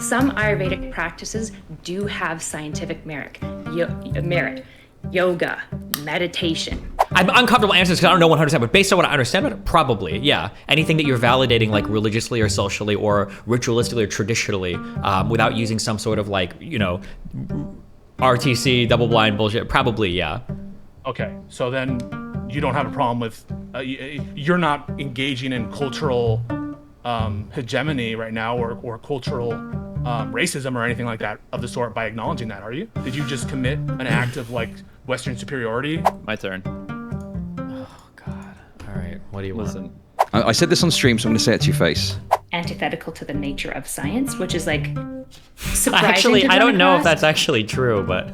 some Ayurvedic practices do have scientific merit. Yoga, meditation. I'm uncomfortable answering because I don't know 100%, but based on what I understand about it, probably, yeah. Anything that you're validating, like religiously or socially or ritualistically or traditionally, without using some sort of like, RTC double-blind bullshit, probably, yeah. Okay, so then you don't have a problem with, you're not engaging in cultural hegemony right now or cultural racism or anything like that of the sort by acknowledging that, are you? Did you just commit an act of like Western superiority? My turn. Oh, God. All right, what do you Listen. want? I said this on stream, so I'm going to say it to your face. Antithetical to the nature of science, which is like surprising. Actually, to I don't know if Democrats. that's actually true, but...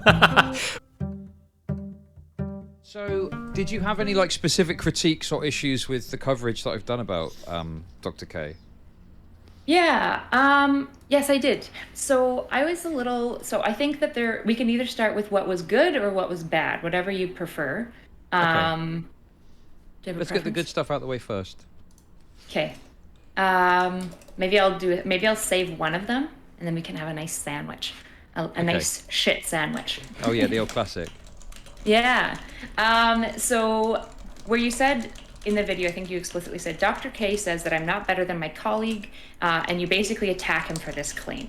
So, did you have any like specific critiques or issues with the coverage that I've done about Dr. K? Yeah, yes, I did. So I was I think that we can either start with what was good or what was bad, whatever you prefer. Do you have a Let's get the good preference? stuff out of the way first. Okay. Maybe I'll save one of them and then we can have a nice sandwich. A nice shit sandwich. Oh yeah, the old classic. Yeah. So where you said in the video, I think you explicitly said, Dr. K says that I'm not better than my colleague, and you basically attack him for this claim.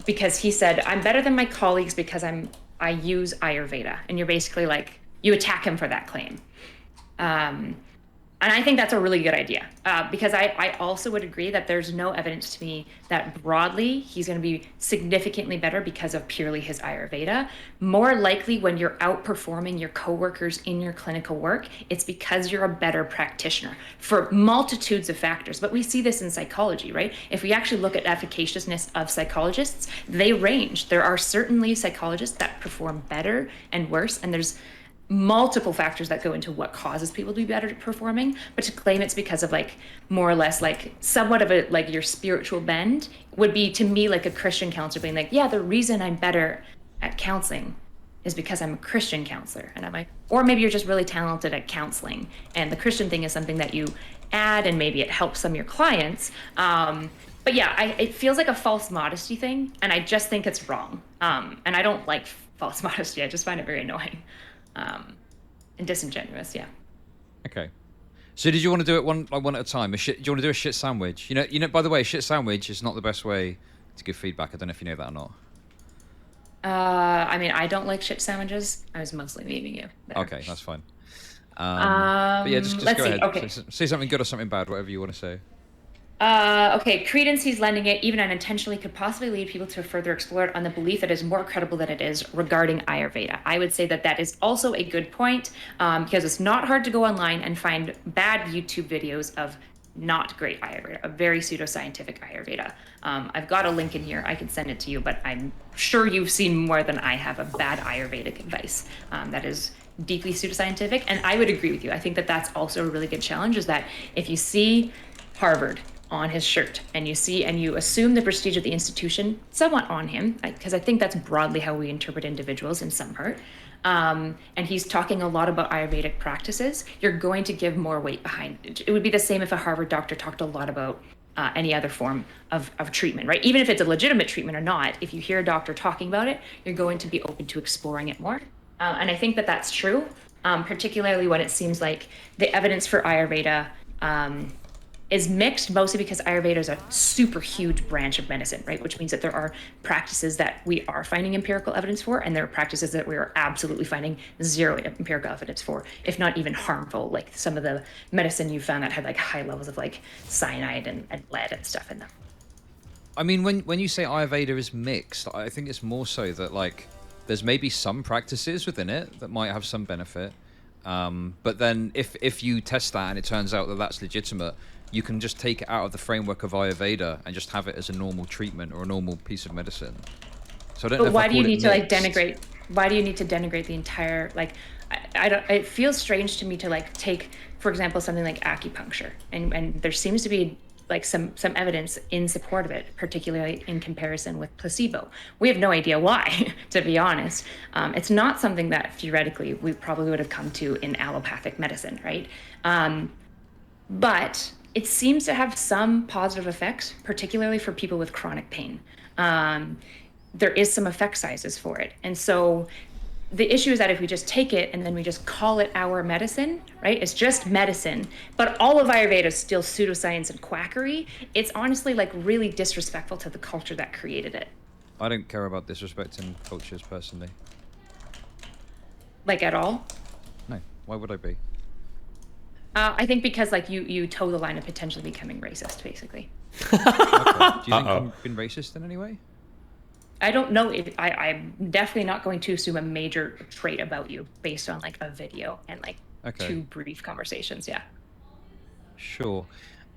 Because he said, I'm better than my colleagues because I use Ayurveda. And you're basically like, you attack him for that claim. And I think that's a really good idea, because I also would agree that there's no evidence to me that broadly he's going to be significantly better because of purely his Ayurveda. More likely when you're outperforming your coworkers in your clinical work, it's because you're a better practitioner for multitudes of factors. But we see this in psychology, right? If we actually look at efficaciousness of psychologists, they range. There are certainly psychologists that perform better and worse, and there's multiple factors that go into what causes people to be better at performing, but to claim it's because of like more or less like somewhat of a like your spiritual bend would be to me like a Christian counselor being like, yeah, the reason I'm better at counseling is because I'm a Christian counselor. And I'm like, or maybe you're just really talented at counseling and the Christian thing is something that you add and maybe it helps some of your clients. But yeah, it feels like a false modesty thing, and I just think it's wrong. And I don't like false modesty. I just find it very annoying. And disingenuous, yeah. Okay. So did you want to do it one at a time? Do you want to do a shit sandwich? You know. By the way, a shit sandwich is not the best way to give feedback. I don't know if you know that or not. I mean, I don't like shit sandwiches. I was mostly memeing you there. Okay, that's fine. But yeah, just let's go see. ahead. Okay. Say something good or something bad, whatever you want to say. Okay, credence he's lending it, even unintentionally, could possibly lead people to further explore it on the belief that it is more credible than it is regarding Ayurveda. I would say that that is also a good point, because it's not hard to go online and find bad YouTube videos of not great Ayurveda, a very pseudoscientific Ayurveda. I've got a link in here. I can send it to you, but I'm sure you've seen more than I have of bad Ayurvedic advice that is deeply pseudoscientific. And I would agree with you. I think that that's also a really good challenge, is that if you see Harvard on his shirt and you assume the prestige of the institution somewhat on him, because I think that's broadly how we interpret individuals in some part, and he's talking a lot about Ayurvedic practices, you're going to give more weight behind it. It would be the same if a Harvard doctor talked a lot about any other form of treatment, right? Even if it's a legitimate treatment or not, if you hear a doctor talking about it, you're going to be open to exploring it more. And I think that that's true, particularly when it seems like the evidence for Ayurveda is mixed, mostly because Ayurveda is a super huge branch of medicine, right? Which means that there are practices that we are finding empirical evidence for, and there are practices that we are absolutely finding zero empirical evidence for, if not even harmful, like some of the medicine you found that had like high levels of like cyanide and lead and stuff in them. I mean, when you say Ayurveda is mixed, I think it's more so that like there's maybe some practices within it that might have some benefit, but then if you test that and it turns out that that's legitimate, you can just take it out of the framework of Ayurveda and just have it as a normal treatment or a normal piece of medicine. So I don't know if why I do you call it need to like mixed. denigrate? Why do you need to denigrate the entire like? I don't. It feels strange to me to like take, for example, something like acupuncture, and there seems to be like some evidence in support of it, particularly in comparison with placebo. We have no idea why, to be honest. It's not something that theoretically we probably would have come to in allopathic medicine, right? But It seems to have some positive effects, particularly for people with chronic pain. There is some effect sizes for it. And so the issue is that if we just take it and then we just call it our medicine, right? It's just medicine, but all of Ayurveda is still pseudoscience and quackery. It's honestly like really disrespectful to the culture that created it. I don't care about disrespecting cultures personally. Like at all. No, why would I be? I think because like you toe the line of potentially becoming racist, basically. Okay. Do you think I've been racist in any way? I don't know if I'm definitely not going to assume a major trait about you based on like a video and like two brief conversations. Yeah. Sure.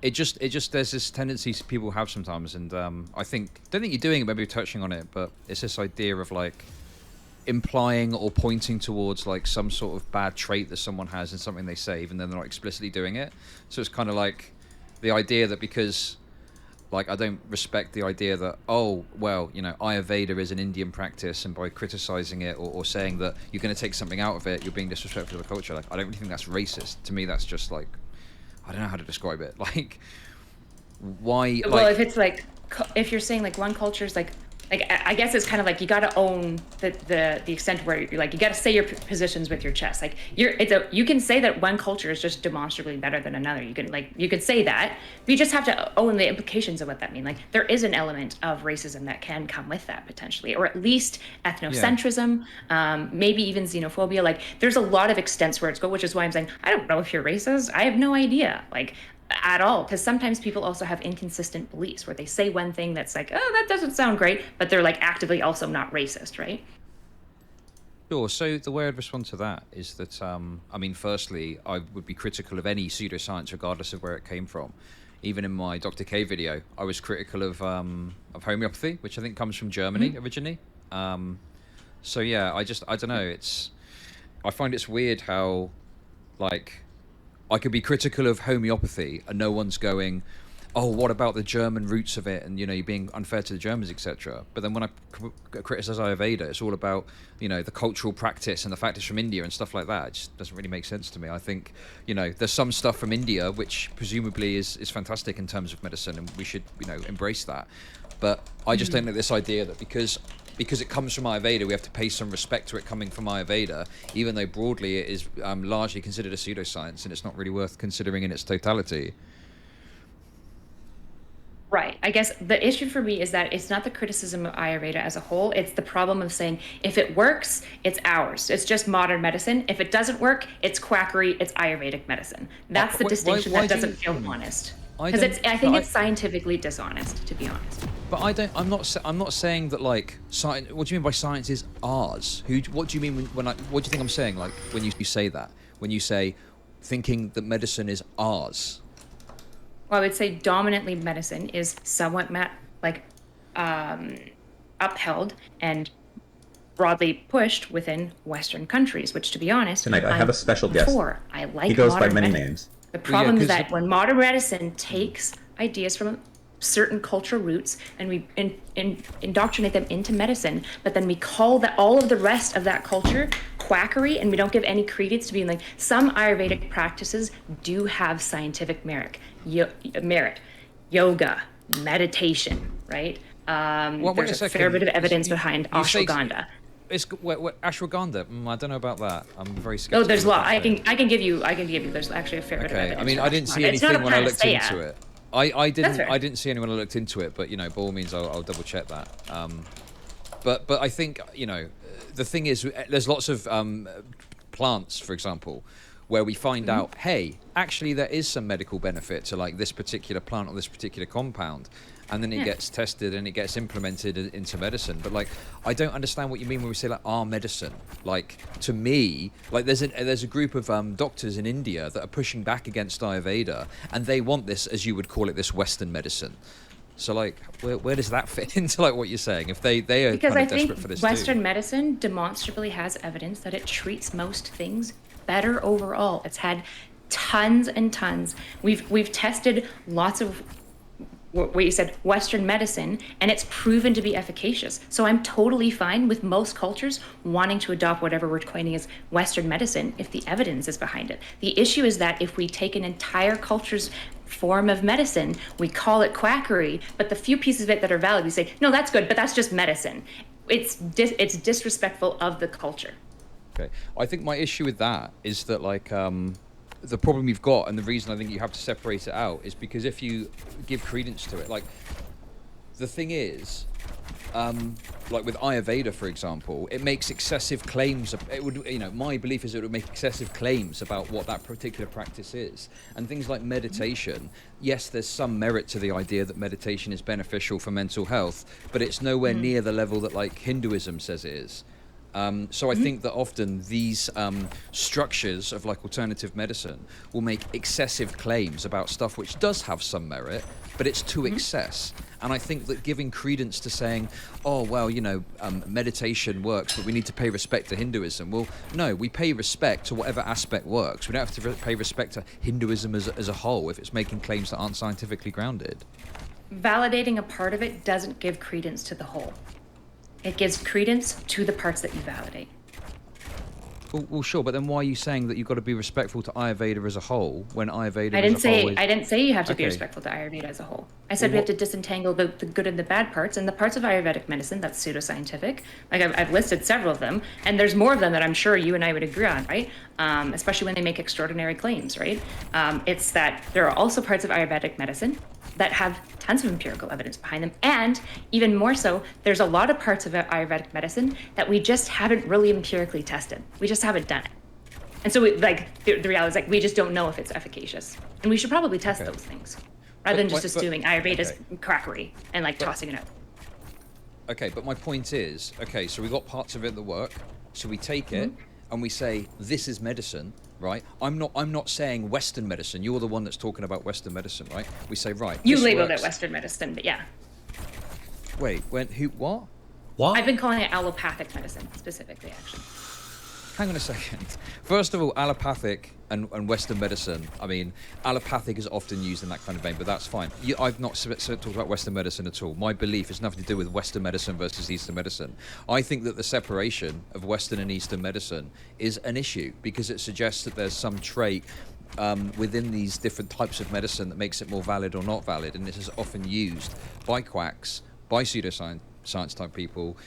It just there's this tendency people have sometimes, and don't think you're doing it, maybe you're touching on it, but it's this idea of like implying or pointing towards like some sort of bad trait that someone has in something they say, even though they're not explicitly doing it. So it's kind of like the idea that because like I don't respect the idea that, oh well, you know, Ayurveda is an Indian practice, and by criticizing it or saying that you're going to take something out of it, you're being disrespectful to the culture. Like I don't really think that's racist. To me, that's just like, I don't know how to describe it. Like why? Well, if it's like, if you're saying like one culture is like I guess it's kind of like you got to own the extent where you're like you got to say your positions with your chest. Like you can say that one culture is just demonstrably better than another. You can say that, but you just have to own the implications of what that means. Like there is an element of racism that can come with that potentially, or at least ethnocentrism, maybe even xenophobia. Like there's a lot of extents where it's go, which is why I'm saying I don't know if you're racist. I have no idea. Like at all, because sometimes people also have inconsistent beliefs where they say one thing that's like, oh, that doesn't sound great, but they're like actively also not racist, right? Sure. So the way I'd respond to that is that, I mean, firstly, I would be critical of any pseudoscience regardless of where it came from. Even in my Dr. K video, I was critical of homeopathy, which I think comes from Germany originally. So yeah, I don't know. I find it's weird how, like, I could be critical of homeopathy and no one's going, oh, what about the German roots of it? And, you know, you're being unfair to the Germans, etc. But then when I criticize Ayurveda, it's all about, you know, the cultural practice and the fact it's from India and stuff like that. It just doesn't really make sense to me. I think, you know, there's some stuff from India which presumably is fantastic in terms of medicine, and we should, you know, embrace that. But I just don't like this idea that because it comes from Ayurveda, we have to pay some respect to it coming from Ayurveda, even though broadly it is largely considered a pseudoscience and it's not really worth considering in its totality. Right. I guess the issue for me is that it's not the criticism of Ayurveda as a whole. It's the problem of saying, if it works, it's ours. It's just modern medicine. If it doesn't work, it's quackery. It's Ayurvedic medicine. That's the distinction that doesn't feel honest. Because I think it's scientifically dishonest, to be honest. But I'm not saying that like science. What do you mean by science is ours? What do you mean what do you think I'm saying? Like when you say that, when you say thinking that medicine is ours. Well, I would say dominantly medicine is somewhat upheld and broadly pushed within Western countries, which, to be honest, tonight I have a special guest. I like he goes by many medicine. names. The problem is that when modern medicine takes ideas from certain cultural roots and we indoctrinate them into medicine, but then we call that all of the rest of that culture quackery, and we don't give any credence to being like, some Ayurvedic practices do have scientific merit, yoga, meditation, right? There's a fair bit of evidence behind ashwagandha. Ashwagandha. I don't know about that. I'm very skeptical. Oh, there's a lot. I can give you. There's actually a fair bit of evidence. I mean, I didn't see anything when I looked into it. I didn't see anyone I looked into it, but you know, by all means, I'll double check that. But I think, you know, the thing is, there's lots of plants, for example, where we find out, hey, actually there is some medical benefit to like this particular plant or this particular compound, and then it gets tested and it gets implemented into medicine. But like, I don't understand what you mean when we say like our medicine. Like, to me, like there's a group of doctors in India that are pushing back against Ayurveda, and they want this, as you would call it, this Western medicine. So like, where does that fit into like what you're saying? If they are because kind of I think desperate for this Western too. medicine demonstrably has evidence that it treats most things better overall. It's had tons and tons. We've tested lots of what you said, Western medicine, and it's proven to be efficacious. So I'm totally fine with most cultures wanting to adopt whatever we're coining as Western medicine if the evidence is behind it. The issue is that if we take an entire culture's form of medicine. We call it quackery, but the few pieces of it that are valid, we say, no, that's good, but that's just medicine. It's disrespectful of the culture. Okay, I think my issue with that is that like the problem you've got, and the reason I think you have to separate it out, is because if you give credence to it, like the thing is, like with Ayurveda, for example, it makes excessive claims. It would, you know, my belief is it would make excessive claims about what that particular practice is. And things like meditation, yes, there's some merit to the idea that meditation is beneficial for mental health, but it's nowhere near the level that like Hinduism says it is. So I think that often these structures of like alternative medicine will make excessive claims about stuff which does have some merit, but it's to excess. And I think that giving credence to saying, oh, well, you know, meditation works, but we need to pay respect to Hinduism. Well, no, we pay respect to whatever aspect works. We don't have to pay respect to Hinduism as a whole if it's making claims that aren't scientifically grounded. Validating a part of it doesn't give credence to the whole. It gives credence to the parts that you validate. Well, sure, but then why are you saying that you've got to be respectful to Ayurveda as a whole when Ayurveda I didn't as a whole say is... I didn't say you have to be Okay. respectful to Ayurveda as a whole. I said we have to disentangle the good and the bad parts, and the parts of Ayurvedic medicine that's pseudoscientific. Like I've listed several of them, and there's more of them that I'm sure you and I would agree on, right? Especially when they make extraordinary claims, right? It's that there are also parts of Ayurvedic medicine that have tons of empirical evidence behind them, and even more so, there's a lot of parts of Ayurvedic medicine that we just haven't really empirically tested. We just haven't done it. And so, the reality is, like, we just don't know if it's efficacious. And we should probably test those things, rather than just assuming Ayurveda's quackery and, like, tossing it out. Okay, but my point is, okay, so we've got parts of it that work, so we take it and we say, this is medicine, right? I'm not saying Western medicine. You're the one that's talking about Western medicine, right? We say, right, You this labeled works. it Western medicine, but yeah. Wait, what? What? I've been calling it allopathic medicine, specifically, actually. Hang on a second. First of all, allopathic and Western medicine, I mean, allopathic is often used in that kind of vein, but that's fine. I've not talked about Western medicine at all. My belief has nothing to do with Western medicine versus Eastern medicine. I think that the separation of Western and Eastern medicine is an issue because it suggests that there's some trait within these different types of medicine that makes it more valid or not valid, and this is often used by quacks, by pseudoscience type people,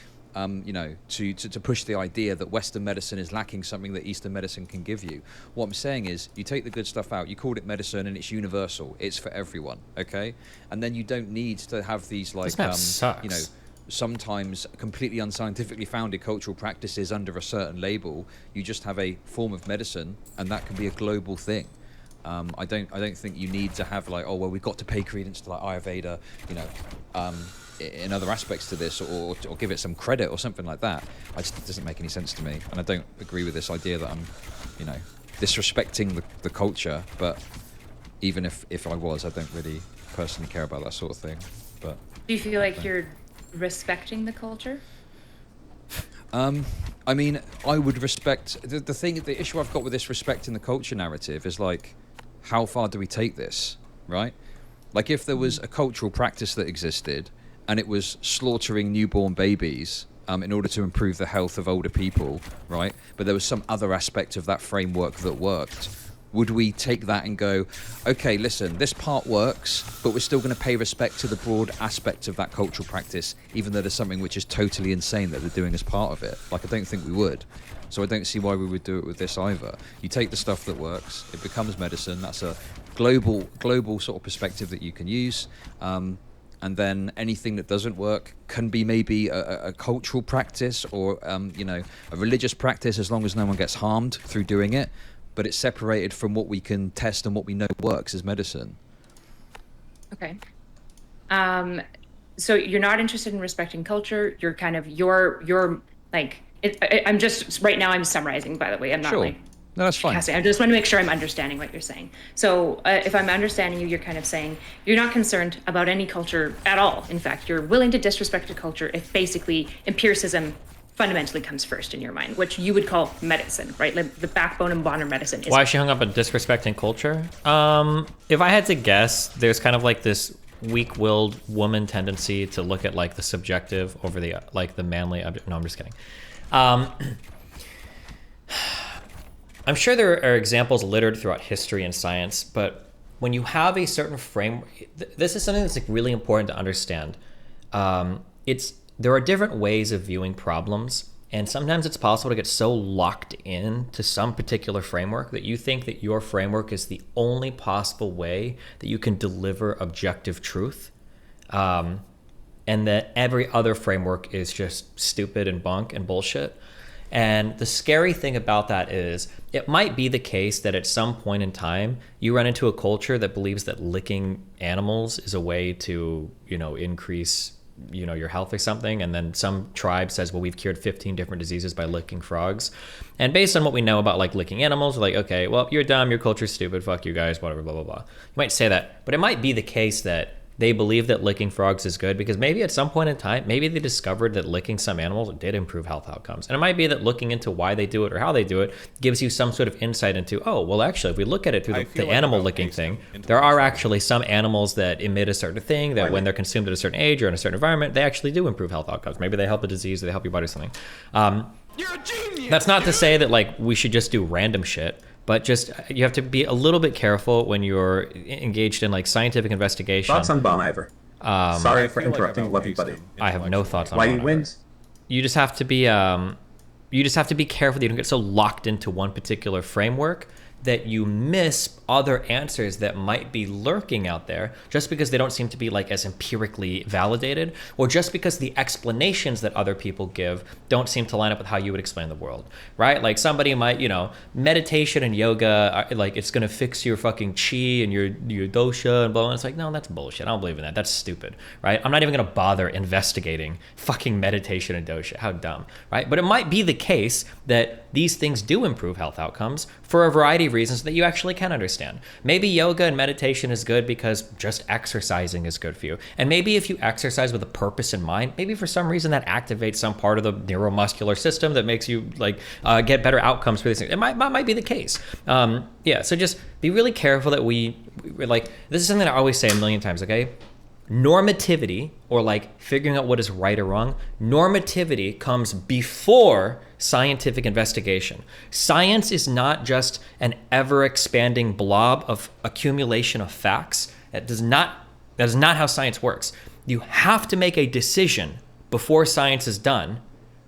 you know, to push the idea that Western medicine is lacking something that Eastern medicine can give you. What I'm saying is, you take the good stuff out, you called it medicine, and it's universal. It's for everyone, okay? And then you don't need to have these, like, This map sucks. you know, sometimes completely unscientifically founded cultural practices under a certain label. You just have a form of medicine, and that can be a global thing. I don't think you need to have, like, oh, well, we've got to pay credence to, like, Ayurveda, you know, in other aspects to this, or give it some credit or something like that. It doesn't make any sense to me, and I don't agree with this idea that I'm, you know, disrespecting the culture. But even if I was, I don't really personally care about that sort of thing. But Do you feel like you're respecting the culture? I mean, I would respect the issue I've got with this respecting the culture narrative is, like, how far do we take this, right? Like, if there was a cultural practice that existed and it was slaughtering newborn babies in order to improve the health of older people, right? But there was some other aspect of that framework that worked. Would we take that and go, okay, listen, this part works, but we're still going to pay respect to the broad aspect of that cultural practice, even though there's something which is totally insane that they're doing as part of it? Like, I don't think we would. So I don't see why we would do it with this either. You take the stuff that works, it becomes medicine. That's a global sort of perspective that you can use. And then anything that doesn't work can be maybe a cultural practice or, you know, a religious practice, as long as no one gets harmed through doing it. But it's separated from what we can test and what we know works as medicine. Okay. So you're not interested in respecting culture. You're kind of, you're like, I'm just, right now I'm summarizing, by the way. I'm not Sure. like, No, that's fine. Cassie, I just want to make sure I'm understanding what you're saying. So if I'm understanding you, you're kind of saying you're not concerned about any culture at all. In fact, you're willing to disrespect a culture if basically empiricism fundamentally comes first in your mind, which you would call medicine, right? Like the backbone of modern medicine is. Why is she hung up on disrespecting culture? If I had to guess, there's kind of like this weak-willed woman tendency to look at like the subjective over the like the manly. No, I'm just kidding. I'm sure there are examples littered throughout history and science, but when you have a certain framework, this is something that's like really important to understand. There are different ways of viewing problems, and sometimes it's possible to get so locked in to some particular framework that you think that your framework is the only possible way that you can deliver objective truth, and that every other framework is just stupid and bunk and bullshit. And the scary thing about that is it might be the case that at some point in time you run into a culture that believes that licking animals is a way to, increase, your health or something. And then some tribe says, well, we've cured 15 different diseases by licking frogs. And based on what we know about like licking animals, we're like, okay, well, you're dumb, your culture's stupid, fuck you guys, whatever, blah, blah, blah. You might say that, but it might be the case that they believe that licking frogs is good because maybe at some point in time, maybe they discovered that licking some animals did improve health outcomes. And it might be that looking into why they do it or how they do it gives you some sort of insight into, oh, well, actually, if we look at it through the animal licking thing, there are actually some animals that emit a certain thing that when they're consumed at a certain age or in a certain environment, they actually do improve health outcomes. Maybe they help a disease or they help your body or something. You're a genius. That's not to say that like we should just do random shit. But just you have to be a little bit careful when you're engaged in like scientific investigation. Thoughts on Bon Iver? Sorry for interrupting. Love you, buddy. I have no thoughts on Why Bon he Iver. wins? You just have to be careful that you don't get so locked into one particular framework that you miss other answers that might be lurking out there just because they don't seem to be like as empirically validated, or just because the explanations that other people give don't seem to line up with how you would explain the world, right? Like somebody might, meditation and yoga, like it's going to fix your fucking chi and your dosha and blah, blah. It's like, no, that's bullshit. I don't believe in that. That's stupid, right? I'm not even going to bother investigating fucking meditation and dosha. How dumb, right? But it might be the case that these things do improve health outcomes for a variety of reasons that you actually can understand. Maybe yoga and meditation is good because just exercising is good for you. And maybe if you exercise with a purpose in mind, maybe for some reason that activates some part of the neuromuscular system that makes you like get better outcomes for these things. It might be the case. So just be really careful that we're like, this is something I always say a million times, okay? Normativity, or like figuring out what is right or wrong, normativity comes before scientific investigation. Science is not just an ever-expanding blob of accumulation of facts. That is not how science works. You have to make a decision before science is done,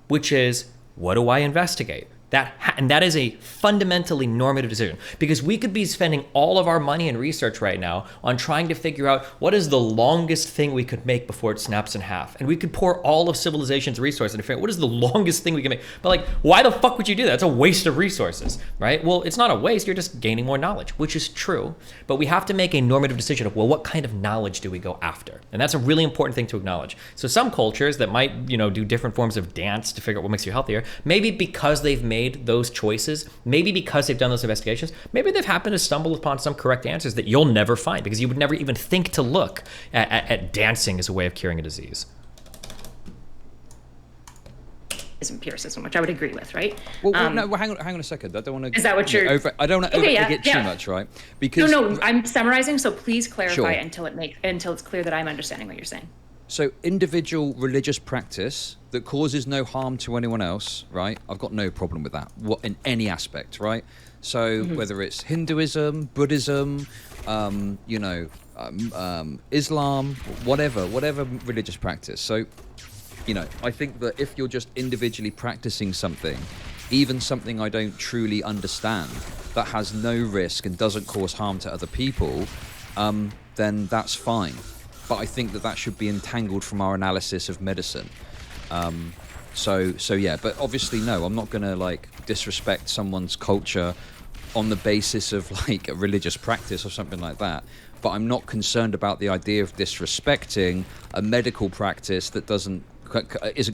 which is, what do I investigate? And that is a fundamentally normative decision, because we could be spending all of our money and research right now on trying to figure out what is the longest thing we could make before it snaps in half. And we could pour all of civilization's resources into figuring out what is the longest thing we can make. But like, why the fuck would you do that? It's a waste of resources, right? Well, it's not a waste. You're just gaining more knowledge, which is true. But we have to make a normative decision of, well, what kind of knowledge do we go after? And that's a really important thing to acknowledge. So some cultures that might, do different forms of dance to figure out what makes you healthier, maybe because they've made those choices, maybe because they've done those investigations, maybe they've happened to stumble upon some correct answers that you'll never find because you would never even think to look at dancing as a way of curing a disease. Is empiricism, which I would agree with, right? Well, hang on a second. I don't want to. Is that what you're? I don't want to get too much, right? Because no, I'm summarizing, so please clarify Sure. until it's clear that I'm understanding what you're saying. So individual religious practice that causes no harm to anyone else, right? I've got no problem with that, in any aspect, right? So whether it's Hinduism, Buddhism, Islam, whatever religious practice. So, I think that if you're just individually practicing something, even something I don't truly understand, that has no risk and doesn't cause harm to other people, then that's fine. But I think that should be entangled from our analysis of medicine. So yeah, but obviously no, I'm not gonna like disrespect someone's culture on the basis of like a religious practice or something like that. But I'm not concerned about the idea of disrespecting a medical practice that isn't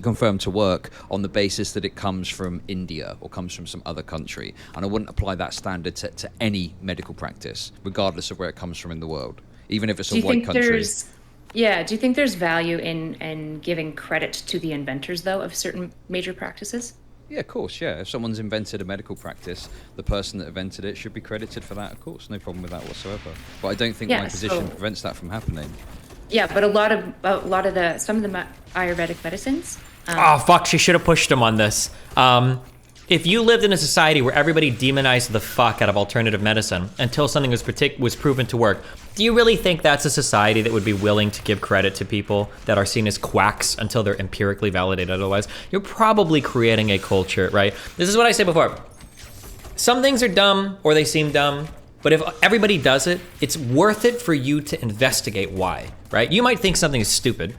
confirmed to work on the basis that it comes from India or comes from some other country. And I wouldn't apply that standard to any medical practice, regardless of where it comes from in the world, even if it's a white country. Do you think there's value in giving credit to the inventors, though, of certain major practices? Yeah, of course, yeah. If someone's invented a medical practice, the person that invented it should be credited for that, of course. No problem with that whatsoever. But I don't think my position prevents that from happening. Yeah, but some of the Ayurvedic medicines. Oh, fuck, she should have pushed him on this. if you lived in a society where everybody demonized the fuck out of alternative medicine until something was proven to work, do you really think that's a society that would be willing to give credit to people that are seen as quacks until they're empirically validated otherwise? You're probably creating a culture, right? This is what I said before. Some things are dumb or they seem dumb, but if everybody does it, it's worth it for you to investigate why, right? You might think something is stupid,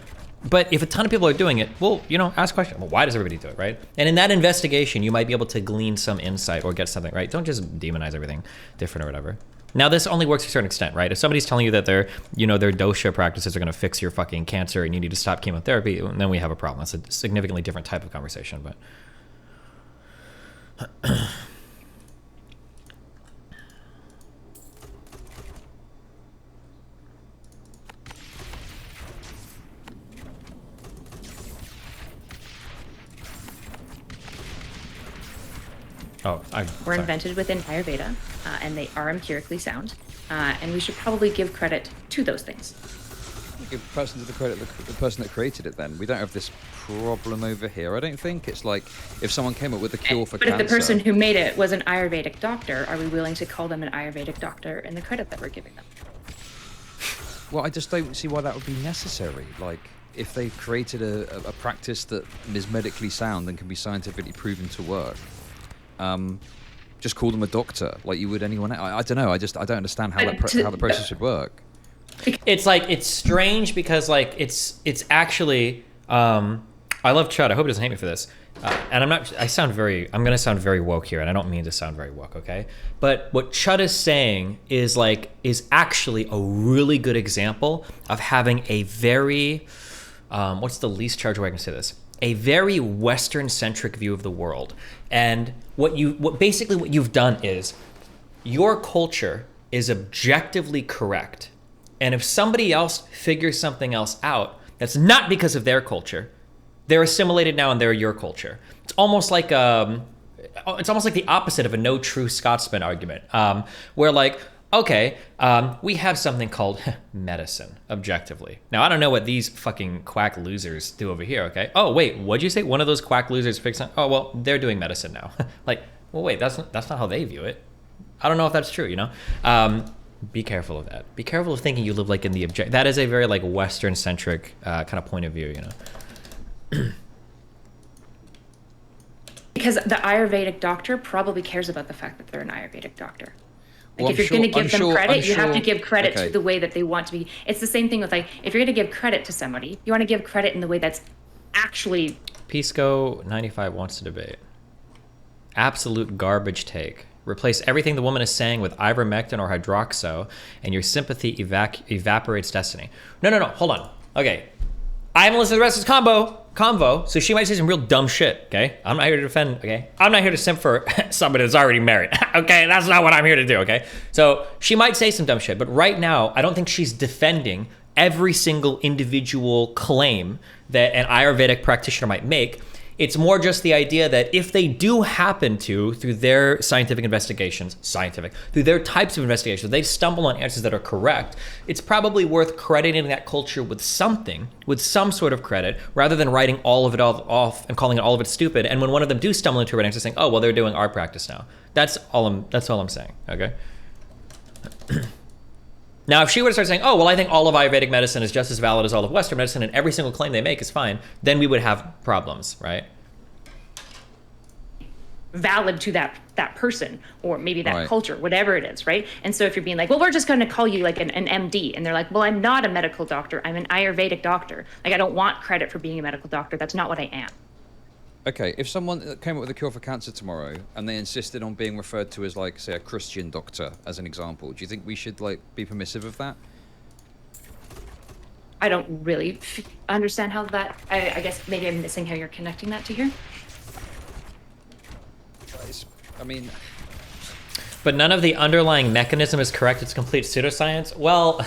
but if a ton of people are doing it, well, you know, ask questions. Well, why does everybody do it, right? And in that investigation, you might be able to glean some insight or get something, right? Don't just demonize everything different or whatever. Now, this only works to a certain extent, right? If somebody's telling you that their dosha practices are gonna fix your fucking cancer and you need to stop chemotherapy, then we have a problem. That's a significantly different type of conversation, but. Were invented within Ayurveda, and they are empirically sound, and we should probably give credit to those things. Give person to the credit the person that created it. Then we don't have this problem over here. I don't think it's like if someone came up with a cure for cancer. But if the person who made it was an Ayurvedic doctor, are we willing to call them an Ayurvedic doctor in the credit that we're giving them? Well, I just don't see why that would be necessary. Like, if they created a practice that is medically sound and can be scientifically proven to work, just call them a doctor like you would anyone else. I don't know. I don't understand how how the process would work. It's like, it's strange because like it's actually I love Chud. I hope he doesn't hate me for this. And I'm gonna sound very woke here, and I don't mean to sound very woke, okay? But what Chud is saying is actually a really good example of having a very what's the least charged way I can say this? A very Western-centric view of the world. And what you've done is your culture is objectively correct. And if somebody else figures something else out, that's not because of their culture. They're assimilated now and they're your culture. It's almost like the opposite of a no true Scotsman argument, where like, okay, we have something called medicine, objectively. Now, I don't know what these fucking quack losers do over here, okay? Oh, wait, what'd you say? One of those quack losers fixed something? Oh, well, they're doing medicine now. Like, well, wait, that's not how they view it. I don't know if that's true, you know? Be careful of that. Be careful of thinking you live like in the object. That is a very like Western-centric kind of point of view, you know? Because the Ayurvedic doctor probably cares about the fact that they're an Ayurvedic doctor. Like, Well, if you're going to give them credit, you have to give credit okay. to the way that they want to be. It's the same thing with like, if you're going to give credit to somebody, you want to give credit in the way that's actually. Pisco 95 wants to debate. Absolute garbage take. Replace everything the woman is saying with ivermectin or hydroxo, and your sympathy evaporates destiny. No, hold on. Okay. I haven't listened to the rest of this convo, so she might say some real dumb shit, okay? I'm not here to defend, okay? I'm not here to simp for somebody that's already married, okay? That's not what I'm here to do, okay? So she might say some dumb shit, but right now, I don't think she's defending every single individual claim that an Ayurvedic practitioner might make. It's more just the idea that if they do happen to, through their scientific investigations, through their types of investigations, they stumble on answers that are correct, it's probably worth crediting that culture with something, with some sort of credit, rather than writing all of it off and calling all of it stupid. And when one of them do stumble into an answer saying, oh, well, they're doing our practice now. That's all I'm saying, okay? Now, if she were to start saying, oh, well, I think all of Ayurvedic medicine is just as valid as all of Western medicine and every single claim they make is fine, then we would have problems, right? Valid to that person or maybe that culture, whatever it is, right? And so if you're being like, well, we're just going to call you like an MD, and they're like, well, I'm not a medical doctor, I'm an Ayurvedic doctor. Like, I don't want credit for being a medical doctor. That's not what I am. Okay, if someone came up with a cure for cancer tomorrow and they insisted on being referred to as, like, say, a Christian doctor, as an example, do you think we should, like, be permissive of that? I don't really understand how that, I guess maybe I'm missing how you're connecting that to here. I mean... But none of the underlying mechanism is correct. It's complete pseudoscience. Well,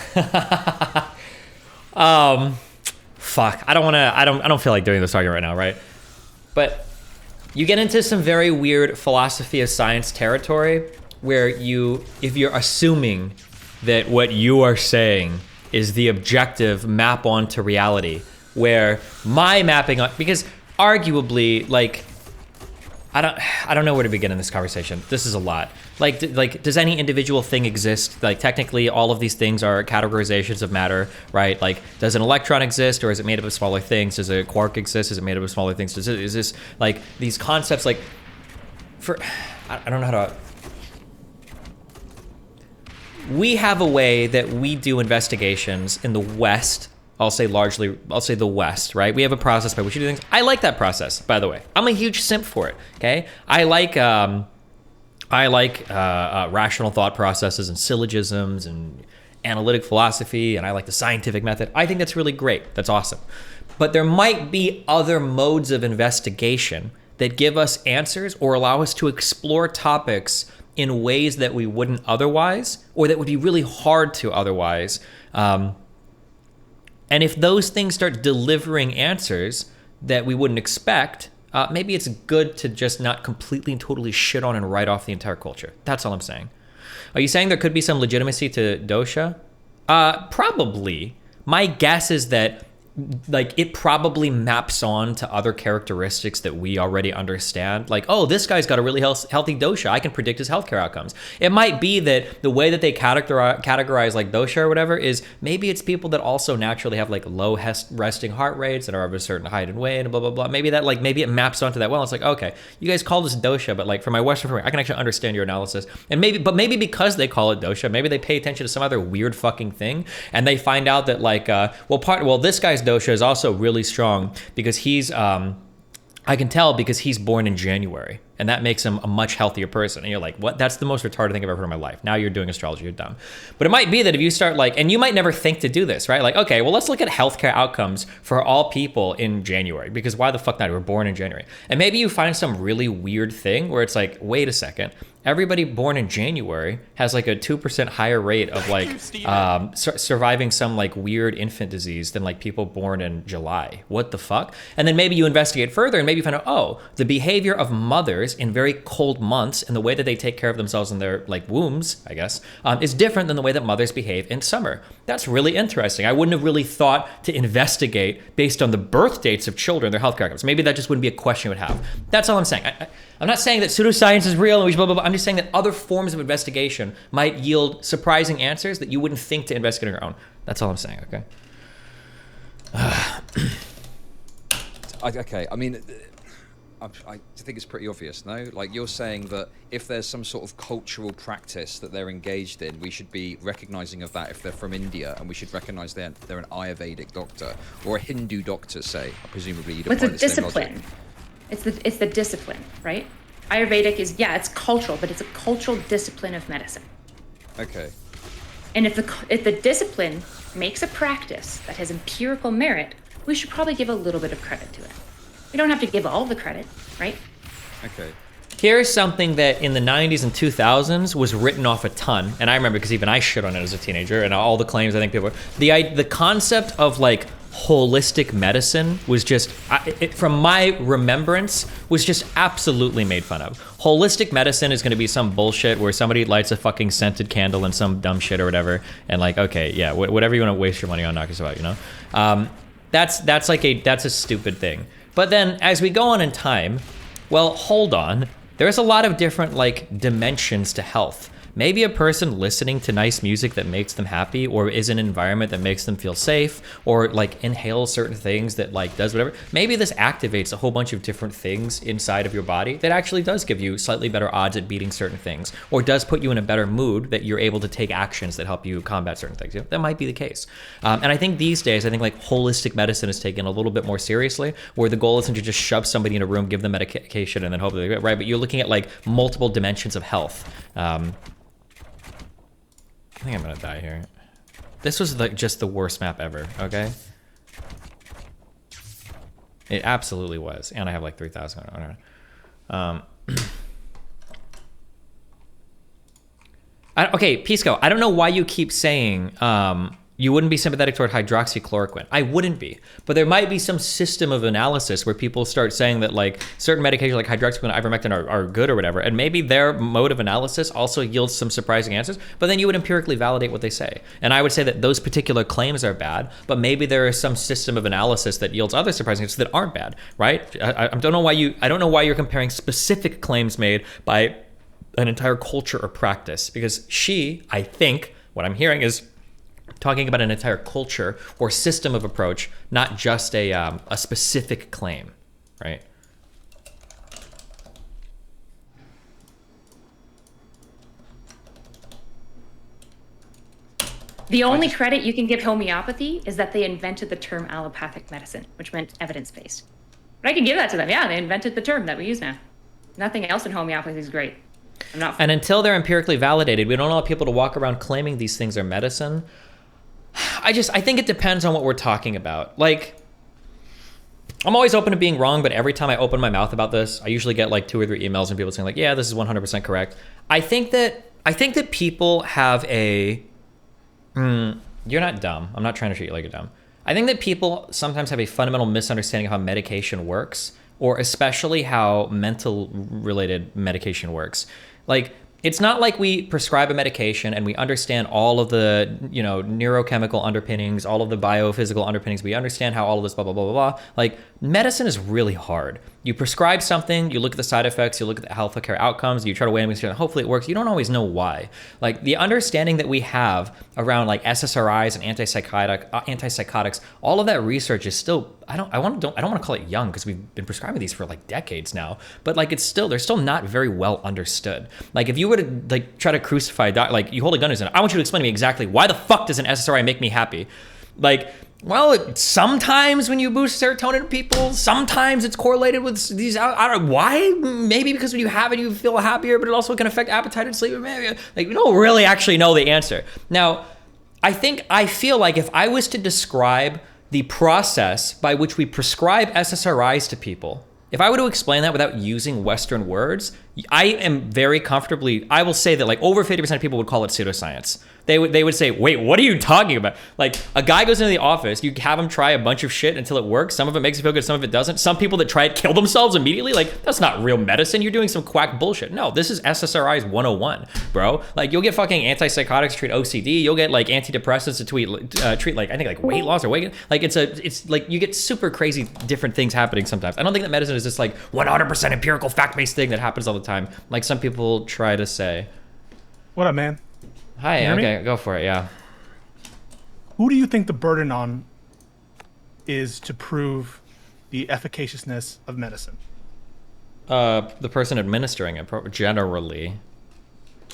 fuck. I don't feel like doing this argument right now, right? But you get into some very weird philosophy of science territory where if you're assuming that what you are saying is the objective map onto reality, where my mapping on, because arguably, like, I don't know where to begin in this conversation. This is a lot. Like, does any individual thing exist? Like, technically, all of these things are categorizations of matter, right? Like, does an electron exist, or is it made up of smaller things? Does a quark exist? Is it made up of smaller things? Is this like these concepts? Like, I don't know how to. We have a way that we do investigations in the West. I'll say the West, right? We have a process by which we do things. I like that process, by the way. I'm a huge simp for it, okay? I like rational thought processes and syllogisms and analytic philosophy, and I like the scientific method. I think that's really great. That's awesome. But there might be other modes of investigation that give us answers or allow us to explore topics in ways that we wouldn't otherwise, or that would be really hard to otherwise. And if those things start delivering answers that we wouldn't expect, maybe it's good to just not completely and totally shit on and write off the entire culture. That's all I'm saying. Are you saying there could be some legitimacy to dosha? Probably. My guess is that like it probably maps on to other characteristics that we already understand. Like, oh, this guy's got a really healthy dosha. I can predict his healthcare outcomes. It might be that the way that they categorize like dosha or whatever is maybe it's people that also naturally have like low resting heart rates and are of a certain height and weight and blah, blah, blah. Maybe that like, maybe it maps onto that. Well, it's like, okay, you guys call this dosha, but like for my Western framework, I can actually understand your analysis. And maybe because they call it dosha, maybe they pay attention to some other weird fucking thing. And they find out that like, this guy's dosha is also really strong because he's I can tell because he's born in January, and that makes him a much healthier person. And you're like, what? That's the most retarded thing I've ever heard in my life. Now you're doing astrology, you're dumb. But it might be that if you start like, and you might never think to do this, right? Like, okay, well, let's look at healthcare outcomes for all people in January, because why the fuck not? We're born in January. And maybe you find some really weird thing where it's like, wait a second, everybody born in January has like a 2% higher rate of like surviving some like weird infant disease than like people born in July. What the fuck? And then maybe you investigate further and maybe you find out, oh, the behavior of mothers in very cold months and the way that they take care of themselves in their like wombs, I guess, is different than the way that mothers behave in summer. That's really interesting. I wouldn't have really thought to investigate based on the birth dates of children, their healthcare outcomes. Maybe that just wouldn't be a question you would have. That's all I'm saying. I'm not saying that pseudoscience is real and we should blah, blah, blah. I'm just saying that other forms of investigation might yield surprising answers that you wouldn't think to investigate on your own. That's all I'm saying, okay? Okay, I mean, I think it's pretty obvious, no? Like, you're saying that if there's some sort of cultural practice that they're engaged in, we should be recognizing of that if they're from India, and we should recognize they're an Ayurvedic doctor, or a Hindu doctor, say, presumably you'd apply It's a the same discipline. logic. It's the discipline, right? Ayurvedic is, yeah, it's cultural, but it's a cultural discipline of medicine. Okay. And if the discipline makes a practice that has empirical merit, we should probably give a little bit of credit to it. We don't have to give all the credit, right? Okay. Here's something that in the 90s and 2000s was written off a ton, and I remember because even I shit on it as a teenager, and all the claims I think people were. The concept of like holistic medicine was just, from my remembrance, was just absolutely made fun of. Holistic medicine is going to be some bullshit where somebody lights a fucking scented candle and some dumb shit or whatever, and like, okay, yeah, whatever you want to waste your money on, knock yourself out, you know? That's a stupid thing. But then as we go on in time, well, hold on. There's a lot of different like dimensions to health. Maybe a person listening to nice music that makes them happy, or is in an environment that makes them feel safe, or like inhales certain things that like does whatever. Maybe this activates a whole bunch of different things inside of your body that actually does give you slightly better odds at beating certain things, or does put you in a better mood that you're able to take actions that help you combat certain things. You know, that might be the case. And I think these days, I think like holistic medicine is taken a little bit more seriously, where the goal isn't to just shove somebody in a room, give them medication, and then hope they get right. But you're looking at like multiple dimensions of health. I think I'm gonna die here. This was like just the worst map ever, okay? It absolutely was. And I have like 3,000. Okay, Pisco, I don't know why you keep saying you wouldn't be sympathetic toward hydroxychloroquine. I wouldn't be. But there might be some system of analysis where people start saying that like certain medications like hydroxychloroquine and ivermectin are good or whatever. And maybe their mode of analysis also yields some surprising answers. But then you would empirically validate what they say. And I would say that those particular claims are bad, but maybe there is some system of analysis that yields other surprising answers that aren't bad, right? I don't know why you're comparing specific claims made by an entire culture or practice, because I think what I'm hearing is talking about an entire culture or system of approach, not just a specific claim, right? The only credit you can give homeopathy is that they invented the term allopathic medicine, which meant evidence-based. But I can give that to them. Yeah, they invented the term that we use now. Nothing else in homeopathy is great. And until they're empirically validated, we don't allow people to walk around claiming these things are medicine. I think it depends on what we're talking about. Like, I'm always open to being wrong, but every time I open my mouth about this, I usually get like 2 or 3 emails and people saying like, yeah, this is 100% correct. I think that people have a, you're not dumb. I'm not trying to treat you like you're dumb. I think that people sometimes have a fundamental misunderstanding of how medication works, or especially how mental related medication works. Like, it's not like we prescribe a medication and we understand all of the, neurochemical underpinnings, all of the biophysical underpinnings. We understand how all of this blah, blah, blah, blah, blah. Like, medicine is really hard. You prescribe something, you look at the side effects, you look at the healthcare outcomes, you try to weigh them, and hopefully it works. You don't always know why. Like, the understanding that we have around like SSRIs and antipsychotics, all of that research is still, I don't want to call it young because we've been prescribing these for like decades now, but like they're still not very well understood. Like, if you were to like try to crucify a doctor, like you hold a gun and say, I want you to explain to me exactly why the fuck does an SSRI make me happy? Like, well, sometimes when you boost serotonin in people, sometimes it's correlated with these, I don't know why, maybe because when you have it, you feel happier, but it also can affect appetite and sleep. Maybe, like, we don't really actually know the answer. Now, I feel like if I was to describe the process by which we prescribe SSRIs to people, if I were to explain that without using Western words, I am very comfortably, I will say that like over 50% of people would call it pseudoscience. They would say, wait, what are you talking about? Like, a guy goes into the office, you have him try a bunch of shit until it works. Some of it makes you feel good, some of it doesn't. Some people that try it kill themselves immediately. Like, that's not real medicine. You're doing some quack bullshit. No, this is SSRIs 101, bro. Like, you'll get fucking antipsychotics to treat OCD. You'll get like antidepressants to treat like, I think like weight loss or weight. Like, it's like you get super crazy different things happening sometimes. I don't think that medicine is just like 100% empirical fact-based thing that happens all the time, like some people try to say. What up, man? Hi, okay, go for it, yeah. Who do you think the burden on is to prove the efficaciousness of medicine? The person administering it, generally.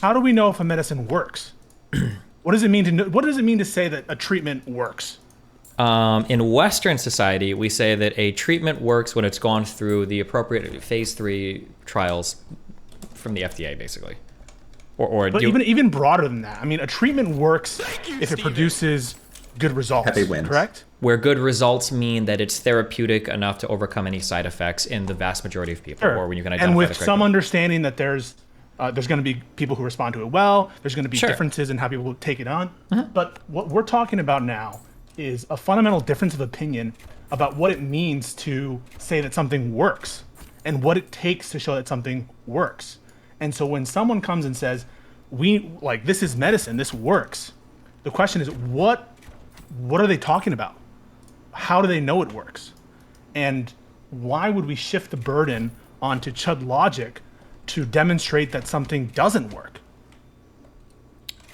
How do we know if a medicine works? What does it mean to say that a treatment works? In Western society, we say that a treatment works when it's gone through the appropriate phase 3 trials from the FDA, basically. But even broader than that. I mean, a treatment works if it produces good results, correct? Where good results mean that it's therapeutic enough to overcome any side effects in the vast majority of people, sure. Or when you can identify and with some understanding that there's going to be people who respond to it well, there's going to be differences in how people take it on. But what we're talking about now is a fundamental difference of opinion about what it means to say that something works and what it takes to show that something works. And so when someone comes and says, this is medicine, this works, the question is, what are they talking about? How do they know it works? And why would we shift the burden onto ChudLogic to demonstrate that something doesn't work?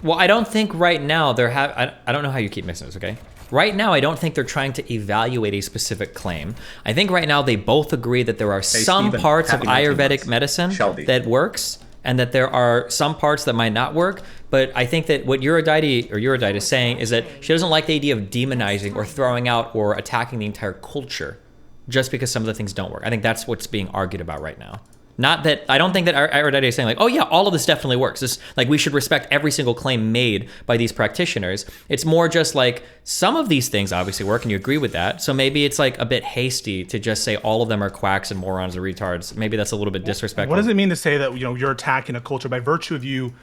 Well, I don't think right now I don't know how you keep mixing this, okay? Right now, I don't think they're trying to evaluate a specific claim. I think right now they both agree that there are some parts of Ayurvedic medicine that works, and that there are some parts that might not work. But I think that what Erudite is saying is that she doesn't like the idea of demonizing or throwing out or attacking the entire culture just because some of the things don't work. I think that's what's being argued about right now. Not that, I don't think that Erudite is saying like, oh yeah, all of this definitely works. This, like, we should respect every single claim made by these practitioners. It's more just like, some of these things obviously work and you agree with that. So maybe it's like a bit hasty to just say all of them are quacks and morons or retards. Maybe that's a little bit disrespectful. What does it mean to say that, you're attacking a culture by virtue of you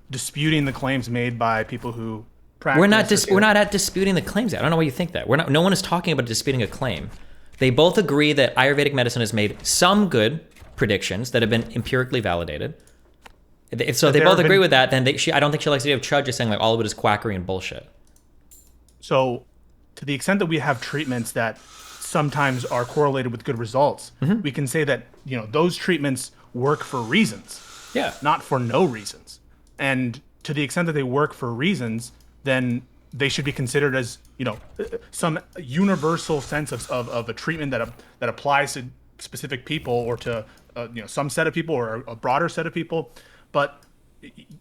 disputing the claims made by people who practice. We're not at disputing the claims. I don't know why you think that. No one is talking about disputing a claim. They both agree that Ayurvedic medicine has made some good predictions that have been empirically validated. So if they both agree with that, then I don't think she likes the idea of Chud just saying like all of it is quackery and bullshit. So to the extent that we have treatments that sometimes are correlated with good results, we can say that, those treatments work for reasons. Yeah. Not for no reasons. And to the extent that they work for reasons, then they should be considered as, some universal sense of a treatment that applies to specific people or to, some set of people or a broader set of people. But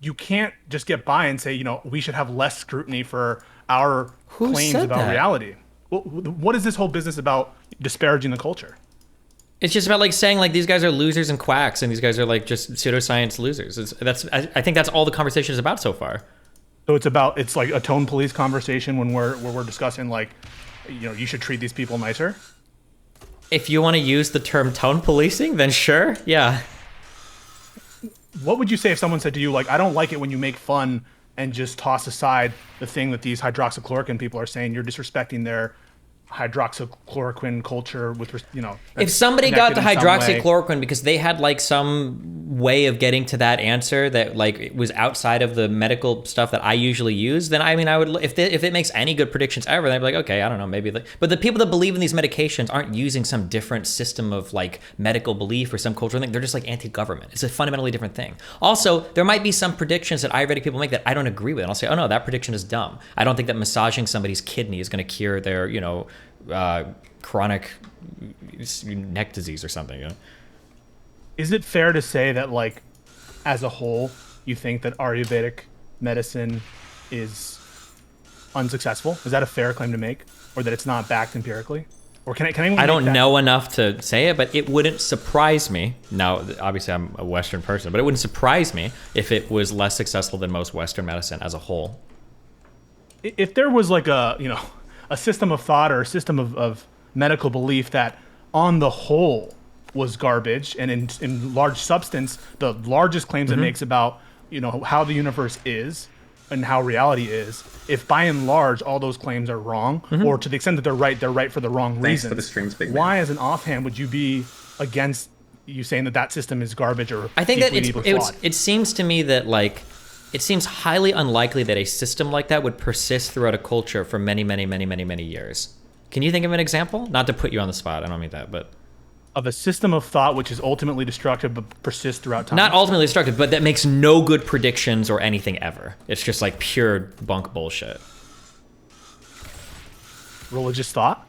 you can't just get by and say, we should have less scrutiny for our claims about reality. Well, what is this whole business about disparaging the culture? It's just about like saying like these guys are losers and quacks and these guys are like just pseudoscience losers. I think that's all the conversation is about so far. So it's like a tone police conversation when we're discussing like, you should treat these people nicer. If you want to use the term tone policing, then sure, yeah. What would you say if someone said to you like, I don't like it when you make fun and just toss aside the thing that these hydroxychloroquine people are saying, you're disrespecting their hydroxychloroquine culture with, if somebody got to hydroxychloroquine because they had like some way of getting to that answer that like it was outside of the medical stuff that I usually use, then I mean, I would, if it makes any good predictions ever, then I'd be like, okay, I don't know, maybe. But the people that believe in these medications aren't using some different system of like medical belief or some cultural thing. They're just like anti-government. It's a fundamentally different thing. Also, there might be some predictions that Ayurvedic people make that I don't agree with. And I'll say, oh no, that prediction is dumb. I don't think that massaging somebody's kidney is going to cure their, chronic neck disease or something. Is it fair to say that, like, as a whole, you think that Ayurvedic medicine is unsuccessful? Is that a fair claim to make, or that it's not backed empirically? Or can anyone? I don't know enough to say it, but it wouldn't surprise me. Now, obviously, I'm a Western person, but it wouldn't surprise me if it was less successful than most Western medicine as a whole. If there was like a system of thought or a system of medical belief that on the whole was garbage, and in large substance, the largest claims it makes about, how the universe is and how reality is, if by and large all those claims are wrong, or to the extent that they're right for the wrong reasons, for the strings, big man. Why as an offhand would you be against you saying that system is garbage or I think that deeply flawed? it seems to me that like it seems highly unlikely that a system like that would persist throughout a culture for many, many, many, many, many years. Can you think of an example? Not to put you on the spot, I don't mean that, but of a system of thought which is ultimately destructive but persists throughout time. Not ultimately destructive, but that makes no good predictions or anything ever. It's just like pure bunk bullshit. Religious thought?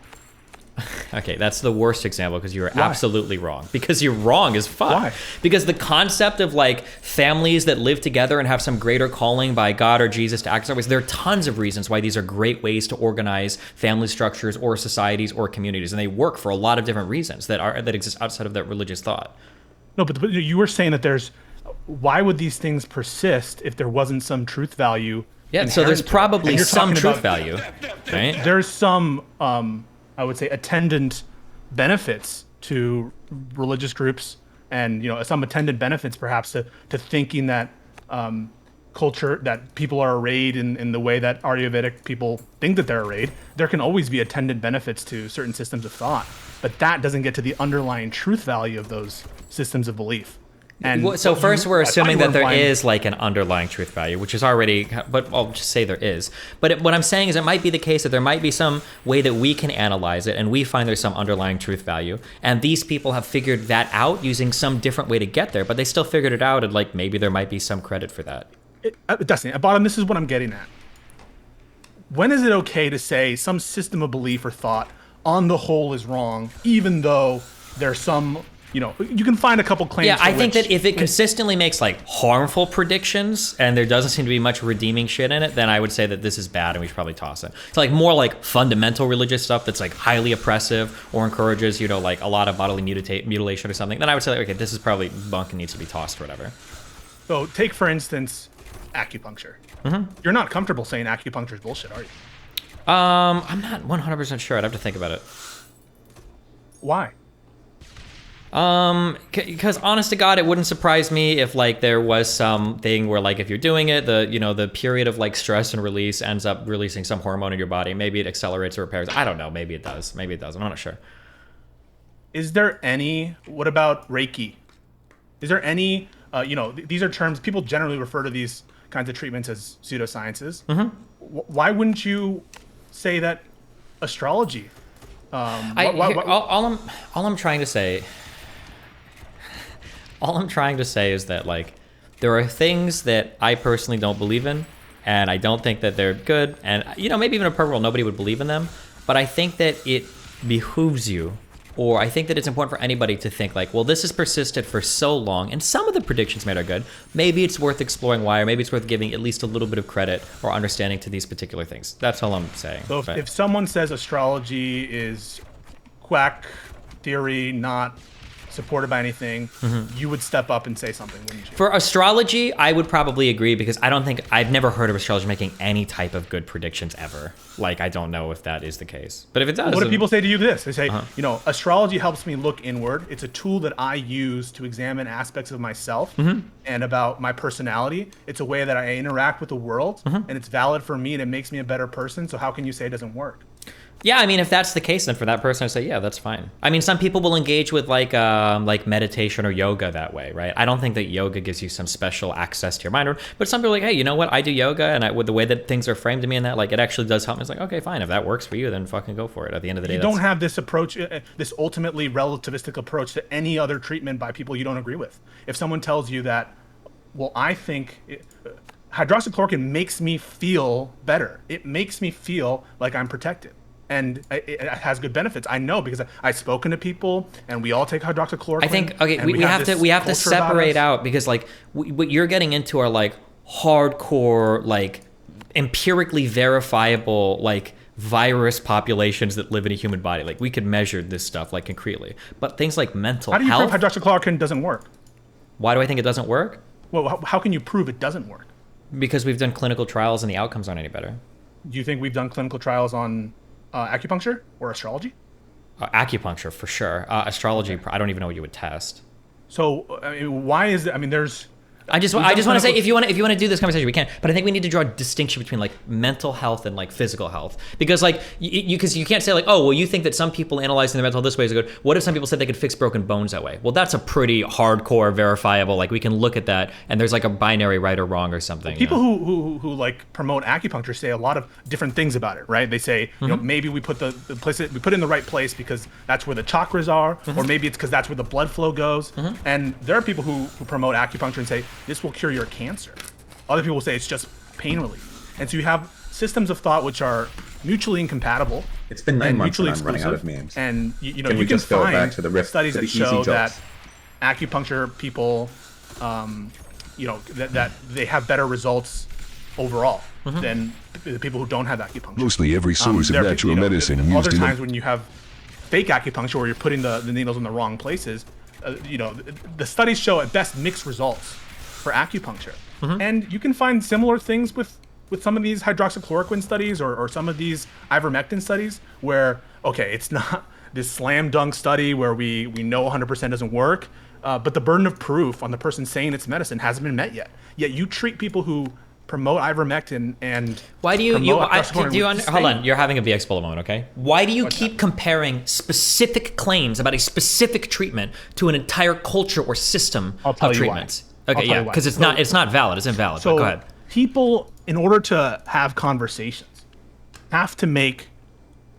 Okay, that's the worst example because you're absolutely wrong. Because you're wrong as fuck. Why? Because the concept of like families that live together and have some greater calling by God or Jesus to act as always, there are tons of reasons why these are great ways to organize family structures or societies or communities, and they work for a lot of different reasons that exist outside of that religious thought. No, but you were saying that why would these things persist if there wasn't some truth value? Yeah, so there's probably some truth value, right? There's some I would say attendant benefits to religious groups, and some attendant benefits perhaps to thinking that culture, that people are arrayed in the way that Ayurvedic people think that they're arrayed. There can always be attendant benefits to certain systems of thought, but that doesn't get to the underlying truth value of those systems of belief. And so first we're assuming that there is like an underlying truth value, which is already, but I'll just say there is. But what I'm saying is it might be the case that there might be some way that we can analyze it and we find there's some underlying truth value. And these people have figured that out using some different way to get there, but they still figured it out, and like maybe there might be some credit for that. Destiny, at bottom, this is what I'm getting at. When is it okay to say some system of belief or thought on the whole is wrong, even though there's some... you can find a couple claims. Yeah, I think that if it consistently makes like harmful predictions and there doesn't seem to be much redeeming shit in it, then I would say that this is bad and we should probably toss it. It's like more like fundamental religious stuff that's like highly oppressive or encourages, like a lot of bodily mutilation or something. Then I would say, like, okay, this is probably bunk and needs to be tossed or whatever. So take, for instance, acupuncture. You're not comfortable saying acupuncture is bullshit, are you? I'm not 100% sure. I'd have to think about it. Why? Because honest to God, it wouldn't surprise me if like there was something where like if you're doing it, the period of like stress and release ends up releasing some hormone in your body. Maybe it accelerates the repairs. I don't know. Maybe it does. Maybe it does. I'm not sure. What about Reiki? Is there any, these are terms, people generally refer to these kinds of treatments as pseudosciences. Mm-hmm. Why wouldn't you say that astrology? All I'm trying to say is that like there are things that I personally don't believe in, and I don't think that they're good, and maybe even in a perfect world nobody would believe in them, but I think that it behooves you, or I think that it's important for anybody to think like, well, this has persisted for so long and some of the predictions made are good, maybe it's worth exploring why, or maybe it's worth giving at least a little bit of credit or understanding to these particular things. That's all I'm saying. So if someone says astrology is quack theory, not supported by anything, you would step up and say something, wouldn't you? For astrology, I would probably agree, because I've never heard of astrology making any type of good predictions ever. Like, I don't know if that is the case. But if it does... What do people say to you this? They say, astrology helps me look inward. It's a tool that I use to examine aspects of myself and about my personality. It's a way that I interact with the world, and it's valid for me, and it makes me a better person. So how can you say it doesn't work? Yeah, I mean, if that's the case, then for that person, I say, yeah, that's fine. I mean, some people will engage with like meditation or yoga that way, right? I don't think that yoga gives you some special access to your mind, but some people are like, hey, you know what? I do yoga, and with the way that things are framed to me and that, like, it actually does help me. It's like, okay, fine. If that works for you, then fucking go for it. At the end of the day, you don't have this approach, this ultimately relativistic approach to any other treatment by people you don't agree with. If someone tells you that, well, I think hydroxychloroquine makes me feel better. It makes me feel like I'm protected. And it has good benefits. I know, because I've spoken to people, and we all take hydroxychloroquine. I think we have to separate out, because like what you're getting into are like hardcore, like empirically verifiable, like virus populations that live in a human body. Like, we could measure this stuff like concretely. But things like mental health. How do you prove hydroxychloroquine doesn't work? Why do I think it doesn't work? Well, how can you prove it doesn't work? Because we've done clinical trials and the outcomes aren't any better. Do you think we've done clinical trials on acupuncture or astrology? Acupuncture for sure. Astrology, I don't even know what you would test. So, I mean, why is it? I mean, I just want to say, if you want to do this conversation, we can. But I think we need to draw a distinction between like mental health and like physical health, because like you can't say like, oh, well, you think that some people analyzing their mental health this way is good. What if some people said they could fix broken bones that way? Well, that's a pretty hardcore verifiable. Like, we can look at that, and there's like a binary right or wrong or something. People who like promote acupuncture say a lot of different things about it, right? They say, maybe we put we put it in the right place because that's where the chakras are, or maybe it's because that's where the blood flow goes. And there are people who promote acupuncture and say this will cure your cancer. Other people say it's just pain relief. And so you have systems of thought which are mutually incompatible. It's been 9 months and I'm running out of memes. And you can just go back to the riff, studies to the that show easy that jokes. acupuncture people, that they have better results overall than the people who don't have acupuncture. Mostly every source of natural medicine used Other in times when you have fake acupuncture where you're putting the needles in the wrong places, the studies show at best mixed results for acupuncture. And you can find similar things with some of these hydroxychloroquine studies or some of these ivermectin studies where, okay, it's not this slam dunk study where we know 100% doesn't work, but the burden of proof on the person saying it's medicine hasn't been met yet. Yet you treat people who promote ivermectin and why do you hold on, you're having a BX moment, okay? Why do you keep comparing specific claims about a specific treatment to an entire culture or system of treatments? Okay, yeah, because it's not valid. It's invalid. So go ahead. People, in order to have conversations, have to make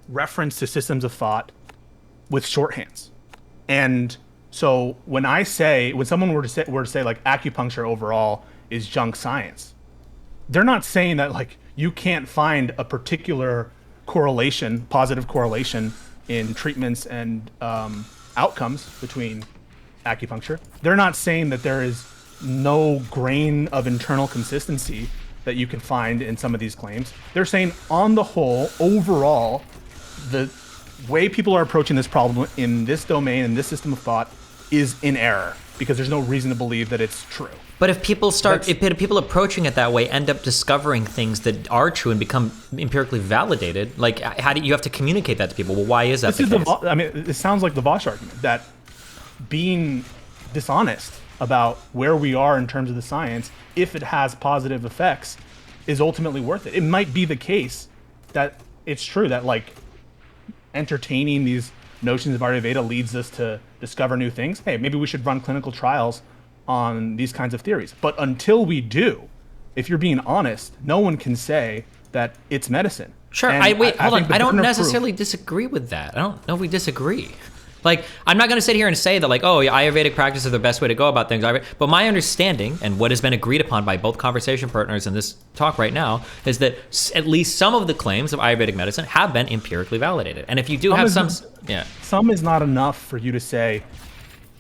reference to systems of thought with shorthands. And so when someone were to say like acupuncture overall is junk science, they're not saying that like you can't find a particular correlation, positive correlation in treatments and outcomes between acupuncture. They're not saying that there is no grain of internal consistency that you can find in some of these claims. They're saying on the whole, overall, the way people are approaching this problem in this domain, in this system of thought, is in error because there's no reason to believe that it's true. But if people people approaching it that way end up discovering things that are true and become empirically validated, like how do you have to communicate that to people? Well, why is that the case? It sounds like the Vosh argument that being dishonest about where we are in terms of the science, if it has positive effects, is ultimately worth it. It might be the case that it's true that like entertaining these notions of Ayurveda leads us to discover new things. Hey, maybe we should run clinical trials on these kinds of theories. But until we do, if you're being honest, no one can say that it's medicine. Sure. And Hold on. I don't burden of necessarily disagree with that. I don't know if we disagree. Like, I'm not going to sit here and say that, like, oh, Ayurvedic practices are the best way to go about things. But my understanding, and what has been agreed upon by both conversation partners in this talk right now, is that at least some of the claims of Ayurvedic medicine have been empirically validated. And if you do have some... Yeah. Some is not enough for you to say,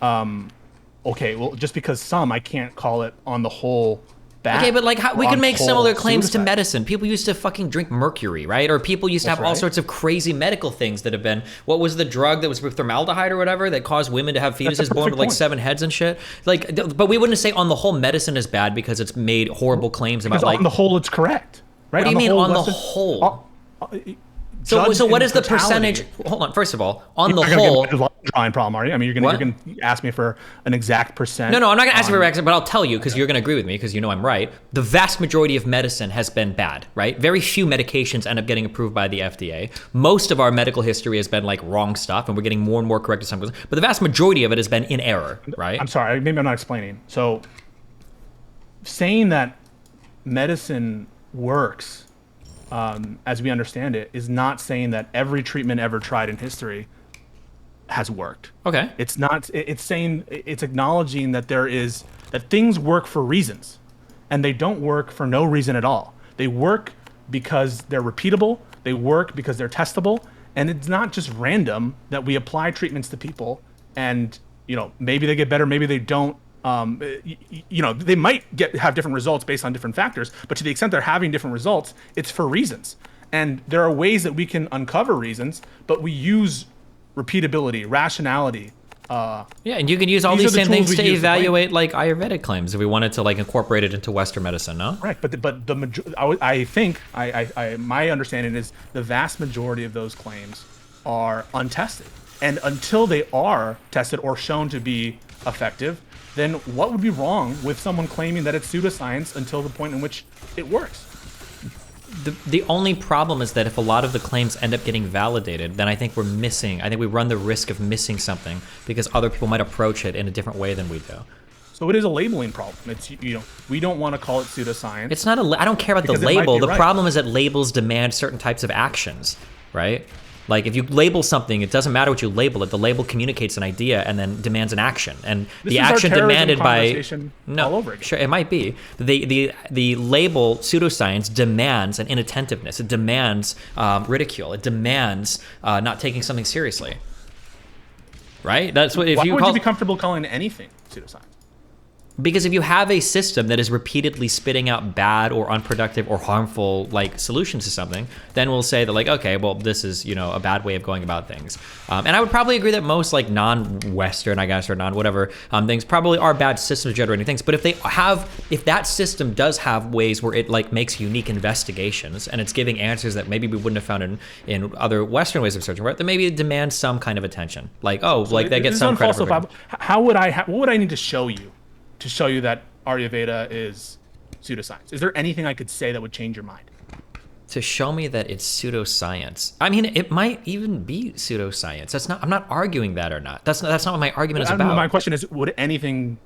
okay, well, just because some, I can't call it on the whole bad. Okay, but like we can make similar claims suicide. to medicine. People used to fucking drink mercury, right? Or people used to have all sorts of crazy medical things that have been. What was the drug that was with formaldehyde or whatever that caused women to have fetuses born with like 7 heads and shit? Like, but we wouldn't say on the whole medicine is bad because it's made horrible claims about like. On the whole, it's correct, right? What do you mean on the whole? So what is the percentage? Hold on. First of all, on the whole, drawing problem, are you? I mean, you're gonna ask me for an exact percent. No, I'm not gonna ask you for an exact, but I'll tell you because you're gonna agree with me because you know I'm right. The vast majority of medicine has been bad, right? Very few medications end up getting approved by the FDA. Most of our medical history has been like wrong stuff, and we're getting more and more corrected sometimes. But the vast majority of it has been in error, right? I'm sorry, maybe I'm not explaining. So, saying that medicine works, as we understand it, is not saying that every treatment ever tried in history has worked. Okay. It's not. It's saying, it's acknowledging that that things work for reasons, and they don't work for no reason at all. They work because they're repeatable. They work because they're testable, and it's not just random that we apply treatments to people, and maybe they get better, maybe they don't. They might have different results based on different factors, but to the extent they're having different results, it's for reasons. And there are ways that we can uncover reasons, but we use repeatability, rationality. And you can use all these same things to evaluate like Ayurvedic claims if we wanted to like incorporate it into Western medicine, no? Right, but I think my understanding is the vast majority of those claims are untested, and until they are tested or shown to be effective, then what would be wrong with someone claiming that it's pseudoscience until the point in which it works? The only problem is that if a lot of the claims end up getting validated, then I think we run the risk of missing something because other people might approach it in a different way than we do. So it is a labeling problem. It's, we don't want to call it pseudoscience. It's not I don't care about the label. The problem is that labels demand certain types of actions, right? Like if you label something, it doesn't matter what you label it. The label communicates an idea and then demands an action, and the action demanded by all over again. Sure, it might be the label pseudoscience demands an inattentiveness. It demands ridicule. It demands not taking something seriously. Right? That's what. Why would you be comfortable calling anything pseudoscience? Because if you have a system that is repeatedly spitting out bad or unproductive or harmful like solutions to something, then we'll say that like, okay, well, this is a bad way of going about things. And I would probably agree that most like non-Western, I guess, or non-whatever things probably are bad systems generating things. But if that system does have ways where it like makes unique investigations and it's giving answers that maybe we wouldn't have found in other Western ways of searching for it, then maybe it demands some kind of attention. Like, that gets some credit. What would I need to show you? To show you that Ayurveda is pseudoscience? Is there anything I could say that would change your mind? To show me that it's pseudoscience. I mean, it might even be pseudoscience. I'm not arguing that or not. That's not what my argument is about. My question is, would anything...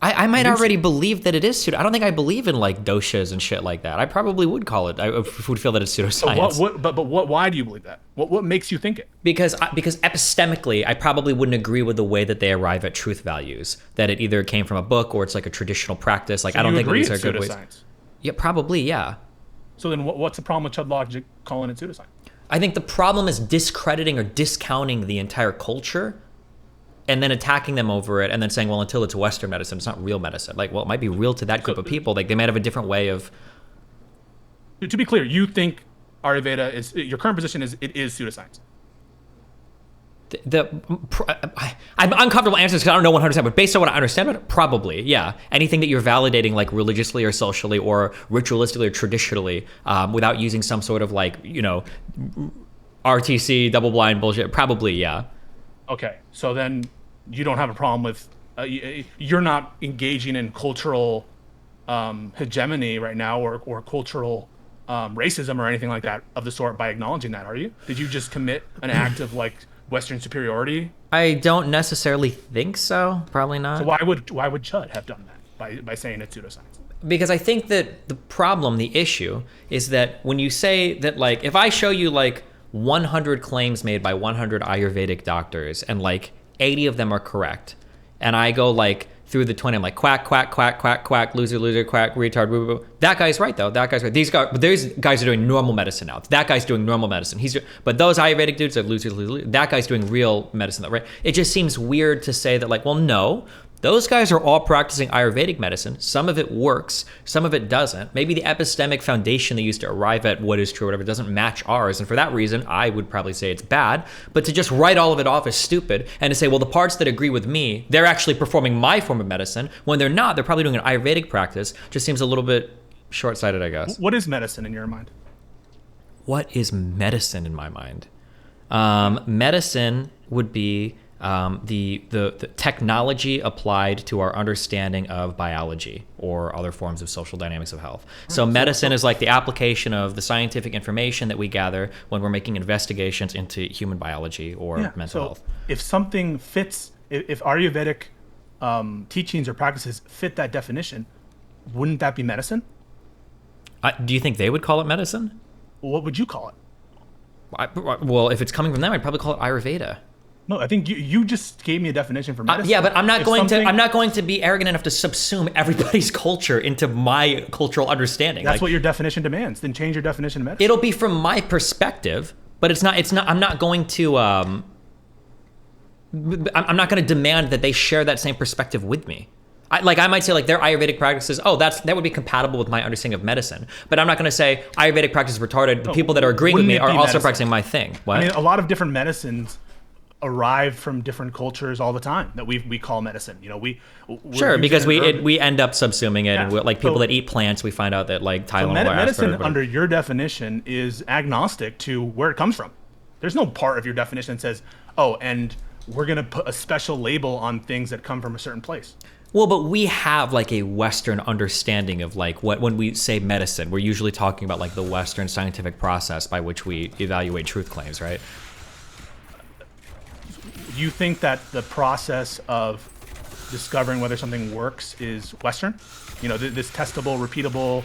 I might already believe that it is pseudo. I don't think I believe in like doshas and shit like that. I probably would call it. I would feel that it's pseudoscience. Why do you believe that? What makes you think it? Because epistemically, I probably wouldn't agree with the way that they arrive at truth values. That it either came from a book or it's like a traditional practice. Like, so I don't think these are good ways. Yeah, probably, yeah. So then, what's the problem with ChudLogic calling it pseudoscience? I think the problem is discrediting or discounting the entire culture, and then attacking them over it, and then saying, well, until it's Western medicine, it's not real medicine. Like, well, it might be real to that group of people. Like, they might have a different way of... To be clear, you think Ayurveda is... Your current position is it is pseudoscience? I'm uncomfortable answering this because I don't know 100%, but based on what I understand about it, probably, yeah. Anything that you're validating, like, religiously or socially or ritualistically or traditionally, without using some sort of, like, RTC, double-blind bullshit, probably, yeah. Okay, so then you don't have a problem with you're not engaging in cultural hegemony right now or cultural racism or anything like that of the sort by acknowledging that, are you? Did you just commit an act of like Western superiority? I don't necessarily think so. Probably not. So why would Chud have done that by saying it's pseudoscience? Because I think that the problem, the issue, is that when you say that, like, if I show you like 100 claims made by 100 Ayurvedic doctors and like 80 of them are correct, and I go like through the 20, I'm like quack, quack, quack, quack, quack, loser, loser, quack, retard, boo, boo, boo. That guy's right though. That guy's right. These guys are doing normal medicine now. That guy's doing normal medicine. But those Ayurvedic dudes are losers, loser. That guy's doing real medicine though, right? It just seems weird to say that, like, well, no. Those guys are all practicing Ayurvedic medicine. Some of it works, some of it doesn't. Maybe the epistemic foundation they used to arrive at what is true or whatever doesn't match ours. And for that reason, I would probably say it's bad. But to just write all of it off as stupid and to say, well, the parts that agree with me, they're actually performing my form of medicine. When they're not, they're probably doing an Ayurvedic practice. Just seems a little bit short-sighted, I guess. What is medicine in your mind? What is medicine in my mind? Medicine would be the technology applied to our understanding of biology or other forms of social dynamics of health. So medicine is like the application of the scientific information that we gather when we're making investigations into human biology or mental health. If something fits, if Ayurvedic teachings or practices fit that definition, wouldn't that be medicine? Do you think they would call it medicine? What would you call it? Well, if it's coming from them, I'd probably call it Ayurveda. No, I think you just gave me a definition for medicine. Yeah, but I'm not going to be arrogant enough to subsume everybody's culture into my cultural understanding. That's what your definition demands. Then change your definition of medicine. It'll be from my perspective, but it's not. I'm not going to. I'm not going to demand that they share that same perspective with me. I might say like their Ayurvedic practices, that would be compatible with my understanding of medicine. But I'm not going to say Ayurvedic practice is retarded. The people that are agreeing with me are also practicing my thing. What? I mean, a lot of different medicines arrive from different cultures all the time that we call medicine. You know, because we end up subsuming it, and like people that eat plants, we find out that like Tylenol or medicine aspirin, under your definition is agnostic to where it comes from. There's no part of your definition that says, and we're gonna put a special label on things that come from a certain place. Well, but we have like a Western understanding of like when we say medicine, we're usually talking about like the Western scientific process by which we evaluate truth claims, right? You think that the process of discovering whether something works is Western? You know, this testable, repeatable,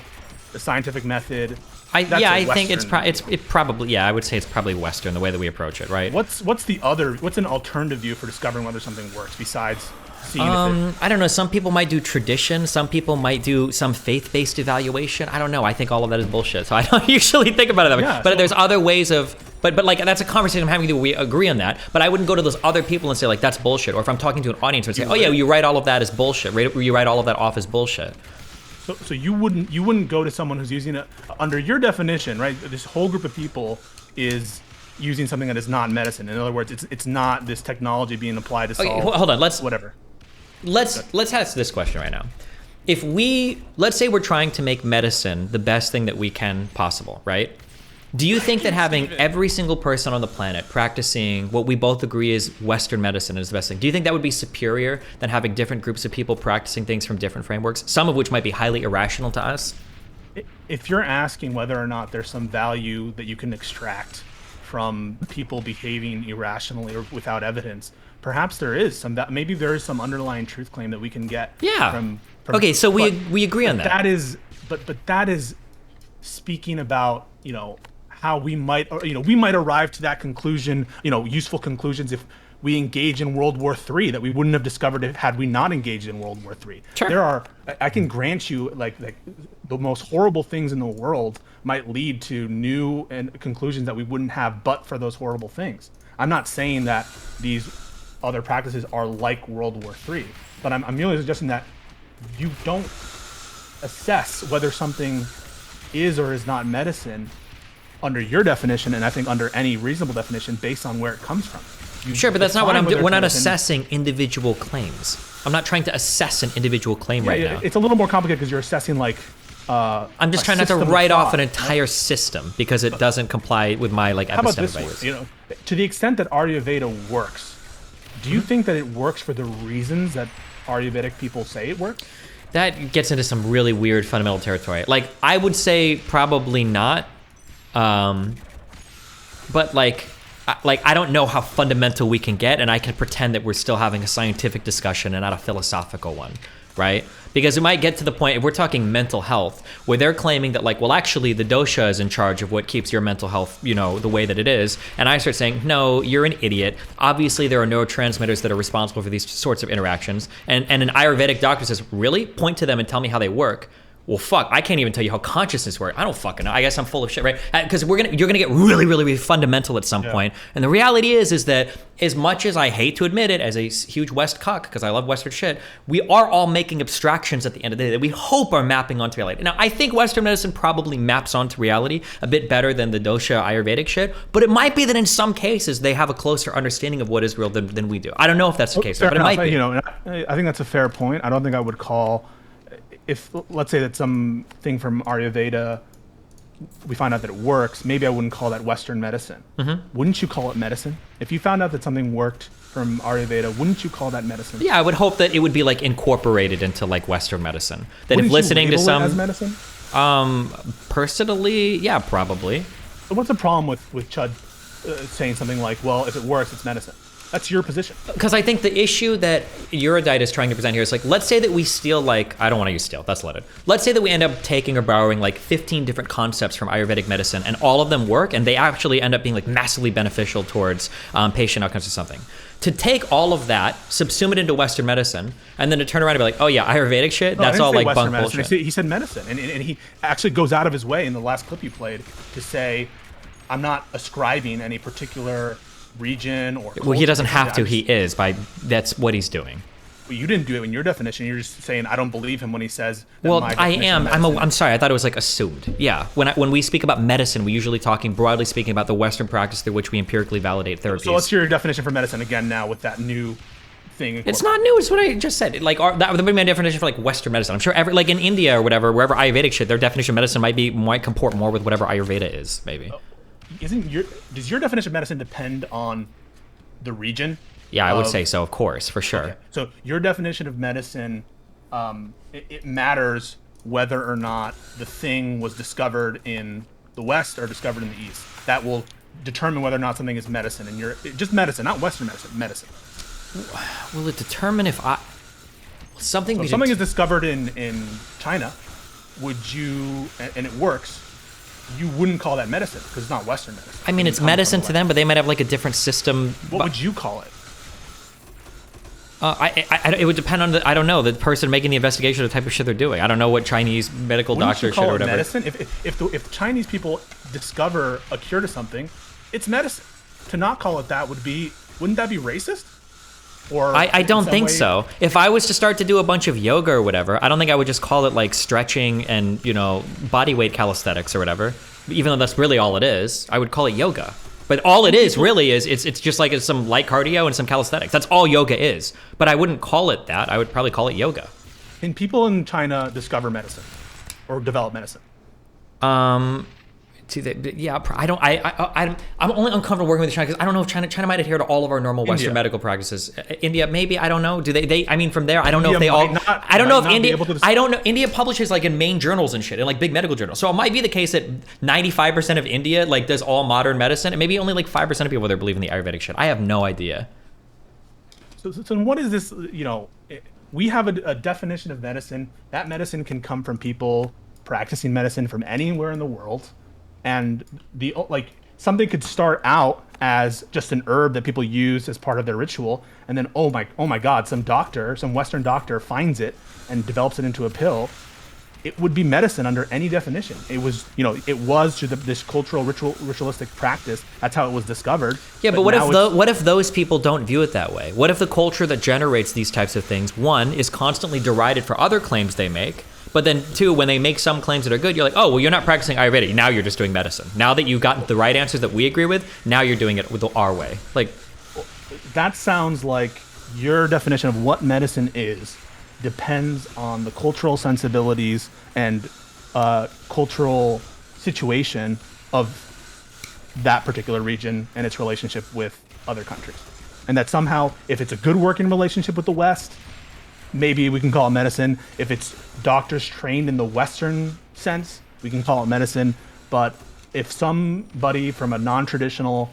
the scientific method. I think it's probably I would say it's probably Western, the way that we approach it, right? What's an alternative view for discovering whether something works besides seeing I don't know. Some people might do tradition. Some people might do some faith-based evaluation. I don't know. I think all of that is bullshit. So I don't usually think about it that way. But there's other ways of. But like that's a conversation I'm having with you. We agree on that. But I wouldn't go to those other people and say like that's bullshit. Or if I'm talking to an audience and say, you write all of that as bullshit. You write all of that off as bullshit. So you wouldn't go to someone who's using it under your definition, right? This whole group of people is using something that is not medicine. In other words, it's not this technology being applied to solve. Okay, hold on. Let's ask this question right now. If let's say we're trying to make medicine the best thing that we can possible, right? Do you think that having every single person on the planet practicing what we both agree is Western medicine is the best thing, do you think that would be superior than having different groups of people practicing things from different frameworks, some of which might be highly irrational to us? If you're asking whether or not there's some value that you can extract from people behaving irrationally or without evidence, perhaps there is some. Maybe there is some underlying truth claim that we can get. Yeah. From okay, so we agree on that. That is speaking about how we might arrive to that conclusion, useful conclusions if we engage in World War III that we wouldn't have discovered had we not engaged in World War III. Sure. I can grant you like the most horrible things in the world might lead to new conclusions that we wouldn't have but for those horrible things. I'm not saying that these other practices are like World War III, but I'm merely suggesting that you don't assess whether something is or is not medicine under your definition, and I think under any reasonable definition based on where it comes from. Sure, but that's not what I'm doing. We're not assessing individual claims. I'm not trying to assess an individual claim right now. It's a little more complicated because you're assessing like I'm just trying not to write off an entire system because it doesn't comply with my like epistemic values. To the extent that Ayurveda works, Do you think that it works for the reasons that Ayurvedic people say it works? That gets into some really weird fundamental territory. Like, I would say probably not. But like I don't know how fundamental we can get, and I can pretend that we're still having a scientific discussion and not a philosophical one, right? Because it might get to the point, if we're talking mental health, where they're claiming that like, well, actually the dosha is in charge of what keeps your mental health, you know, the way that it is. And I start saying, no, you're an idiot. Obviously there are neurotransmitters that are responsible for these sorts of interactions. And an Ayurvedic doctor says, really? Point to them and tell me how they work. Well, fuck, I can't even tell you how consciousness works. I don't fucking know. I guess I'm full of shit, right? Because you're gonna get really, really, really fundamental at some point. And the reality is that as much as I hate to admit it, as a huge West cuck, because I love Western shit, we are all making abstractions at the end of the day that we hope are mapping onto reality. Now, I think Western medicine probably maps onto reality a bit better than the dosha Ayurvedic shit, but it might be that in some cases they have a closer understanding of what is real than we do. I don't know if that's the case, but it might be. You know, I think that's a fair point. I don't think I would call, if let's say that something from Ayurveda, we find out that it works, maybe I wouldn't call that Western medicine. Wouldn't you call it medicine? If you found out that something worked from Ayurveda, wouldn't you call that medicine? Yeah, I would hope that it would be like incorporated into like Western medicine. That Wouldn't if listening you to label it some, as medicine? Personally, yeah, probably. So what's the problem with Chud saying something like, well, if it works, it's medicine? That's your position. Because I think the issue that Erudite is trying to present here is like, let's say that we steal like, I don't want to use steal, that's loaded. Let's say that we end up taking or borrowing like 15 different concepts from Ayurvedic medicine and all of them work and they actually end up being like massively beneficial towards patient outcomes or something. To take all of that, subsume it into Western medicine, and then to turn around and be like, oh yeah, Ayurvedic shit, that's all like bunk bullshit. He said medicine, and he actually goes out of his way in the last clip you played to say, I'm not ascribing any particular region or well, he doesn't have to. He is that's what he's doing. Well, you didn't do it in your definition. You're just saying I don't believe him when he says that. Well, I am. I'm sorry. I thought it was like assumed. Yeah. When we speak about medicine, we're usually talking broadly speaking about the Western practice through which we empirically validate therapies. So what's your definition for medicine again now with that new thing? It's not new. It's what I just said. Like that would be my definition for like Western medicine. I'm sure like in India or whatever, wherever Ayurvedic shit, their definition of medicine might comport more with whatever Ayurveda is. Maybe. Does your definition of medicine depend on the region? Yeah, I would say so, of course, for sure. Okay. So your definition of medicine, it matters whether or not the thing was discovered in the West or discovered in the East. That will determine whether or not something is medicine. And just medicine, not Western medicine, medicine. Will it determine if something? So if something is discovered in China, would you, and it works, you wouldn't call that medicine because it's not Western medicine. I mean, it's medicine to them, but they might have like a different system. What would you call it? It would depend on I don't know, the person making the investigation, the type of shit they're doing. I don't know what Chinese medical doctor shit or whatever. Medicine? If Chinese people discover a cure to something, it's medicine. To not call it that wouldn't that be racist? Or I don't think so. If I was to start to do a bunch of yoga or whatever, I don't think I would just call it like stretching and, you know, body weight calisthenics or whatever. Even though that's really all it is, I would call it yoga. But all it is really is it's just like some light cardio and some calisthenics. That's all yoga is. But I wouldn't call it that. I would probably call it yoga. Can people in China discover medicine or develop medicine? Yeah, I'm only uncomfortable working with China because I don't know if China might adhere to all of our normal Western medical practices. India, maybe, I don't know. Do they? I mean, from there, I don't know if they all. I don't know if India. I don't know. India publishes like in main journals and shit, in like big medical journals. So it might be the case that 95% of India like does all modern medicine, and maybe only like 5% of people there believe in the Ayurvedic shit. I have no idea. So what is this? You know, we have a definition of medicine. That medicine can come from people practicing medicine from anywhere in the world. And something could start out as just an herb that people use as part of their ritual, and then oh my God, some Western doctor finds it and develops it into a pill. It would be medicine under any definition. It was through this cultural ritualistic practice. That's how it was discovered. Yeah, but what if those people don't view it that way? What if the culture that generates these types of things, one, is constantly derided for other claims they make? But then, two, when they make some claims that are good, you're like, oh, well, you're not practicing Ayurveda. Now you're just doing medicine. Now that you've gotten the right answers that we agree with, now you're doing it with our way. Like, that sounds like your definition of what medicine is depends on the cultural sensibilities and cultural situation of that particular region and its relationship with other countries. and that somehow, if it's a good working relationship with the West, maybe we can call it medicine. If it's doctors trained in the Western sense, we can call it medicine. But if somebody from a non-traditional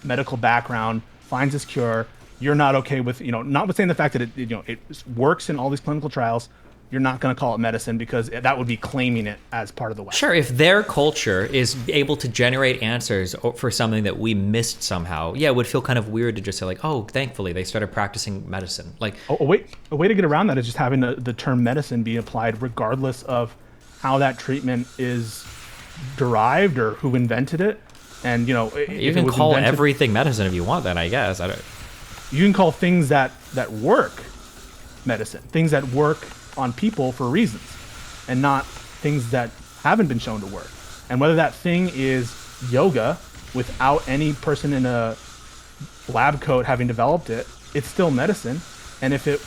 medical background finds this cure, you're not okay with, notwithstanding the fact that it works in all these clinical trials, you're not going to call it medicine because that would be claiming it as part of the West. Sure, if their culture is able to generate answers for something that we missed somehow, yeah, it would feel kind of weird to just say like, oh, thankfully they started practicing medicine. Like, a way to get around that is just having the term medicine be applied regardless of how that treatment is derived or who invented it. And you can call everything medicine if you want. Then I guess you can call things that work medicine, things that work on people for reasons, and not things that haven't been shown to work. And whether that thing is yoga without any person in a lab coat having developed it, it's still medicine. And if it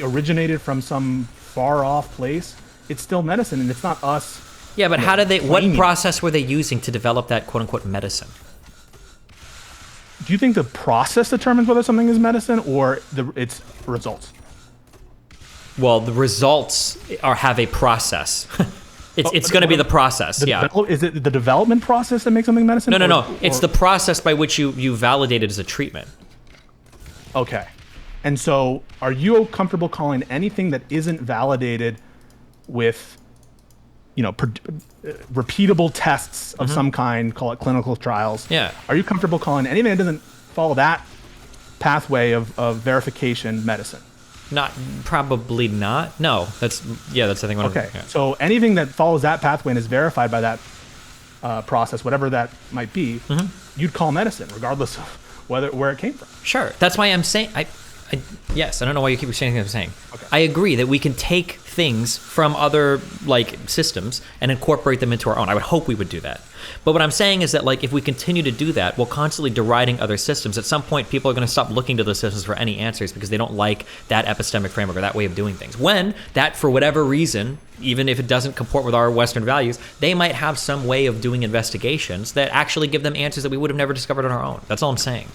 originated from some far off place, it's still medicine, and it's not us. Yeah, but how did they? What process were they using to develop that quote unquote medicine? Do you think the process determines whether something is medicine or its results? Well, the results have a process. It's going to be the process. Is it the development process that makes something medicine? No. It's the process by which you validate it as a treatment. Okay. And so are you comfortable calling anything that isn't validated with, repeatable tests of some kind, call it clinical trials? Yeah. Are you comfortable calling anything that doesn't follow that pathway of verification medicine? Probably not. No, that's I think. Okay. So anything that follows that pathway and is verified by that process, whatever that might be, you'd call medicine, regardless of where it came from. Sure. That's why I'm saying yes. I don't know why you keep saying what I'm saying. Okay. I agree that we can take things from other systems and incorporate them into our own. I would hope we would do that. But what I'm saying is that if we continue to do that, we'll constantly deriding other systems. At some point, people are going to stop looking to those systems for any answers because they don't like that epistemic framework or that way of doing things. When that, for whatever reason, even if it doesn't comport with our Western values, they might have some way of doing investigations that actually give them answers that we would have never discovered on our own. That's all I'm saying.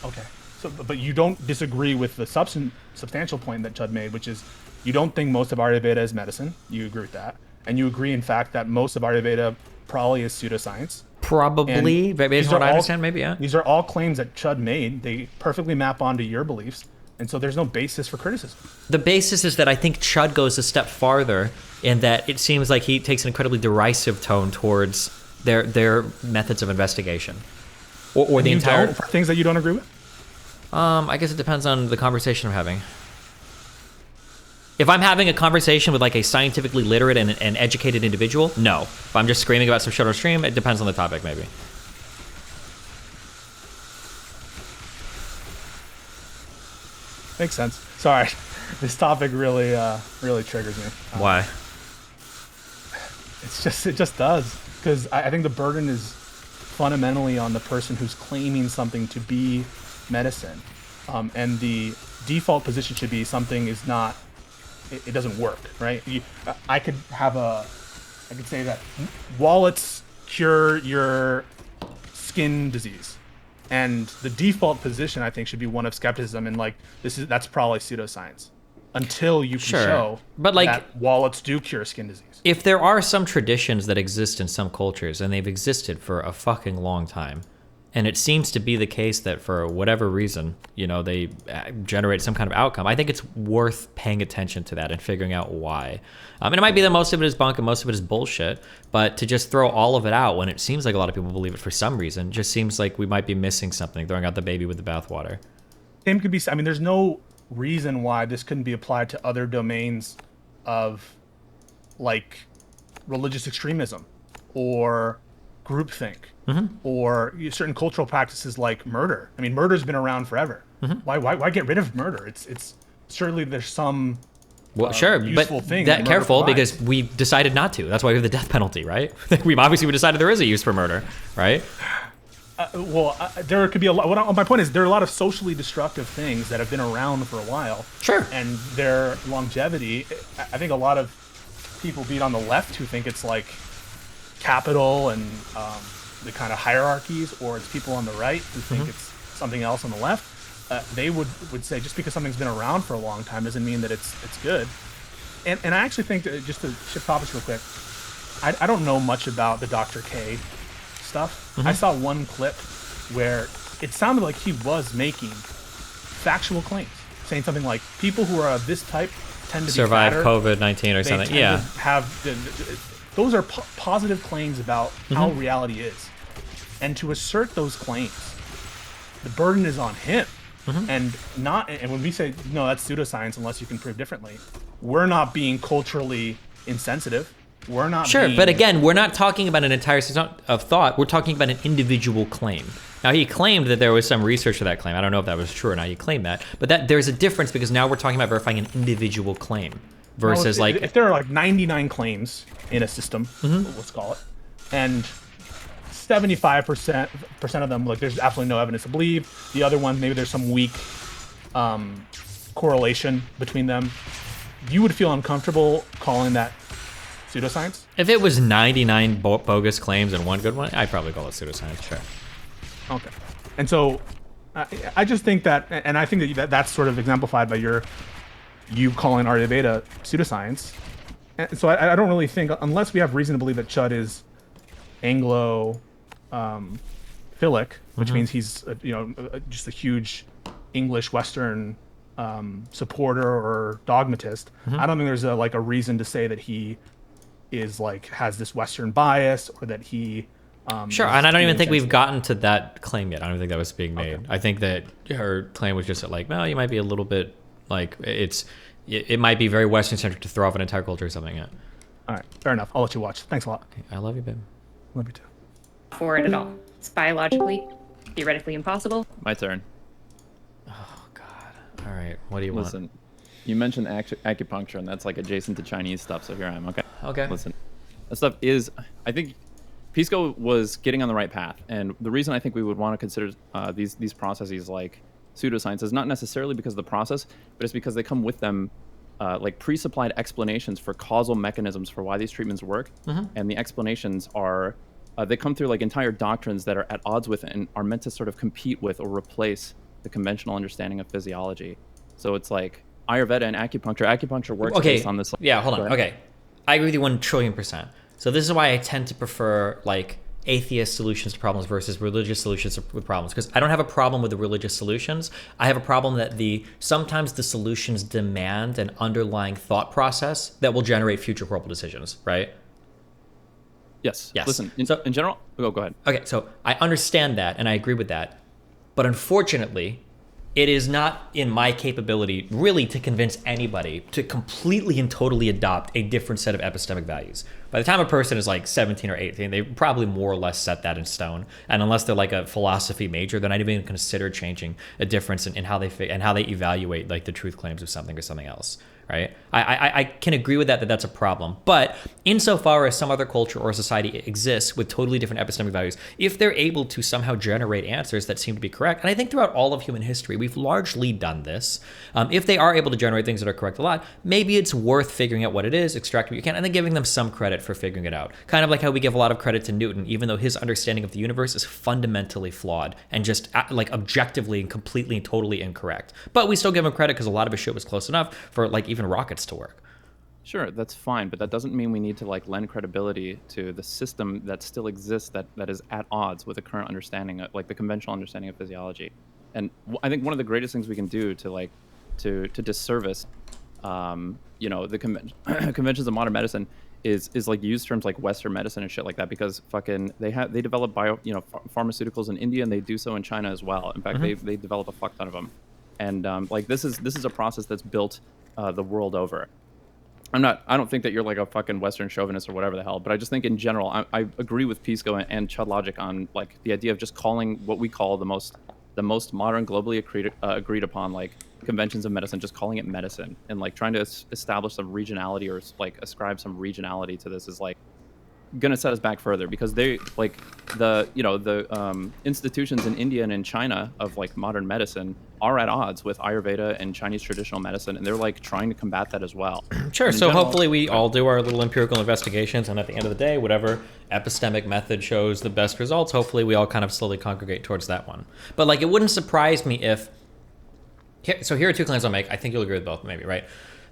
Okay. So, but you don't disagree with the substantial point that Chud made, which is you don't think most of Ayurveda is medicine. You agree with that. And you agree, in fact, that most of Ayurveda probably is pseudoscience. Probably, based on what I understand, maybe, yeah. These are all claims that Chud made. They perfectly map onto your beliefs. And so there's no basis for criticism. The basis is that I think Chud goes a step farther in that it seems like he takes an incredibly derisive tone towards their methods of investigation. Or the entire... For things that you don't agree with? I guess it depends on the conversation I'm having. If I'm having a conversation with a scientifically literate and educated individual, no. If I'm just screaming about some shit on stream, it depends on the topic, maybe. Makes sense. Sorry, this topic really triggers me. Why? It just does, because I think the burden is fundamentally on the person who's claiming something to be medicine, and the default position should be something is not. It doesn't work, right? I could say that wallets cure your skin disease, and the default position I think should be one of skepticism and that's probably pseudoscience until you can show that wallets do cure skin disease. If there are some traditions that exist in some cultures and they've existed for a fucking long time, and it seems to be the case that for whatever reason, they generate some kind of outcome, I think it's worth paying attention to that and figuring out why. And it might be that most of it is bunk and most of it is bullshit, but to just throw all of it out when it seems like a lot of people believe it for some reason just seems like we might be missing something, throwing out the baby with the bathwater. Same could be. I mean, there's no reason why this couldn't be applied to other domains of religious extremism or groupthink. Or certain cultural practices like murder. I mean, murder's been around forever. Why get rid of murder? It's certainly there's some useful thing. That careful because we decided not to. That's why we have the death penalty, right? we decided there is a use for murder, right? There could be a lot. My point is there are a lot of socially destructive things that have been around for a while. Sure. And their longevity. I think a lot of people, be it on the left, who think it's capital and the kind of hierarchies, or it's people on the right who think it's something else on the left, they would say just because something's been around for a long time doesn't mean that it's good. And I actually think that, just to shift topics real quick, I don't know much about the Dr. K stuff. I saw one clip where it sounded like he was making factual claims, saying something like people who are of this type tend to survive be fatter, COVID-19 or something. Yeah, those are positive claims about how reality is, and to assert those claims, the burden is on him. And when we say no, that's pseudoscience unless you can prove differently, we're not being culturally insensitive. We're not but again, we're not talking about an entire system of thought. We're talking about an individual claim. Now, he claimed that there was some research for that claim. I don't know if that was true or not. He claimed that, but there's a difference because now we're talking about verifying an individual claim versus if there are like 99 claims in a system, let's call it, and 75% of them, like, there's absolutely no evidence to believe. The other one, maybe there's some weak correlation between them. You would feel uncomfortable calling that pseudoscience? If it was 99 bogus claims and one good one, I'd probably call it pseudoscience. Sure. Okay. And so I just think that, and I think that's sort of exemplified by you calling Ayurveda pseudoscience. And so I don't really think, unless we have reason to believe that Chud is Anglo philic, which means he's just a huge English Western supporter or dogmatist. I don't think there's a reason to say that he is has this Western bias, or that he sure. And I don't even think we've gotten to that claim yet. I don't think that was being made. Okay. I think that her claim was just that well, you might be a little bit it might be very Western centric to throw off an entire culture or something. Yeah. All right, fair enough. I'll let you watch. Thanks a lot. Okay. I love you, babe. Love you too. For it at all. It's biologically, theoretically impossible. My turn. Oh God. All right. What do you want? You mentioned acupuncture, and that's adjacent to Chinese stuff. So here I am. Okay. Okay. Listen, that stuff is. I think Pisco was getting on the right path, and the reason I think we would want to consider these processes like pseudoscience is not necessarily because of the process, but it's because they come with them pre-supplied explanations for causal mechanisms for why these treatments work, and the explanations are they come through entire doctrines that are at odds with and are meant to sort of compete with or replace the conventional understanding of physiology. So it's Ayurveda and acupuncture. Acupuncture works based on this. Yeah, hold on. Okay, I agree with you 1,000,000,000,000%. So this is why I tend to prefer atheist solutions to problems versus religious solutions with problems, because I don't have a problem with the religious solutions. I have a problem that sometimes the solutions demand an underlying thought process that will generate future horrible decisions, right? Yes. Listen, in general, go ahead. Okay, so I understand that and I agree with that, but unfortunately, it is not in my capability really to convince anybody to completely and totally adopt a different set of epistemic values. By the time a person is 17 or 18, they probably more or less set that in stone. And unless they're a philosophy major, they're not even consider changing a difference in how they and how they evaluate the truth claims of something or something else. Right? I can agree with that that's a problem. But insofar as some other culture or society exists with totally different epistemic values, if they're able to somehow generate answers that seem to be correct, and I think throughout all of human history, we've largely done this. If they are able to generate things that are correct a lot, maybe it's worth figuring out what it is, extracting what you can, and then giving them some credit for figuring it out. Kind of like how we give a lot of credit to Newton, even though his understanding of the universe is fundamentally flawed and just objectively and completely and totally incorrect. But we still give him credit because a lot of his shit was close enough for even rockets to work. Sure, that's fine, but that doesn't mean we need to lend credibility to the system that still exists that is at odds with the current understanding of the conventional understanding of physiology. And I think one of the greatest things we can do to disservice the conventions of modern medicine is use terms like Western medicine and shit like that, because they develop pharmaceuticals in India, and they do so in China as well. In fact, they develop a fuck ton of them. And this is a process that's built the world over. I don't think that you're a fucking Western chauvinist or whatever the hell, but I just think in general, I agree with Pisco and ChudLogic on the idea of just calling what we call the most modern, globally agreed upon conventions of medicine, just calling it medicine, and trying to establish some regionality or ascribe some regionality to this is gonna set us back further because they like the institutions in India and in China of like modern medicine are at odds with Ayurveda and Chinese traditional medicine, and they're like trying to combat that as well. Sure. So hopefully we all do our little empirical investigations, and at the end of the day, whatever epistemic method shows the best results, hopefully we all kind of slowly congregate towards that one. But like, it wouldn't surprise me if. So here are two claims I'll make. I think you'll agree with both, maybe, right?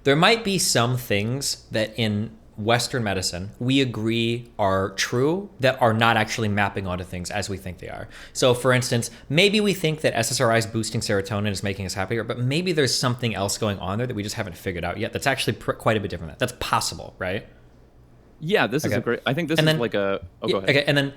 There might be some things that in Western medicine we agree are true that are not actually mapping onto things as we think they are. So for instance, maybe we think that SSRIs boosting serotonin is making us happier, but maybe there's something else going on there that we just haven't figured out yet that's actually quite a bit different. That's possible, right? Yeah, this is a great. I think this is like a. Oh, go ahead. Okay, and then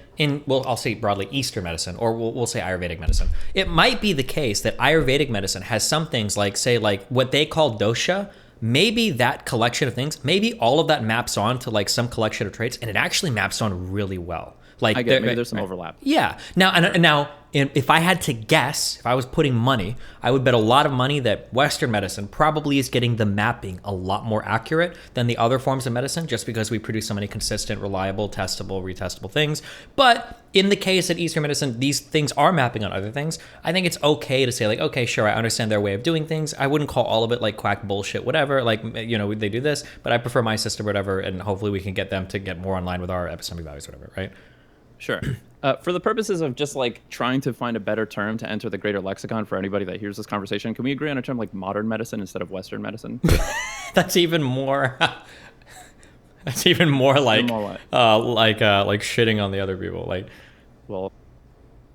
I'll say broadly Eastern medicine, or we'll say Ayurvedic medicine. It might be the case that Ayurvedic medicine has some things like, say, like what they call dosha. Maybe that collection of things, maybe all of that maps on to like some collection of traits, and it actually maps on really well. Like maybe there's some overlap. Yeah. Now, if I had to guess, if I was putting money, I would bet a lot of money that Western medicine probably is getting the mapping a lot more accurate than the other forms of medicine, just because we produce so many consistent, reliable, testable, retestable things. But in the case that Eastern medicine, these things are mapping on other things, I think it's okay to say like, okay, sure, I understand their way of doing things. I wouldn't call all of it like quack bullshit, whatever. Like, they do this, but I prefer my system or whatever, and hopefully we can get them to get more in line with our epistemic values, whatever, right? Sure. For the purposes of just like trying to find a better term to enter the greater lexicon for anybody that hears this conversation, can we agree on a term like modern medicine instead of Western medicine? That's even more. That's even more like shitting on the other people. Like, well,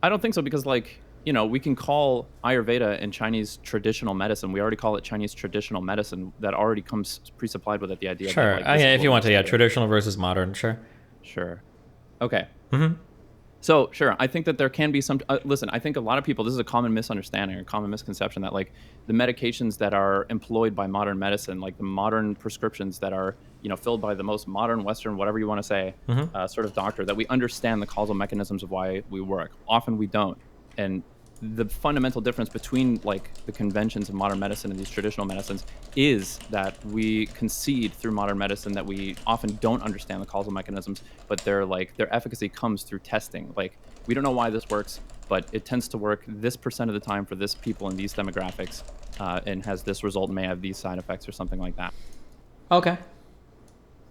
I don't think so because like we can call Ayurveda and Chinese traditional medicine. We already call it Chinese traditional medicine. That already comes pre-supplied with it. The idea. Sure. That, like, if you want to, traditional versus modern. Sure. Sure. Okay. Mm-hmm. So, sure, I think that there can be some... listen, I think a lot of people... This is a common misunderstanding or common misconception that, like, the medications that are employed by modern medicine, like the modern prescriptions that are, filled by the most modern, Western, whatever you want to say, sort of doctor, that we understand the causal mechanisms of why we work. Often we don't. And the fundamental difference between, like, the conventions of modern medicine and these traditional medicines is that we concede through modern medicine that we often don't understand the causal mechanisms, but their efficacy comes through testing. Like, we don't know why this works, but it tends to work this % of the time for this people in these demographics, and has this result, may have these side effects or something like that. Okay.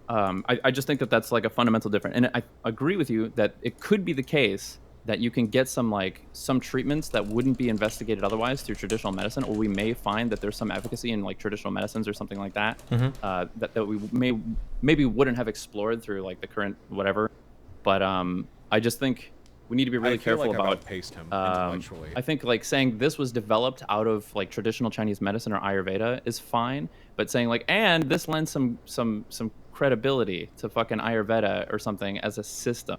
I just think that that's like a fundamental difference. And I agree with you that it could be the case that you can get some treatments that wouldn't be investigated otherwise through traditional medicine, or we may find that there's some efficacy in like traditional medicines or something like that, that we maybe wouldn't have explored through like the current whatever. But I just think we need to be really careful about. Outpaced him intellectually. I think like saying this was developed out of like traditional Chinese medicine or Ayurveda is fine, but saying like, and this lends some credibility to fucking Ayurveda or something as a system.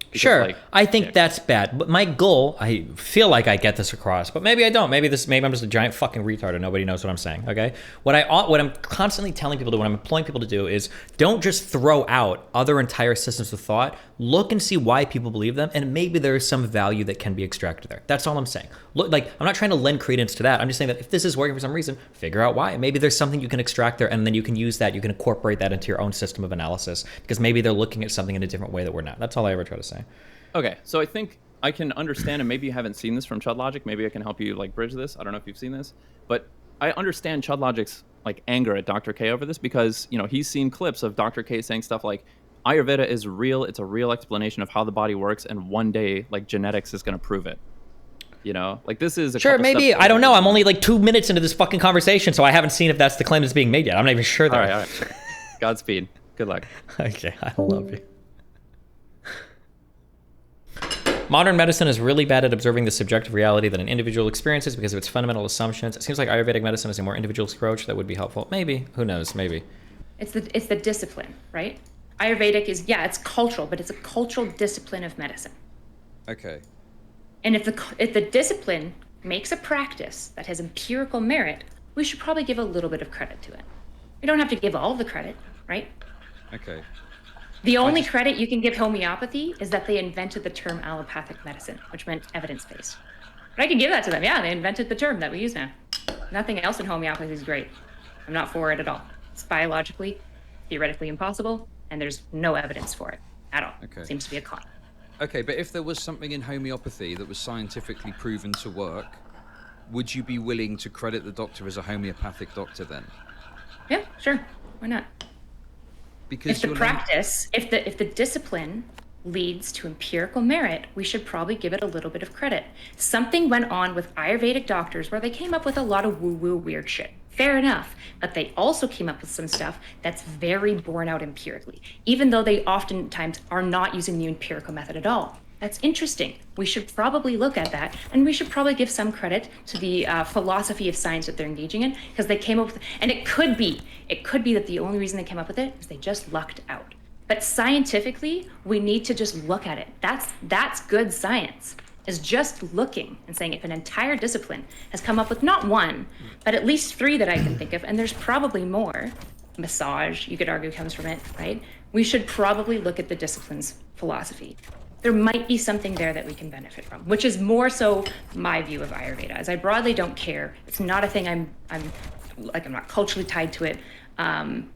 Because, sure, I think that's bad. But my goal, I feel like I get this across, but maybe I don't. Maybe I'm just a giant fucking retard and nobody knows what I'm saying. Okay, what I'm constantly telling people to do, what I'm employing people to do, is don't just throw out other entire systems of thought. Look and see why people believe them, and maybe there is some value that can be extracted there. That's all I'm saying. Look, like, I'm not trying to lend credence to that. I'm just saying that if this is working for some reason, figure out why. Maybe there's something you can extract there, and then you can use that. You can incorporate that into your own system of analysis, because maybe they're looking at something in a different way that we're not. That's all I ever try to say. Okay, so I think I can understand, and maybe you haven't seen this from ChudLogic. Maybe I can help you like bridge this. I don't know if you've seen this, but I understand ChudLogic's like anger at Dr. K over this because he's seen clips of Dr. K saying stuff like, Ayurveda is real. It's a real explanation of how the body works, and one day, like, genetics is going to prove it. Like, this is a sure, maybe. I don't know. I'm only like 2 minutes into this fucking conversation, so I haven't seen if that's the claim that's being made yet. I'm not even sure that. All right. Godspeed. Good luck. Okay, I love you. Modern medicine is really bad at observing the subjective reality that an individual experiences because of its fundamental assumptions. It seems like Ayurvedic medicine is a more individualist approach that would be helpful. Maybe. Who knows? Maybe. It's the discipline, right? Ayurvedic is, it's cultural, but it's a cultural discipline of medicine. Okay. And if the discipline makes a practice that has empirical merit, we should probably give a little bit of credit to it. We don't have to give all the credit, right? Okay. The only credit you can give homeopathy is that they invented the term allopathic medicine, which meant evidence-based. But I can give that to them. Yeah, they invented the term that we use now. Nothing else in homeopathy is great. I'm not for it at all. It's biologically, theoretically impossible, and there's no evidence for it at all. Okay. Seems to be a con. Okay, but if there was something in homeopathy that was scientifically proven to work, would you be willing to credit the doctor as a homeopathic doctor then? Yeah, sure. Why not? Because if the practice, if the discipline leads to empirical merit, we should probably give it a little bit of credit. Something went on with Ayurvedic doctors where they came up with a lot of woo-woo weird shit. Fair enough. But they also came up with some stuff that's very borne out empirically, even though they oftentimes are not using the empirical method at all. That's interesting. We should probably look at that, and we should probably give some credit to the philosophy of science that they're engaging in, because they came up with, and it could be that the only reason they came up with it is they just lucked out. But scientifically, we need to just look at it. That's good science, is just looking and saying if an entire discipline has come up with not one, but at least 3 that I can think of, and there's probably more. Massage, you could argue, comes from it, right? We should probably look at the discipline's philosophy. There might be something there that we can benefit from, which is more so my view of Ayurveda, as I broadly don't care. It's not a thing I'm not culturally tied to it.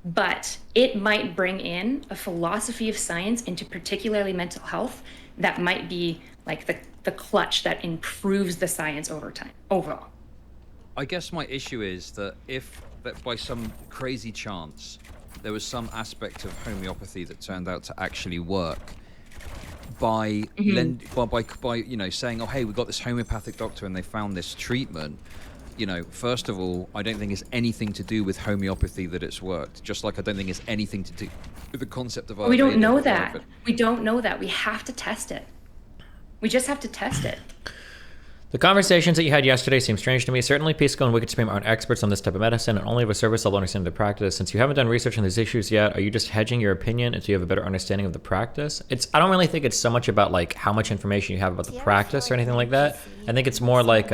But it might bring in a philosophy of science into particularly mental health that might be like the clutch that improves the science over time, overall. I guess my issue is that if that by some crazy chance there was some aspect of homeopathy that turned out to actually work, by saying, oh hey, we got this homeopathic doctor and they found this treatment, first of all, I don't think it's anything to do with homeopathy that it's worked. Just like I don't think it's anything to do with the concept of Ayurveda. We don't know that. We don't know that. We have to test it. We just have to test it. The conversations that you had yesterday seem strange to me. Certainly, Pisco and WickedSupreme aren't experts on this type of medicine and only have a surface level understanding of the practice. Since you haven't done research on these issues yet, are you just hedging your opinion until you have a better understanding of the practice? I don't really think it's so much about like how much information you have about the practice or anything like that. I think it's more like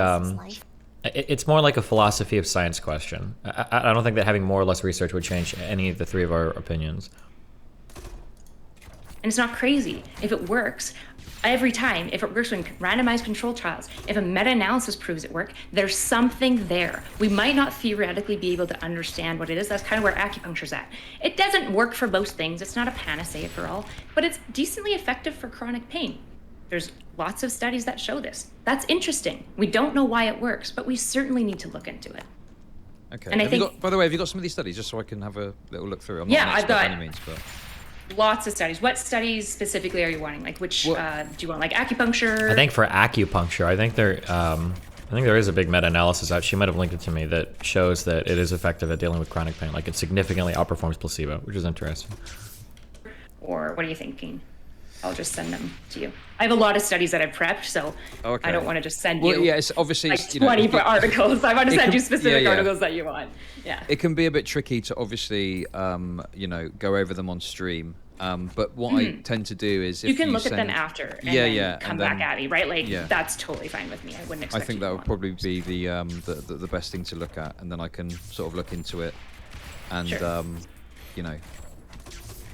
it's more like a philosophy of science question. I don't think that having more or less research would change any of the 3 of our opinions. And it's not crazy. If it works, every time, if it works in randomized controlled trials, if a meta-analysis proves it works, there's something there. We might not theoretically be able to understand what it is. That's kind of where acupuncture's at. It doesn't work for most things. It's not a panacea for all, but it's decently effective for chronic pain. There's lots of studies that show this. That's interesting. We don't know why it works, but we certainly need to look into it. Okay. And by the way, have you got some of these studies just so I can have a little look through? I'm yeah, not an expert by any means, but lots of studies. What studies specifically are you wanting? Like which, do you want like acupuncture? I think for acupuncture, I think there is a big meta-analysis out. She might have linked it to me that shows that it is effective at dealing with chronic pain. Like it significantly outperforms placebo, which is interesting. Or what are you thinking? I'll just send them to you. I have a lot of studies that I've prepped, so I don't want to just send you. Well, yeah, it's obviously like 20 articles. I want to send you specific articles that you want. Yeah. It can be a bit tricky to obviously, go over them on stream. But what I tend to do is if you can look at them after and then come back at me, right? Like that's totally fine with me. I wouldn't expect. I think that would probably be the best thing to look at, and then I can sort of look into it, and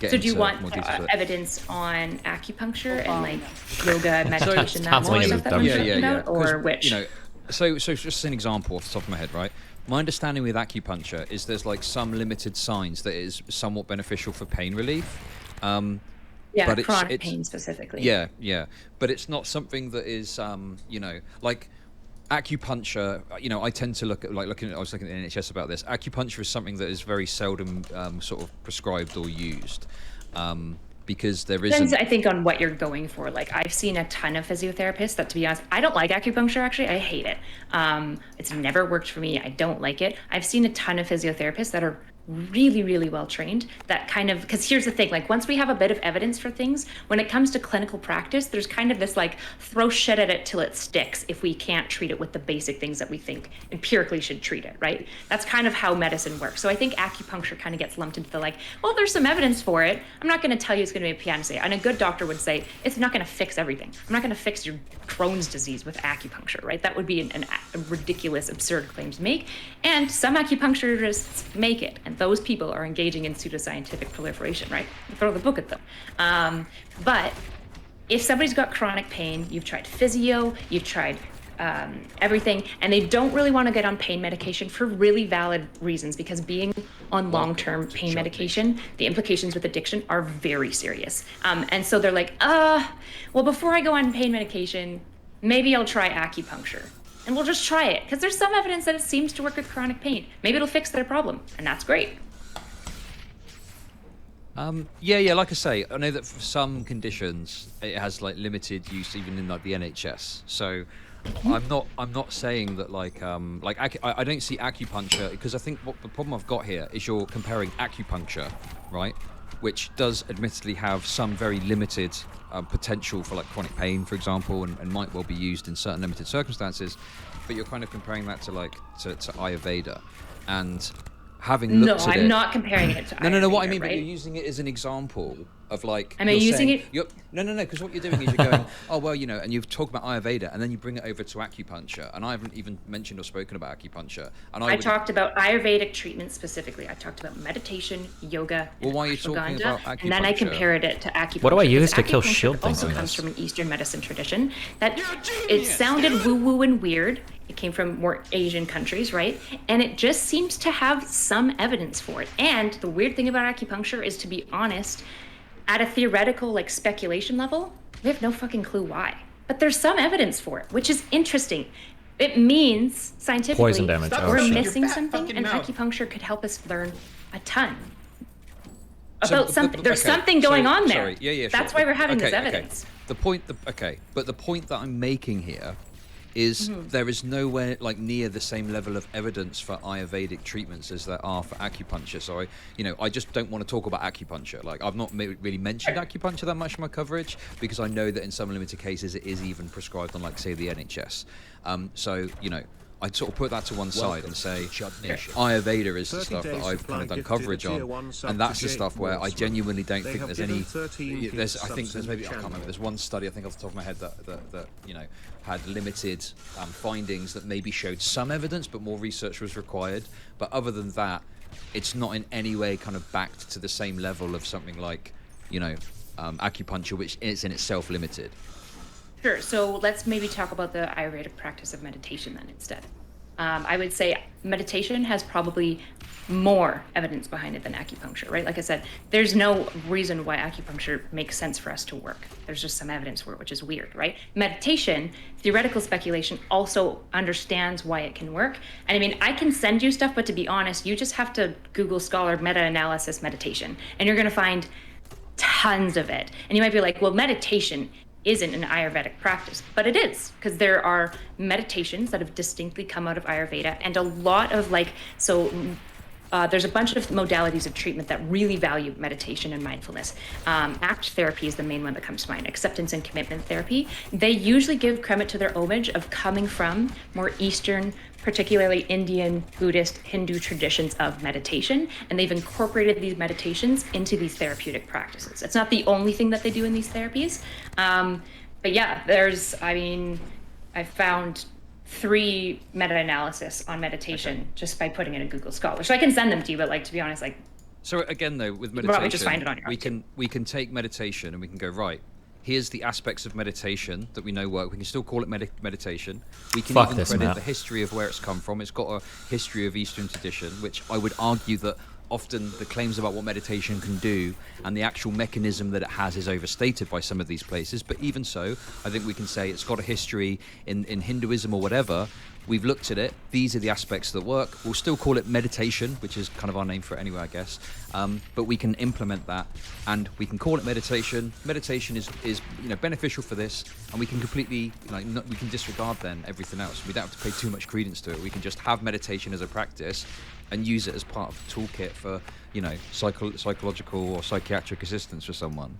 So do you want evidence on acupuncture and like yoga, meditation, that sort of stuff that we're talking about, or which? So just an example off the top of my head, right? My understanding with acupuncture is there's like some limited signs that it is somewhat beneficial for pain relief. But chronic pain specifically. Yeah. But it's not something that is, like acupuncture. I tend to look at I was looking at the NHS about this. Acupuncture is something that is very seldom sort of prescribed or used. Because there isn't. Depends, I think, on what you're going for. Like, I've seen a ton of physiotherapists that, to be honest, I don't like acupuncture, actually. I hate it. It's never worked for me. I don't like it. I've seen a ton of physiotherapists that are really, really well trained, that kind of, because here's the thing, like once we have a bit of evidence for things, when it comes to clinical practice, there's kind of this like throw shit at it till it sticks if we can't treat it with the basic things that we think empirically should treat it, right? That's kind of how medicine works. So I think acupuncture kind of gets lumped into the like, well, there's some evidence for it. I'm not going to tell you it's going to be a panacea. And a good doctor would say, it's not going to fix everything. I'm not going to fix your Crohn's disease with acupuncture, right? That would be a ridiculous, absurd claim to make. And some acupuncturists make it. And those people are engaging in pseudoscientific proliferation, right? Throw the book at them. But if somebody's got chronic pain, you've tried physio, you've tried everything, and they don't really want to get on pain medication for really valid reasons, because being on long-term pain medication, the implications with addiction are very serious. And so they're like, well, before I go on pain medication, maybe I'll try acupuncture. And we'll just try it, because there's some evidence that it seems to work with chronic pain. Maybe it'll fix their problem, and that's great. Yeah, like I say, I know that for some conditions it has like limited use even in like the NHS. So I'm not saying that I don't see acupuncture, because I think what the problem I've got here is you're comparing acupuncture, right, which does admittedly have some very limited potential for like chronic pain, for example, and might well be used in certain limited circumstances, but you're kind of comparing that to Ayurveda, and having looked at it... No, I'm not comparing it to Ayurveda. No, what I mean, right? but you're using it as an example of like... Am I using it? No, because what you're doing is you're going, oh, well, and you've talked about Ayurveda, and then you bring it over to acupuncture, and I haven't even mentioned or spoken about acupuncture. And I talked about Ayurvedic treatment specifically. I talked about meditation, yoga, and why are you talking about acupuncture? And then I compared it to acupuncture. What do I use to kill shield things? Also comes from an Eastern medicine tradition that it sounded woo-woo and weird. It came from more Asian countries, right? And it just seems to have some evidence for it. And the weird thing about acupuncture is, to be honest, at a theoretical, like, speculation level, we have no fucking clue why. But there's some evidence for it, which is interesting. It means, scientifically, poison damage. we're missing something, and acupuncture could help us learn a ton about something. There's something going on there. Sorry. Yeah, That's why we're having this evidence. The point that I'm making here is there is nowhere like near the same level of evidence for Ayurvedic treatments as there are for acupuncture. So I just don't want to talk about acupuncture. Like, I've not really mentioned acupuncture that much in my coverage, because I know that in some limited cases it is even prescribed on, like, say, the NHS. I'd sort of put that to one side and say Ayurveda is the stuff that I've kind of done coverage on, and that's the stuff where I genuinely don't think there's any. I think there's maybe, I can't remember. There's one study, I think off the top of my head, that had limited findings that maybe showed some evidence, but more research was required. But other than that, it's not in any way kind of backed to the same level of something like acupuncture, which is in itself limited. Sure. So let's maybe talk about the Ayurvedic practice of meditation then instead. I would say meditation has probably more evidence behind it than acupuncture, right? Like I said, there's no reason why acupuncture makes sense for us to work. There's just some evidence for it, which is weird, right? Meditation, theoretical speculation, also understands why it can work. And I mean, I can send you stuff, but to be honest, you just have to Google Scholar meta-analysis meditation, and you're going to find tons of it. And you might be like, well, meditation isn't an Ayurvedic practice, but it is, because there are meditations that have distinctly come out of Ayurveda, and a lot of there's a bunch of modalities of treatment that really value meditation and mindfulness. ACT therapy is the main one that comes to mind, acceptance and commitment therapy. They usually give credit to their homage of coming from more Eastern, particularly Indian, Buddhist, Hindu traditions of meditation, and they've incorporated these meditations into these therapeutic practices. It's not the only thing that they do in these therapies, but yeah, I found 3 meta-analysis on meditation just by putting in a Google Scholar. So I can send them to you, but like, to be honest, like. So again, though, with meditation, probably just find it on your we can take meditation and we can go, right, here's the aspects of meditation that we know work. We can still call it meditation. We can even credit the history of where it's come from. It's got a history of Eastern tradition, which I would argue that often the claims about what meditation can do and the actual mechanism that it has is overstated by some of these places. But even so, I think we can say it's got a history in Hinduism or whatever. We've looked at it. These are the aspects that work. We'll still call it meditation, which is kind of our name for it anyway, I guess. But we can implement that, and we can call it meditation. Meditation is beneficial for this, and we can completely we can disregard then everything else. We don't have to pay too much credence to it. We can just have meditation as a practice, and use it as part of the toolkit for psychological or psychiatric assistance for someone.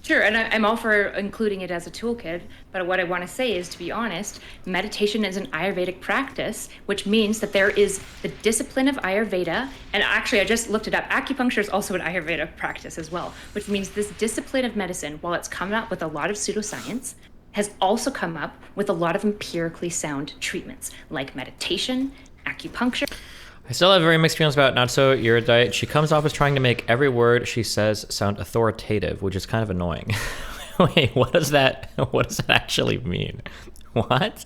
Sure, and I'm all for including it as a toolkit, but what I want to say is, to be honest, meditation is an Ayurvedic practice, which means that there is the discipline of Ayurveda, and actually I just looked it up, acupuncture is also an Ayurveda practice as well, which means this discipline of medicine, while it's come up with a lot of pseudoscience, has also come up with a lot of empirically sound treatments, like meditation, acupuncture. I still have very mixed feelings about NotSoErudite. She comes off as trying to make every word she says sound authoritative, which is kind of annoying. Wait, what does that actually mean? What?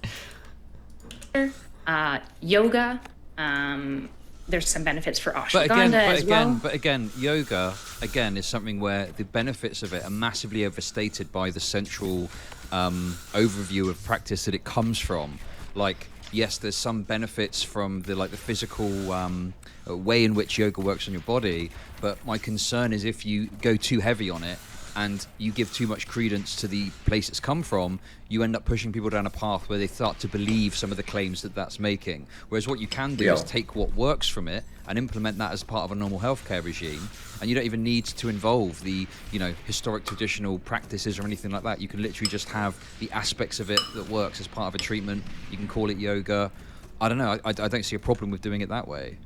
yoga. There's some benefits for ashwagandha as well. But again, yoga is something where the benefits of it are massively overstated by the central overview of practice that it comes from. Like, yes, there's some benefits from the physical way in which yoga works on your body, but my concern is if you go too heavy on it and you give too much credence to the place it's come from, you end up pushing people down a path where they start to believe some of the claims that that's making. Whereas what you can do is take what works from it and implement that as part of a normal healthcare regime. And you don't even need to involve the, historic traditional practices or anything like that. You can literally just have the aspects of it that works as part of a treatment. You can call it yoga. I don't know. I don't see a problem with doing it that way.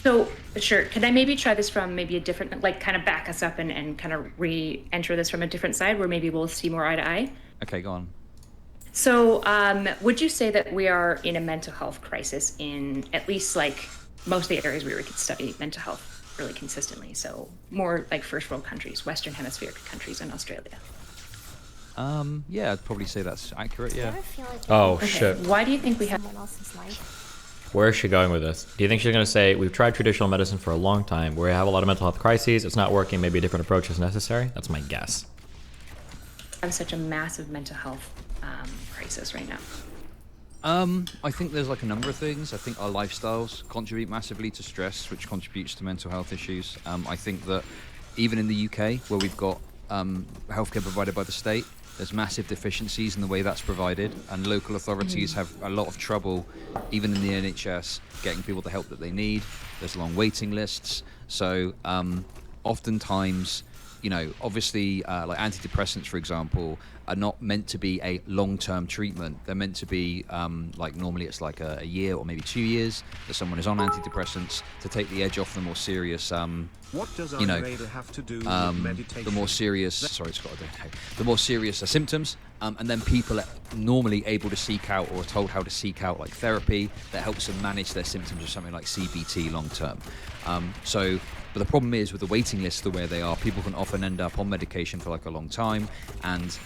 So, sure. Can I maybe try this from maybe a different, kind of back us up and kind of re-enter this from a different side where maybe we'll see more eye to eye? Okay, go on. So, would you say that we are in a mental health crisis in at least most of the areas where we could study mental health really consistently? So more like first world countries, Western hemispheric countries, and Australia. Yeah, I'd probably say that's accurate. Yeah. Shit. Why do you think we have someone else's life? Where is she going with this? Do you think she's going to say, we've tried traditional medicine for a long time, we have a lot of mental health crises, it's not working, maybe a different approach is necessary? That's my guess. have such a massive mental health crisis right now? I think there's a number of things. I think our lifestyles contribute massively to stress, which contributes to mental health issues. I think that even in the UK, where we've got healthcare provided by the state, there's massive deficiencies in the way that's provided, and local authorities have a lot of trouble, even in the NHS, getting people the help that they need. There's long waiting lists. So oftentimes, obviously, like antidepressants, for example, are not meant to be a long-term treatment. They're meant to be, normally it's a year or maybe 2 years that someone is on antidepressants to take the edge off the more serious, what does Ayurveda have to do with meditation? the more serious, the more serious symptoms, and then people are normally able to seek out or are told how to seek out therapy that helps them manage their symptoms of something like CBT long-term. But the problem is with the waiting lists the way they are, people can often end up on medication for a long time, and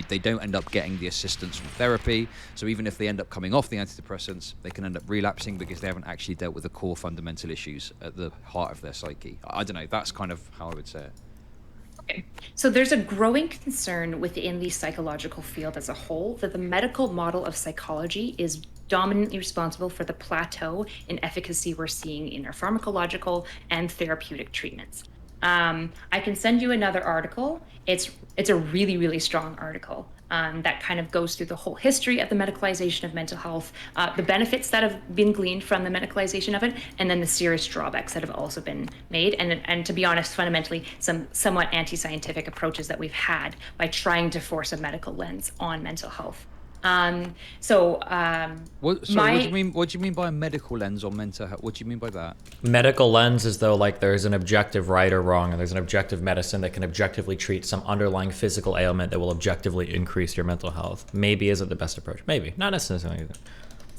they don't end up getting the assistance from therapy. So even if they end up coming off the antidepressants, they can end up relapsing because they haven't actually dealt with the core fundamental issues at the heart of their psyche. I don't know, that's kind of how I would say it. Okay. So there's a growing concern within the psychological field as a whole that the medical model of psychology is dominantly responsible for the plateau in efficacy we're seeing in our pharmacological and therapeutic treatments. I can send you another article. It's a really, really strong article that kind of goes through the whole history of the medicalization of mental health, the benefits that have been gleaned from the medicalization of it, and then the serious drawbacks that have also been made. And to be honest, fundamentally, some somewhat anti-scientific approaches that we've had by trying to force a medical lens on mental health. What do you mean by a medical lens on mental health? What do you mean by that? Medical lens is though there's an objective right or wrong, and there's an objective medicine that can objectively treat some underlying physical ailment that will objectively increase your mental health. Maybe isn't the best approach. Maybe, not necessarily.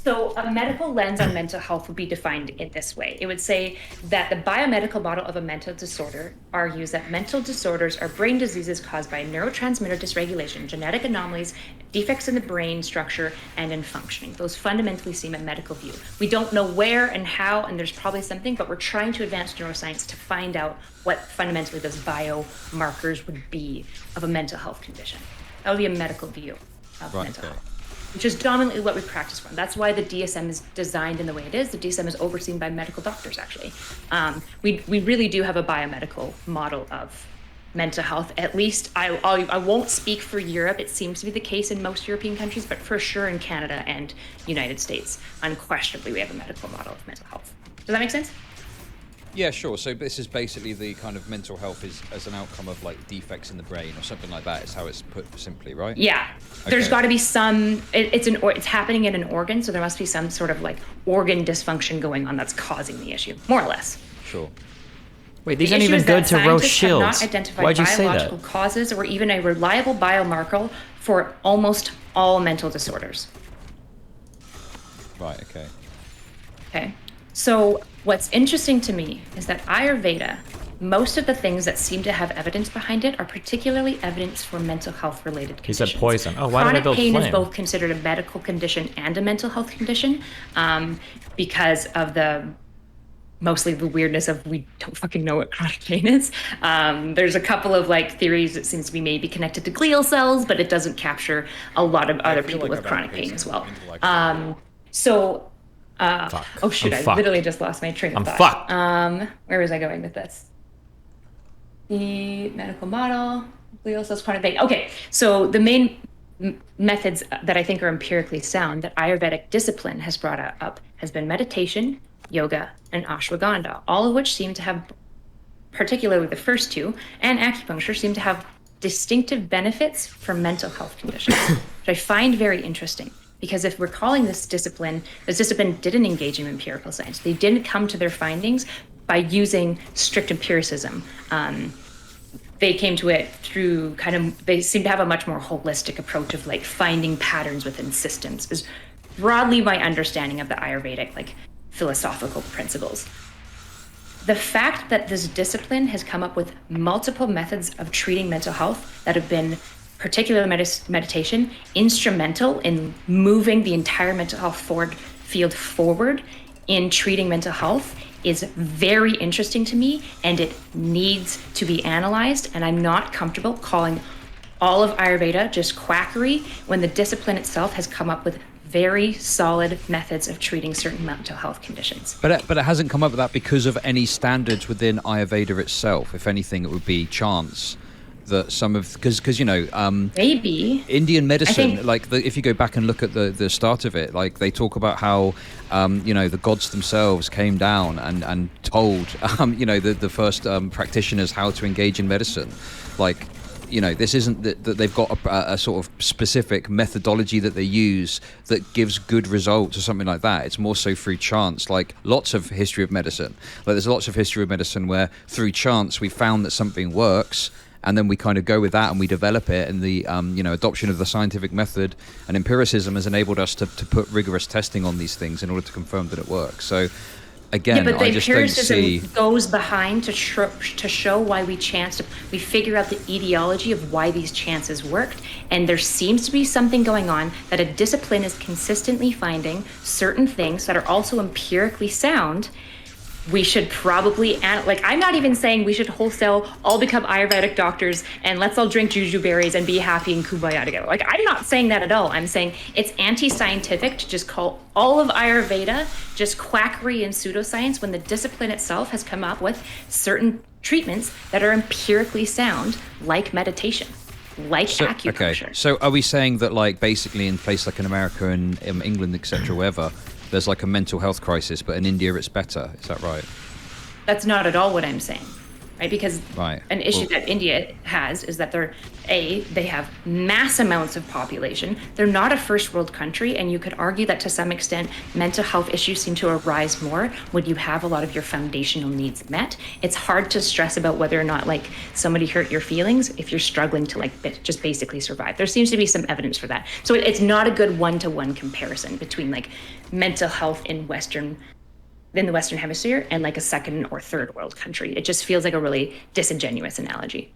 So a medical lens on mental health would be defined in this way. It would say that the biomedical model of a mental disorder argues that mental disorders are brain diseases caused by neurotransmitter dysregulation, genetic anomalies, defects in the brain structure, and in functioning. Those fundamentally seem a medical view. We don't know where and how, and there's probably something, but we're trying to advance neuroscience to find out what fundamentally those biomarkers would be of a mental health condition. That would be a medical view of mental health, which is dominantly what we practice from. That's why the DSM is designed in the way it is. The DSM is overseen by medical doctors, actually. We really do have a biomedical model of mental health. At least I won't speak for Europe. It seems to be the case in most European countries, but for sure in Canada and United States, unquestionably, we have a medical model of mental health. Does that make sense? Yeah, sure. So this is basically the kind of mental health is as an outcome of defects in the brain or something like that is how it's put simply, right? Yeah. There's got to be some, it's happening in an organ, so there must be some sort of organ dysfunction going on that's causing the issue, more or less. Sure. Wait, these aren't even good to roast shields. Not identified Why'd you say biological that? causes or even a reliable biomarker for almost all mental disorders. Right, okay. Okay. So what's interesting to me is that Ayurveda most of the things that seem to have evidence behind it are particularly evidence for mental health related He conditions. said poison. Oh, why did I Chronic build pain flame? is both considered a medical condition and a mental health condition, because of mostly the weirdness of we don't fucking know what chronic pain is. There's a couple of like theories that seems to be maybe connected to glial cells, but it doesn't capture a lot of other people with chronic pain as well. Oh shoot, I literally just lost my train of thought. Where was I going with this? The medical model, glial cells, chronic pain. Okay, so the main methods that I think are empirically sound that Ayurvedic discipline has brought up has been meditation, yoga, and ashwagandha, all of which seem to have, particularly the first two, and acupuncture seem to have distinctive benefits for mental health conditions, which I find very interesting. Because if we're calling this discipline didn't engage in empirical science. They didn't come to their findings by using strict empiricism. They came to it through they seem to have a much more holistic approach of like finding patterns within systems, is broadly my understanding of the Ayurvedic like philosophical principles. The fact that this discipline has come up with multiple methods of treating mental health that have been, particularly meditation, instrumental in moving the entire mental health field forward in treating mental health is very interesting to me, and it needs to be analyzed. And I'm not comfortable calling all of Ayurveda just quackery when the discipline itself has come up with very solid methods of treating certain mental health conditions. But it hasn't come up with that because of any standards within Ayurveda itself. If anything, it would be chance that some of, because maybe Indian medicine, if you go back and look at the start of it, like they talk about how the gods themselves came down and told the first practitioners how to engage in medicine. Like, this isn't that they've got a sort of specific methodology that they use that gives good results or something like that. It's more so through chance, like lots of history of medicine. Like there's lots of history of medicine where through chance we found that something works, and then we kind of go with that and we develop it. And the adoption of the scientific method and empiricism has enabled us to put rigorous testing on these things in order to confirm that it works. So again, but the I just don't see goes behind to show why we figure out the etiology of why these chances worked, and there seems to be something going on that a discipline is consistently finding certain things that are also empirically sound. We should probably, I'm not even saying we should wholesale all become Ayurvedic doctors and let's all drink juju berries and be happy and kumbaya together. Like, I'm not saying that at all. I'm saying it's anti-scientific to just call all of Ayurveda just quackery and pseudoscience when the discipline itself has come up with certain treatments that are empirically sound, like meditation, like acupuncture. Okay, so are we saying that, like, basically in places like in America and in England, etc., wherever, there's like a mental health crisis, but in India it's better? Is that right? That's not at all what I'm saying, right? Because an issue that India has is that they have mass amounts of population. They're not a first world country, and you could argue that to some extent mental health issues seem to arise more when you have a lot of your foundational needs met. It's hard to stress about whether or not like somebody hurt your feelings if you're struggling to like just basically survive. There seems to be some evidence for that. So it's not a good one-to-one comparison between like mental health in the Western Hemisphere and like a second or third world country. It just feels like a really disingenuous analogy.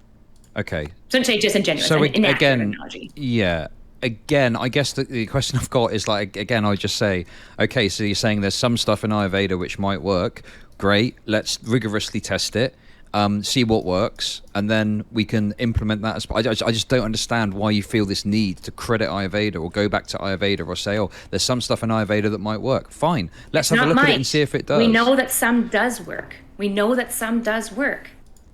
Okay. So say disingenuous, so an inaccurate again, analogy. Yeah. Again, I guess the question I've got is like, again, I would just say, okay, so you're saying there's some stuff in Ayurveda which might work. Great. Let's rigorously test it. See what works, and then we can implement that. I just don't understand why you feel this need to credit Ayurveda or go back to Ayurveda or say, oh, there's some stuff in Ayurveda that might work. Fine, let's have a look at it and see if it does. We know that some does work.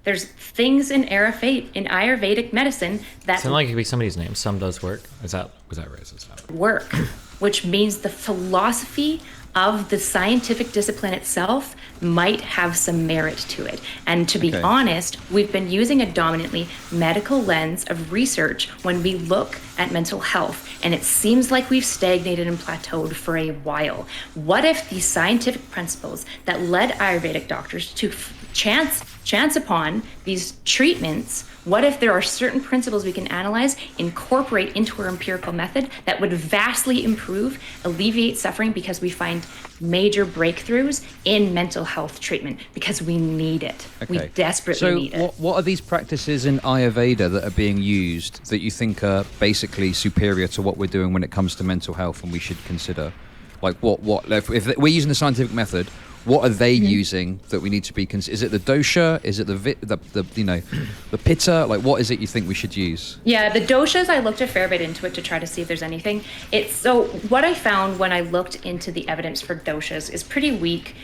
There's things in Ayurvedic medicine that sound like it could be somebody's name. Some does work. Was that racist? Work, which means the philosophy of the scientific discipline itself might have some merit to it. And to be honest, we've been using a dominantly medical lens of research when we look at mental health, and it seems like we've stagnated and plateaued for a while. What if the scientific principles that led Ayurvedic doctors to chance upon these treatments, what if there are certain principles we can analyze, incorporate into our empirical method that would vastly improve, alleviate suffering, because we find major breakthroughs in mental health treatment because we need it. We desperately need it. So what are these practices in Ayurveda that are being used that you think are basically superior to what we're doing when it comes to mental health and we should consider? Like what if we're using the scientific method, what are they using that we need to be is it the dosha, is it the pitta, like what is it you think we should use? Yeah, the doshas, I looked a fair bit into it to try to see if there's anything. So what I found when I looked into the evidence for doshas is pretty weak.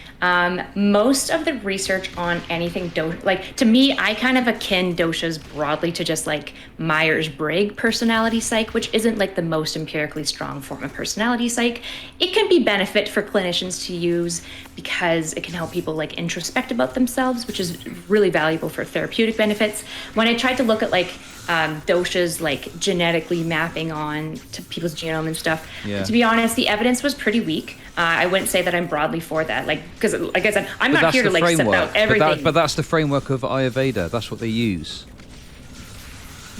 Most of the research on anything like to me, I kind of akin doshas broadly to just like Myers-Briggs personality psych, which isn't like the most empirically strong form of personality psych. It can be benefit for clinicians to use because it can help people like introspect about themselves, which is really valuable for therapeutic benefits. When I tried to look at like doshas, like genetically mapping on to people's genome and stuff, to be honest, the evidence was pretty weak. I wouldn't say that I'm broadly for that, like because like I said, I'm not here to like set out everything. But that's the framework of Ayurveda. That's what they use.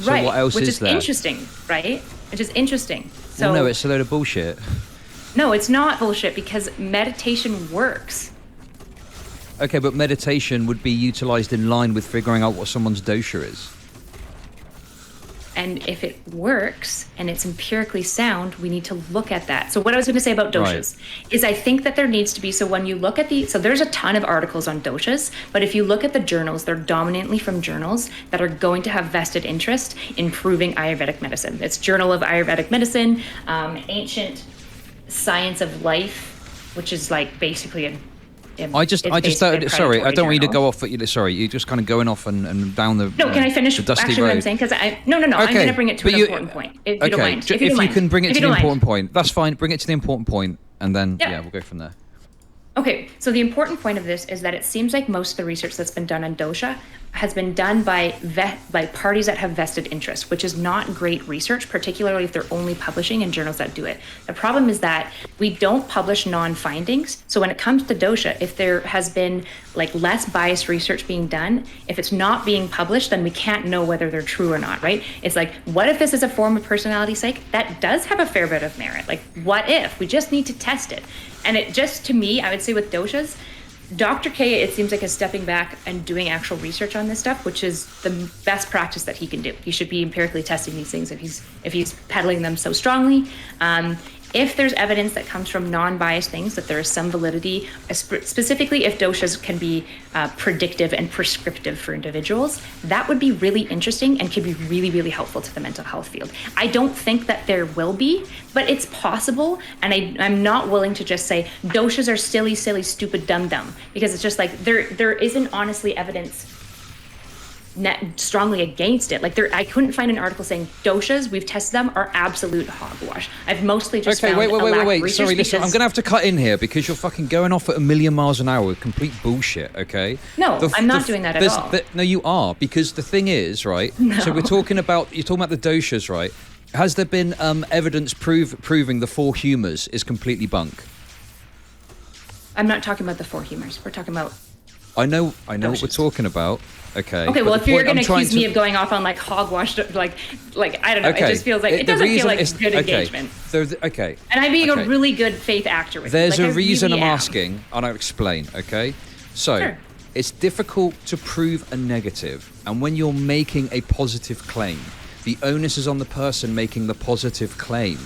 So right, what else which is is interesting, right? Which is interesting. So well, no, it's a load of bullshit. No, it's not bullshit because meditation works. Okay, but meditation would be utilized in line with figuring out what someone's dosha is. And if it works and it's empirically sound, we need to look at that. So what I was going to say about doshas is I think that there needs to be, so when you look at so there's a ton of articles on doshas, but if you look at the journals, they're dominantly from journals that are going to have vested interest in proving Ayurvedic medicine. It's Journal of Ayurvedic Medicine, Ancient Science of Life, which is like basically I just thought, sorry, I don't want you to go off. Sorry, you're just kind of going off and down the. No, can I finish the dusty actually road. what I'm saying? Because no, I'm going to bring it to an important point. If you don't mind. If you can bring it to the important point, that's fine. Bring it to the important point, and then we'll go from there. Okay, so the important point of this is that it seems like most of the research that's been done on dosha has been done by parties that have vested interest, which is not great research, particularly if they're only publishing in journals that do it. The problem is that we don't publish non-findings. So when it comes to dosha, if there has been like less biased research being done, if it's not being published, then we can't know whether they're true or not, right? It's like, what if this is a form of personality psych? That does have a fair bit of merit. Like, what if? We just need to test it. And it just, to me, I would say with doshas, Dr. K, it seems like, is stepping back and doing actual research on this stuff, which is the best practice that he can do. He should be empirically testing these things if he's peddling them so strongly. If there's evidence that comes from non-biased things, that there is some validity, specifically if doshas can be predictive and prescriptive for individuals, that would be really interesting and could be really, really helpful to the mental health field. I don't think that there will be, but it's possible, and I'm not willing to just say doshas are silly, stupid, dumb, because it's just like there isn't honestly evidence strongly against it. Like I couldn't find an article saying doshas, we've tested them, are absolute hogwash. I've mostly just found wait. Sorry, listen, because... I'm gonna have to cut in here because you're fucking going off at a million miles an hour with complete bullshit. Okay? No, I'm not doing that at all. No, you are, because the thing is, right? No. So you're talking about the doshas, right? Has there been evidence proving the four humours is completely bunk? I'm not talking about the four humours. We're talking about. I know what we're talking about. Okay. Well, if you're going to accuse me of going off on like hogwash, like I don't know, it just feels like it doesn't feel like good engagement. Okay. And I'm being a really good faith actor with There's a reason really I'm asking, and I'll explain. Okay. So sure. It's difficult to prove a negative, and when you're making a positive claim, the onus is on the person making the positive claim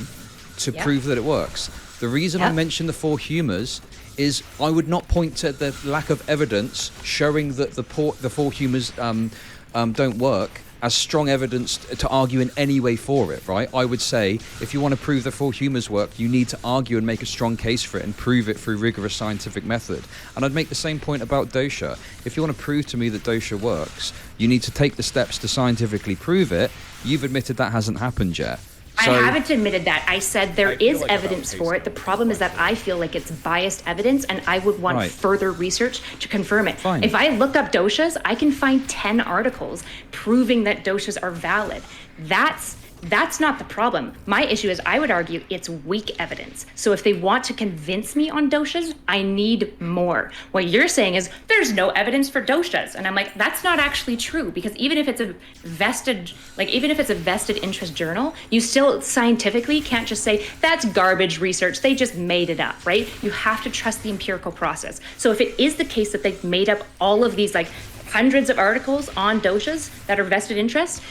to prove that it works. The reason I mentioned the four humours is I would not point to the lack of evidence showing that the four humours don't work as strong evidence to argue in any way for it, right? I would say if you want to prove the four humours work, you need to argue and make a strong case for it and prove it through rigorous scientific method. And I'd make the same point about dosha. If you want to prove to me that dosha works, you need to take the steps to scientifically prove it. You've admitted that hasn't happened yet. I haven't admitted that. I said there is evidence for it. The problem is that I feel like it's biased evidence, and I would want further research to confirm it. Fine. If I look up doshas, I can find 10 articles proving that doshas are valid. That's That's not the problem. My issue is, I would argue, it's weak evidence. So if they want to convince me on doshas, I need more. What you're saying is there's no evidence for doshas. And I'm like, that's not actually true, because even if it's a vested interest journal, you still scientifically can't just say that's garbage research. They just made it up, right? You have to trust the empirical process. So if it is the case that they've made up all of these like hundreds of articles on doshas that are vested interest,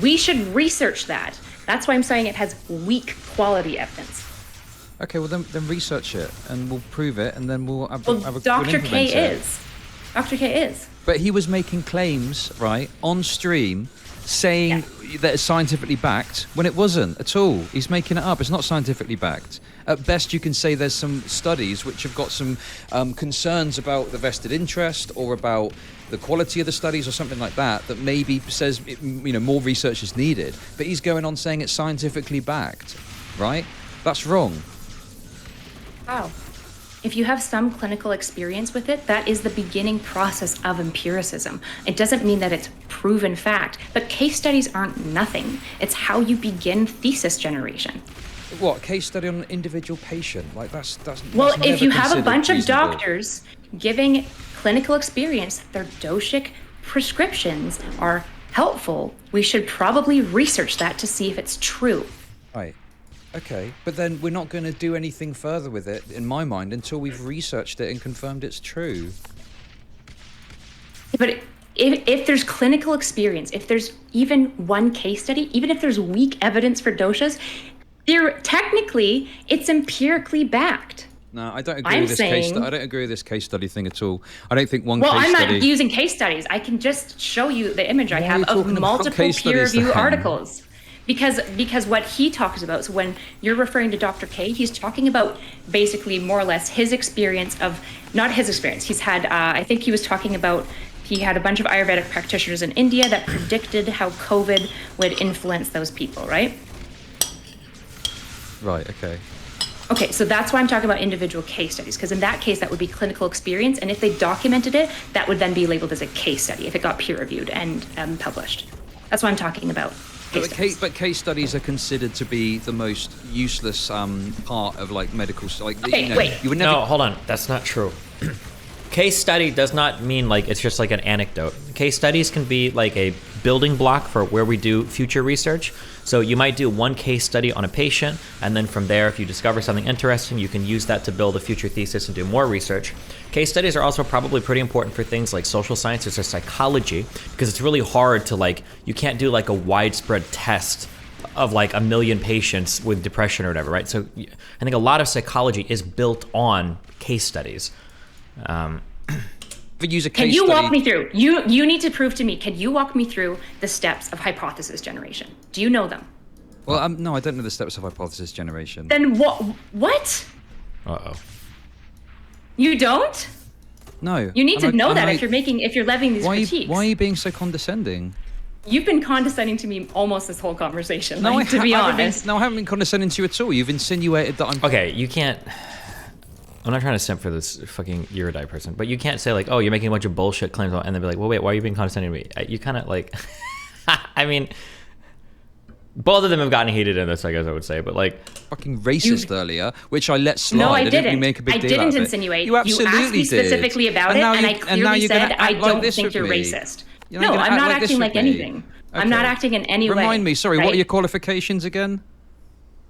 we should research that. That's why I'm saying it has weak quality evidence. Okay, well then research it and we'll prove it, and then we'll have a Dr. K is. Dr. K is. But he was making claims, right, on stream, saying that it's scientifically backed when it wasn't at all. He's making it up. It's not scientifically backed. At best, you can say there's some studies which have got some concerns about the vested interest or about the quality of the studies or something like that maybe says more research is needed. But he's going on saying it's scientifically backed, right? That's wrong. Wow. If you have some clinical experience with it, that is the beginning process of empiricism. It doesn't mean that it's proven fact, but case studies aren't nothing. It's how you begin thesis generation. What, case study on an individual patient? Like that's well, that's if you have a bunch reasonable. of doctors giving clinical experience, their doshic prescriptions are helpful, we should probably research that to see if it's true. Right. Okay, but then we're not going to do anything further with it, in my mind, until we've researched it and confirmed it's true. But if there's clinical experience, if there's even one case study, even if there's weak evidence for doshas, technically it's empirically backed. No, I don't agree with this case. I don't agree with this case study thing at all. I don't think one. Well, case I'm not study... using case studies. I can just show you the image I have of multiple peer-reviewed articles. Because what he talks about, so when you're referring to Dr. K, he's talking about basically more or less his experience of, not his experience. He's had, I think he was talking about, he had a bunch of Ayurvedic practitioners in India that predicted how COVID would influence those people, right? Right, okay. Okay, so that's why I'm talking about individual case studies, because in that case, that would be clinical experience, and if they documented it, that would then be labeled as a case study if it got peer-reviewed and published. That's what I'm talking about. But case studies are considered to be the most useless part of like medical. Like, okay, wait. You would never... No, hold on. That's not true. Case study does not mean like it's just like an anecdote. Case studies can be like a building block for where we do future research. So you might do one case study on a patient, and then from there, if you discover something interesting, you can use that to build a future thesis and do more research. Case studies are also probably pretty important for things like social sciences or psychology, because it's really hard to like, you can't do like a widespread test of like 1 million patients with depression or whatever, right? So I think a lot of psychology is built on case studies. Can you walk me through? You need to prove to me. Can you walk me through the steps of hypothesis generation? Do you know them? Well, no, I don't know the steps of hypothesis generation. Then what? Uh-oh. You don't? No. You need to know that if you're levying these critiques. Why are you being so condescending? You've been condescending to me almost this whole conversation. No, to be honest. I haven't been condescending to you at all. You've insinuated that I'm. Okay, you can't. I'm not trying to simp for this fucking erudite person, but you can't say like, oh, you're making a bunch of bullshit claims, and then be like, well, wait, why are you being condescending to me? You kind of like, I mean, both of them have gotten heated in this, I guess I would say, but like, fucking racist earlier, which I let slide. No, I didn't. Really make a big deal didn't insinuate. You absolutely asked me specifically about it, and I clearly said I don't think you're racist. No, I'm not acting like anything. Okay. I'm not acting in any way. Remind me, sorry, what are your qualifications again?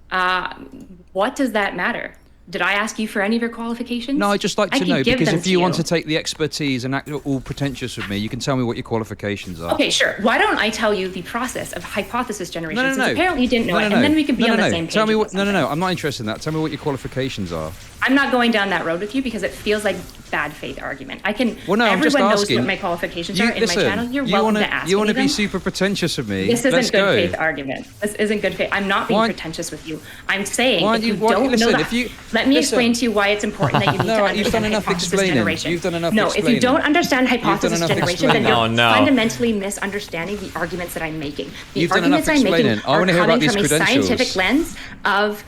What does that matter? Did I ask you for any of your qualifications? No, I'd just like to know, because if you want to take the expertise and act all pretentious with me, you can tell me what your qualifications are. Okay, sure. Why don't I tell you the process of hypothesis generation, No. since apparently you didn't know it, and then we can be on the same page. Tell me what, no, I'm not interested in that. Tell me what your qualifications are. I'm not going down that road with you because it feels like bad faith argument. I can. Well, no, I'm just everyone asking. knows what my qualifications are in my channel. You're welcome to ask me. You want to them. be super pretentious with me? This isn't good faith argument. This isn't good faith. I'm not being pretentious with you. I'm saying if you don't know that, let me explain to you why it's important that you need to understand hypothesis generation. You've done enough explaining. No, if you don't understand hypothesis generation, then you're fundamentally misunderstanding the arguments that I'm making. The arguments I'm making are coming from a credentials. scientific lens of.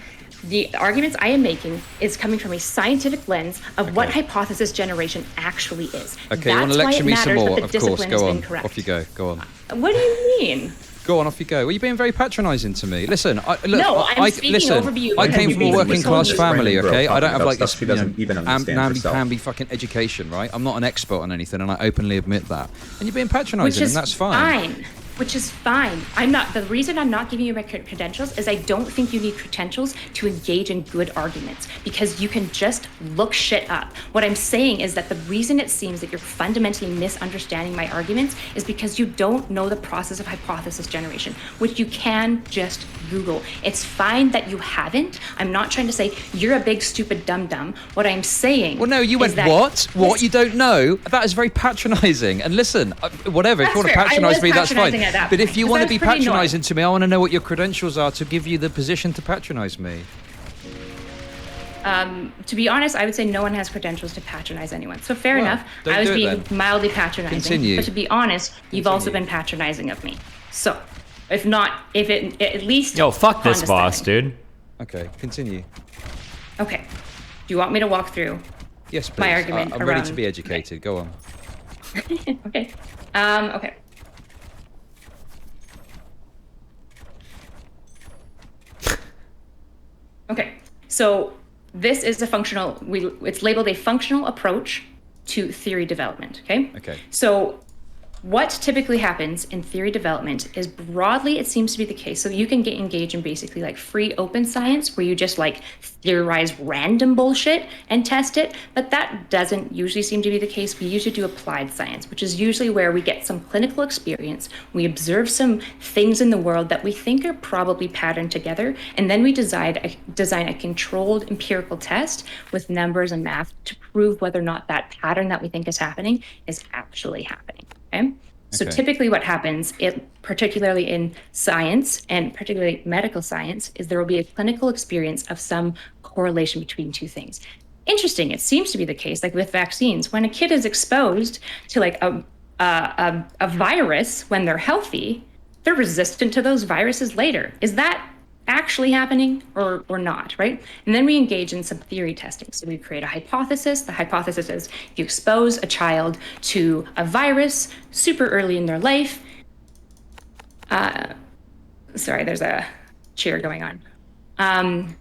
The arguments I am making is coming from a scientific lens of what hypothesis generation actually is. Okay, you want to lecture me some more? Of course, go on. Incorrect. Off you go. Go on. What do you mean? Go on, off you go. Well, you're being very patronising to me. Listen, No, I'm speaking overview. I came from a working class This family, random girl okay? I don't talking have about like stuff this, she doesn't even understand herself. namby-pamby fucking education, right? I'm not an expert on anything, and I openly admit that. And you're being patronising, and that's fine. Which is fine. I'm not. The reason I'm not giving you my credentials is I don't think you need credentials to engage in good arguments, because you can just look shit up. What I'm saying is that the reason it seems that you're fundamentally misunderstanding my arguments is because you don't know the process of hypothesis generation, which you can just Google. It's fine that you haven't. I'm not trying to say you're a big stupid dum-dum. What I'm saying. Well, no, you went what? What? You don't know? That is very patronising. And listen, whatever. If you want to patronise me, that's fine. But if you want to be patronising to me, I want to know what your credentials are to give you the position to patronise me. To be honest, I would say no one has credentials to patronise anyone. So fair enough. I was being mildly patronising. Continue. But to be honest, you've also been patronising of me. So, if at least. Yo, fuck this boss, dude. Okay, continue. Okay. Do you want me to walk through? Yes, please. My argument. I'm ready to be educated. Okay. Go on. Okay. Okay. Okay, so this is a it's labeled a functional approach to theory development, okay? Okay. So what typically happens in theory development is broadly, it seems to be the case. So you can engage in basically like free open science where you just like theorize random bullshit and test it. But that doesn't usually seem to be the case. We usually do applied science, which is usually where we get some clinical experience. We observe some things in the world that we think are probably patterned together. And then we design a controlled empirical test with numbers and math to prove whether or not that pattern that we think is happening is actually happening. Okay? So typically what happens, particularly in science and particularly medical science, is there will be a clinical experience of some correlation between two things. Interesting, it seems to be the case, like with vaccines. When a kid is exposed to like a virus when they're healthy, they're resistant to those viruses later. Is that actually happening or not, right? And then we engage in some theory testing. So we create a hypothesis. The hypothesis is if you expose a child to a virus super early in their life, sorry, there's a cheer going on.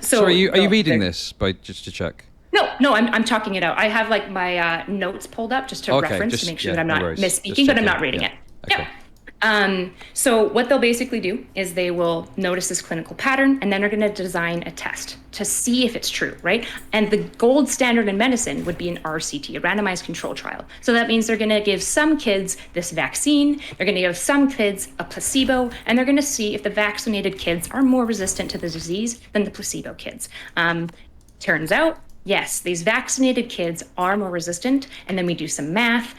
So are you reading this just to check? No, I'm talking it out. I have like my notes pulled up just to reference to make sure that I'm not misspeaking, but I'm not reading it. Okay. Yeah. So what they'll basically do is they will notice this clinical pattern, and then they're going to design a test to see if it's true, right? And the gold standard in medicine would be an RCT, a randomized control trial. So that means they're going to give some kids this vaccine, they're going to give some kids a placebo, and they're going to see if the vaccinated kids are more resistant to the disease than the placebo kids. Turns out, yes, these vaccinated kids are more resistant. And then we do some math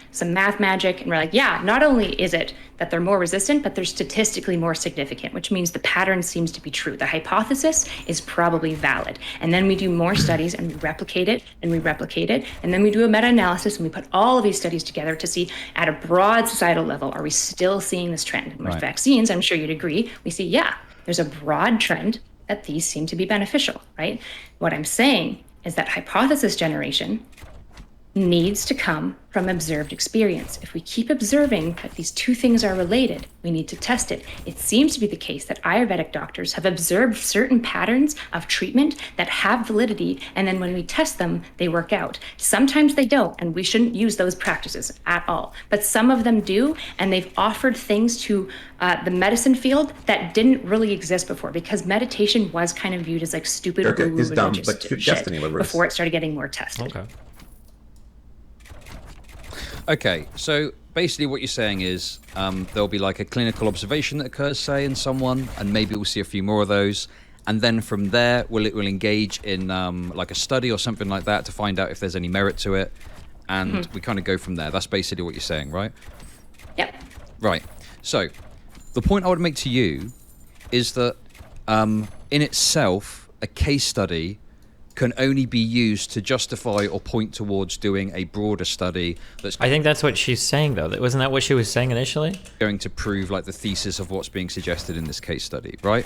magic, and we're like, yeah, not only is it that they're more resistant, but they're statistically more significant, which means the pattern seems to be true. The hypothesis is probably valid. And then we do more studies and we replicate it and we replicate it. And then we do a meta-analysis and we put all of these studies together to see at a broad societal level, are we still seeing this trend? And with vaccines, I'm sure you'd agree, we see, yeah, there's a broad trend that these seem to be beneficial, right? What I'm saying is that hypothesis generation needs to come from observed experience. If we keep observing that these two things are related, we need to test it. It seems to be the case that Ayurvedic doctors have observed certain patterns of treatment that have validity, and then when we test them, they work out. Sometimes they don't, and we shouldn't use those practices at all. But some of them do, and they've offered things to the medicine field that didn't really exist before, because meditation was kind of viewed as like stupid religious shit before it started getting more tested. Okay, so basically what you're saying is there'll be like a clinical observation that occurs, say, in someone, and maybe we'll see a few more of those. And then from there, we'll engage in like a study or something like that to find out if there's any merit to it. And we kind of go from there. That's basically what you're saying, right? Yep. Right. So the point I would make to you is that in itself, a case study can only be used to justify or point towards doing a broader study that's... I think that's what she's saying, though. Wasn't that what she was saying initially? Going to prove like the thesis of what's being suggested in this case study, right?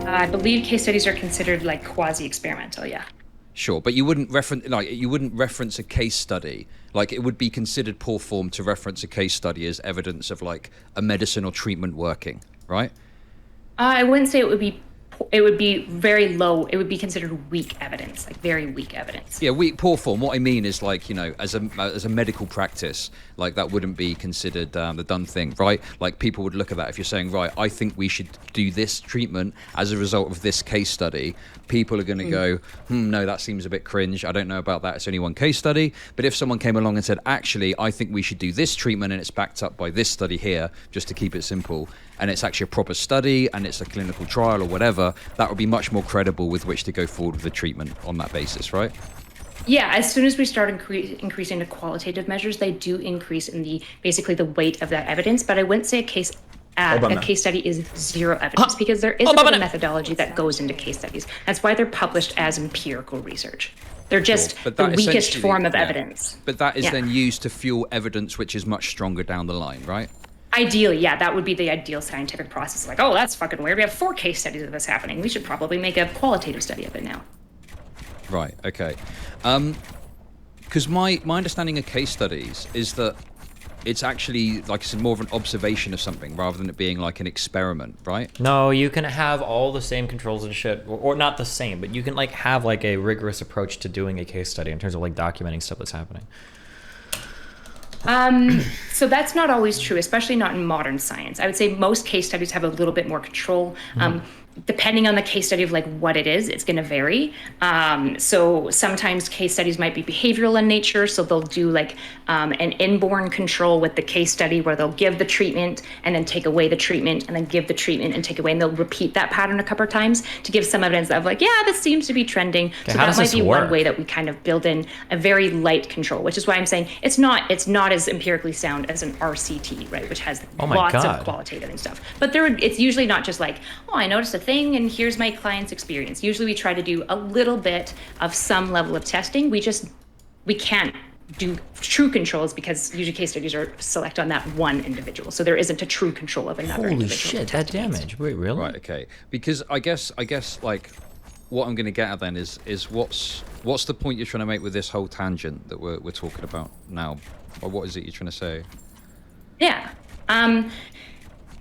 I believe case studies are considered like quasi-experimental, yeah. Sure, but you wouldn't reference a case study. Like, it would be considered poor form to reference a case study as evidence of like a medicine or treatment working, right? I wouldn't say it would be. It would be very low. It would be considered weak evidence, like very weak evidence. Yeah, poor form. What I mean is, like, as a medical practice, like, that wouldn't be considered the done thing, right? Like, people would look at that if you're saying, right, I think we should do this treatment as a result of this case study. People are going to go, no, that seems a bit cringe. I don't know about that. It's only one case study. But if someone came along and said, actually, I think we should do this treatment and it's backed up by this study here, just to keep it simple, and it's actually a proper study and it's a clinical trial or whatever, that would be much more credible with which to go forward with the treatment on that basis, right? Yeah, as soon as we start increasing the qualitative measures, they do increase in basically the weight of that evidence. But I wouldn't say a case study is zero evidence, because there is a bit of methodology that goes into case studies. That's why they're published as empirical research. They're just the weakest form of evidence. But that is then used to fuel evidence which is much stronger down the line, right? Ideally, yeah, that would be the ideal scientific process. Like, oh, that's fucking weird. We have 4 case studies of this happening. We should probably make a qualitative study of it now. Right, okay. Because my understanding of case studies is that it's actually, like I said, more of an observation of something rather than it being like an experiment, right? No, you can have all the same controls and shit, or not the same, but you can like have like a rigorous approach to doing a case study in terms of like documenting stuff that's happening. So that's not always true, especially not in modern science. I would say most case studies have a little bit more control. Depending on the case study of like what it is, it's going to vary. So sometimes case studies might be behavioral in nature. So they'll do like an inborn control with the case study where they'll give the treatment and then take away the treatment and then give the treatment and take away. And they'll repeat that pattern a couple of times to give some evidence of like, yeah, this seems to be trending. Okay, so that might be one way that we kind of build in a very light control, which is why I'm saying it's not as empirically sound as an RCT, right? Which has lots of qualitative and stuff. But it's usually not just like, oh, I noticed a thing and here's my client's experience. Usually we try to do a little bit of some level of testing. We can't do true controls because usually case studies are select on that one individual. So there isn't a true control of another individual. Holy shit, that damage. Wait, really? Right, okay. Because I guess like what I'm going to get at then is what's the point you're trying to make with this whole tangent that we're talking about now? Or what is it you're trying to say? Yeah.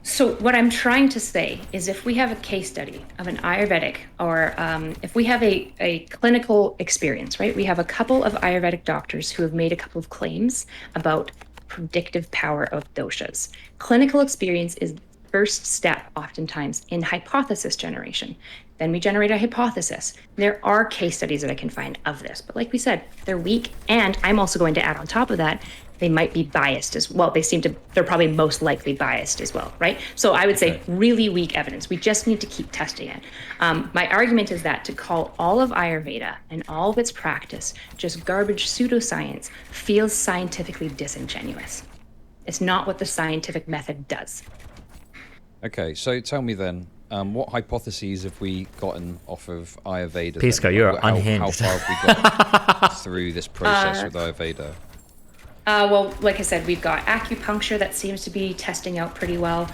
So what I'm trying to say is if we have a case study of an Ayurvedic or if we have a clinical experience, right? We have a couple of Ayurvedic doctors who have made a couple of claims about predictive power of doshas. Clinical experience is the first step oftentimes in hypothesis generation. Then we generate a hypothesis. There are case studies that I can find of this, but like we said, they're weak. And I'm also going to add on top of that, they might be biased as well. They're probably most likely biased as well, right? So I would say really weak evidence. We just need to keep testing it. My argument is that to call all of Ayurveda and all of its practice just garbage pseudoscience feels scientifically disingenuous. It's not what the scientific method does. Okay, so tell me then, what hypotheses have we gotten off of Ayurveda? Pisco, you're unhinged. How far have we got through this process with Ayurveda? Well, like I said, we've got acupuncture that seems to be testing out pretty well.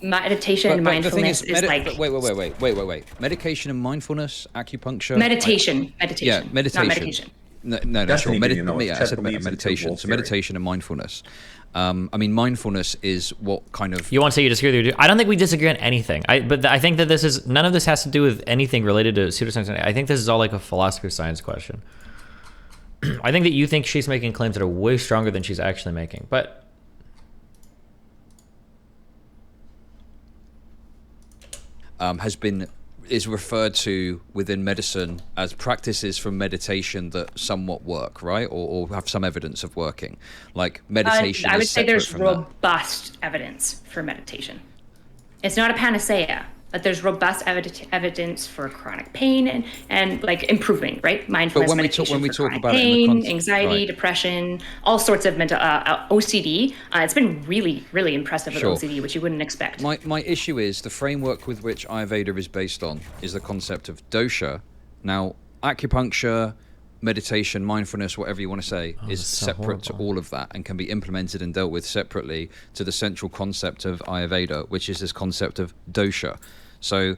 Meditation and mindfulness is like... Wait. Medication and mindfulness, acupuncture... Meditation. Yeah, meditation. Not medication. No, sure. I said meditation. So meditation and mindfulness. I mean, mindfulness is what kind of... You want to say you disagree with... I don't think we disagree on anything. But I think that none of this has to do with anything related to pseudoscience. I think this is all like a philosophy of science question. I think that you think she's making claims that are way stronger than she's actually making, but is referred to within medicine as practices from meditation that somewhat work, right? Or have some evidence of working. Like meditation I would say there's robust evidence for meditation. It's not a panacea, but there's robust evidence for chronic pain and like improving, right? Mindfulness meditation when we talk about pain, anxiety, depression, all sorts of mental OCD. It's been really, really impressive with OCD, which you wouldn't expect. My issue is the framework with which Ayurveda is based on is the concept of dosha. Now, acupuncture, meditation, mindfulness, whatever you want to say, is separate to all of that and can be implemented and dealt with separately to the central concept of Ayurveda, which is this concept of dosha. So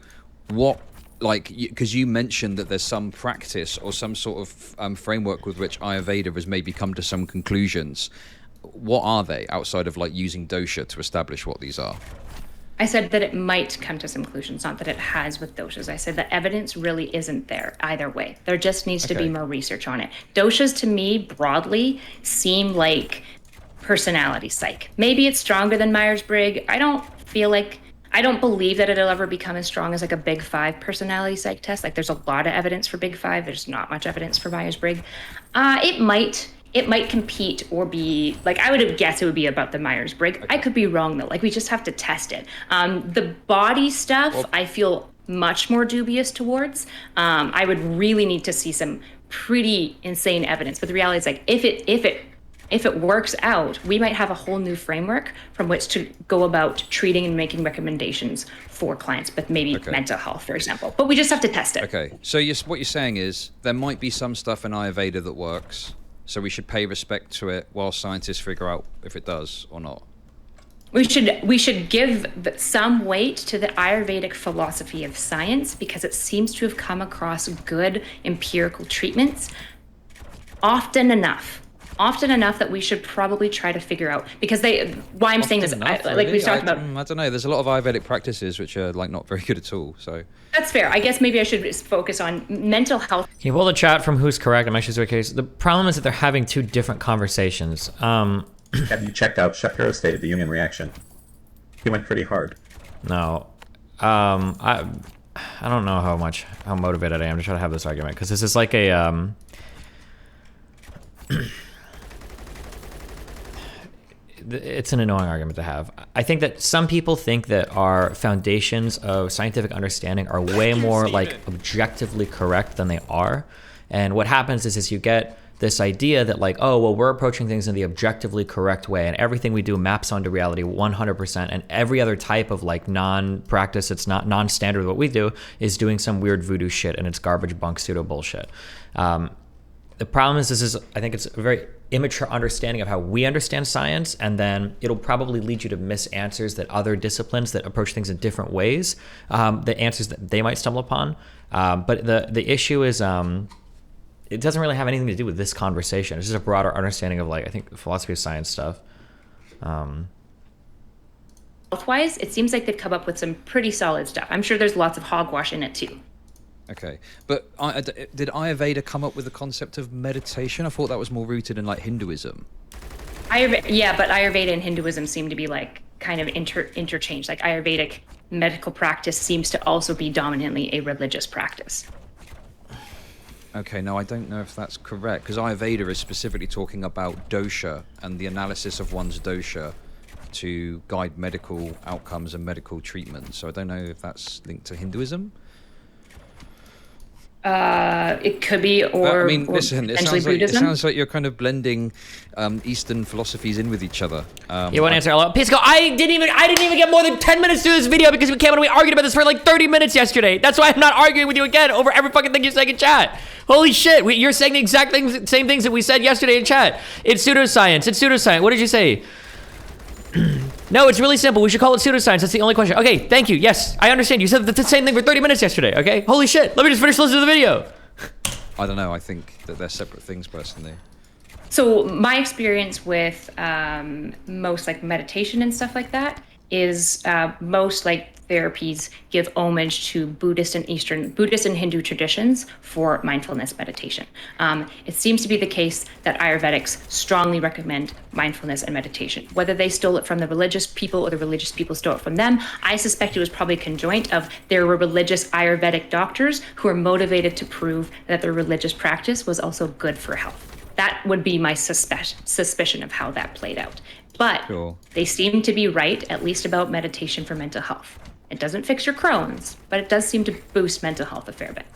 what like, because you mentioned that there's some practice or some sort of framework with which Ayurveda has maybe come to some conclusions. What are they outside of like using dosha to establish what these are? I said that it might come to some conclusions, not that it has with doshas. I said the evidence really isn't there either way. There just needs to be more research on it. Doshas to me broadly seem like personality psych. Maybe it's stronger than Myers-Briggs. I don't believe that it'll ever become as strong as like a Big Five personality psych test. Like there's a lot of evidence for Big Five. There's not much evidence for Myers-Briggs. It might compete or be like, I would have guessed it would be about the Myers-Briggs. I could be wrong though. Like we just have to test it. The body stuff, I feel much more dubious towards. I would really need to see some pretty insane evidence. But the reality is like, if it works out, we might have a whole new framework from which to go about treating and making recommendations for clients, but maybe mental health, for example. But we just have to test it. Okay, so what you're saying is there might be some stuff in Ayurveda that works, so we should pay respect to it while scientists figure out if it does or not. We should give some weight to the Ayurvedic philosophy of science because it seems to have come across good empirical treatments often enough that we should probably try to figure out, because why I'm saying this, like we talked about. I don't know. There's a lot of Ayurvedic practices which are like not very good at all. So that's fair. I guess maybe I should focus on mental health. Can you pull the chat from who's correct? I'm actually case. The problem is that they're having two different conversations. Have you checked out Shapiro's State of the Union reaction? He went pretty hard. No. I don't know how motivated I am to try to have this argument, because this is like a it's an annoying argument to have. I think that some people think that our foundations of scientific understanding are way more like objectively correct than they are. And what happens is you get this idea that like, oh, well, we're approaching things in the objectively correct way, and everything we do maps onto reality 100%, and every other type of like non-practice, it's not non-standard what we do, is doing some weird voodoo shit, and it's garbage bunk pseudo bullshit. The problem is I think it's a very immature understanding of how we understand science, and then it'll probably lead you to miss answers that other disciplines that approach things in different ways, the answers that they might stumble upon. But the issue is it doesn't really have anything to do with this conversation. It's just a broader understanding of like, I think, philosophy of science stuff. Health-wise, it seems like they've come up with some pretty solid stuff. I'm sure there's lots of hogwash in it too. Okay, but did Ayurveda come up with the concept of meditation? I thought that was more rooted in like Hinduism. Yeah, but Ayurveda and Hinduism seem to be like kind of interchanged. Like Ayurvedic medical practice seems to also be dominantly a religious practice. Okay, no, I don't know if that's correct, because Ayurveda is specifically talking about dosha and the analysis of one's dosha to guide medical outcomes and medical treatment. So I don't know if that's linked to Hinduism. It could be, or I mean, listen, it Buddhism. sounds like you're kind of blending Eastern philosophies in with each other. You want to answer? Hello, Pisco. I didn't even get more than 10 minutes through this video because we came and we argued about this for like 30 minutes yesterday. That's why I'm not arguing with you again over every fucking thing you're saying in chat. Holy shit, you're saying the exact same things that we said yesterday in chat. It's pseudoscience. It's pseudoscience. What did you say? No, it's really simple. We should call it pseudoscience. That's the only question. Okay, thank you. Yes, I understand. You said the same thing for 30 minutes yesterday, okay? Holy shit. Let me just finish listening to the video. I don't know. I think that they're separate things, personally. So my experience with most like meditation and stuff like that is most like therapies give homage to Buddhist and Hindu traditions for mindfulness meditation. It seems to be the case that Ayurvedics strongly recommend mindfulness and meditation. Whether they stole it from the religious people or the religious people stole it from them, I suspect it was probably conjoint of there were religious Ayurvedic doctors who were motivated to prove that their religious practice was also good for health. That would be my suspicion of how that played out. But They seem to be right, at least about meditation for mental health. It doesn't fix your Crohn's, but it does seem to boost mental health a fair bit.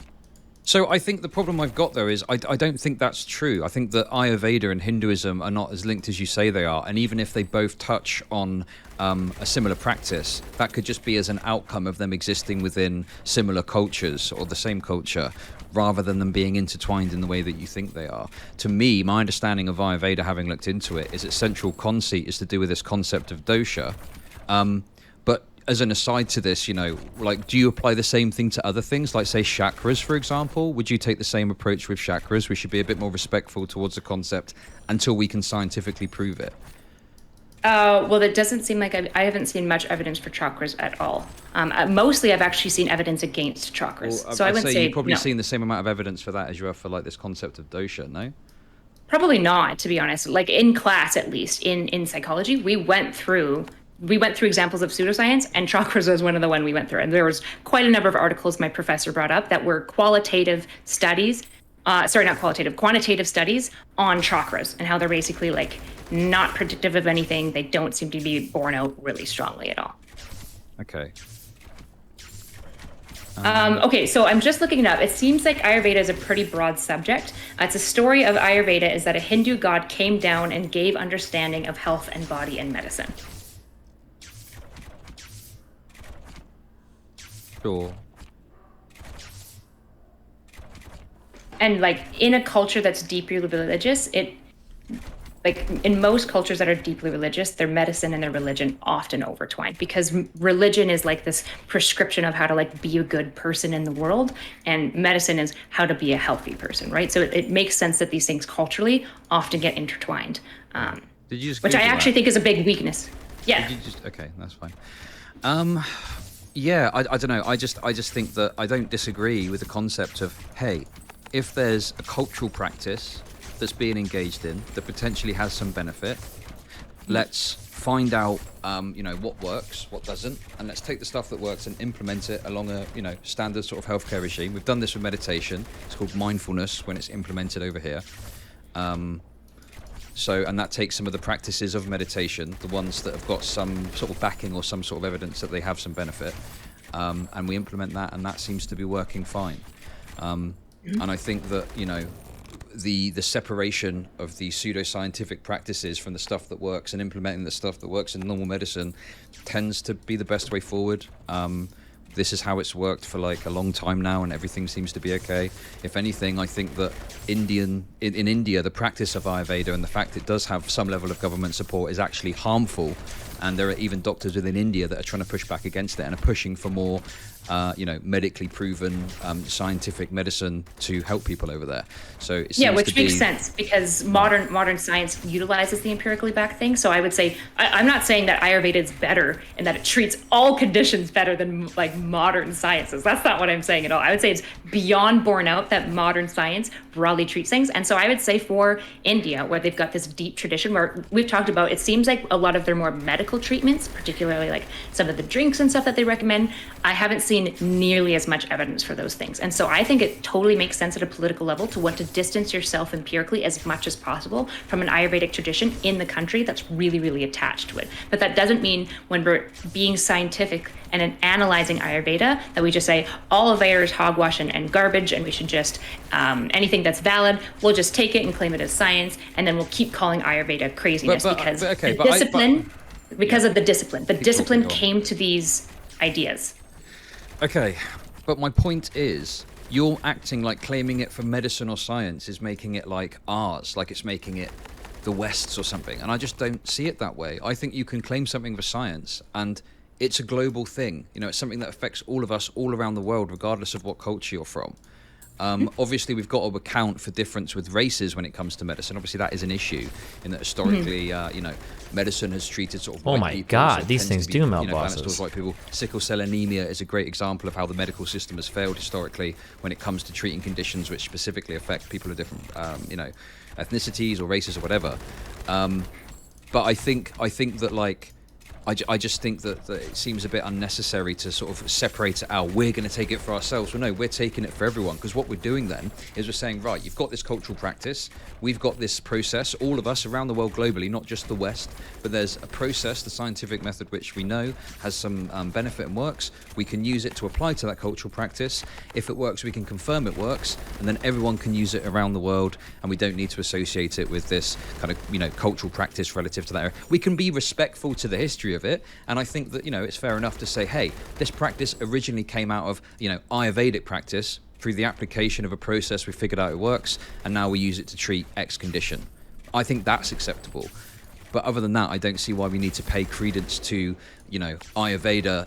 So I think the problem I've got, though, is I don't think that's true. I think that Ayurveda and Hinduism are not as linked as you say they are. And even if they both touch on a similar practice, that could just be as an outcome of them existing within similar cultures or the same culture, rather than them being intertwined in the way that you think they are. To me, my understanding of Ayurveda, having looked into it, is its central conceit is to do with this concept of dosha. But as an aside to this, you know, like, do you apply the same thing to other things, like say chakras, for example? Would you take the same approach with chakras? We should be a bit more respectful towards the concept until we can scientifically prove it. Well, it doesn't seem like I haven't seen much evidence for chakras at all. Mostly, I've actually seen evidence against chakras. Well, so I would say you've probably no. seen the same amount of evidence for that as you have for like this concept of dosha, no? Probably not, to be honest. Like in class, at least in psychology, we went through examples of pseudoscience, and chakras was one of the one we went through. And there was quite a number of articles my professor brought up that were qualitative studies. Sorry, not qualitative, quantitative studies on chakras and how they're basically like not predictive of anything. They don't seem to be borne out really strongly at all. Okay. Okay, so I'm just looking it up. It seems like Ayurveda is a pretty broad subject. It's a story of Ayurveda is that a Hindu god came down and gave understanding of health and body and medicine. Sure. And like in a culture that's deeply religious, like in most cultures that are deeply religious, their medicine and their religion often intertwine, because religion is like this prescription of how to like be a good person in the world, and medicine is how to be a healthy person, right? So it makes sense that these things culturally often get intertwined. Did you just which I Google actually that? think is a big weakness. Yeah. Did you just, okay, that's fine. Yeah, I don't know. I just think that I don't disagree with the concept of, hey, if there's a cultural practice that's being engaged in that potentially has some benefit, let's find out, you know, what works, what doesn't, and let's take the stuff that works and implement it along a, you know, standard sort of healthcare regime. We've done this with meditation. It's called mindfulness when it's implemented over here. And that takes some of the practices of meditation, the ones that have got some sort of backing or some sort of evidence that they have some benefit, and we implement that, and that seems to be working fine. And I think that, you know, the separation of the pseudoscientific practices from the stuff that works and implementing the stuff that works in normal medicine tends to be the best way forward. This is how it's worked for like a long time now, and everything seems to be okay. If anything, I think that in India, the practice of Ayurveda and the fact it does have some level of government support is actually harmful. And there are even doctors within India that are trying to push back against it and are pushing for more, you know, medically proven scientific medicine to help people over there. So it seems which to makes be, sense because modern science utilizes the empirically backed thing. So I would say I'm not saying that Ayurveda is better and that it treats all conditions better than like modern sciences. That's not what I'm saying at all. I would say it's beyond borne out that modern science broadly treats things. And so I would say for India, where they've got this deep tradition where we've talked about, it seems like a lot of their more medical treatments, particularly like some of the drinks and stuff that they recommend, I haven't seen nearly as much evidence for those things. And so I think it totally makes sense at a political level to want to distance yourself empirically as much as possible from an Ayurvedic tradition in the country that's really, really attached to it. But that doesn't mean when we're being scientific and analyzing Ayurveda that we just say all of Ayurveda is hogwash and garbage, and we should just, anything that's valid, we'll just take it and claim it as science, and then we'll keep calling Ayurveda craziness because of the discipline. The discipline came to these ideas. Okay, but my point is, you're acting like claiming it for medicine or science is making it like ours, like it's making it the West's or something, and I just don't see it that way. I think you can claim something for science, and it's a global thing. You know, it's something that affects all of us all around the world, regardless of what culture you're from. Obviously, we've got to account for difference with races when it comes to medicine. Obviously, that is an issue in that historically, you know, medicine has treated sort of white people. Oh my God, so these things do melt bosses. Towards white people. Sickle cell anemia is a great example of how the medical system has failed historically when it comes to treating conditions which specifically affect people of different, you know, ethnicities or races or whatever. But I think that like, I just think that it seems a bit unnecessary to sort of separate it out. We're going to take it for ourselves. Well, no, we're taking it for everyone, because what we're doing then is we're saying, right, you've got this cultural practice, we've got this process, all of us around the world globally, not just the West, but there's a process, the scientific method, which we know has some benefit and works. We can use it to apply to that cultural practice. If it works, we can confirm it works, and then everyone can use it around the world, and we don't need to associate it with this kind of, you know, cultural practice relative to that area. We can be respectful to the history of it, and I think that, you know, it's fair enough to say, hey, this practice originally came out of, you know, Ayurvedic practice. Through the application of a process, we figured out it works, and now we use it to treat X condition. I think that's acceptable. But other than that, I don't see why we need to pay credence to, you know, Ayurveda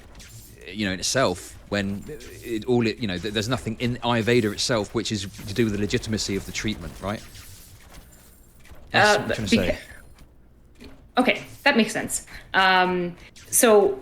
you know, in itself, when you know, there's nothing in Ayurveda itself which is to do with the legitimacy of the treatment, right? That's what I'm trying to say. Okay, that makes sense. So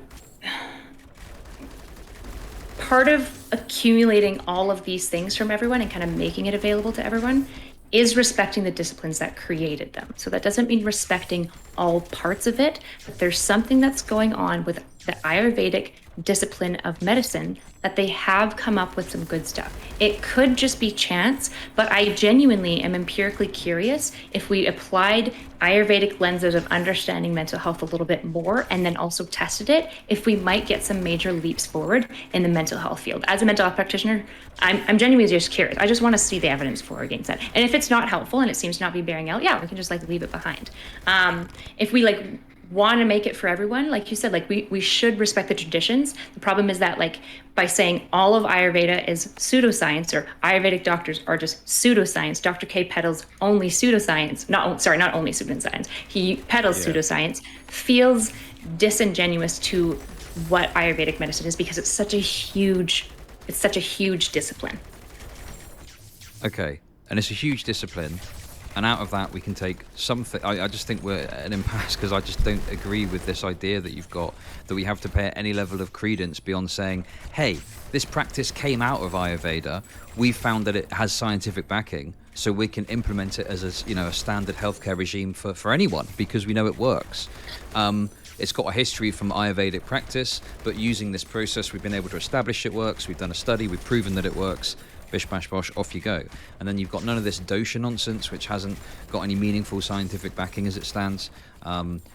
part of accumulating all of these things from everyone and kind of making it available to everyone is respecting the disciplines that created them. So that doesn't mean respecting all parts of it, but there's something that's going on with the Ayurvedic discipline of medicine that they have come up with some good stuff. It could just be chance, but I genuinely am empirically curious if we applied Ayurvedic lenses of understanding mental health a little bit more and then also tested it, if we might get some major leaps forward in the mental health field. As a mental health practitioner, I'm genuinely just curious. I just want to see the evidence for or against that. And if it's not helpful and it seems to not be bearing out, yeah, we can just like leave it behind. If we like want to make it for everyone, like you said, like we should respect the traditions. The problem is that like by saying all of Ayurveda is pseudoscience, or Ayurvedic doctors are just pseudoscience, Dr. K peddles only pseudoscience, not only pseudoscience, he peddles pseudoscience, feels disingenuous to what Ayurvedic medicine is, because it's such a huge discipline. Okay, and it's a huge discipline. And out of that, we can take something. I just think we're at an impasse because I just don't agree with this idea that you've got, that we have to pay any level of credence beyond saying, hey, this practice came out of Ayurveda. We found that it has scientific backing, so we can implement it as a, you know, a standard healthcare regime for anyone because we know it works. It's got a history from Ayurvedic practice, but using this process, we've been able to establish it works. We've done a study. We've proven that it works. Bish bash bosh, off you go. And then you've got none of this dosha nonsense, which hasn't got any meaningful scientific backing as it stands.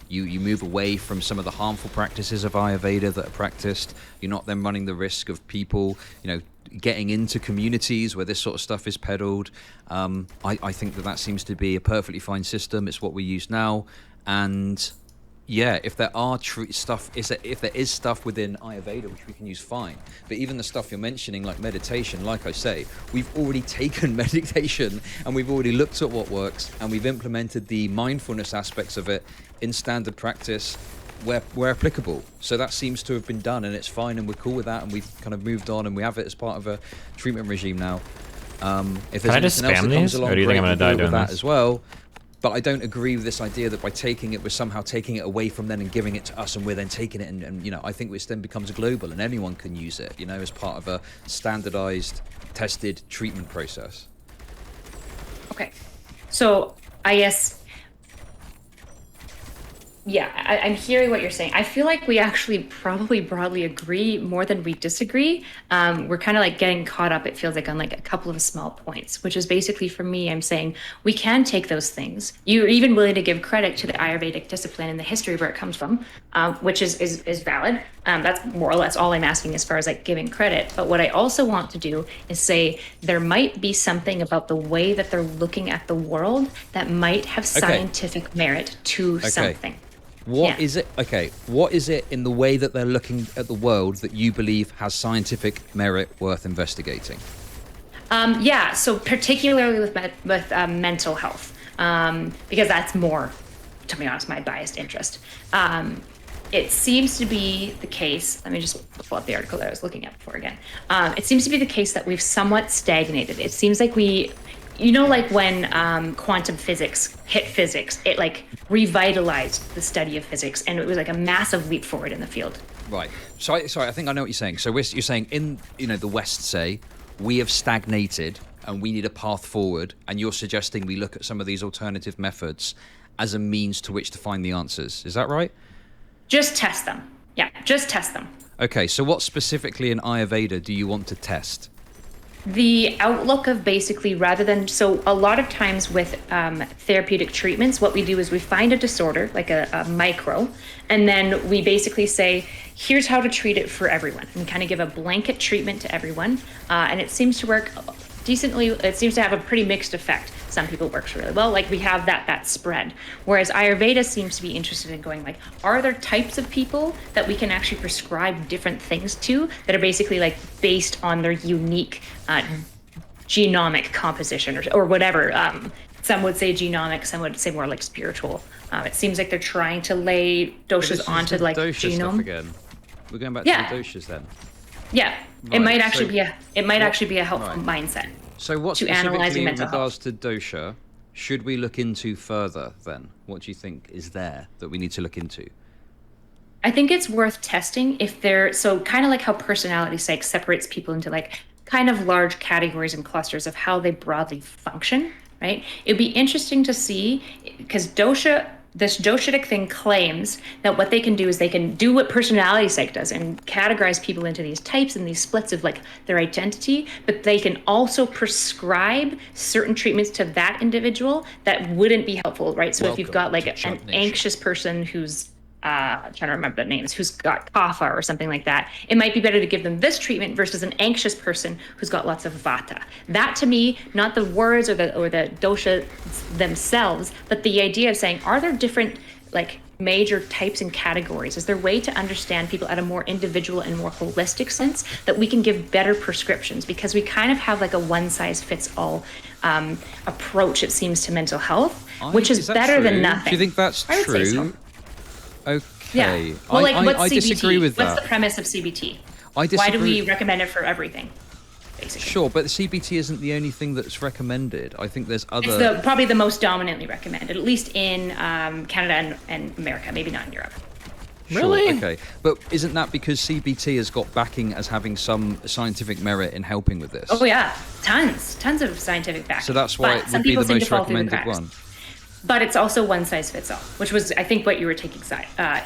You move away from some of the harmful practices of Ayurveda that are practiced. You're not then running the risk of people, you know, getting into communities where this sort of stuff is peddled. I think that seems to be a perfectly fine system. It's what we use now. And yeah, if there are if there is stuff within Ayurveda which we can use, fine. But even the stuff you're mentioning, like meditation, like I say, we've already taken meditation and we've already looked at what works and we've implemented the mindfulness aspects of it in standard practice where applicable. So that seems to have been done and it's fine and we're cool with that and we've kind of moved on and we have it as part of a treatment regime now. If there's Can I just anything else spam that comes these, along, or do you think great, I'm gonna we die deal with doing that this? as well. But I don't agree with this idea that by taking it, we're somehow taking it away from them and giving it to us, and we're then taking it and you know, I think this then becomes global and anyone can use it, you know, as part of a standardized, tested treatment process. Okay, so I guess, yeah, I'm hearing what you're saying. I feel like we actually probably broadly agree more than we disagree. We're kind of like getting caught up, it feels like, on like a couple of small points, which is basically, for me, I'm saying we can take those things. You're even willing to give credit to the Ayurvedic discipline and the history of where it comes from, which is valid. That's more or less all I'm asking as far as like giving credit. But what I also want to do is say there might be something about the way that they're looking at the world that might have scientific merit to something. What is it? Okay, what is it in the way that they're looking at the world that you believe has scientific merit worth investigating? Yeah, so particularly with mental health, because that's more, to be honest, my biased interest. It seems to be the case, let me just pull up the article that I was looking at before again. It seems to be the case that we've somewhat stagnated. It seems like you know, like when quantum physics hit physics, it like revitalized the study of physics, and it was like a massive leap forward in the field. Right. Sorry, I think I know what you're saying. So you're saying in, you know, the West, say, we have stagnated and we need a path forward, and you're suggesting we look at some of these alternative methods as a means to which to find the answers. Is that right? Just test them. Yeah, just test them. Okay, so what specifically in Ayurveda do you want to test? The outlook of basically, rather than, so a lot of times with therapeutic treatments, what we do is we find a disorder, like a micro, and then we basically say, here's how to treat it for everyone. And we kind of give a blanket treatment to everyone. And it seems to work decently. It seems to have a pretty mixed effect. Some people it works really well. Like we have that spread. Whereas Ayurveda seems to be interested in going like, are there types of people that we can actually prescribe different things to that are basically like based on their unique genomic composition or whatever. Some would say genomic, some would say more like spiritual. It seems like they're trying to lay doshas onto like dosha genome. stuff again. We're going back to the doshas then. Yeah, it Right, might so actually be a helpful mindset. So what to analyze specifically your in mental regards to dosha should we look into further then? What do you think is there that we need to look into? I think it's worth testing if they're so kind of like how personality psych separates people into like kind of large categories and clusters of how they broadly function, right? It'd be interesting to see because this doshitic thing claims that what they can do is they can do what personality psych does and categorize people into these types and these splits of like their identity, but they can also prescribe certain treatments to that individual that wouldn't be helpful, right? So if you've got like an anxious person who's trying to remember the names, who's got kapha or something like that, it might be better to give them this treatment versus an anxious person who's got lots of vata. That to me, not the words or the dosha themselves, but the idea of saying, are there different like major types and categories? Is there a way to understand people at a more individual and more holistic sense that we can give better prescriptions? Because we kind of have like a one size fits all approach, it seems, to mental health, which is better than nothing. Do you think that's true? I would say so. Okay. Yeah. Well, like, what's I CBT? disagree with that. What's the premise of CBT? I disagree. Why do we recommend it for everything? Basically. Sure, but the CBT isn't the only thing that's recommended. I think there's other. It's probably the most dominantly recommended, at least in Canada and America, maybe not in Europe. Really? Sure, okay. But isn't that because CBT has got backing as having some scientific merit in helping with this? Oh yeah, tons of scientific backing. So that's why it would be the most recommended one. But it's also one size fits all, which was, I think, what you were taking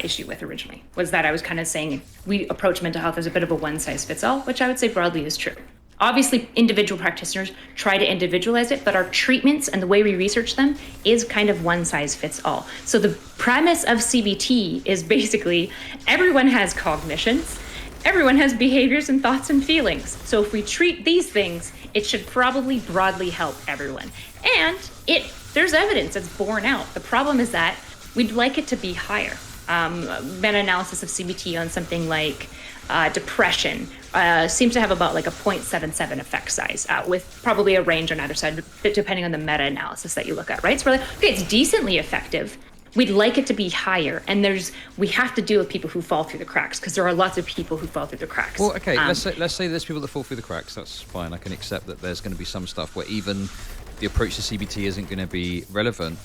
issue with originally, was that I was kind of saying we approach mental health as a bit of a one size fits all, which I would say broadly is true. Obviously, individual practitioners try to individualize it, but our treatments and the way we research them is kind of one size fits all. So the premise of CBT is basically everyone has cognitions, everyone has behaviors and thoughts and feelings. So if we treat these things, it should probably broadly help everyone. And there's evidence that's borne out. The problem is that we'd like it to be higher. Meta-analysis of CBT on something like depression seems to have about like a 0.77 effect size, with probably a range on either side, depending on the meta-analysis that you look at, right? So we're like, okay, it's decently effective. We'd like it to be higher, and we have to deal with people who fall through the cracks, because there are lots of people who fall through the cracks. Well, okay, let's say there's people that fall through the cracks. That's fine. I can accept that there's going to be some stuff where even the approach to CBT isn't going to be relevant.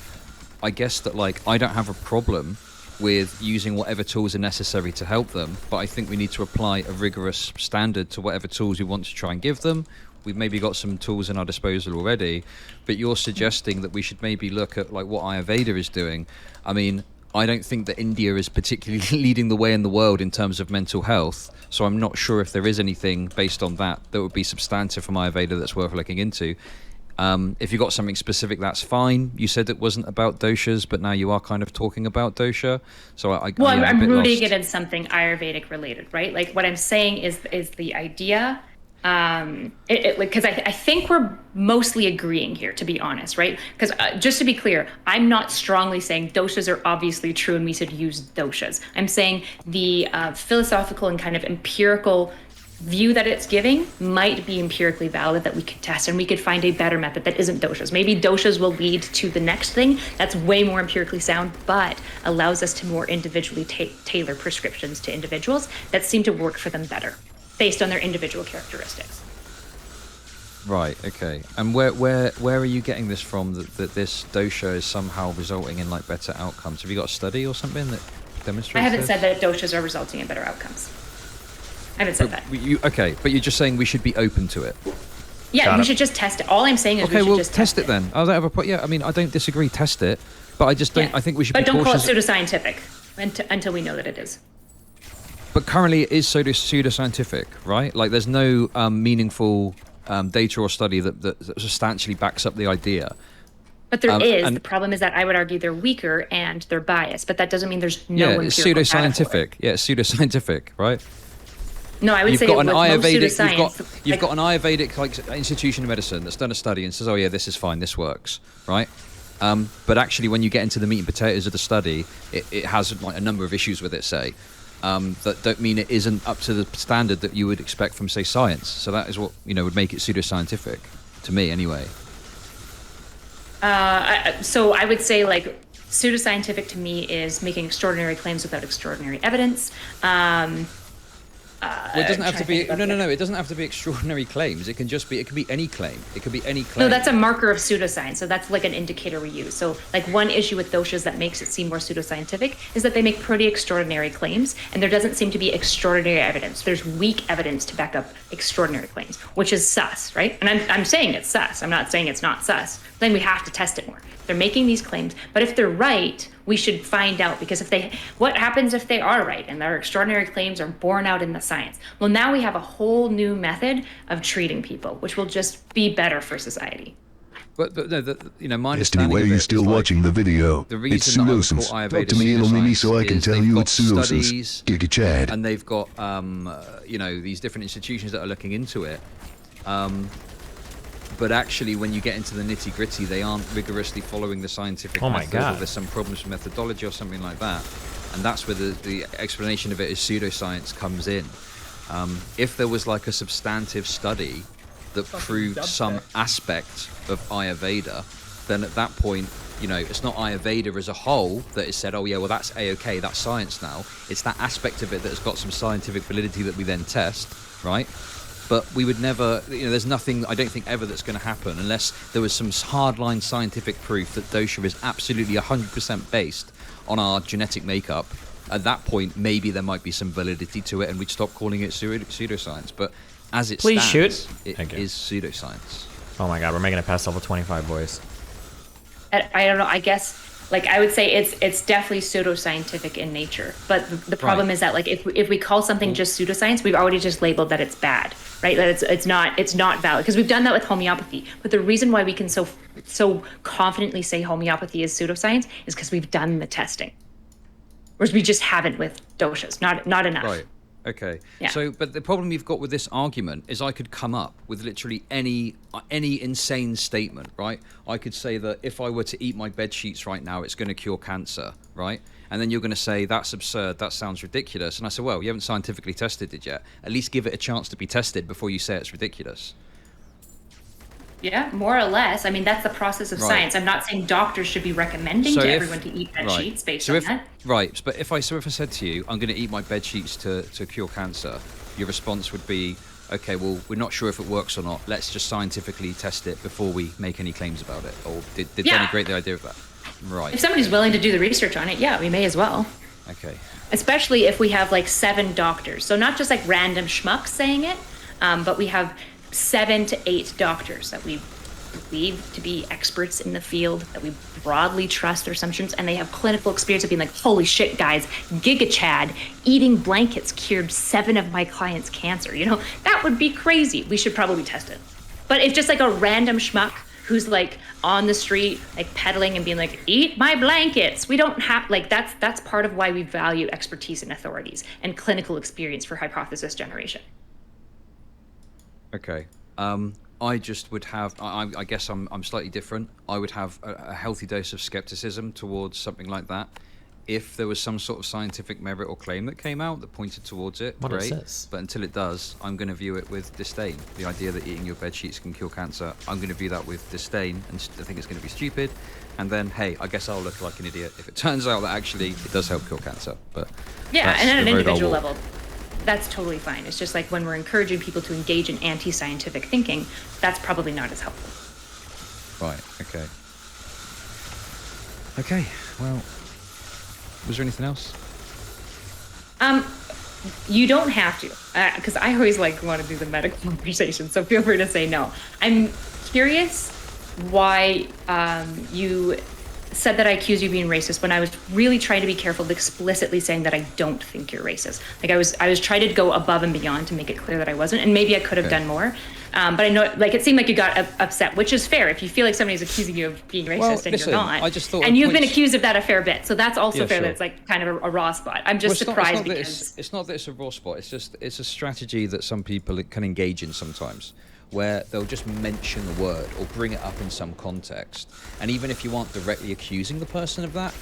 I guess that like I don't have a problem with using whatever tools are necessary to help them, but I think we need to apply a rigorous standard to whatever tools we want to try and give them. We've maybe got some tools in our disposal already, but you're suggesting that we should maybe look at like what Ayurveda is doing. I mean, I don't think that India is particularly leading the way in the world in terms of mental health, so I'm not sure if there is anything based on that would be substantive from Ayurveda that's worth looking into. If you got something specific, that's fine. You said it wasn't about doshas, but now you are kind of talking about dosha. So I'm rooting it in something Ayurvedic related, right? Like what I'm saying is the idea, because I think we're mostly agreeing here, to be honest, right? Because just to be clear, I'm not strongly saying doshas are obviously true and we should use doshas. I'm saying the philosophical and kind of empirical view that it's giving might be empirically valid, that we could test, and we could find a better method that isn't doshas. Maybe doshas will lead to the next thing that's way more empirically sound, but allows us to more individually tailor prescriptions to individuals that seem to work for them better based on their individual characteristics. Right, okay. And where are you getting this from, that this dosha is somehow resulting in like better outcomes? Have you got a study or something that demonstrates I haven't this? said that doshas are resulting in better outcomes. I haven't said that. Okay, but you're just saying we should be open to it. Yeah, we should just test it. All I'm saying is we should just test it. Then. I don't have a point. Yeah, I mean, I don't disagree. Test it, but I just don't. Yeah. I think we should be cautious. But don't call it pseudoscientific until we know that it is. But currently, it is pseudoscientific, right? Like, there's no meaningful data or study that substantially backs up the idea. But there is. The problem is that I would argue they're weaker and they're biased. But that doesn't mean there's no empirical it's pseudoscientific. Yeah, it's pseudoscientific, right? No, I would say got an Ayurvedic. You've got an Ayurvedic like institution of medicine that's done a study and says, "Oh yeah, this is fine, this works," right? But actually, when you get into the meat and potatoes of the study, it has like a number of issues with it. Say that don't mean it isn't up to the standard that you would expect from, say, science. So that is what would make it pseudoscientific, to me, anyway. So I would say like pseudoscientific to me is making extraordinary claims without extraordinary evidence. Well, it doesn't have to be. No. It doesn't have to be extraordinary claims. It can just be. It can be any claim. It could be any claim. No, that's a marker of pseudoscience. So that's like an indicator we use. So like one issue with doshas that makes it seem more pseudoscientific is that they make pretty extraordinary claims, and there doesn't seem to be extraordinary evidence. There's weak evidence to back up extraordinary claims, which is sus, right? And I'm saying it's sus. I'm not saying it's not sus. Then we have to test it more. They're making these claims, but if they're right, we should find out, because what happens if they are right and their extraordinary claims are borne out in the science? Well, now we have a whole new method of treating people, which will just be better for society. But no, my Destiny, understanding why are of you it still is, like, watching the video? the It's reason that I would call pseudoscience. Ayurveda Talk to me and only me so I can pseudoscience tell is you they've it's got pseudoscience. studies, Giga Chad. and they've got these different institutions that are looking into it. But actually, when you get into the nitty gritty, they aren't rigorously following the scientific Oh my method, God. or there's some problems with methodology or something like that. And that's where the explanation of it as pseudoscience comes in. If there was like a substantive study that proved some aspect of Ayurveda, then at that point, it's not Ayurveda as a whole that is said, oh yeah, well that's A-okay, that's science now. It's that aspect of it that has got some scientific validity that we then test, right? But we would never, there's nothing, I don't think, ever that's going to happen unless there was some hardline scientific proof that dosha is absolutely 100% based on our genetic makeup. At that point, maybe there might be some validity to it and we'd stop calling it pseudoscience. But as it Please stands, shoot. it is pseudoscience. Oh my God, we're making it past level 25, boys. I don't know. I guess, like, I would say it's definitely pseudoscientific in nature. But the problem is that, like, if we call something just pseudoscience, we've already just labeled that it's bad, right? That it's not valid, because we've done that with homeopathy. But the reason why we can so confidently say homeopathy is pseudoscience is because we've done the testing, whereas we just haven't with doshas. Not enough. Right. Okay. Yeah. So, but the problem you've got with this argument is I could come up with literally any insane statement, right? I could say that if I were to eat my bed sheets right now, it's going to cure cancer, right? And then you're going to say, that's absurd, that sounds ridiculous. And I say, well, you haven't scientifically tested it yet. At least give it a chance to be tested before you say it's ridiculous. Yeah, more or less. I mean, that's the process of science. I'm not saying doctors should be recommending everyone to eat bed sheets based on that. Right, but if I said to you, I'm going to eat my bed sheets to cure cancer, your response would be, okay, well, we're not sure if it works or not. Let's just scientifically test it before we make any claims about it. Or did they denigrate the idea of that? Right. If somebody's willing to do the research on it, yeah, we may as well. Okay. Especially if we have like 7 doctors. So not just like random schmucks saying it, but we have 7 to 8 doctors that we believe to be experts in the field, that we broadly trust their assumptions, and they have clinical experience of being like, holy shit, guys, Giga Chad, eating blankets cured 7 of my clients' cancer. That would be crazy. We should probably test it. But if just like a random schmuck who's like on the street, like peddling and being like, eat my blankets, we don't have, like, that's part of why we value expertise in authorities and clinical experience for hypothesis generation. Okay. I just would have, I guess I'm slightly different. I would have a healthy dose of skepticism towards something like that. If there was some sort of scientific merit or claim that came out that pointed towards it, What is great. this? But until it does, I'm going to view it with disdain. The idea that eating your bed sheets can cure cancer, I'm going to view that with disdain, and I think it's going to be stupid. And then, hey, I guess I'll look like an idiot if it turns out that actually it does help cure cancer. But yeah, and at an the road I'll individual walk. level, that's totally fine. It's just like when we're encouraging people to engage in anti-scientific thinking, that's probably not as helpful. Right, okay. Okay, well, was there anything else? You don't have to, because I always like want to do the meta conversation, so feel free to say no. I'm curious why you said that I accused you of being racist when I was really trying to be careful of explicitly saying that I don't think you're racist. Like I was trying to go above and beyond to make it clear that I wasn't, and maybe I could have done more. But I know, like, it seemed like you got upset, which is fair if you feel like somebody's accusing you of being racist and listen, you're not. I just thought and you've been accused of that a fair bit, so that's also fair sure. that it's like kind of a raw spot. I'm just surprised because it's not that it's a raw spot. It's a strategy that some people can engage in sometimes, where they'll just mention the word or bring it up in some context, and even if you aren't directly accusing the person of that,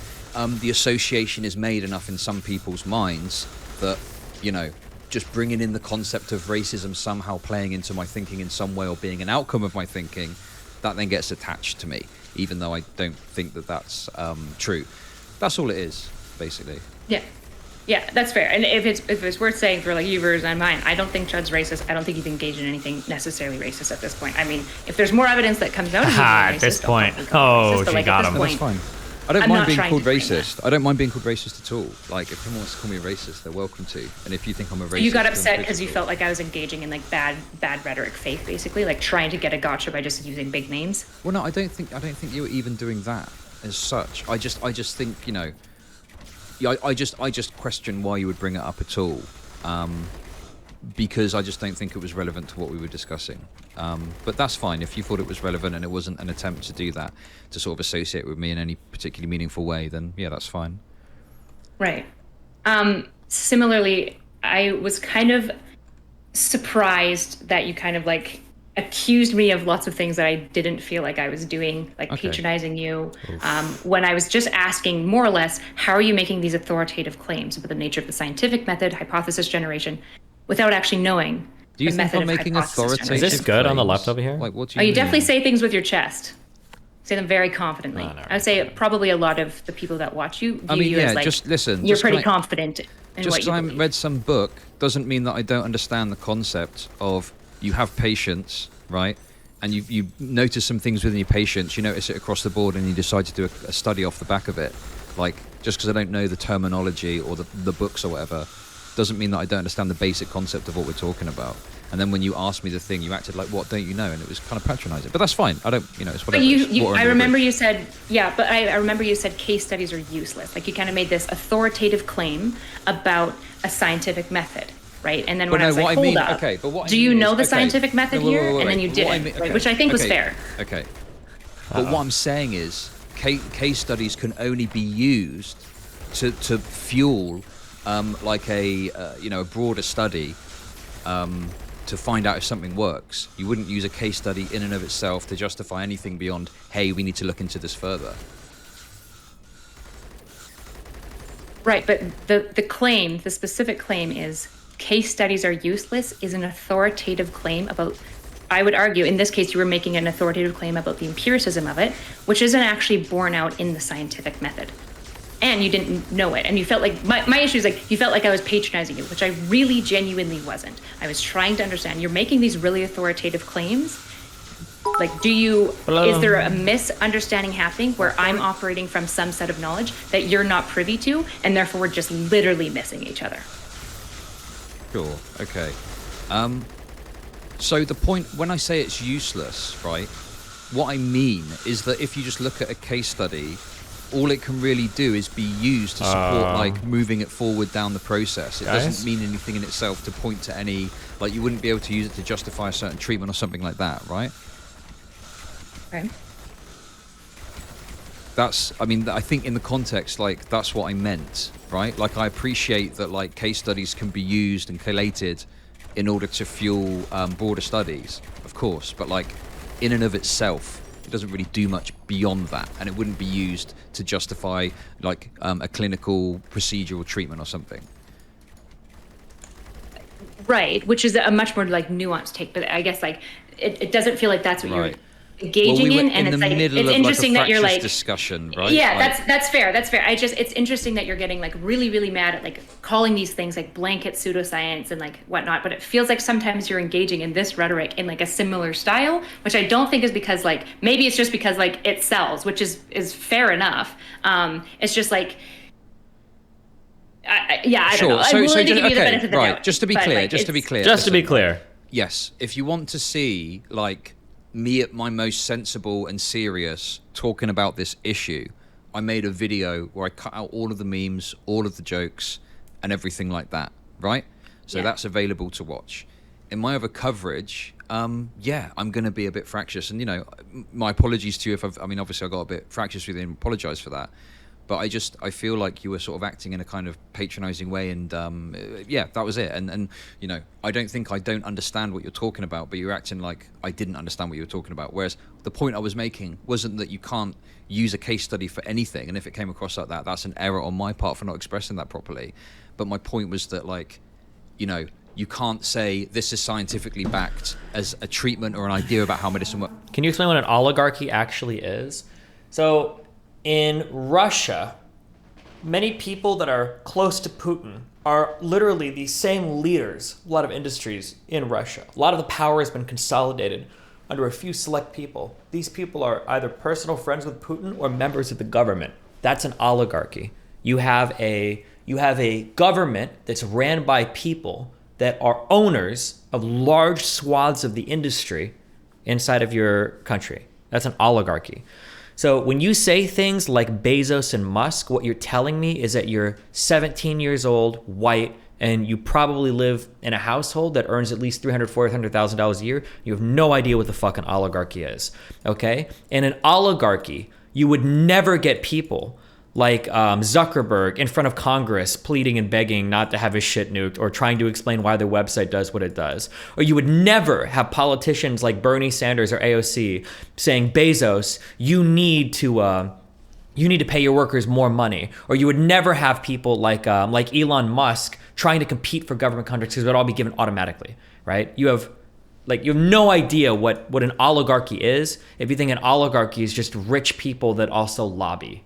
the association is made enough in some people's minds that, just bringing in the concept of racism somehow playing into my thinking in some way or being an outcome of my thinking, that then gets attached to me, even though I don't think that that's true. That's all it is, basically. yeah. Yeah, that's fair. And if it's worth saying for like you versus on mine, I don't think Chud's racist. I don't think he's engaged in anything necessarily racist at this point. I mean, if there's more evidence that comes out, At this point, oh, she got him. That's fine. I don't mind being called racist. I don't mind being called racist at all. Like, if someone wants to call me a racist, they're welcome to. And if you think I'm a racist, you got upset because you felt like I was engaging in like bad rhetoric faith, basically, like trying to get a gotcha by just using big names. Well, no, I don't think you were even doing that as such. I just think, you know, yeah, I just question why you would bring it up at all, because I just don't think it was relevant to what we were discussing. But that's fine if you thought it was relevant and it wasn't an attempt to do that, to sort of associate with me in any particularly meaningful way. Then yeah, that's fine. Right. Similarly, I was kind of surprised that you kind of like accused me of lots of things that I didn't feel like I was doing, like patronizing you, when I was just asking more or less, how are you making these authoritative claims about the nature of the scientific method, hypothesis generation, without actually knowing do you the think method I'm making authoritative Is this good on the left over here? Like, what do you you definitely say things with your chest. Say them very confidently. I would say probably a lot of the people that watch you view you as like, just listen. You're pretty confident in what you Just because I believe. read some book doesn't mean that I don't understand the concept of you have patients, right? And you notice some things within your patients, you notice it across the board, and you decide to do a study off the back of it. Like, just because I don't know the terminology or the books or whatever, doesn't mean that I don't understand the basic concept of what we're talking about. And then when you asked me the thing, you acted like, what don't you know? And it was kind of patronizing. But that's fine. I don't, you know, it's whatever. But I remember you said, I remember you said case studies are useless. Like, you kind of made this authoritative claim about a scientific method, right? And then when I was like, hold up, do you know the scientific method here? And then you didn't, right? Which I think was fair. Okay. But what I'm saying is, case studies can only be used to fuel like a broader study to find out if something works. You wouldn't use a case study in and of itself to justify anything beyond, hey, we need to look into this further. Right, but the specific claim is case studies are useless is an authoritative claim about, I would argue, in this case, you were making an authoritative claim about the empiricism of it, which isn't actually borne out in the scientific method. And you didn't know it. And you felt like, my issue is like, you felt like I was patronizing you, which I really genuinely wasn't. I was trying to understand. You're making these really authoritative claims. Like, is there a misunderstanding happening where I'm operating from some set of knowledge that you're not privy to, and therefore we're just literally missing each other? Sure, okay. So the point, when I say it's useless, right, what I mean is that if you just look at a case study, all it can really do is be used to support like moving it forward down the process. It doesn't mean anything in itself to point to any, like, you wouldn't be able to use it to justify a certain treatment or something like that, right? Right. I think in the context, like, that's what I meant, right? Like, I appreciate that, like, case studies can be used and collated in order to fuel broader studies, of course, but like, in and of itself, it doesn't really do much beyond that, and it wouldn't be used to justify like a clinical procedure or treatment or something. Right, which is a much more like nuanced take, but I guess like it doesn't feel like that's what you're engaging in, and it's like it's interesting that you're like discussion, right? Yeah, like, that's fair. That's fair. It's interesting that you're getting like really mad at like calling these things like blanket pseudoscience and like whatnot, but it feels like sometimes you're engaging in this rhetoric in like a similar style, which I don't think is because like, maybe it's just because like it sells, which is fair enough. It's just like, I don't know. I'm willing to give you the benefit of the doubt. Just to be clear. Yes, if you want to see like me at my most sensible and serious talking about this issue, I made a video where I cut out all of the memes, all of the jokes, and everything like that, right? So that's available to watch. In my other coverage, I'm going to be a bit fractious, and you know, my apologies to you if obviously I got a bit fractious with you, and apologize for that. But I feel like you were sort of acting in a kind of patronizing way, and that was it. And you know, I don't think I don't understand what you're talking about, but you're acting like I didn't understand what you were talking about. Whereas the point I was making wasn't that you can't use a case study for anything, and if it came across like that, that's an error on my part for not expressing that properly. But my point was that, like, you know, you can't say this is scientifically backed as a treatment or an idea about how medicine works. Can you explain what an oligarchy actually is? So in Russia, many people that are close to Putin are literally the same leaders, a lot of industries in Russia. A lot of the power has been consolidated under a few select people. These people are either personal friends with Putin or members of the government. That's an oligarchy. You have a government that's ran by people that are owners of large swaths of the industry inside of your country. That's an oligarchy. So when you say things like Bezos and Musk, what you're telling me is that you're 17 years old, white, and you probably live in a household that earns at least $300,000, $400,000 a year. You have no idea what the fucking oligarchy is, okay? In an oligarchy, you would never get people like Zuckerberg in front of Congress pleading and begging not to have his shit nuked or trying to explain why their website does what it does. Or you would never have politicians like Bernie Sanders or AOC saying, Bezos, you need to pay your workers more money. Or you would never have people like Elon Musk trying to compete for government contracts because it would all be given automatically, right? You have no idea what an oligarchy is if you think an oligarchy is just rich people that also lobby.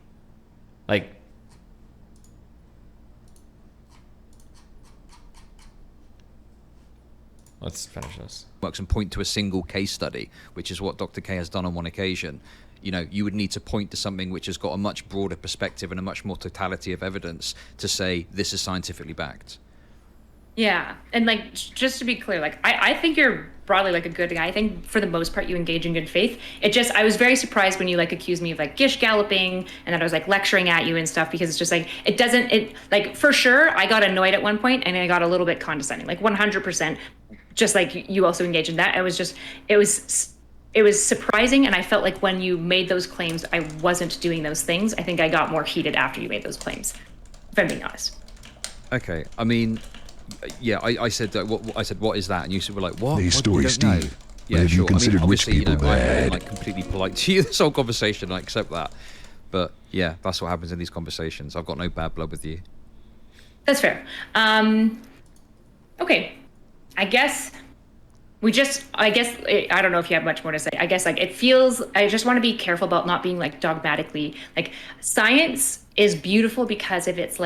Let's finish this. And point to a single case study, which is what Dr. K has done on one occasion. You would need to point to something which has got a much broader perspective and a much more totality of evidence to say this is scientifically backed. Yeah, and just to be clear, I think you're broadly a good guy. I think for the most part you engage in good faith. I was very surprised when you accused me of gish galloping and that I was lecturing at you and stuff, because it's just for sure I got annoyed at one point and I got a little bit condescending, 100%. Just you also engaged in that. It was surprising, and I felt like when you made those claims, I wasn't doing those things. I think I got more heated after you made those claims, if I'm being honest. Okay, I mean, yeah, I said what is that? And you were like, what? These stories, Steve. Yeah, have sure. you considered rich obviously, people I'm bad? completely polite to you this whole conversation. I accept that, but yeah, that's what happens in these conversations. I've got no bad blood with you. That's fair. Okay. I don't know if you have much more to say. I guess it feels, I just want to be careful about not being dogmatically, science is beautiful because of its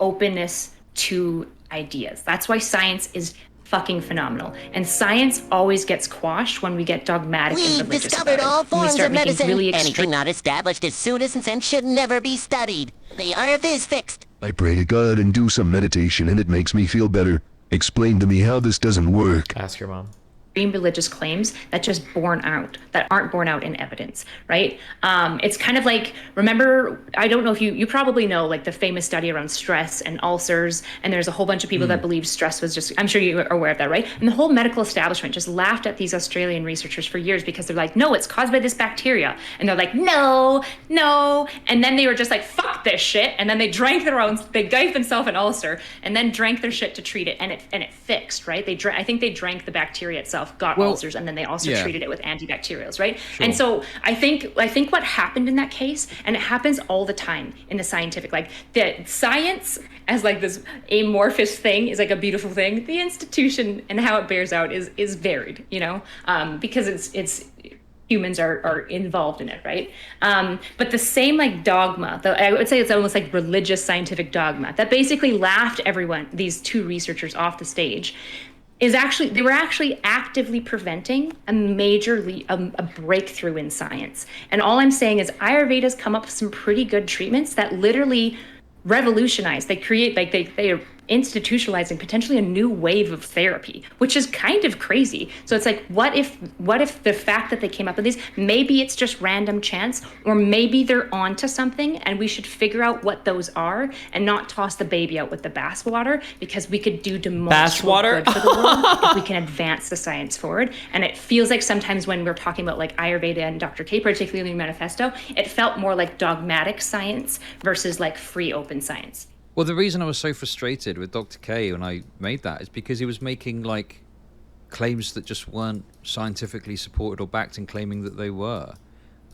openness to ideas. That's why science is fucking phenomenal. And science always gets quashed when we get dogmatic and religious. We've discovered all forms of medicine. Really Anything not established as pseudoscience and should never be studied. The earth is fixed. I pray to God and do some meditation and it makes me feel better. Explain to me how this doesn't work. Ask your mom. Religious claims that aren't borne out in evidence, right? It's kind of remember, I don't know if you probably know the famous study around stress and ulcers, and there's a whole bunch of people that believe stress was just, I'm sure you are aware of that, right? And the whole medical establishment just laughed at these Australian researchers for years because they're no, it's caused by this bacteria. And they're no. And then they were just fuck this shit. And then they drank they gave themselves an ulcer and then drank their shit to treat it. And it fixed, right? I think they drank the bacteria itself, got ulcers, and then they also treated it with antibacterials, right? Sure. And so I think what happened in that case, and it happens all the time in the scientific, the science as this amorphous thing is a beautiful thing. The institution and how it bears out is varied, because it's humans are involved in it, right? But the same dogma, I would say it's almost religious scientific dogma that basically laughed these two researchers off the stage, they were actually actively preventing a breakthrough in science. And all I'm saying is Ayurveda's come up with some pretty good treatments that literally revolutionize. They create they are institutionalizing potentially a new wave of therapy, which is kind of crazy. So it's what if the fact that they came up with these, maybe it's just random chance, or maybe they're onto something and we should figure out what those are and not toss the baby out with the bathwater, because we could do demonstrable good for the world if we can advance the science forward. And it feels sometimes when we're talking about Ayurveda and Dr. K, particularly in the manifesto, it felt more dogmatic science versus free open science. Well, the reason I was so frustrated with Dr. K when I made that is because he was making claims that just weren't scientifically supported or backed, and claiming that they were.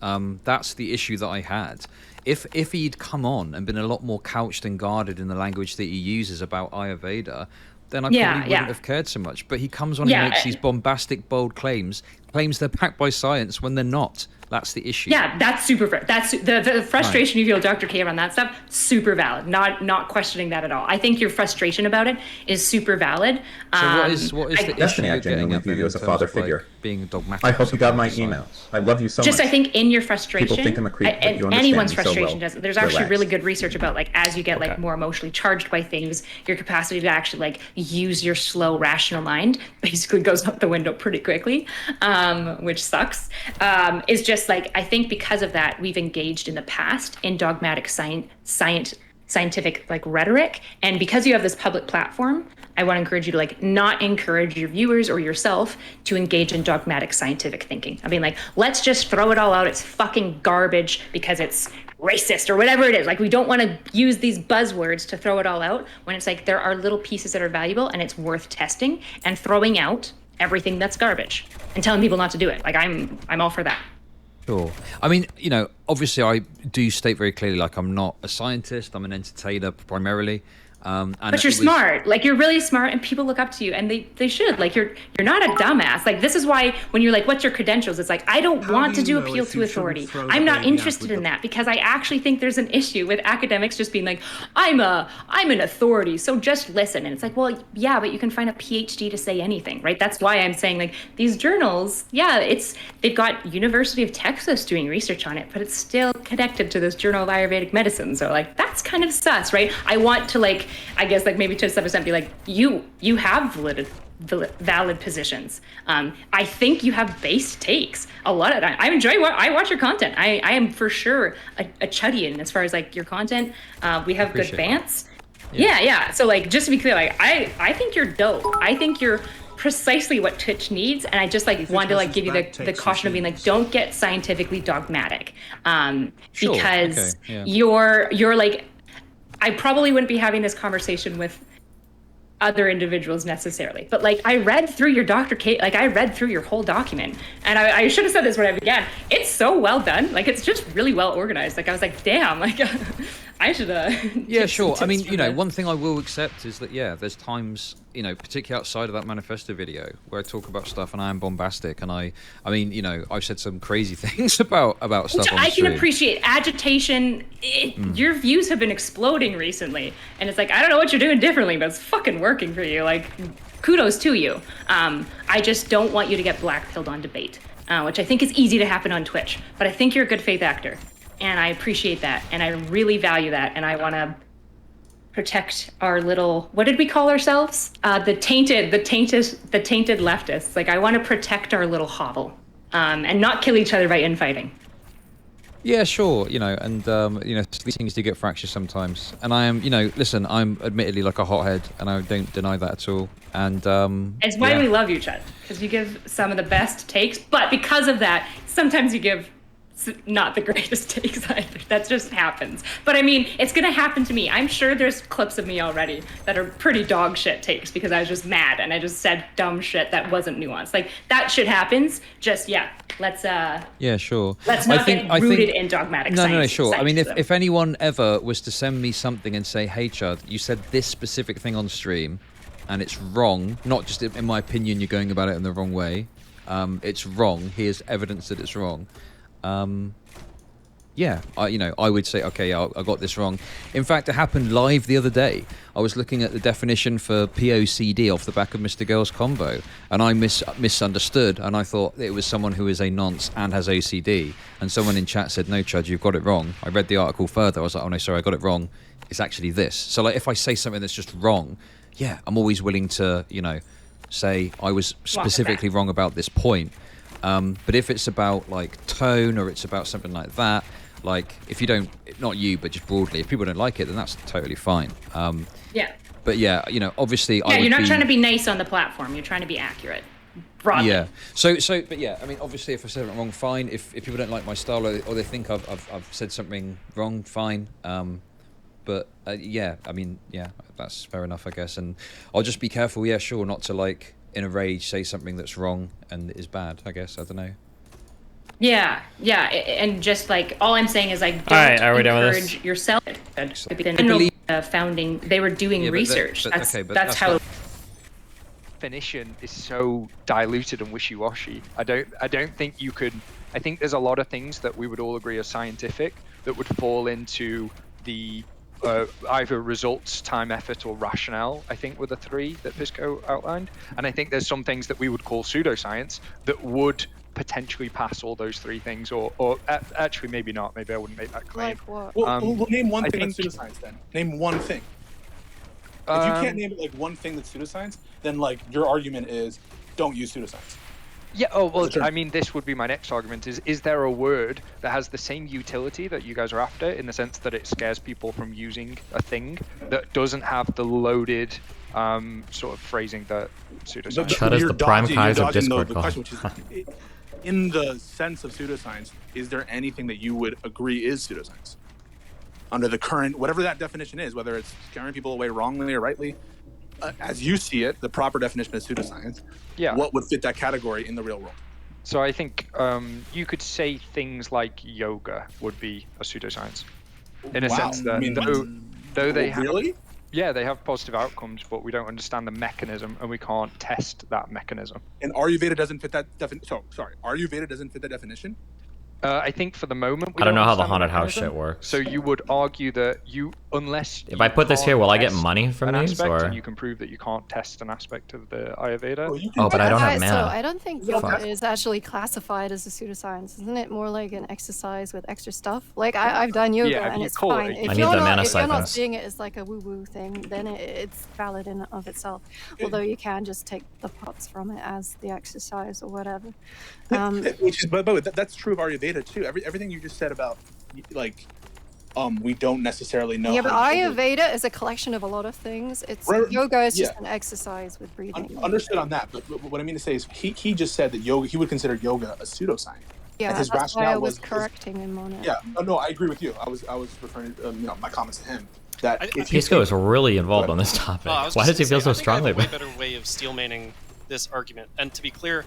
That's the issue that I had. If he'd come on and been a lot more couched and guarded in the language that he uses about Ayurveda, then I probably wouldn't have cared so much. But he comes on and makes these bombastic, bold claims they're backed by science when they're not. That's the issue. Yeah, that's super. That's the frustration you feel, Dr. K, around that stuff. Super valid. Not questioning that at all. I think your frustration about it is super valid. So what is the Destiny, issue I you're getting genuinely at view then you in as a terms father of, like, figure. being dogmatic? I hope you got my about science? emails. I love you so Just much. I think in your frustration, People think I'm a creep, but you understand anyone's me so frustration well. does. There's actually Relax. really good research about like as you get like more emotionally charged by things, your capacity to actually like use your slow rational mind basically goes out the window pretty quickly, which sucks. Is just like I think because of that we've engaged in the past in dogmatic scientific like rhetoric, and because you have this public platform, I want to encourage you to like not encourage your viewers or yourself to engage in dogmatic scientific thinking. I mean, like, let's just throw it all out. It's fucking garbage because it's racist or whatever it is. Like, we don't want to use these buzzwords to throw it all out when it's like there are little pieces that are valuable and it's worth testing and throwing out everything that's garbage and telling people not to do it. Like, I'm all for that. Sure. I mean, you know, obviously I do state very clearly, like, I'm not a scientist. I'm an entertainer primarily. And but you're smart. Like, you're really smart, and people look up to you, and they should. Like, you're not a dumbass. Like, this is why when you're like, what's your credentials? It's like, I don't want to do appeal to authority. I'm not interested in that because I actually think there's an issue with academics just being like, I'm an authority, so just listen. And it's like, well, yeah, but you can find a PhD to say anything, right? That's why I'm saying, like, these journals, yeah, they've got University of Texas doing research on it, but it's still connected to this Journal of Ayurvedic Medicine. So, like, that's kind of sus, right? I want to, like, I guess, like, maybe to some extent be like, you have valid positions. I think you have based takes a lot of time. I watch your content. I am for sure a Chudian as far as like your content. We have good bants. Yeah. So like, just to be clear, like I think you're dope. I think you're precisely what Twitch needs, and I just like wanted to like give you the caution of being like, don't get scientifically dogmatic, because you're like, I probably wouldn't be having this conversation with other individuals necessarily, but like I read through your Dr. Kate, like I read through your whole document, and I should have said this when I began. It's so well done. Like, it's just really well organized. Like, I was like, damn, like I should yeah, sure. I mean, you know, one thing I will accept is that, yeah, there's times, you know, particularly outside of that manifesto video where I talk about stuff and I am bombastic, and I mean, you know, I've said some crazy things about stuff. Which I can appreciate. Agitation, your views have been exploding recently, and it's like, I don't know what you're doing differently, but it's fucking working for you. Like, kudos to you. I just don't want you to get black-pilled on debate, which I think is easy to happen on Twitch, but I think you're a good faith actor. And I appreciate that, and I really value that, and I want to protect our little, what did we call ourselves? The tainted leftists. Like, I want to protect our little hovel, and not kill each other by infighting. Yeah, sure. You know, and you know, these things do get fractious sometimes. And I am, you know, listen, I'm admittedly like a hothead, and I don't deny that at all. And it's why we love you, Chud, because you give some of the best takes, but because of that, sometimes you give not the greatest takes either. That just happens. But I mean, it's gonna happen to me. I'm sure there's clips of me already that are pretty dog shit takes because I was just mad and I just said dumb shit that wasn't nuanced. Like, that shit happens. Just let's yeah, sure. Let's not get rooted in dogmatic science. No, sure. I mean, if anyone ever was to send me something and say, hey Chud, you said this specific thing on stream and it's wrong, not just in my opinion, you're going about it in the wrong way. It's wrong. Here's evidence that it's wrong. Yeah, I would say, okay, I got this wrong. In fact, it happened live the other day. I was looking at the definition for POCD off the back of Mr. Girl's combo, and I misunderstood, and I thought it was someone who is a nonce and has OCD. And someone in chat said, no, Chud, you've got it wrong. I read the article further. I was like, oh no, sorry, I got it wrong. It's actually this. So like, if I say something that's just wrong, yeah, I'm always willing to, you know, say I was specifically wrong about this point. But if it's about like tone or it's about something like that, like if you don't, not you, but just broadly, if people don't like it, then that's totally fine. Yeah. But yeah, you know, obviously, yeah, you're not trying to be nice on the platform. You're trying to be accurate. Broadly. Yeah. So, but yeah, I mean, obviously, if I said something wrong, fine. If people don't like my style or they think I've said something wrong, fine. But yeah, I mean, yeah, that's fair enough, I guess. And I'll just be careful. Yeah, sure, not to like in a rage say something that's wrong and is bad, I guess. I don't know. Yeah, and just like all I'm saying is like, don't encourage yourself. Founding, they were doing research. That's how. Definition is so diluted and wishy-washy. I don't think you could I think there's a lot of things that we would all agree are scientific that would fall into the either results, time, effort, or rationale, I think were the three that Pisco outlined. And I think there's some things that we would call pseudoscience that would potentially pass all those three things, or actually maybe not. Maybe I wouldn't make that claim. Like what? Well, name one thing that's pseudoscience then. Name one thing. If you can't name like one thing that's pseudoscience, then like your argument is don't use pseudoscience. Yeah, oh, well, I mean, this would be my next argument is there a word that has the same utility that you guys are after, in the sense that it scares people from using a thing that doesn't have the loaded sort of phrasing that pseudoscience? Chud is the prime Kaiser of Discord. The question, which is, in the sense of pseudoscience, is there anything that you would agree is pseudoscience? Under the current, whatever that definition is, whether it's scaring people away wrongly or rightly, as you see it, the proper definition is pseudoscience. Yeah. What would fit that category in the real world? So I think you could say things like yoga would be a pseudoscience, in a sense that though they have, really? Yeah, they have positive outcomes, but we don't understand the mechanism and we can't test that mechanism. And Ayurveda doesn't fit that definition. So, sorry, Ayurveda doesn't fit that definition? I think for the moment, we I don't know how the understand haunted house mechanism. shit works. So you would argue that unless If I put this here, will I get money from an these, aspect, or? and you can prove that you can't test an aspect of the Ayurveda. Oh, but I don't have So mana. I don't think yoga is actually classified as a pseudoscience. Isn't it more like an exercise with extra stuff? Like I've done yoga Yeah, and you it's call it- fine. I If need you're the not, mana if you're not siphons. seeing it as like a woo-woo thing, then it's valid in and of itself. Although you can just take the parts from it as the exercise or whatever. Which is, but that's true of Ayurveda too. Everything you just said about, like, we don't necessarily know. Yeah, but how to- Ayurveda is a collection of a lot of things. It's Right, yoga is just yeah. an exercise with breathing. Understood on that, but what I mean to say is he just said that yoga, he would consider yoga a pseudoscience. Yeah, And his that's why I rationale was was correcting him on it. Yeah, no, I agree with you. I was referring to my comments to him. That if you Pisco is take- really involved on this topic. I was Why just does he gonna feel say, so I think I strongly have a way about it? better way of steelmaning this argument. And to be clear,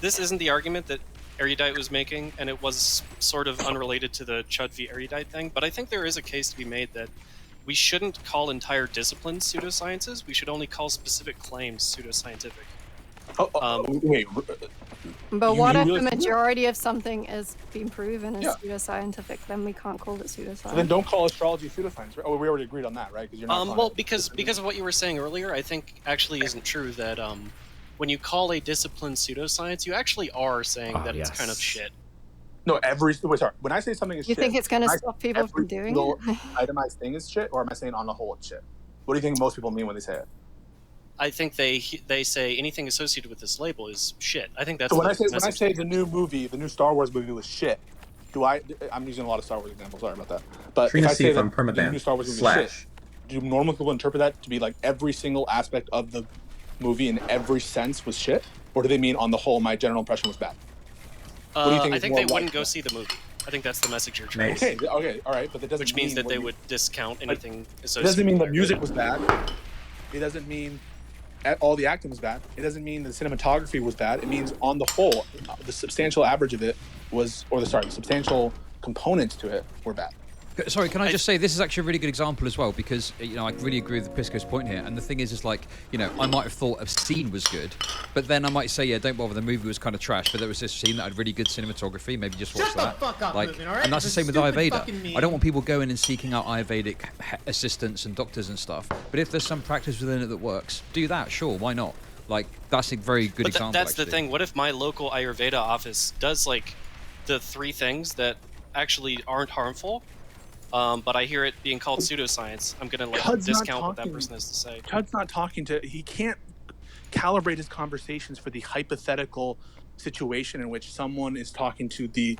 this isn't the argument that Erudite was making, and it was sort of unrelated to the Chud v. Erudite thing, but I think there is a case to be made that we shouldn't call entire disciplines pseudosciences, we should only call specific claims pseudoscientific. Wait. But You- what you if really the think that? majority of something is being proven as Yeah. pseudoscientific? Then we can't call it pseudoscience. So then don't call astrology pseudoscience. Right? Oh, we already agreed on that, right? Because you're not. calling Well, it- because of what you were saying earlier, I think actually isn't true that when you call a discipline pseudoscience, you actually are saying that it's kind of shit. No, sorry. When I say something is You shit, think it's gonna when I stop say people from every doing single it? itemized thing is shit, or am I saying on the whole it's shit? What do you think most people mean when they say it? I think they say anything associated with this label is shit. I think that's So when the I say message. the new Star Wars movie was shit, I'm using a lot of Star Wars examples. Sorry about that. But Trina if I C say from that the Permaban new Star Wars movie / was shit, do normal people interpret that to be like every single aspect of the movie in every sense was shit, or do they mean on the whole my general impression was bad? What do you think I is think more they wouldn't likely? go see the movie. I think that's the message you're trying to Okay, all right, but that doesn't which means mean that what they you- would discount anything It associated doesn't mean the with music Ayurveda. was bad. It doesn't mean all the acting was bad. It doesn't mean the cinematography was bad. It means on the whole, the substantial average of it was, the substantial components to it were bad. Sorry, can I just say this is actually a really good example as well, because I really agree with Pisco's point here. And the thing is like I might have thought a scene was good, but then I might say don't bother, the movie was kind of trash, but there was this scene that had really good cinematography. Maybe just watch that. fuck up, like, Moving, all right? and that's the same with Stupid Ayurveda. fucking meme. I don't want people going and seeking out Ayurvedic assistants and doctors and stuff. But if there's some practice within it that works, do that. Sure, why not? Like that's a very good example. That's actually. the thing. What if my local Ayurveda office does like the 3 things that actually aren't harmful? But I hear it being called pseudoscience. I'm gonna Chud's not discount what that talking- person has to say. Chud's not talking to. He can't calibrate his conversations for the hypothetical situation in which someone is talking to the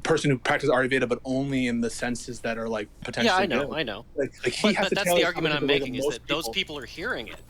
person who practices Ayurveda, but only in the senses that are like potentially. Yeah, I know, good. I know. Like he has But to that's tailor the his argument I'm conversation the way making is most that those people are hearing it,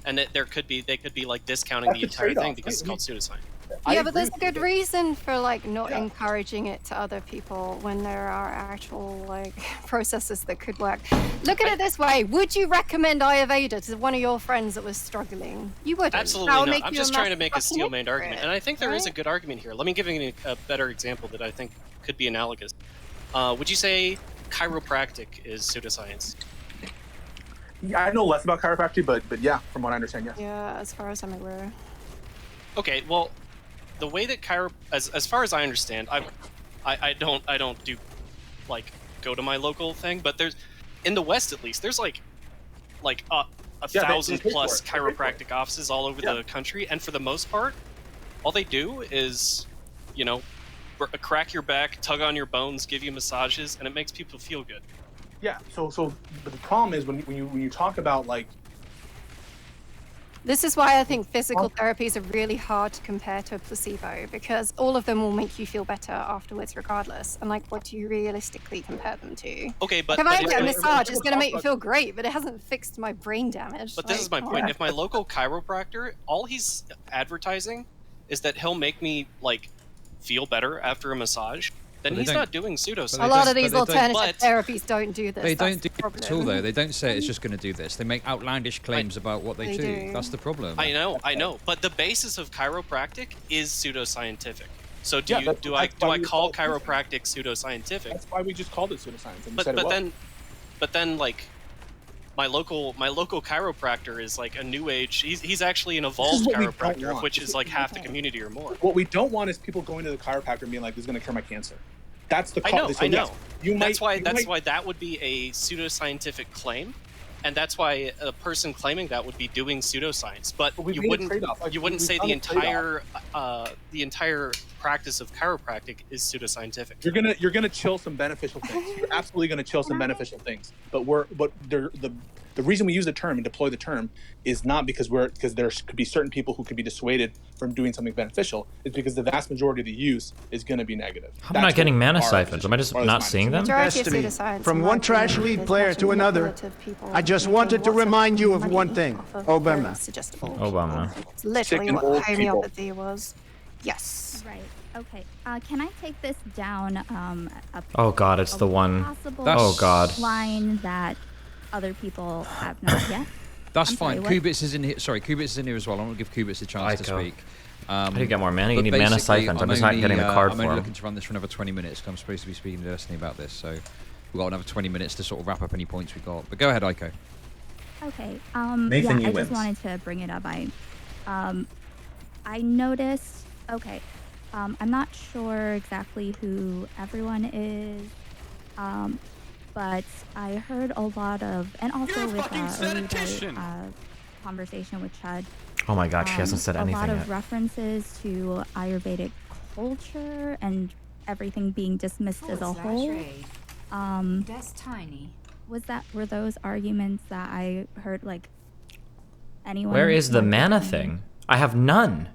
and that they could be like discounting That's the the entire thing trade-off, because it's right? called pseudoscience. Yeah, but there's a good reason for like not encouraging it to other people when there are actual like processes that could work. Look at it this way: would you recommend Ayurveda to one of your friends that was struggling? You wouldn't. Absolutely That would not. make I'm you just trying to make a fucking steel-maned argument, hypocrite, and I think there is a right? good argument here. Let me give you a better example that I think could be analogous. Would you say chiropractic is pseudoscience? Yeah, I know less about chiropractic, but yeah, from what I understand, yes. Yeah, as far as I'm aware. Okay, well, the way that as far as I understand, I don't do like go to my local thing, but there's in the West at least there's like a Yeah, they 1,000 pay for plus it. They pay for it. chiropractic offices all over the country, and for the most part, all they do is, you know, crack your back, tug on your bones, give you massages, and it makes people feel good. Yeah. So, but the problem is when you talk about like. This is why I think physical therapies are really hard to compare to a placebo, because all of them will make you feel better afterwards regardless. And like, what do you realistically compare them to? Okay, but if I but get a if- massage, it's going to make me feel great, but it hasn't fixed my brain damage. But this is my point. If my local chiropractor, all he's advertising is that he'll make me like feel better after a massage, then But they he's don't- not doing pseudoscience. A lot of these but they don't- alternative therapies don't do this. They That's don't do the it at all, though. They don't say it's just going to do this. They make outlandish claims about what they They do. do. That's the problem. I know, but the basis of chiropractic is pseudoscientific. So do Yeah, I that's why we call call it chiropractic pseudoscientific? That's why we just called it pseudoscience. And But said it but was. then like my local chiropractor is like a new age. He's actually an evolved what we don't chiropractor, want. which is like half the community or more. What we don't want is people going to the chiropractor and being like, "This is going to cure my cancer." That's the. I know. So, yes, That's why that would be a pseudoscientific claim, and that's why a person claiming that would be doing pseudoscience. But we've you made a wouldn't trade-off. Like, you wouldn't we've say done the a trade-off. entire practice of chiropractic is pseudoscientific. You're gonna chill some beneficial things. You're absolutely gonna chill some beneficial things. But the reason we use the term and deploy the term is not because there could be certain people who could be dissuaded from doing something beneficial. It's because the vast majority of the use is going to be negative. How am I not getting mana siphons? Am I just not seeing them? Destiny, from one trash lead player to another, I just wanted to remind you of one thing. Obama. Obama. It's literally Sick and what old people. homeopathy was. Yes. Right. Okay. Can I take this down? Oh God, it's the one. Possible Oh God. line that other people have not yet. That's I'm sorry, fine. what? Kubits is in here. Sorry, Kubits is in here as well. I want to give Kubits a chance to Ico. speak. How do you get more mana? You but need mana basically, siphons. I'm just not getting the card I'm for only 'em. looking to run this for another 20 minutes. 'Cause I'm supposed to be speaking to Destiny about this, so we've got another 20 minutes to sort of wrap up any points we got. But go ahead, Ico. Okay. Nathan, yeah, you I just wins. wanted to bring it up. I noticed. Okay. I'm not sure exactly who everyone is. But I heard a lot of, and also with Erudite, conversation with Chud. Oh my God, she hasn't said anything A lot of yet. references to Ayurvedic culture and everything being dismissed as a whole. That's tiny. Were those arguments that I heard, like, anyone? Where is the want to mana thing? I have none.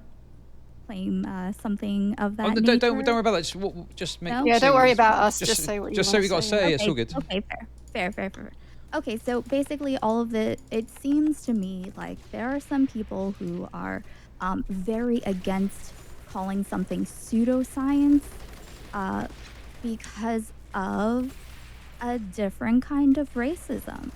Claim something of that Oh, nature? don't worry about that. Just make. No? Yeah, say don't what worry you- about us. Just say what you Just say what you got to say. It's Okay, all good. Okay, fair. Okay, so basically all of it seems to me like there are some people who are very against calling something pseudoscience because of a different kind of racism.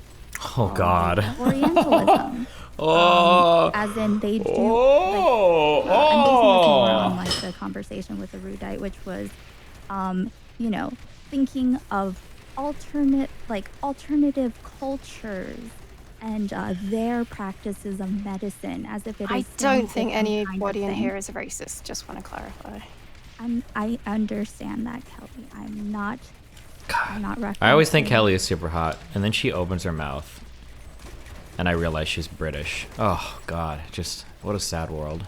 Oh God. Orientalism. Oh. As in they do. Oh. I'm basing this more on like the conversation with Erudite, which was, thinking of alternative cultures and their practices of medicine as if it is. I some don't think different kind of anybody in thing. here is a racist. Just want to clarify. I understand that, Kelly. I'm not referencing. I always think Kelly is super hot, and then she opens her mouth, and I realize she's British. Oh God, just what a sad world.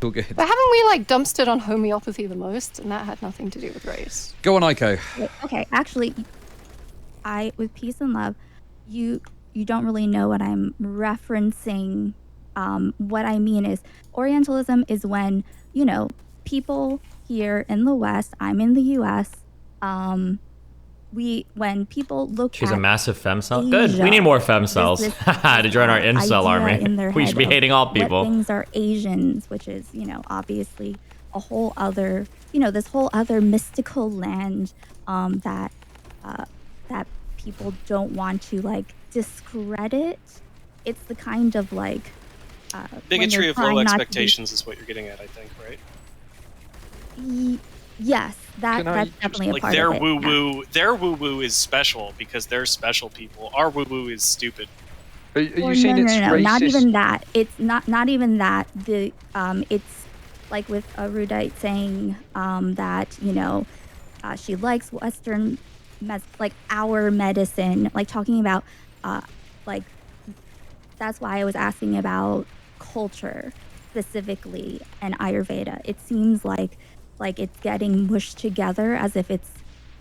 All good. But haven't we like dumpstered on homeopathy the most, and that had nothing to do with race? Go on, Ico. Okay, actually, with peace and love, you don't really know what I'm referencing. What I mean is Orientalism is when, people here in the West, I'm in the US, when people look She's at a massive femcel. Good. We Asia, need more femcells there's to join our incel idea in their army. We should be head of hating all what people. things are Asians, which is, obviously a whole other, this whole other mystical land that people don't want to like discredit. It's the kind of like Bigotry of low expectations is what you're getting at, I think, right? Yes, that's definitely a like part their of it. woo yeah. woo. Their woo woo is special because they're special people. Our woo woo is stupid. Are Well, you saying it's no, racist? not even that. It's not even that. It's like with Erudite saying that, she likes Western, like our medicine, like talking about, like, that's why I was asking about culture specifically and Ayurveda. It seems like it's getting mushed together as if it's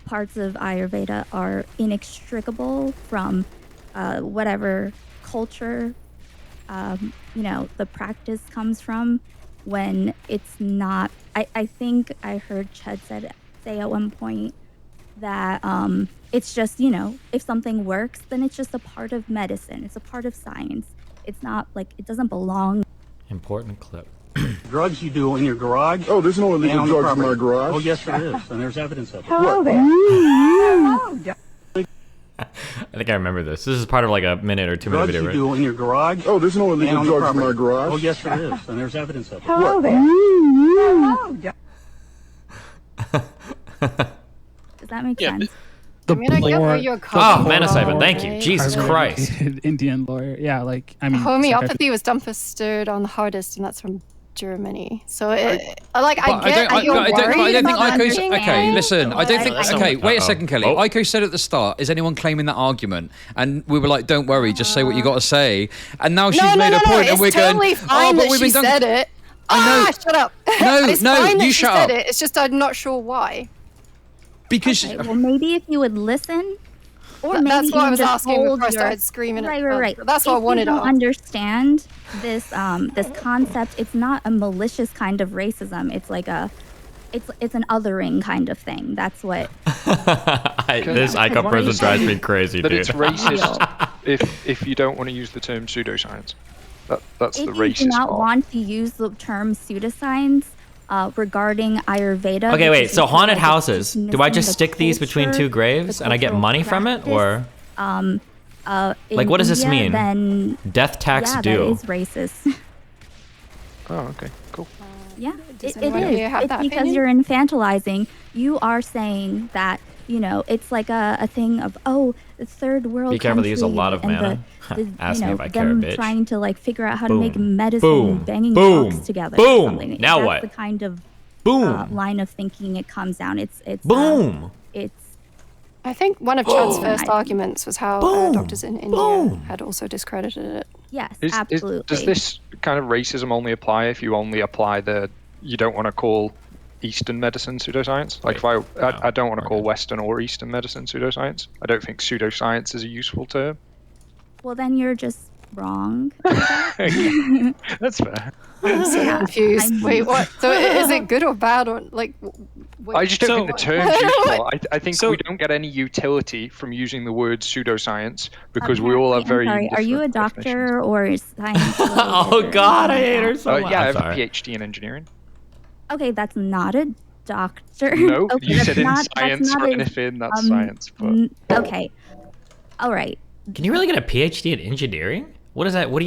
parts of Ayurveda are inextricable from whatever culture the practice comes from, when it's not. I think I heard Chud say at one point that it's just, if something works, then it's just a part of medicine. It's a part of science. It's not like it doesn't belong. Important clip. Drugs you do in your garage? Oh, there's no illegal drugs in my garage. Oh, yes, there is, and there's evidence of it. Hello there. I think I remember this. This is part of like a minute or 2 minute Drugs video, you right? do in your garage? Oh, there's no illegal drugs in my garage. Oh, yes, there is, and there's evidence of it. Hello there. Does that make sense? The I get where you're Oh, coming Manasiphon, from, thank you. right? Jesus Christ. Indian lawyer. Yeah, like, I mean. Homeopathy was dumbest on the hardest, and that's from Germany. So, I get that you're worried about lending Okay, it, listen. I don't think. but- Okay, wait a second, Kelly. Aiko said at the start, "Is anyone claiming that argument?" And we were like, "Don't worry, just say what you got to say." And now she's made a point, and we're totally going, fine "Oh, but that we've she been done." said it. I know. Shut up. No, it's no, fine that you she shut said up. it. It's just I'm not sure why. Because Okay, well, maybe if you would listen, or maybe That's what I even was just asking hold before I your- started screaming. Right. That's what I wanted If to you don't ask. understand this this concept, it's not a malicious kind of racism. It's like it's an othering kind of thing. That's what. This icon person drives me crazy, that dude. it's racist if you don't want to use the term pseudoscience. That's the If you do racist not part. want to use the term pseudoscience regarding Ayurveda. Okay, wait. because So you feel haunted like it's houses. Do I missing just the stick these between culture, two graves the and I get cultural money from it, or practice, like in what does this India, mean? Then Death tax yeah, due. that is racist. Oh, okay, cool. Yeah, Does it anyone is. here have It's that because opinion? you're infantilizing. You are saying that, it's like a thing of, the third world Be careful to use a country lot of and mana. the Ask me if I care, them bitch. trying to like figure out how to Boom. make medicine, Boom. banging Boom. dogs together. Boom. Or something. Now That's what? the kind of Boom. line of thinking it comes down. It's Boom. I think one of Chad's Boom. first arguments was how doctors in India had also discredited it. Yes, Does this kind of racism only apply if you only apply you don't want to call Eastern medicine pseudoscience? Like if I don't want to call Western or Eastern medicine pseudoscience. I don't think pseudoscience is a useful term. Well, then you're just wrong. That's fair. I'm so confused. Wait, what? So is it good or bad, or like? I just don't think the term's useful. I think So- we don't get any utility from using the word pseudoscience because we all have I'm very. sorry, are you a doctor or science? Oh God, I hate her so much. Yeah, I I'm have sorry. a PhD in engineering. Okay, that's not a doctor. No, okay, you that's said in not- that's science not or a- anything. That's science, but. Okay. All right. Can you really get a PhD in engineering? What is that? What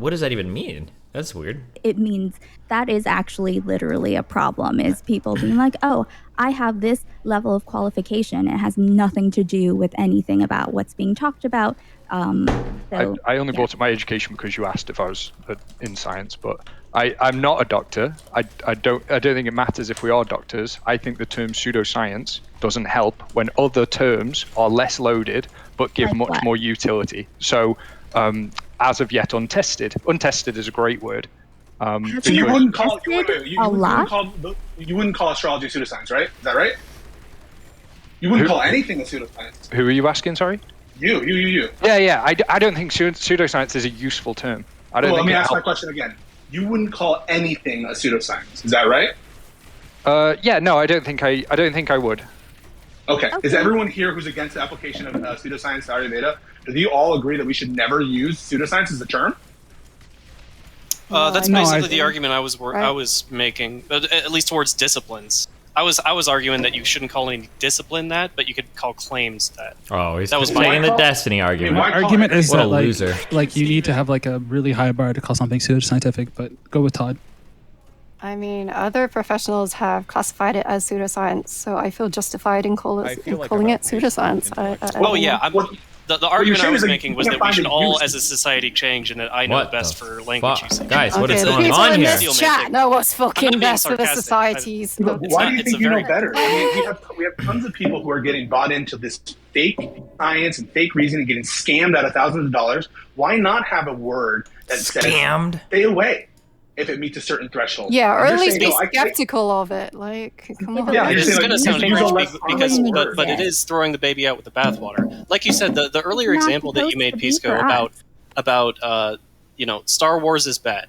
does that even mean? That's weird. It means that is actually literally a problem, is people being like, oh, I have this level of qualification. It has nothing to do with anything about what's being talked about. So, I only brought up my education because you asked if I was in science, but I'm not a doctor. I don't think it matters if we are doctors. I think the term pseudoscience doesn't help when other terms are less loaded but give Like much what? more utility. So as of yet untested. Untested is a great word. Has So you it wouldn't been call tested you a lot? you wouldn't call astrology pseudoscience, right? Is that right? You wouldn't call anything a pseudoscience. Who are you asking, sorry? You. Yeah. I don't think pseudoscience is a useful term. I don't Well, let think me it ask my helps. question again. You wouldn't call anything a pseudoscience. Is that right? Yeah, no, I don't think I would. Okay. Is everyone here who's against the application of pseudoscience to Ayurveda, do you all agree that we should never use pseudoscience as a term? That's No, basically I- the argument I was making, at least towards disciplines. I was arguing that you shouldn't call any discipline that, but you could call claims that. Oh, he's That was playing my the Destiny argument. My argument is what that a loser. like you need to have like a really high bar to call something pseudoscientific, but go with Todd. I mean, other professionals have classified it as pseudoscience, so I feel justified in calling it pseudoscience. I Oh yeah, The argument I was like, making was that we should all, as a society, change, and that I know best for language usage. Guys, what is the going people on in here? this chat know what's fucking best for the sarcastic. societies. Why do you think you know better? I mean, we have tons of people who are getting bought into this fake science and fake reasoning, getting scammed out of thousands of dollars. Why not have a word that says stay away if it meets a certain threshold? Yeah, or at least saying, be skeptical of it. Like, come on. Yeah, It's going to sound harsh because, word. but it is throwing the baby out with the bathwater. Like you said, the earlier example that you made, Pisco, about Star Wars is bad.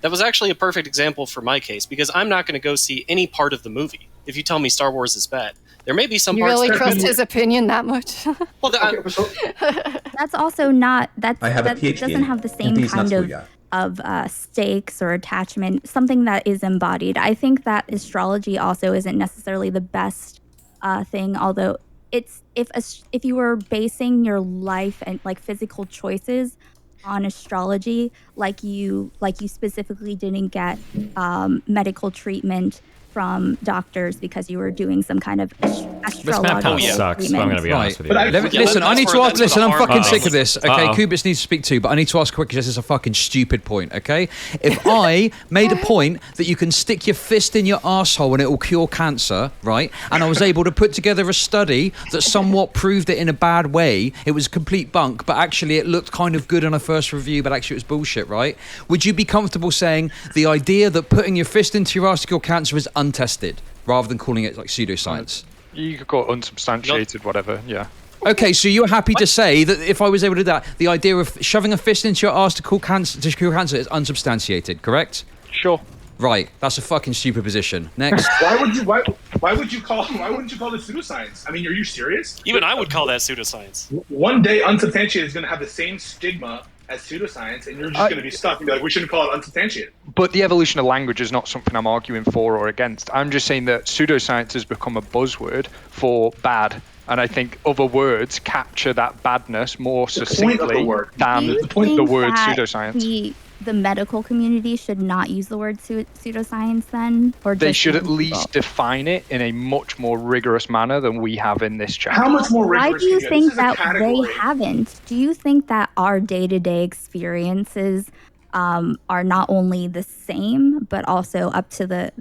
That was actually a perfect example for my case because I'm not going to go see any part of the movie if you tell me Star Wars is bad. There may be some You parts really that trust his opinion that much? Well, That's also not that I have a PhD doesn't have the same in kind of stakes or attachment, something that is embodied. I think that astrology also isn't necessarily the best thing, although it's if you were basing your life and like physical choices on astrology, like you specifically didn't get medical treatment from doctors because you were doing some kind of astrological sucks, I'm going to be honest with you. Listen, I need to ask. Listen, I'm fucking sick of this. Okay, Uh-oh. Kubits needs to speak too, but I need to ask quickly. This is a fucking stupid point. Okay, if I made a point that you can stick your fist in your asshole and it will cure cancer, right? And I was able to put together a study that somewhat proved it in a bad way. It was complete bunk, but actually it looked kind of good on a first review, but actually it was bullshit, right? Would you be comfortable saying the idea that putting your fist into your ass to cure cancer is untested, rather than calling it like pseudoscience? You could call it unsubstantiated, whatever. Yeah. Okay, so you're happy to say that if I was able to do that, the idea of shoving a fist into your ass to cure cancer is unsubstantiated, correct? Sure. Right. That's a fucking stupid position. Next. Why wouldn't you call it pseudoscience? I mean, are you serious? Even I would call that pseudoscience. One day, unsubstantiated is going to have the same stigma as pseudoscience, and you're just going to be stuck and be like, we shouldn't call it unsubstantiated. But the evolution of language is not something I'm arguing for or against. I'm just saying that pseudoscience has become a buzzword for bad. And I think other words capture that badness more succinctly than the word pseudoscience. The medical community should not use the word pseudoscience then? Or They just should at people? least define it in a much more rigorous manner than we have in this chat. How much more rigorous? Why do you think that they haven't? Do you think that our day-to-day experiences are not only the same, but also up to the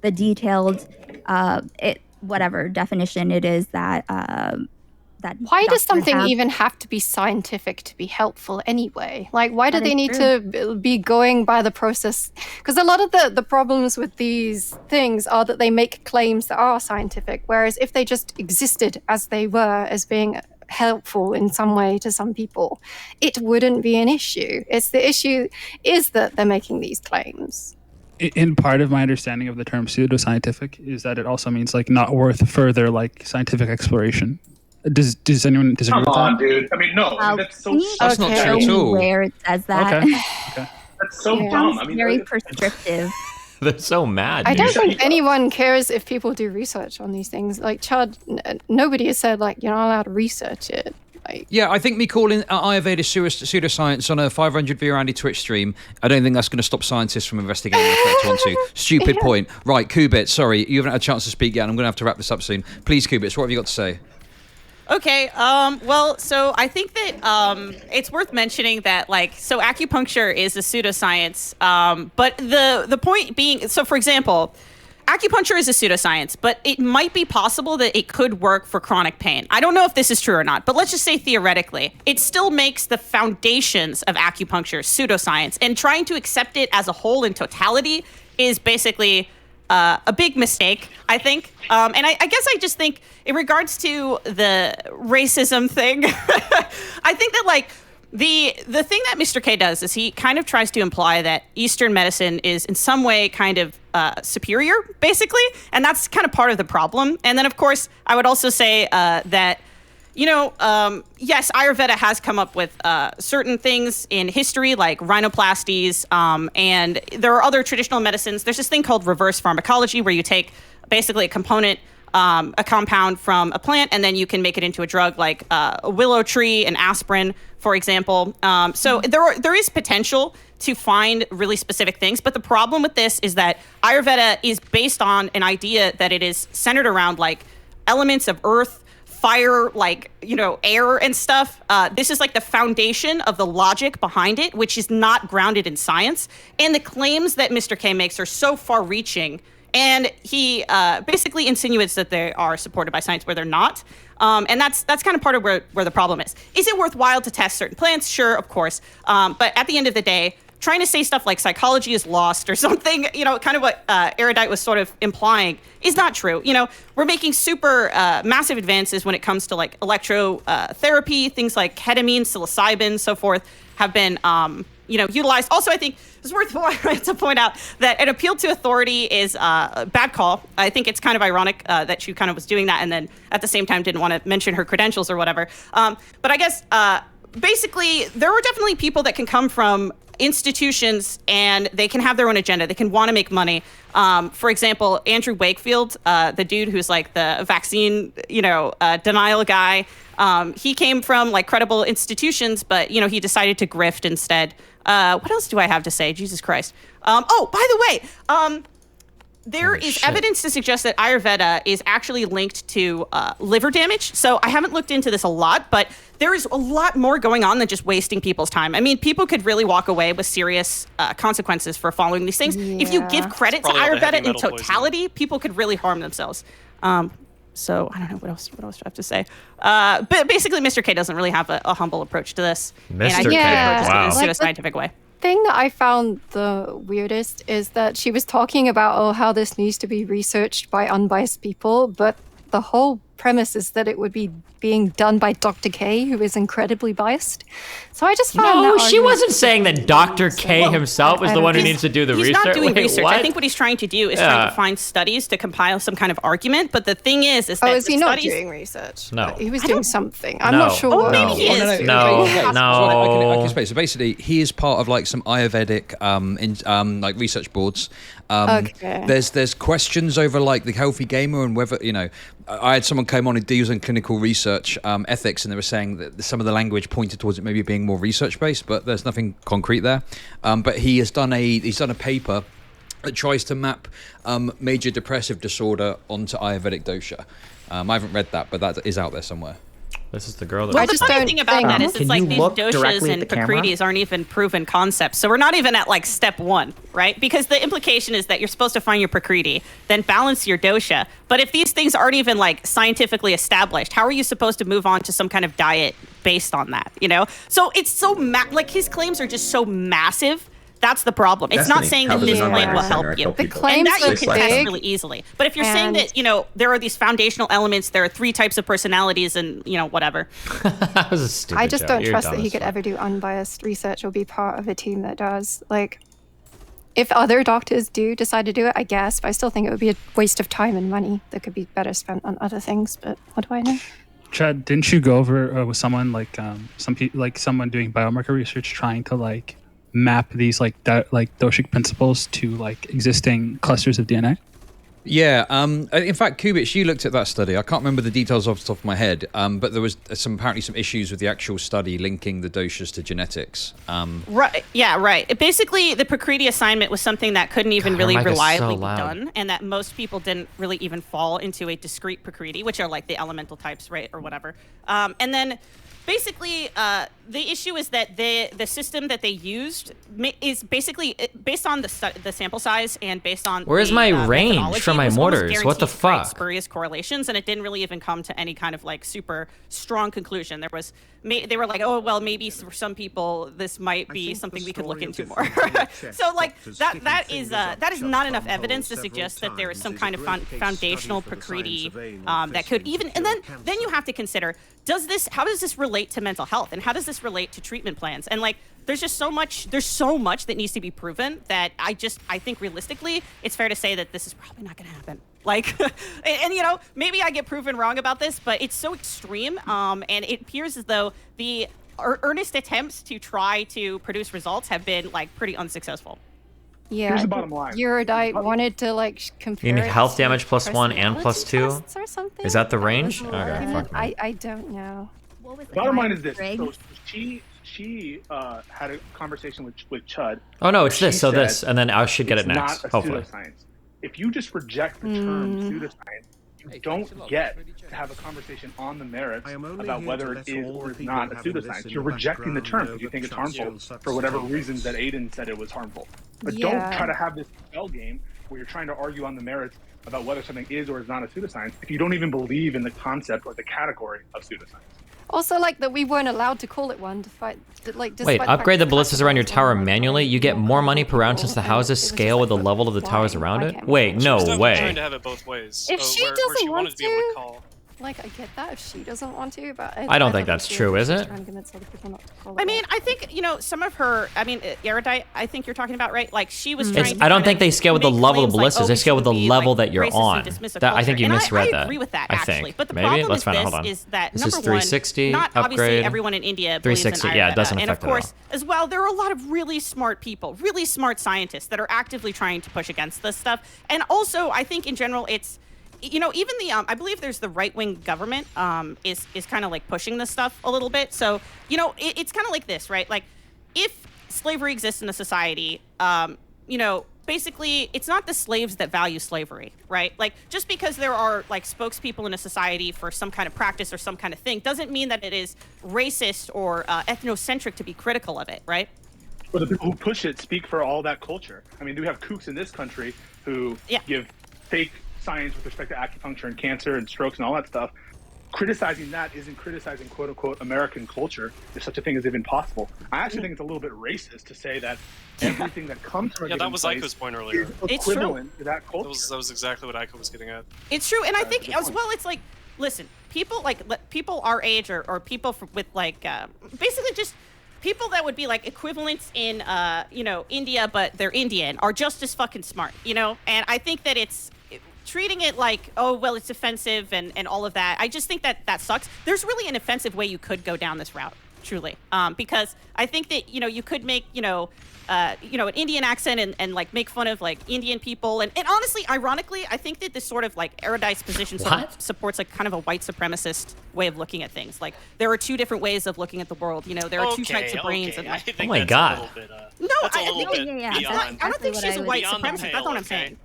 detailed whatever definition it is that Why does doctors something have? even have to be scientific to be helpful anyway? Like, why do they need to be going by the process? Because a lot of the problems with these things are that they make claims that are scientific, whereas if they just existed as they were, as being helpful in some way to some people, it wouldn't be an issue. The issue is that they're making these claims. In part of my understanding of the term pseudoscientific is that it also means like not worth further like scientific exploration. Does anyone disagree with that? Dude. I mean, no. That's so. That's not true at all. Where it says that. Okay. That's so dumb. I mean, very prescriptive. They're so mad. I don't think anyone cares if people do research on these things. Like Chud, nobody has said like you're not allowed to research it. Like, Yeah, I think me calling Ayurveda pseudoscience on a 500 view Andy Twitch stream, I don't think that's going to stop scientists from investigating the effect onto. Stupid point. Right, Kubit, sorry, you haven't had a chance to speak yet, and I'm going to have to wrap this up soon. Please, Kubits, what have you got to say? Okay, well, so I think that it's worth mentioning that, like, so acupuncture is a pseudoscience, but the point being, so for example, acupuncture is a pseudoscience, but it might be possible that it could work for chronic pain. I don't know if this is true or not, but let's just say theoretically, it still makes the foundations of acupuncture pseudoscience, and trying to accept it as a whole in totality is basically a big mistake, I think. And I guess I just think in regards to the racism thing, I think that like the thing that Mr. K does is he kind of tries to imply that Eastern medicine is in some way kind of superior, basically. And that's kind of part of the problem. And then, of course, I would also say that, yes, Ayurveda has come up with certain things in history like rhinoplasties, and there are other traditional medicines. There's this thing called reverse pharmacology where you take basically a component, a compound from a plant, and then you can make it into a drug like a willow tree and aspirin, for example. So there is potential to find really specific things, but the problem with this is that Ayurveda is based on an idea that it is centered around like elements of earth, fire, like, air and stuff. This is like the foundation of the logic behind it, which is not grounded in science. And the claims that Mr. K makes are so far reaching. And he basically insinuates that they are supported by science where they're not. And that's kind of part of where the problem is. Is it worthwhile to test certain plants? Sure, of course. But at the end of the day, trying to say stuff like psychology is lost or something, kind of what Erudite was sort of implying is not true. We're making super massive advances when it comes to like electrotherapy, things like ketamine, psilocybin, so forth have been, utilized. Also, I think it's worthwhile to point out that an appeal to authority is a bad call. I think it's kind of ironic that she kind of was doing that and then at the same time didn't want to mention her credentials or whatever. But I guess basically there are definitely people that can come from institutions and they can have their own agenda. They can want to make money. For example, Andrew Wakefield, the dude who's like the vaccine, denial guy, he came from like credible institutions, but he decided to grift instead. What else do I have to say? Jesus Christ. Oh, by the way, there is evidence to suggest that Ayurveda is actually linked to liver damage. So I haven't looked into this a lot, but there is a lot more going on than just wasting people's time. I mean, people could really walk away with serious consequences for following these things. Yeah. If you give credit to Ayurveda in totality, people could really harm themselves. So I don't know what else do I have to say. But basically, Mr. K doesn't really have a humble approach to this. Mr. K, wow. In a pseudoscientific way. Thing that I found the weirdest is that she was talking about how this needs to be researched by unbiased people, but the whole premise is that it would be being done by Dr. K, who is incredibly biased. So I just found No, that she wasn't saying that Dr. K himself is the one who needs to do the research. He's not doing Wait, research. what? I think what he's trying to do is trying to find studies to compile some kind of argument. But the thing is that is he not studies... doing research? No. He was doing something. I'm not sure. Oh, maybe he is. I can explain. So basically, he is part of like some Ayurvedic like research boards. Okay. There's questions over like the healthy gamer and whether I had someone came on and deals in clinical research ethics, and they were saying that some of the language pointed towards it maybe being more research based, but there's nothing concrete there. But he has done a paper that tries to map major depressive disorder onto Ayurvedic dosha. I haven't read that, but that is out there somewhere. This is the girl that... Well, the funny thing about that is it's like these doshas and the prakritis aren't even proven concepts. So we're not even at like step one, right? Because the implication is that you're supposed to find your prakriti, then balance your dosha. But if these things aren't even like scientifically established, how are you supposed to move on to some kind of diet based on that, So it's so, like his claims are just so massive. That's the problem. It's not saying that this plant will help you. The claims and that you are can test big, really easily. But if you're saying that, there are these foundational elements, there are 3 types of personalities and, whatever. That was a stupid I just don't You're trust dumb that he as could fuck. ever do unbiased research or be part of a team that does. Like, if other doctors do decide to do it, I guess, but I still think it would be a waste of time and money that could be better spent on other things. But what do I know? Chad, didn't you go over with someone like someone doing biomarker research trying to like map these like doshic principles to like existing clusters of DNA? Yeah, in fact, Kubits, you looked at that study. I can't remember the details off the top of my head, but there was apparently some issues with the actual study linking the doshas to genetics. Right. Yeah, right. Basically, the prakriti assignment was something that couldn't even really reliably be done, and that most people didn't really even fall into a discrete prakriti, which are like the elemental types, right, or whatever. And then basically, the issue is that the system that they used is basically based on the sample size and based on Where's my range for my mortars? What the fuck? Spurious correlations, and it didn't really even come to any kind of like super strong conclusion. They were like, oh well, maybe for some people this might be something we could look into more. So like that is not enough evidence to suggest that there is some kind of foundational prakriti that could even. And then you have to consider, how does this relate to mental health, and how does this relate to treatment plans? And like, there's so much that needs to be proven that I think realistically it's fair to say that this is probably not going to happen. Like, and maybe I get proven wrong about this, but it's so extreme, and it appears as though the earnest attempts to try to produce results have been like pretty unsuccessful. Yeah, here's the bottom line. Erudite wanted to like compare. You need it health to damage +1 and +2? Or something? Is that the range? Okay, fuck me. I don't know. Bottom line is this. So she had a conversation with Chud. Oh no, it's this. So this, and then I should get it it's next. Not a Hopefully. pseudoscience. If you just reject the term pseudoscience, You don't get to have a conversation on the merits about whether it is or is not a pseudoscience. You're rejecting the term because you think it's harmful for whatever reasons that Aiden said it was harmful. But don't try to have this spell game where you're trying to argue on the merits about whether something is or is not a pseudoscience if you don't even believe in the concept or the category of pseudoscience. Also, like that we weren't allowed to call it one, despite Wait, despite upgrade the fact ballistas around your tower manually? You get more money per round since the houses scale with the level of the towers around it? Wait, no Trying way. to have it both ways. If she where doesn't she want wanted to be able to call. Like, I get that if she doesn't want to, but I don't think that's true, is it? I mean, I think, you know, some of her, I mean, Erudite, I think you're talking about, right? Like, she was trying to I don't kind think of they scale with the make level of claims like, ballistas. oh, They we scale with the shouldn't be, level like, that you're racist and on. dismiss a That, I think culture. you And misread I that. agree with that, I actually. think. But the Maybe? problem Let's with find out. Hold this on. is that, This number is 360 one, not obviously upgrade. everyone in India believes in 360, Ayurveda. yeah, it doesn't and affect of it at course, as well, there are a lot of really smart people, really smart scientists that are actively trying to push against this stuff. And also, I think in general, it's, you know, even the I believe there's the right-wing government is kind of like pushing this stuff a little bit. So, you know, it's kind of like this, right? Like, if slavery exists in a society, you know, basically it's not the slaves that value slavery, right? Like, just because there are like spokespeople in a society for some kind of practice or some kind of thing doesn't mean that it is racist or ethnocentric to be critical of it, right? Or the people who push it speak for all that culture. I mean, we have kooks in this country who give fake science with respect to acupuncture and cancer and strokes and all that stuff. Criticizing that isn't criticizing quote-unquote American culture, if such a thing is even possible. I actually think it's a little bit racist to say that everything that comes from a Yeah, given that was place Aiko's point earlier. is It's true. equivalent to that culture. That was exactly what Aiko was getting at. It's true, and I think as well, it's like, listen, people people our age or people with like basically just people that would be like equivalents in you know, India, but they're Indian, are just as fucking smart, you know. And I think that it's treating it like, oh well, it's offensive and all of that. I just think that sucks. There's really an offensive way you could go down this route, truly, because I think that, you know, you could make, you know, an Indian accent and like make fun of like Indian people. And honestly, ironically, I think that this sort of like Erudite's position sort of supports like kind of a white supremacist way of looking at things. Like, there are two different ways of looking at the world. You know, there are two types of brains. And I think oh my that's God. a little bit, no, I don't think she's a white supremacist. That's what I'm saying.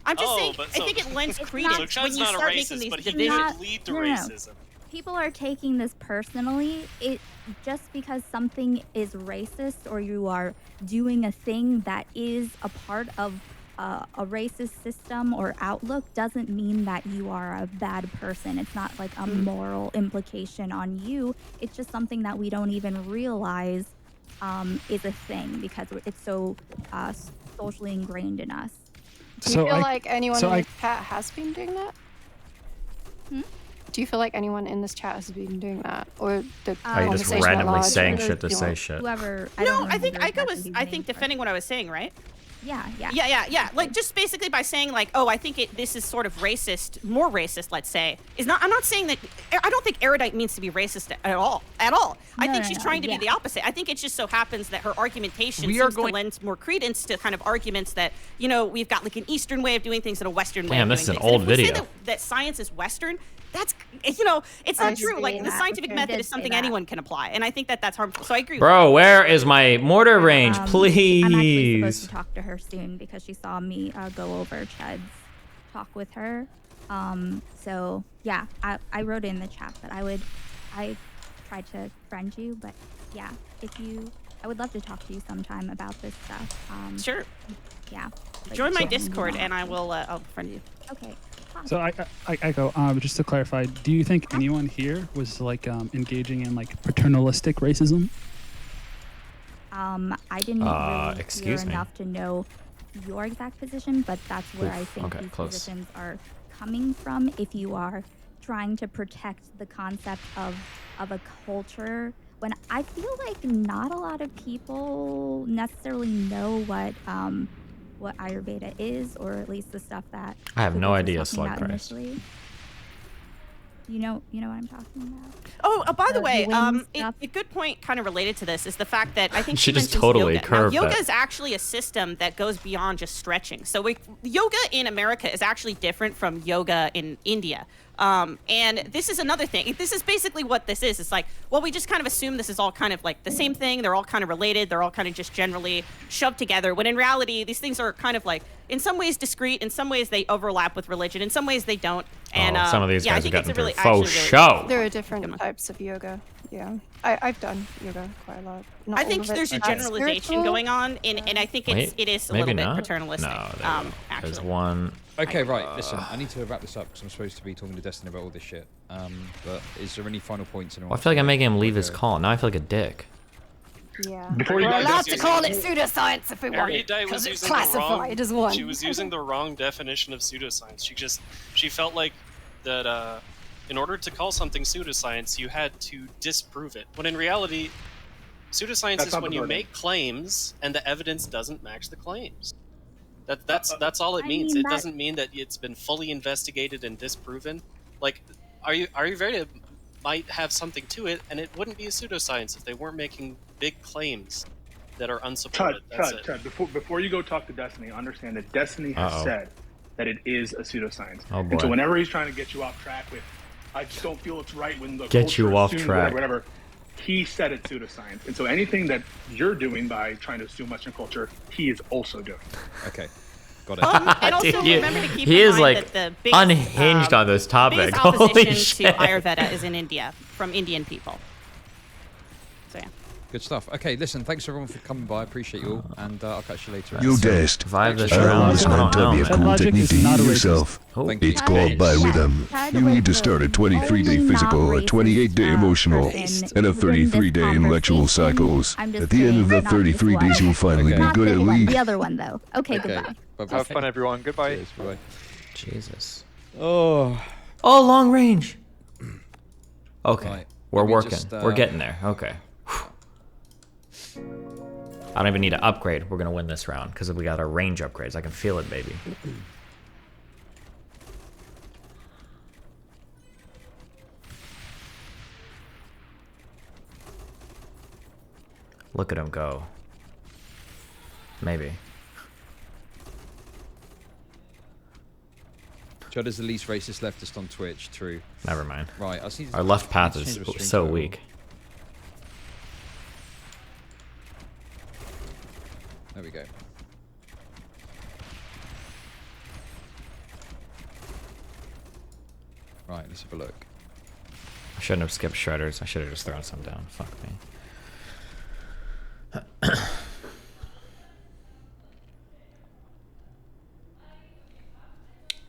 I'm just saying, I think it lends credence when Chud's you not a start racist, making these but he divisions. could lead to racism. People are taking this personally. It just because something is racist or you are doing a thing that is a part of a racist system or outlook doesn't mean that you are a bad person. It's not like a moral implication on you. It's just something that we don't even realize is a thing because it's so socially ingrained in us. Do you feel like anyone in the chat has been doing that? Do you feel like anyone in this chat has been doing that, or the Are you just randomly saying shit to say shit? Whoever. No, I think Aiko was, I think, defending what I was saying, right? Yeah. Like, just basically by saying like, oh, I think this is sort of racist, more racist, let's say, is not. I'm not saying that. I don't think Erudite means to be racist at all. I think she's trying to be the opposite. I think it just so happens that her argumentation seems to lend more credence to kind of arguments that, you know, we've got like an Eastern way of doing things and a Western way of doing things. Damn, this is an old video. Say that science is Western. That's, you know, it's not true. Like, the scientific method is something anyone can apply, and I think that that's harmful. So I agree. Bro, where is my mortar range, please? I'm actually supposed to talk to her soon because she saw me go over Chud's talk with her. So yeah, I wrote it in the chat, but I tried to friend you, but yeah, I would love to talk to you sometime about this stuff. Sure. Yeah. Join my Discord, and I will. I'll friend you. Okay. So I go, just to clarify, do you think anyone here was like engaging in like paternalistic racism? I didn't really hear enough to know your exact position, but that's where I think these positions are coming from. If you are trying to protect the concept of a culture, when I feel like not a lot of people necessarily know what Ayurveda is, or at least the stuff that I have no idea, Slug Price. You know what I'm talking about? Oh, by the way, a good point kind of related to this is the fact that I think she just mentions totally yoga. curved Now, yoga that. is actually a system that goes beyond just stretching. So yoga in America is actually different from yoga in India. And this is another thing. This is basically what this is. It's like, well, we just kind of assume this is all kind of like the same thing. They're all kind of related. They're all kind of just generally shoved together. When in reality, these things are kind of like, in some ways discrete, in some ways they overlap with religion, in some ways they don't. And some of these yeah, I guys think have it's a gotten really, through faux actually show. There are different types of yoga. Yeah, I've done yoga quite a lot. Not I think all of it there's a that generalization spiritual. going on, and I think Wait, it is a maybe little bit not? paternalistic. No, actually. there's one. Okay, right. Listen, I need to wrap this up because I'm supposed to be talking to Destiny about all this shit. But is there any final points? Well, I feel like I'm making him leave his call. Now I feel like a dick. Yeah. Before We're you guys- allowed to call it pseudoscience if we want, Erudite because was it's using the wrong. classified as one. She was using the wrong definition of pseudoscience. She felt like that in order to call something pseudoscience, you had to disprove it. When in reality, pseudoscience That's is not when the you wording. make claims and the evidence doesn't match the claims. That's all it I means. mean, It doesn't mean that it's been fully investigated and disproven. Like, Ayurveda might have something to it, and it wouldn't be a pseudoscience if they weren't making big claims that are unsupported. That's it. Chud, before you go talk to Destiny, understand that Destiny has said that it is a pseudoscience. Oh, boy. And so whenever he's trying to get you off track with, I just don't feel it's right when the Get culture you off assumes track. whatever, he said it's pseudoscience. And so anything that you're doing by trying to assume Western culture, he is also doing. Okay. Got it. And also Dude, remember to keep he in is mind like that the biggest, unhinged on this topic. biggest Holy opposition shit. to Ayurveda is in India, from Indian people. So yeah. Good stuff. Okay, listen, thanks everyone for coming by. Appreciate you all, and I'll catch you later. You dest. Survive this I round. always I don't want to know, be a man. cool ChudLogic technique is to not heal a racist. yourself. Thank It's you. called by rhythm. Chud You need to was start a the 23-day only physical, a not 28-day racist, emotional, person and a within this 33-day intellectual conversation. cycles. I'm just At the end of the saying, not this 33 days, one. you'll finally be Not good this at one, league. the other one though. Okay, Okay. goodbye. Bye-bye. Have fun, everyone. Goodbye. Cheers, bye-bye. Jesus. Oh. Oh, long range. Okay, Right, we're let me working. just, We're getting there. Okay. I don't even need to upgrade. We're gonna win this round because we got our range upgrades. I can feel it, baby. Look at him go. Maybe. Chud is the least racist leftist on Twitch. True. Never mind. Right. I see. Our left path is so weak. There we go. Right. Let's have a look. I shouldn't have skipped shredders. I should have just thrown some down. Fuck me.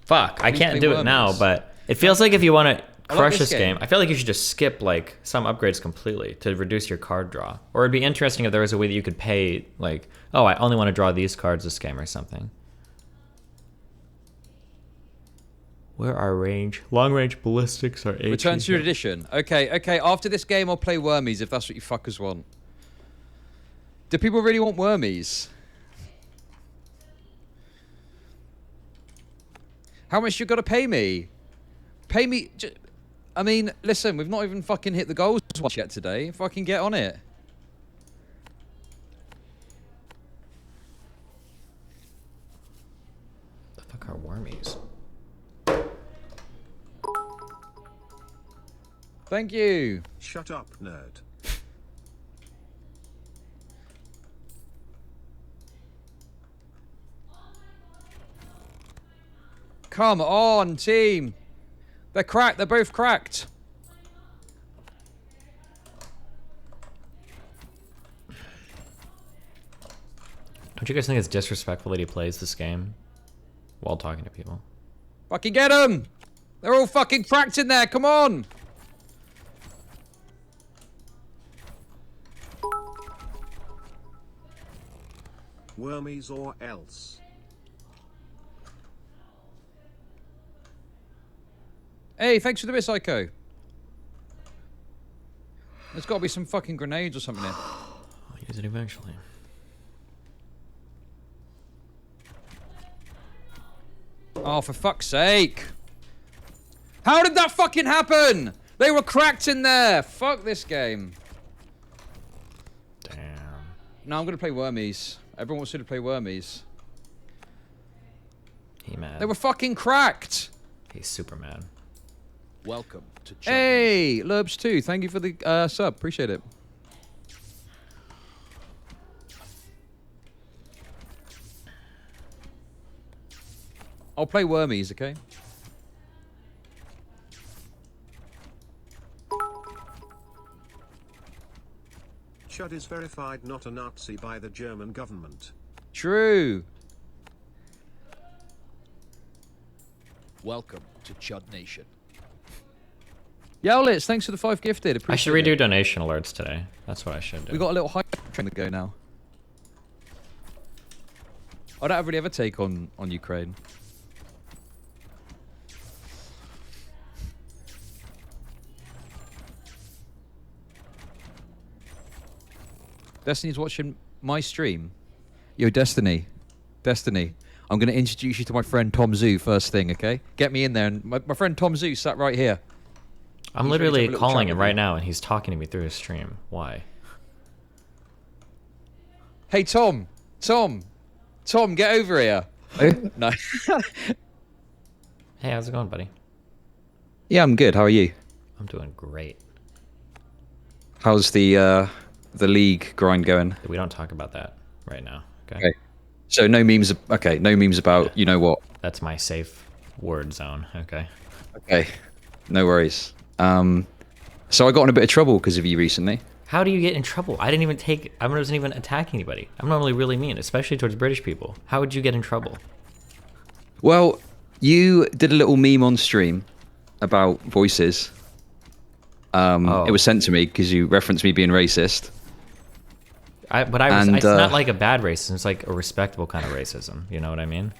Fuck, I can't do it now, but it feels like if you want to crush this game, I feel like you should just skip like some upgrades completely to reduce your card draw. Or it'd be interesting if there was a way that you could pay like, oh, I only want to draw these cards this game or something. Where are range? Long range ballistics are 8. Return to your edition. Okay, okay. After this game, I'll play Wormies if that's what you fuckers want. Do people really want Wormies? How much you got to pay me? Pay me. I mean, listen, we've not even fucking hit the goals yet today. Fucking get on it. The fuck are Wormies? Thank you. Shut up, nerd. Come on, team. They're cracked. They're both cracked. Don't you guys think it's disrespectful that he plays this game while talking to people? Fucking get them. They're all fucking cracked in there. Come on. Wormies or else. Hey, thanks for the bit, Psycho. There's got to be some fucking grenades or something there. I'll use it eventually. Oh, for fuck's sake. How did that fucking happen? They were cracked in there. Fuck this game. Damn. No, I'm going to play Wormies. Everyone wants to play Wormies. He mad. They were fucking cracked. He's super mad. Welcome to Chud. Hey, Lurbs 2, thank you for the sub. Appreciate it. I'll play Wormies, okay? Chud is verified not a Nazi by the German government. True. Welcome to Chud Nation. Yowlitz, thanks for the 5 gifted. I should redo donation alerts today. That's what I should do. We got a little hype train to go now. I don't really have a take on Ukraine. Destiny's watching my stream. Yo, Destiny. I'm going to introduce you to my friend Tom Zoo first thing, okay? Get me in there. And my friend Tom Zoo sat right here. I'm literally calling him right now, and he's talking to me through his stream. Why? Hey, Tom, get over here. No. Hey, how's it going, buddy? Yeah, I'm good. How are you? I'm doing great. How's the league grind going? We don't talk about that right now. Okay. So no memes. Okay, no memes about you know what. That's my safe word zone. Okay. Okay, no worries. So I got in a bit of trouble because of you recently. How do you get in trouble? I wasn't even attacking anybody. I'm normally really mean, especially towards British people. How would you get in trouble? Well, you did a little meme on stream about voices. It was sent to me because you referenced me being racist. It's not like a bad racism. It's like a respectable kind of racism. You know what I mean?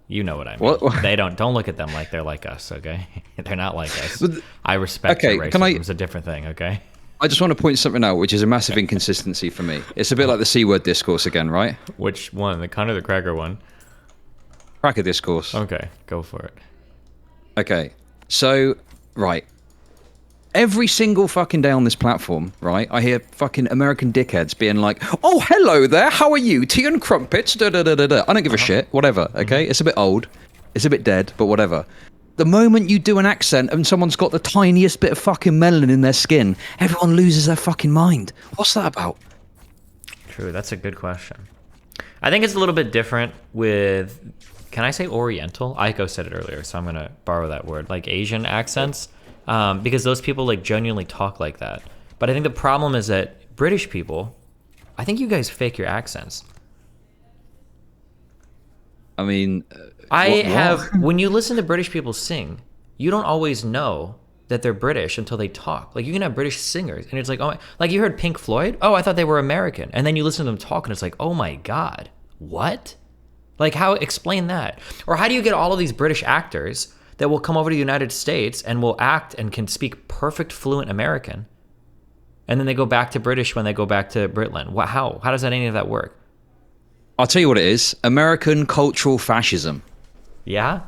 You know what I mean. What? They don't look at them like they're like us, okay? They're not like us. I respect their racism. It's a different thing, okay? I just want to point something out, which is a massive inconsistency for me. It's a bit like the C-word discourse again, right? Which one? The cunt or the cracker one? Cracker discourse. Okay, go for it. Okay, so, right. Every single fucking day on this platform, right, I hear fucking American dickheads being like, oh, hello there, how are you? Tea and crumpets, da-da-da-da-da. I don't give a shit, whatever, okay? It's a bit old, it's a bit dead, but whatever. The moment you do an accent and someone's got the tiniest bit of fucking melanin in their skin, everyone loses their fucking mind. What's that about? True, that's a good question. I think it's a little bit different with, can I say Oriental? Aiko said it earlier, so I'm going to borrow that word, like Asian accents. Because those people like genuinely talk like that. But I think the problem is that British people, I think you guys fake your accents. I mean, when you listen to British people sing, you don't always know that they're British until they talk. Like you can have British singers and it's like, oh, like you heard Pink Floyd? Oh, I thought they were American. And then you listen to them talk and it's like, oh my God, what? Like explain that? Or how do you get all of these British actors that will come over to the United States and will act and can speak perfect, fluent American, and then they go back to British when they go back to Britland? How does any of that work? I'll tell you what it is. American cultural fascism. Yeah?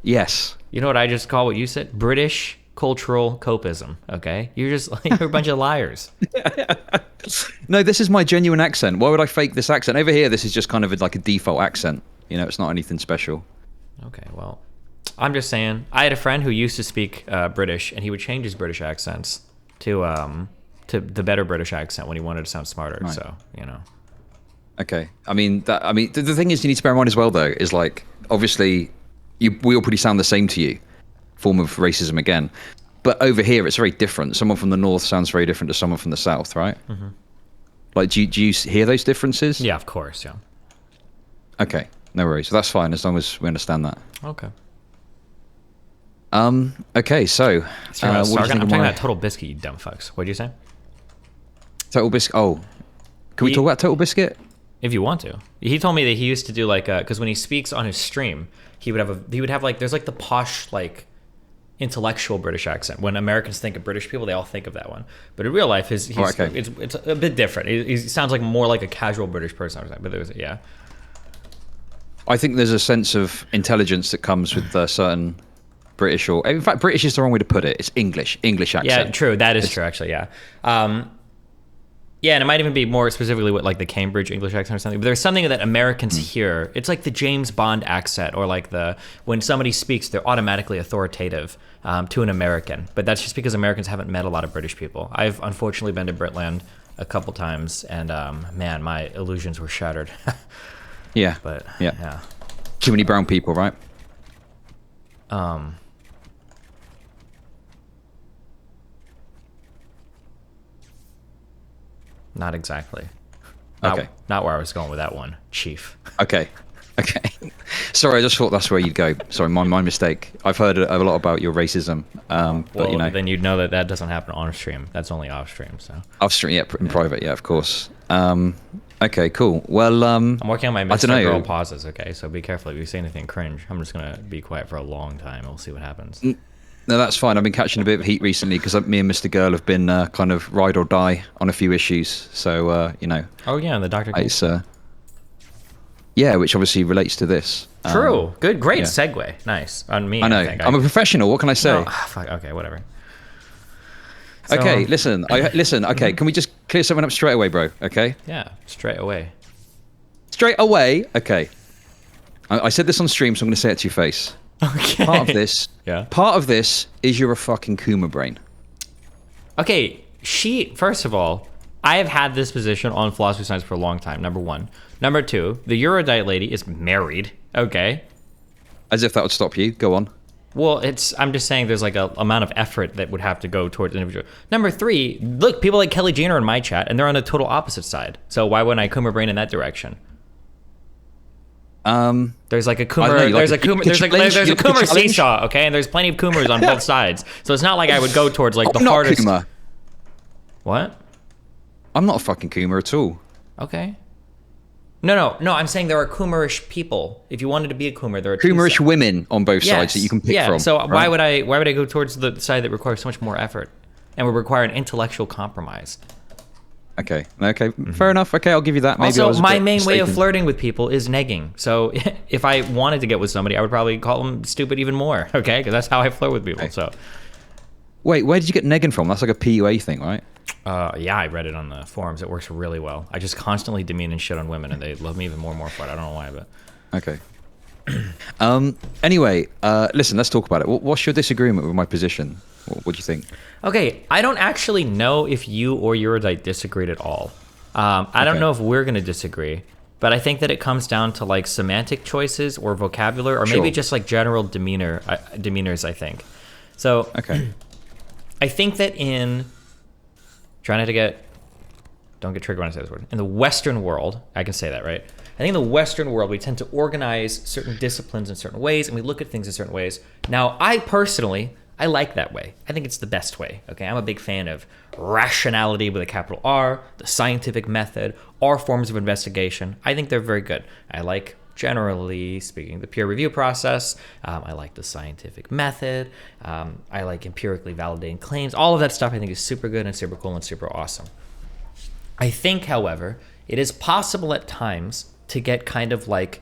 Yes. You know what I just call what you said? British cultural copism, okay? You're a bunch of liars. No, this is my genuine accent. Why would I fake this accent? Over here, this is just kind of like a default accent. You know, it's not anything special. Okay, well, I'm just saying, I had a friend who used to speak British, and he would change his British accents to the better British accent when he wanted to sound smarter. Right. So, you know. Okay. I mean, the thing is, you need to bear in mind as well, though, is like, obviously, we all pretty sound the same to you. Form of racism again. But over here, it's very different. Someone from the north sounds very different to someone from the south, right? Mm-hmm. Like, do you hear those differences? Yeah, of course, yeah. Okay. No worries. So that's fine, as long as we understand that. Okay. Okay, so I'm talking about Total Biscuit, you dumb fucks. What'd you say? Total Biscuit. Oh, can we talk about Total Biscuit? If you want to. He told me that he used to do like because when he speaks on his stream, he would have like there's like the posh like intellectual British accent. When Americans think of British people, they all think of that one. But in real life, it's a bit different. He sounds like more like a casual British person. But yeah. I think there's a sense of intelligence that comes with certain British, or in fact, British is the wrong way to put it. It's English accent. Yeah, true. That is true, actually. Yeah. Yeah, and it might even be more specifically what like the Cambridge English accent or something. But there's something that Americans hear. It's like the James Bond accent, or like when somebody speaks, they're automatically authoritative to an American. But that's just because Americans haven't met a lot of British people. I've unfortunately been to Britland a couple times, and man, my illusions were shattered. Yeah. But yeah. Too many brown people, right? Not exactly. Okay. Not where I was going with that one, Chief. Okay. Sorry, I just thought that's where you'd go. Sorry, my mistake. I've heard a lot about your racism, but you know. Then you'd know that doesn't happen on stream. That's only off stream. So. Off stream, yeah, in private, yeah, of course. Okay, cool. Well, I'm working on my Mr. know. Girl pauses. Okay, so be careful if you say anything cringe. I'm just gonna be quiet for a long time. We'll see what happens. No, that's fine. I've been catching a bit of heat recently because me and Mr. Girl have been kind of ride or die on a few issues. So, you know. Oh, yeah, the Dr. It's, yeah, which obviously relates to this. True. Great segue. Nice. On me, I know. think. I'm a professional. What can I say? No, fuck. Okay, whatever. So, okay, listen. Okay, can we just clear something up straight away, bro? Okay? Yeah, straight away. Straight away? Okay. I said this on stream, so I'm going to say it to your face. Okay. Part of this is you're a fucking Kuma brain. Okay, first of all, I have had this position on philosophy science for a long time, number one. Number two, the erudite lady is married, okay? As if that would stop you. Go on. Well, I'm just saying there's like a amount of effort that would have to go towards an individual. Number three, look, people like Kelly Jean are in my chat, and they're on the total opposite side. So why wouldn't I Kuma brain in that direction? There's like a Coomer, there's a Coomer seesaw, okay, and there's plenty of Coomers on both sides. So it's not like I would go towards like the hardest. Kuma. What? I'm not a fucking Coomer at all. Okay. No. I'm saying there are Coomerish people. If you wanted to be a Coomer, there are Coomerish women on both sides that you can pick from. So right? why would I go towards the side that requires so much more effort and would require an intellectual compromise? Okay, fair enough. Okay, I'll give you that. Maybe also, my main way of flirting with people is negging. So if I wanted to get with somebody, I would probably call them stupid even more, okay? Because that's how I flirt with people, so. Wait, where did you get negging from? That's like a PUA thing, right? Yeah, I read it on the forums. It works really well. I just constantly demean and shit on women, and they love me even more and more for it. I don't know why, but... Okay. Anyway, listen, let's talk about it. What's your disagreement with my position? What do you think? Okay, I don't actually know if you or Erudite disagreed at all. I don't know if we're going to disagree, but I think that it comes down to like semantic choices or vocabulary, or maybe just like general demeanors, I think. So, I think that don't get triggered when I say this word. In the Western world, I can say that, right? I think in the Western world, we tend to organize certain disciplines in certain ways, and we look at things in certain ways. Now, I like that way. I think it's the best way, okay? I'm a big fan of rationality with a capital R, the scientific method, or forms of investigation. I think they're very good. I like, generally speaking, the peer review process. I like the scientific method. I like empirically validating claims. All of that stuff I think is super good and super cool and super awesome. I think, however, it is possible at times to get kind of like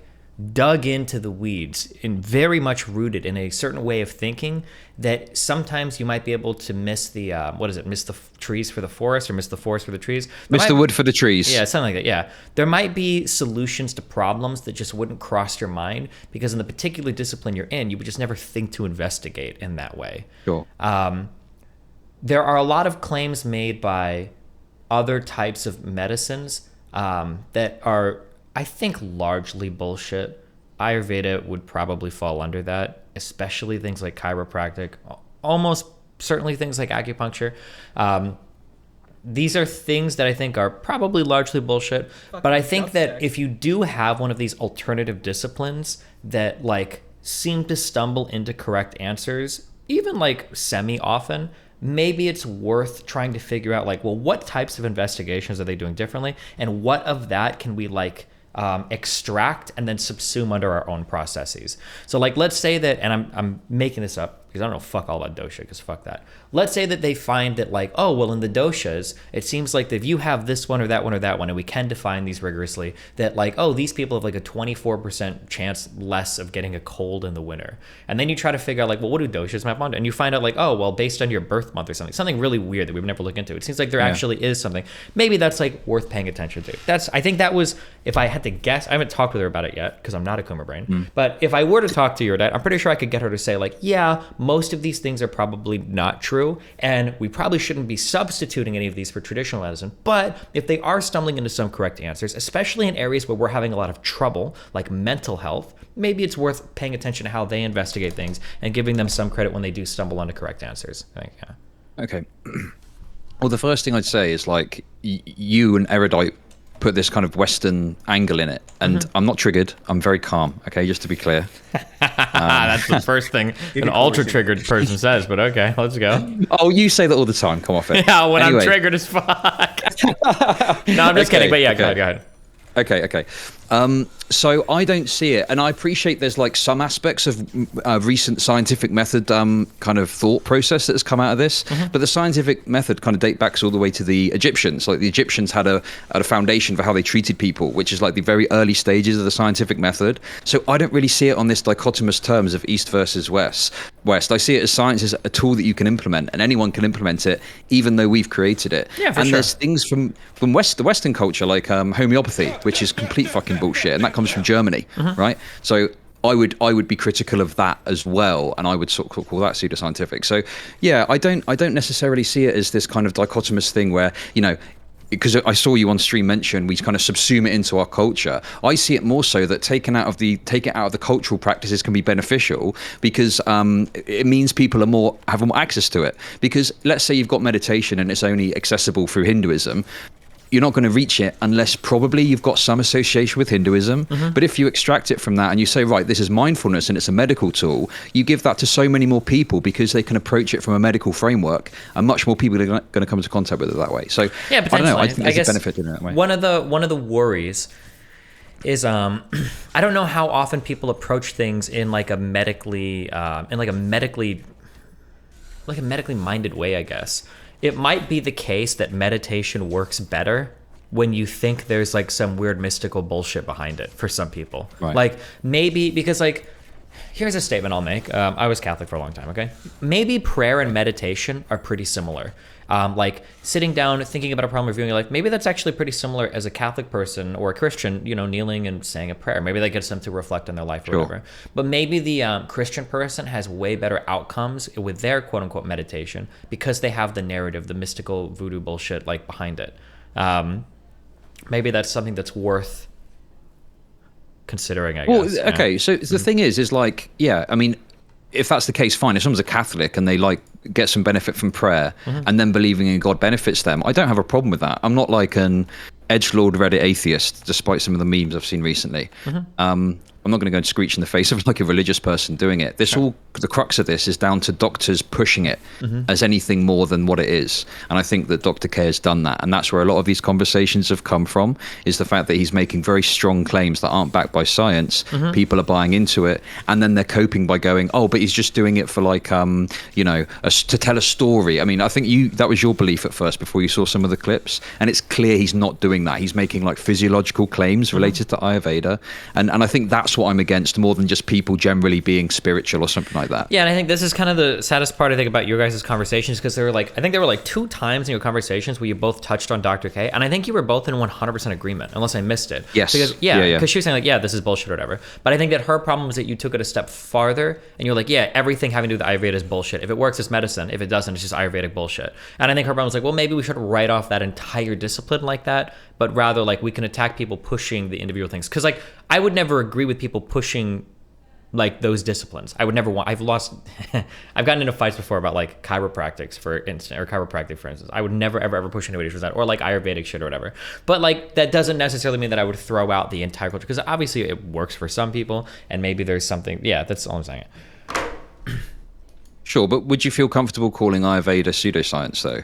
dug into the weeds and very much rooted in a certain way of thinking that sometimes you might be able to miss the miss the trees for the forest, or miss the forest for the trees. Miss the wood for the trees. Yeah, something like that. Yeah, there might be solutions to problems that just wouldn't cross your mind because in the particular discipline you're in, you would just never think to investigate in that way. Sure. There are a lot of claims made by other types of medicines that are, I think, largely bullshit. Ayurveda would probably fall under that, especially things like chiropractic, almost certainly things like acupuncture. These are things that I think are probably largely bullshit, but I think that if you do have one of these alternative disciplines that like seem to stumble into correct answers, even like semi-often, maybe it's worth trying to figure out like, well, what types of investigations are they doing differently, and what of that can we like extract and then subsume under our own processes. So like, let's say that, and I'm making this up because I don't know fuck all about dosha, because fuck that. Let's say that they find that like, oh, well, in the doshas, it seems like that if you have this one or that one or that one, and we can define these rigorously, that like, oh, these people have like a 24% chance less of getting a cold in the winter. And then you try to figure out like, well, what do doshas map onto? And you find out like, oh, well, based on your birth month or something really weird that we've never looked into. It seems like there actually is something. Maybe that's like worth paying attention to. I think that was, if I had to guess, I haven't talked with her about it yet because I'm not a Kuma brain, but if I were to talk to your dad, I'm pretty sure I could get her to say like, yeah, most of these things are probably not true, and we probably shouldn't be substituting any of these for traditional medicine. But if they are stumbling into some correct answers, especially in areas where we're having a lot of trouble, like mental health, maybe it's worth paying attention to how they investigate things and giving them some credit when they do stumble onto correct answers. I think, yeah. Okay. Well, the first thing I'd say is like you and Erudite put this kind of Western angle in it, and I'm not triggered. I'm very calm. Okay, just to be clear. That's the first thing an ultra triggered person says. But okay, let's go. Oh, you say that all the time. Come off it. Yeah, when anyway. I'm triggered as fuck. No, I'm just kidding. But yeah, go ahead. Okay. So I don't see it, and I appreciate there's like some aspects of recent scientific method kind of thought process that has come out of this, but the scientific method kind of date backs all the way to the Egyptians. Like the Egyptians had a foundation for how they treated people, which is like the very early stages of the scientific method. So I don't really see it on this dichotomous terms of East versus West. I see it as science is a tool that you can implement, and anyone can implement it, even though we've created it. Yeah, for and sure. There's things from the Western culture like homeopathy, which is complete fucking bullshit, and that comes from Germany, right? So I would be critical of that as well, and I would sort of call that pseudoscientific. So yeah, I don't necessarily see it as this kind of dichotomous thing where, you know, because I saw you on stream mention we kind of subsume it into our culture. I see it more so that take it out of the cultural practices can be beneficial, because it means people have more access to it. Because let's say you've got meditation and it's only accessible through Hinduism, you're not going to reach it unless probably you've got some association with Hinduism. But if you extract it from that and you say, right, this is mindfulness and it's a medical tool, you give that to so many more people because they can approach it from a medical framework, and much more people are going to come into contact with it that way. So yeah, I don't know. I think there's a benefit in that way. One of the worries is I don't know how often people approach things in like a medically minded way, I guess. It might be the case that meditation works better when you think there's like some weird mystical bullshit behind it for some people. Right. Like maybe because like, here's a statement I'll make. I was Catholic for a long time, okay? Maybe prayer and meditation are pretty similar. Like sitting down, thinking about a problem, reviewing your life, maybe that's actually pretty similar as a Catholic person or a Christian, you know, kneeling and saying a prayer. Maybe that gets them to reflect on their life or whatever. But maybe the Christian person has way better outcomes with their quote unquote meditation because they have the narrative, the mystical voodoo bullshit like behind it. Maybe that's something that's worth considering, I guess. Well, okay, so the thing is like, yeah, I mean, if that's the case, fine. If someone's a Catholic and they like get some benefit from prayer and then believing in God benefits them, I don't have a problem with that. I'm not like an edgelord Reddit atheist, despite some of the memes I've seen recently. I'm not going to go and screech in the face of like a religious person doing it. The crux of this is down to doctors pushing it as anything more than what it is. And I think that Dr. K has done that. And that's where a lot of these conversations have come from, is the fact that he's making very strong claims that aren't backed by science. People are buying into it. And then they're coping by going, oh, but he's just doing it for like, you know, to tell a story. I mean, I think that was your belief at first before you saw some of the clips. And it's clear he's not doing that. He's making like physiological claims related to Ayurveda. And I think that's what I'm against, more than just people generally being spiritual or something like that. Yeah, and I think this is kind of the saddest part I think about your guys' conversations, because I think there were like 2 times in your conversations where you both touched on Dr. K, and I think you were both in 100% agreement, unless I missed it. Yes. Because she was saying like, yeah, this is bullshit or whatever. But I think that her problem was that you took it a step farther, and you're like, yeah, everything having to do with Ayurveda is bullshit. If it works, it's medicine. If it doesn't, it's just Ayurvedic bullshit. And I think her problem was like, well, maybe we should write off that entire discipline like that, but rather like we can attack people pushing the individual things. Because like I would never agree with people pushing like those disciplines. I would never want. I've gotten into fights before about like chiropractic, for instance. I would never ever push anybody for that, or like Ayurvedic shit or whatever. But like that doesn't necessarily mean that I would throw out the entire culture, because obviously it works for some people, and maybe there's something. Yeah, that's all I'm saying. Sure, but would you feel comfortable calling Ayurveda pseudoscience though?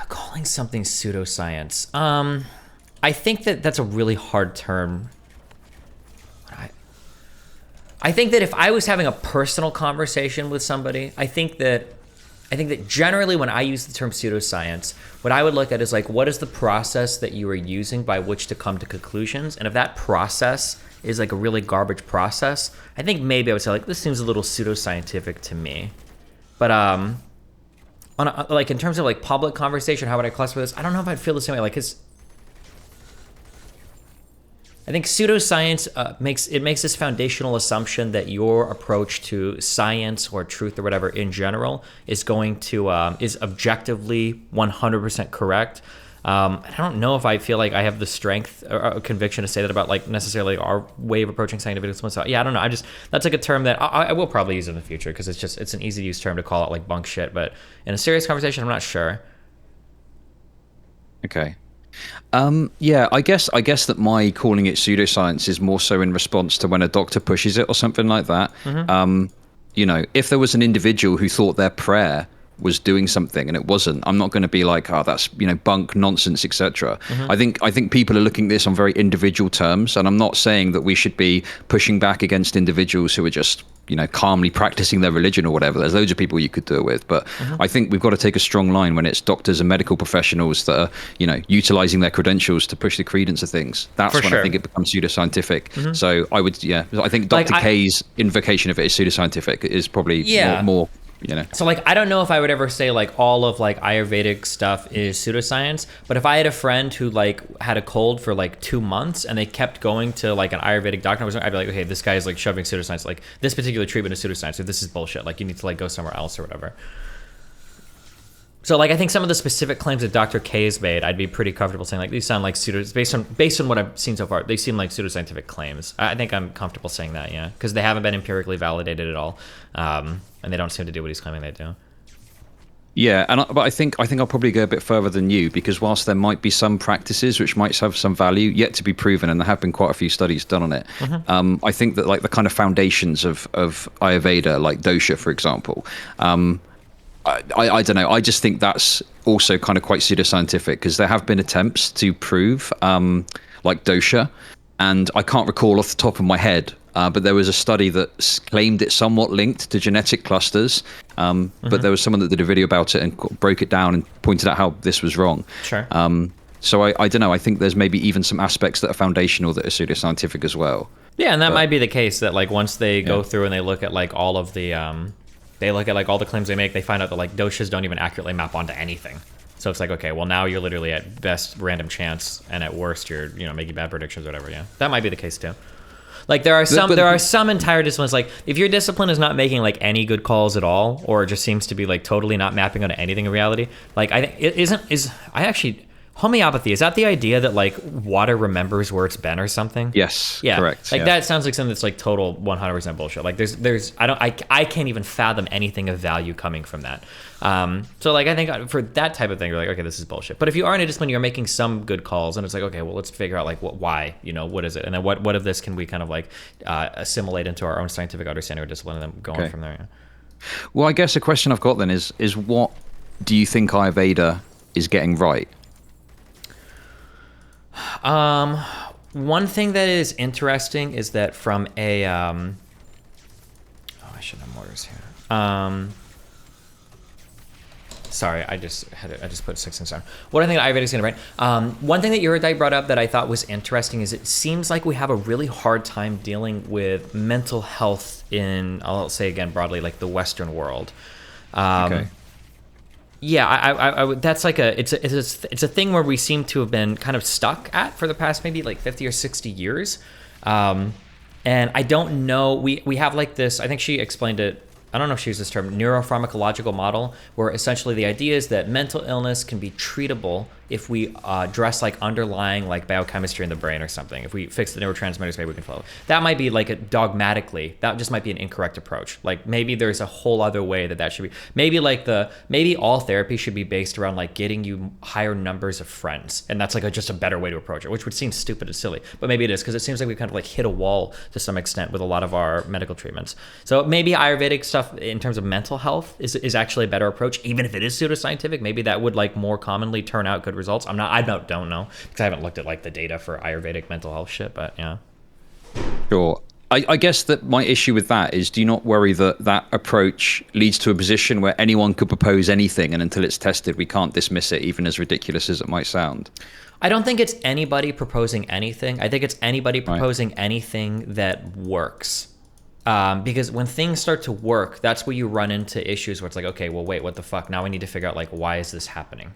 Calling something pseudoscience. I think that's a really hard term. I think that if I was having a personal conversation with somebody, I think that generally when I use the term pseudoscience, what I would look at is like, what is the process that you are using by which to come to conclusions? And if that process is like a really garbage process, I think maybe I would say like, this seems a little pseudoscientific to me. But like in terms of like public conversation, how would I classify this? I don't know if I'd feel the same way. Like, 'cause I think pseudoscience makes this foundational assumption that your approach to science or truth or whatever in general is going to is objectively 100% correct. I don't know if I feel like I have the strength or conviction to say that about like necessarily our way of approaching scientific. So yeah, I don't know. That's like a term that I will probably use in the future because it's an easy to use term to call out like bunk shit. But in a serious conversation, I'm not sure. Okay. Yeah, I guess that my calling it pseudoscience is more so in response to when a doctor pushes it or something like that. You know, if there was an individual who thought their prayer was doing something and it wasn't, I'm not going to be like, oh, that's, you know, bunk, nonsense, etc. I think people are looking at this on very individual terms, and I'm not saying that we should be pushing back against individuals who are just, you know, calmly practicing their religion or whatever. There's loads of people you could do it with, but I think we've got to take a strong line when it's doctors and medical professionals that are, you know, utilizing their credentials to push the credence of things. That's when I think it becomes pseudoscientific. So I would, I think Dr. K's invocation of it is pseudoscientific is probably more you know. So like, I don't know if I would ever say like all of like Ayurvedic stuff is pseudoscience, but if I had a friend who like had a cold for like 2 months and they kept going to like an Ayurvedic doctor, I'd be like, okay, this guy is like shoving pseudoscience. Like this particular treatment is pseudoscience, or this is bullshit. Like you need to like go somewhere else or whatever. So like, I think some of the specific claims that Dr. K has made, I'd be pretty comfortable saying like these sound like based on what I've seen so far, they seem like pseudoscientific claims. I think I'm comfortable saying that, yeah, because they haven't been empirically validated at all, and they don't seem to do what he's claiming they do. Yeah, but I think I'll probably go a bit further than you, because whilst there might be some practices which might have some value yet to be proven, and there have been quite a few studies done on it, I think that like the kind of foundations of Ayurveda, like dosha, for example. I don't know. I just think that's also kind of quite pseudoscientific, because there have been attempts to prove like dosha, and I can't recall off the top of my head, but there was a study that claimed it somewhat linked to genetic clusters, but there was someone that did a video about it and broke it down and pointed out how this was wrong. Sure. So I don't know. I think there's maybe even some aspects that are foundational that are pseudoscientific as well. Yeah, and that might be the case, that like once they go through and they look at like all of the they look at like all the claims they make, they find out that like doshas don't even accurately map onto anything. So it's like, okay, well now you're literally at best random chance, and at worst you're, you know, making bad predictions or whatever. Yeah, that might be the case too. Like there are some entire disciplines, like if your discipline is not making like any good calls at all, or it just seems to be like totally not mapping onto anything in reality, like I think homeopathy, is that the idea that like water remembers where it's been or something? Yes, yeah, correct. Like that sounds like something that's like total 100% bullshit. Like I can't even fathom anything of value coming from that. So like I think for that type of thing, you're like, okay, this is bullshit. But if you are in a discipline, you're making some good calls, and it's like, okay, well, let's figure out like why, you know, what is it, and then what of this can we kind of like assimilate into our own scientific understanding or discipline, and then go on from there. Yeah. Well, I guess the question I've got then is what do you think Ayurveda is getting right? One thing that is interesting is that from a I should have mortars here. Sorry, I just put 6 things down. What I think Ayurveda is going to write. One thing that Erudite brought up that I thought was interesting is it seems like we have a really hard time dealing with mental health in, I'll say again broadly, like the Western world. Okay. Yeah, I would. That's like it's a thing where we seem to have been kind of stuck at for the past maybe like 50 or 60 years, and I don't know. We have like this. I think she explained it. I don't know if she used this term, neuropharmacological model, where essentially the idea is that mental illness can be treatable if we address like underlying like biochemistry in the brain or something. If we fix the neurotransmitters, maybe we can flow. That might be like dogmatically, that just might be an incorrect approach. Like maybe there's a whole other way that should be. Maybe all therapy should be based around like getting you higher numbers of friends, and that's like just a better way to approach it, which would seem stupid and silly, but maybe it is, because it seems like we kind of like hit a wall to some extent with a lot of our medical treatments. So maybe Ayurvedic stuff in terms of mental health is actually a better approach, even if it is pseudoscientific. Maybe that would like more commonly turn out good results. I don't know, because I haven't looked at like the data for Ayurvedic mental health shit, but yeah. Sure. I guess that my issue with that is, do you not worry that that approach leads to a position where anyone could propose anything, and until it's tested, we can't dismiss it, even as ridiculous as it might sound? I don't think it's anybody proposing anything. I think it's anybody proposing anything that works. Because when things start to work, that's where you run into issues where it's like, okay, well, wait, what the fuck? Now we need to figure out, like, why is this happening?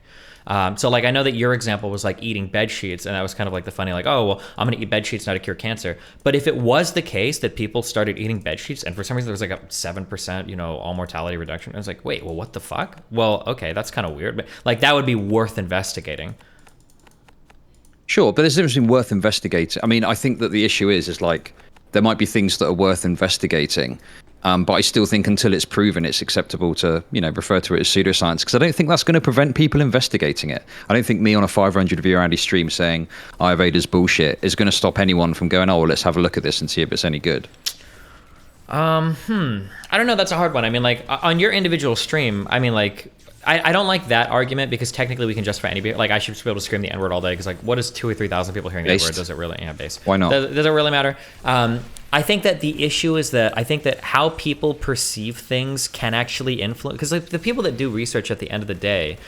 So, like, I know that your example was, like, eating bed sheets, and that was kind of like the funny, like, oh, well, I'm going to eat bed sheets now to cure cancer. But if it was the case that people started eating bed sheets, and for some reason there was, like, a 7%, you know, all mortality reduction, I was like, wait, well, what the fuck? Well, okay, that's kind of weird. But, like, that would be worth investigating. Sure, but there's a difference between worth investigating. I mean, I think that the issue is like, there might be things that are worth investigating, but I still think until it's proven, it's acceptable to, you know, refer to it as pseudoscience, because I don't think that's going to prevent people investigating it. I don't think me on a 500 view Andy stream saying Ayurveda's bullshit is going to stop anyone from going, oh, well, let's have a look at this and see if it's any good. I don't know. That's a hard one. I mean, like, on your individual stream, I mean, like, I don't like that argument, because technically we can justify any, like, I should be able to scream the N-word all day, because, like, what is 2,000 or 3,000 people hearing the N-word? Does it really? Yeah, base. Why not? Does it really matter? I think that the issue is that I think that how people perceive things can actually influence, because, like, the people that do research at the end of the day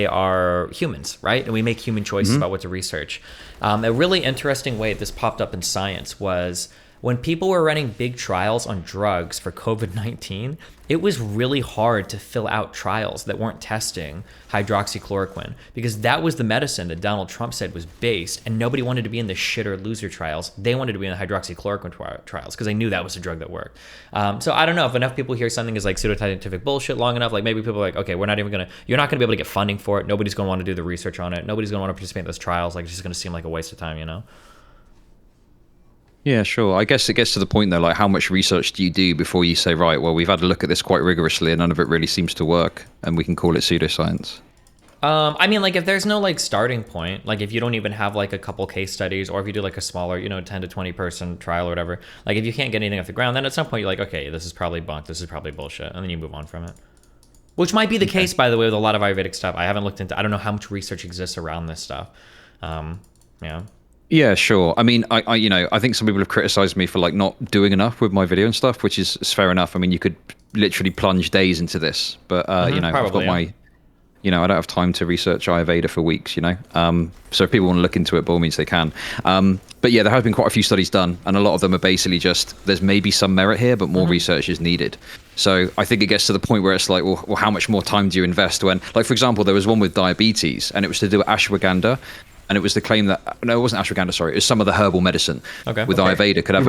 are humans, right? And we make human choices about what to research. A really interesting way this popped up in science was when people were running big trials on drugs for COVID-19, it was really hard to fill out trials that weren't testing hydroxychloroquine, because that was the medicine that Donald Trump said was based, and nobody wanted to be in the shit or loser trials. They wanted to be in the hydroxychloroquine trials because they knew that was a drug that worked. So I don't know if enough people hear something is like pseudoscientific bullshit long enough, like maybe people are like, okay, you're not going to be able to get funding for it. Nobody's going to want to do the research on it. Nobody's going to want to participate in those trials. Like, it's just going to seem like a waste of time, you know? Yeah, sure. I guess it gets to the point, though, like, how much research do you do before you say, right, well, we've had a look at this quite rigorously and none of it really seems to work, and we can call it pseudoscience? I mean, like, if there's no, like, starting point, like, if you don't even have, like, a couple case studies, or if you do, like, a smaller, you know, 10 to 20 person trial or whatever, like, if you can't get anything off the ground, then at some point you're like, okay, this is probably bunk, this is probably bullshit, and then you move on from it. Which might be the case, by the way, with a lot of Ayurvedic stuff. I haven't looked into, I don't know how much research exists around this stuff. Yeah. Yeah, sure. I mean, I think some people have criticized me for, like, not doing enough with my video and stuff, which is fair enough. I mean, you could literally plunge days into this, but you know, I've got my, you know, I don't have time to research Ayurveda for weeks, you know. So if people want to look into it, by all means they can. But yeah, there have been quite a few studies done, and a lot of them are basically just, there's maybe some merit here, but more research is needed. So I think it gets to the point where it's like, well, how much more time do you invest when, like, for example, there was one with diabetes, and it was to do with ashwagandha. And it was the claim that, no, it wasn't ashwagandha, sorry, it was some of the herbal medicine with Ayurveda could have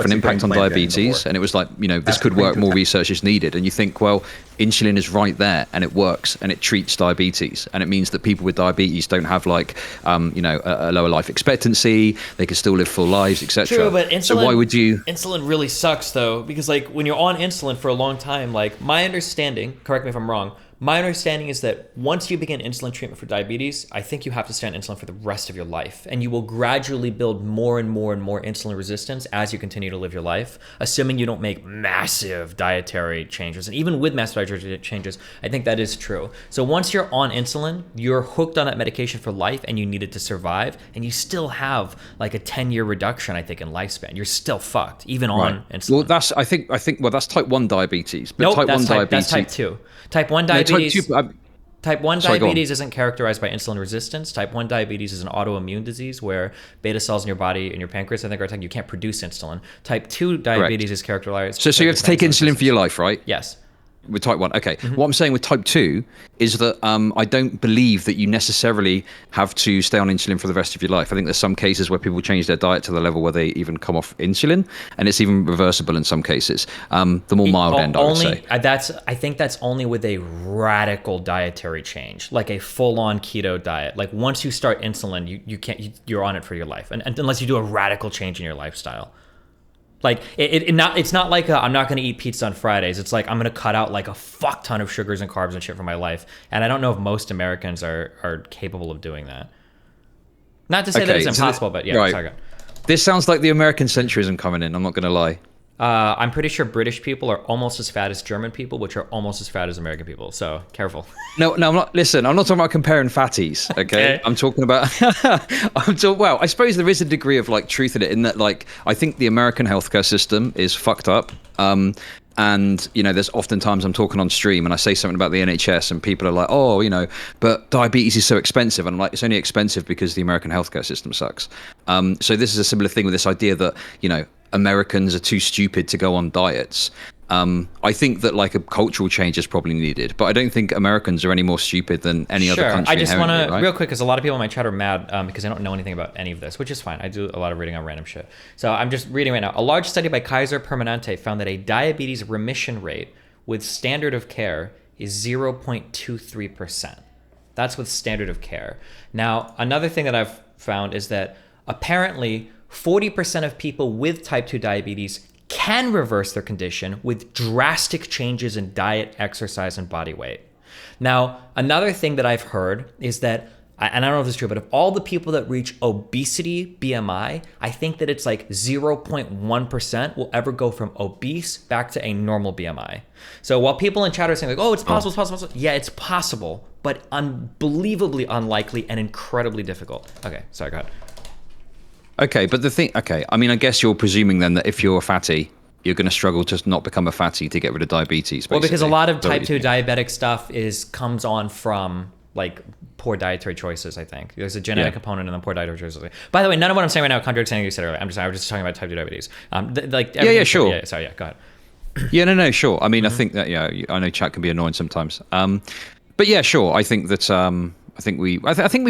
an impact on diabetes. And it was like, you know, this could work, more research is needed. And you think, well, insulin is right there and it works and it treats diabetes. And it means that people with diabetes don't have, like, you know, a lower life expectancy. They can still live full lives, etc. True, but insulin, so why would you? Insulin really sucks, though, because, like, when you're on insulin for a long time, like, my understanding, correct me if I'm wrong, my understanding is that once you begin insulin treatment for diabetes, I think you have to stay on insulin for the rest of your life. And you will gradually build more and more and more insulin resistance as you continue to live your life, assuming you don't make massive dietary changes. And even with massive dietary changes, I think that is true. So once you're on insulin, you're hooked on that medication for life and you need it to survive. And you still have, like, a 10-year reduction, I think, in lifespan. You're still fucked, even on insulin. Well, that's, I think, well, that's type 1 diabetes. But nope, type 1 diabetes. That's type 2. Type 1 diabetes. Type 1 diabetes isn't characterized by insulin resistance. Type 1 diabetes is an autoimmune disease where beta cells in your body and your pancreas, I think, are telling you can't produce insulin. Type 2 diabetes is characterized. So you have to take insulin for your life, right? Yes. With type 1, okay. What I'm saying with type 2 is that I don't believe that you necessarily have to stay on insulin for the rest of your life. I think there's some cases where people change their diet to the level where they even come off insulin, and it's even reversible in some cases. The more mild end, I would say. I think that's only with a radical dietary change, like a full-on keto diet. Like, once you start insulin, you're on it for your life, and unless you do a radical change in your lifestyle. Like, it's not like I'm not going to eat pizza on Fridays. It's like I'm going to cut out, like, a fuck ton of sugars and carbs and shit from my life. And I don't know if most Americans are capable of doing that. Not to say that it's impossible, but yeah. Right. This sounds like the American centrism coming in, I'm not going to lie. I'm pretty sure British people are almost as fat as German people, which are almost as fat as American people. So careful. No, I'm not. Listen, I'm not talking about comparing fatties. Okay, I'm talking about. Well, I suppose there is a degree of like truth in it, in that like I think the American healthcare system is fucked up. And there's oftentimes I'm talking on stream and I say something about the NHS and people are like, oh, but diabetes is so expensive, and I'm like, it's only expensive because the American healthcare system sucks. So this is a similar thing with this idea that Americans are too stupid to go on diets. I think that like a cultural change is probably needed, but I don't think Americans are any more stupid than any other country. I just want to, right? real quick, because a lot of people in my chat are mad because I don't know anything about any of this, which is fine. I do a lot of reading on random shit. So I'm just reading right now. A large study by Kaiser Permanente found that a diabetes remission rate with standard of care is 0.23%. That's with standard of care. Now, another thing that I've found is that apparently 40% of people with type 2 diabetes can reverse their condition with drastic changes in diet, exercise, and body weight. Now, another thing that I've heard is that, and I don't know if this is true, but of all the people that reach obesity BMI, I think that it's like 0.1% will ever go from obese back to a normal BMI. So while people in chat are saying like, oh, it's possible, it's possible, yeah, it's possible, but unbelievably unlikely and incredibly difficult. Okay, sorry, go ahead. Okay, but I mean, I guess you're presuming then that if you're a fatty, you're going to struggle to not become a fatty to get rid of diabetes, basically. Well, because a lot of type 2 diabetic stuff comes on from like poor dietary choices, I think. There's a genetic component and then poor dietary choices. By the way, none of what I'm saying right now contradicts anything you said earlier. I was just talking about type 2 diabetes. Sure. Yeah, sorry, go ahead. Yeah, no, sure. I mean, I think that, I know chat can be annoying sometimes. But yeah, sure. I think that... I think we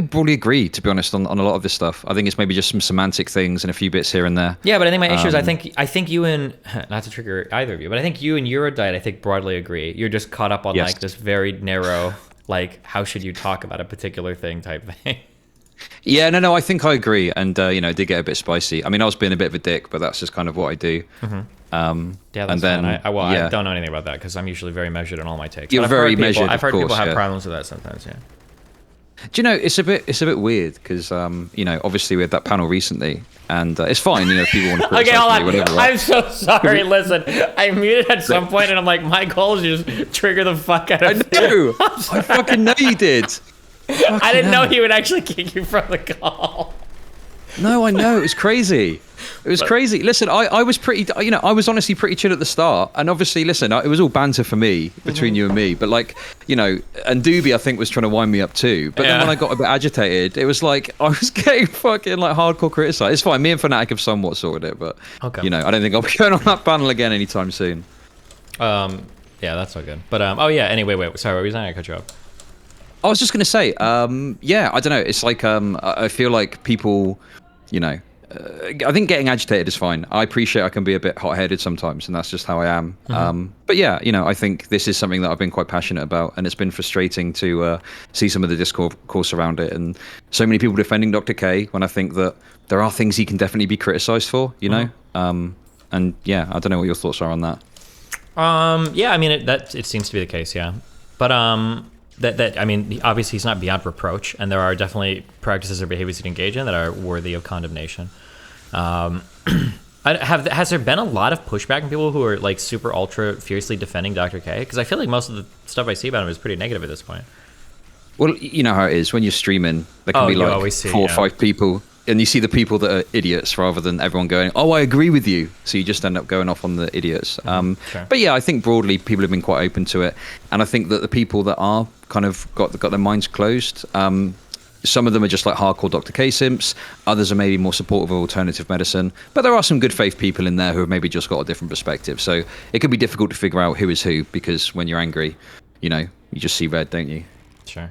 broadly agree, to be honest, on a lot of this stuff. I think it's maybe just some semantic things and a few bits here and there. Yeah, but I think my issue is I think you and, not to trigger either of you, but I think you and Erudite, I think broadly agree. You're just caught up on like this very narrow, like how should you talk about a particular thing type thing. Yeah, no, I think I agree, and it did get a bit spicy. I mean, I was being a bit of a dick, but that's just kind of what I do. Yeah, that's and then fine. I don't know anything about that because I'm usually very measured in all my takes. You're very measured. I've heard people have problems with that sometimes. Yeah. Do you know, it's a bit weird because obviously we had that panel recently, and it's fine, if people want to criticize me, whatever. Right? I'm so sorry. Listen, I muted at some point, and I'm like, my goal is just trigger the fuck out of I know. I fucking know you did. I didn't know he would actually kick you from the call. No, I know. It was crazy. It was crazy. Listen, I was pretty, I was honestly pretty chill at the start. And obviously, listen, it was all banter for me, between you and me. But like, and Doobie, I think, was trying to wind me up too. But then when I got a bit agitated, it was like, I was getting fucking like hardcore criticized. It's fine. Me and Fnatic have somewhat sorted it. But, I don't think I'll be going on that panel again anytime soon. Yeah, that's not good. But, oh yeah, anyway, wait, sorry, what were you saying? I cut you off. I was just going to say, yeah, I don't know. It's like, I feel like people, I think getting agitated is fine. I appreciate I can be a bit hot-headed sometimes, and that's just how I am. But yeah, I think this is something that I've been quite passionate about, and it's been frustrating to see some of the discourse around it, and so many people defending Dr. K when I think that there are things he can definitely be criticized for, and yeah, I don't know what your thoughts are on that. Yeah, I mean, it seems to be the case, yeah. But that I mean, obviously he's not beyond reproach, and there are definitely practices or behaviors he'd engage in that are worthy of condemnation. Has there been a lot of pushback from people who are like super ultra fiercely defending Dr. K? Because I feel like most of the stuff I see about him is pretty negative at this point. Well, you know how it is when you're streaming. There can be like 4 or 5 people, and you see the people that are idiots rather than everyone going, "Oh, I agree with you." So you just end up going off on the idiots. Sure. But yeah, I think broadly people have been quite open to it, and I think that the people that are kind of got their minds closed. Some of them are just like hardcore Dr. K simps. Others are maybe more supportive of alternative medicine. But there are some good faith people in there who have maybe just got a different perspective. So it can be difficult to figure out who is who, because when you're angry, you just see red, don't you? Sure.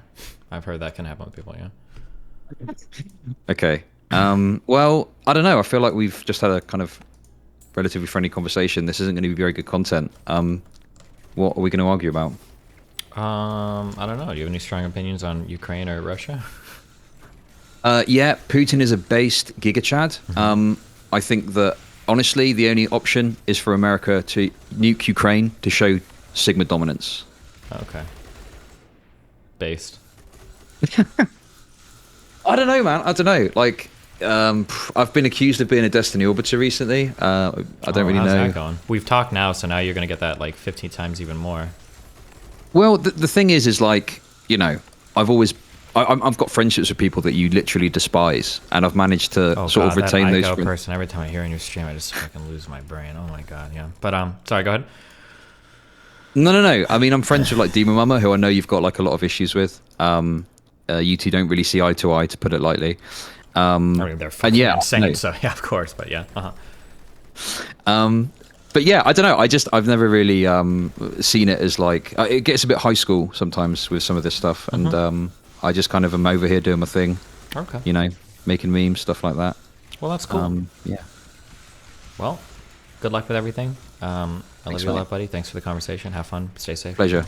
I've heard that can happen with people, yeah. Okay. Well, I don't know. I feel like we've just had a kind of relatively friendly conversation. This isn't going to be very good content. What are we going to argue about? I don't know. Do you have any strong opinions on Ukraine or Russia? Yeah, Putin is a based giga-chad. I think that, honestly, the only option is for America to nuke Ukraine to show Sigma dominance. Okay. Based. I don't know, man. I don't know. Like, I've been accused of being a Destiny Orbiter recently. I don't really how's know. That going? We've talked now, so now you're gonna get that like 15 times even more. Well, the thing is like, you know, I've got friendships with people that you literally despise, and I've managed to sort of retain that those. Ico person. Every time I hear in your stream, I just fucking lose my brain. Oh my god, yeah. But sorry, go ahead. No. I mean, I'm friends with like Demon Mama, who I know you've got like a lot of issues with. You two don't really see eye to eye, to put it lightly. I mean, they're fucking insane. No. So yeah, of course. But yeah. But yeah, I don't know. I've never really seen it as like it gets a bit high school sometimes with some of this stuff, and I just kind of am over here doing my thing. Okay. You know, making memes, stuff like that. Well, that's cool. Yeah. Well, good luck with everything. I love you a mate. lot, buddy. Thanks for the conversation. Have fun. Stay safe. Pleasure.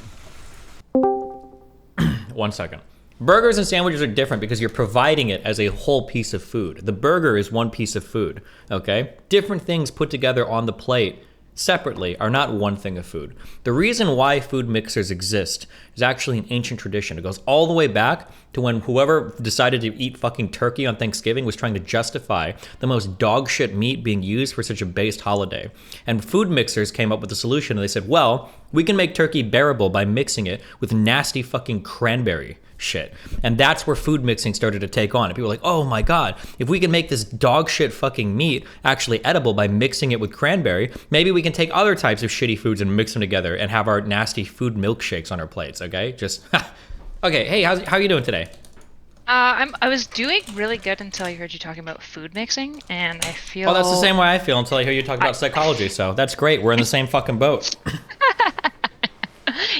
1 second. Burgers and sandwiches are different because you're providing it as a whole piece of food. The burger is one piece of food, okay? Different things put together on the plate separately are not one thing of food. The reason why food mixers exist is actually an ancient tradition. It goes all the way back to when whoever decided to eat fucking turkey on Thanksgiving was trying to justify the most dog shit meat being used for such a based holiday. And food mixers came up with a solution, and they said, well, we can make turkey bearable by mixing it with nasty fucking cranberry shit. And that's where food mixing started to take on. And people were like, oh my god, if we can make this dog shit fucking meat actually edible by mixing it with cranberry, maybe we can take other types of shitty foods and mix them together and have our nasty food milkshakes on our plates, okay? Just, okay, hey, how are you doing today? I was doing really good until I heard you talking about food mixing, and I feel... Oh, that's the same way I feel until I hear you talk about psychology, so that's great. We're in the same fucking boat.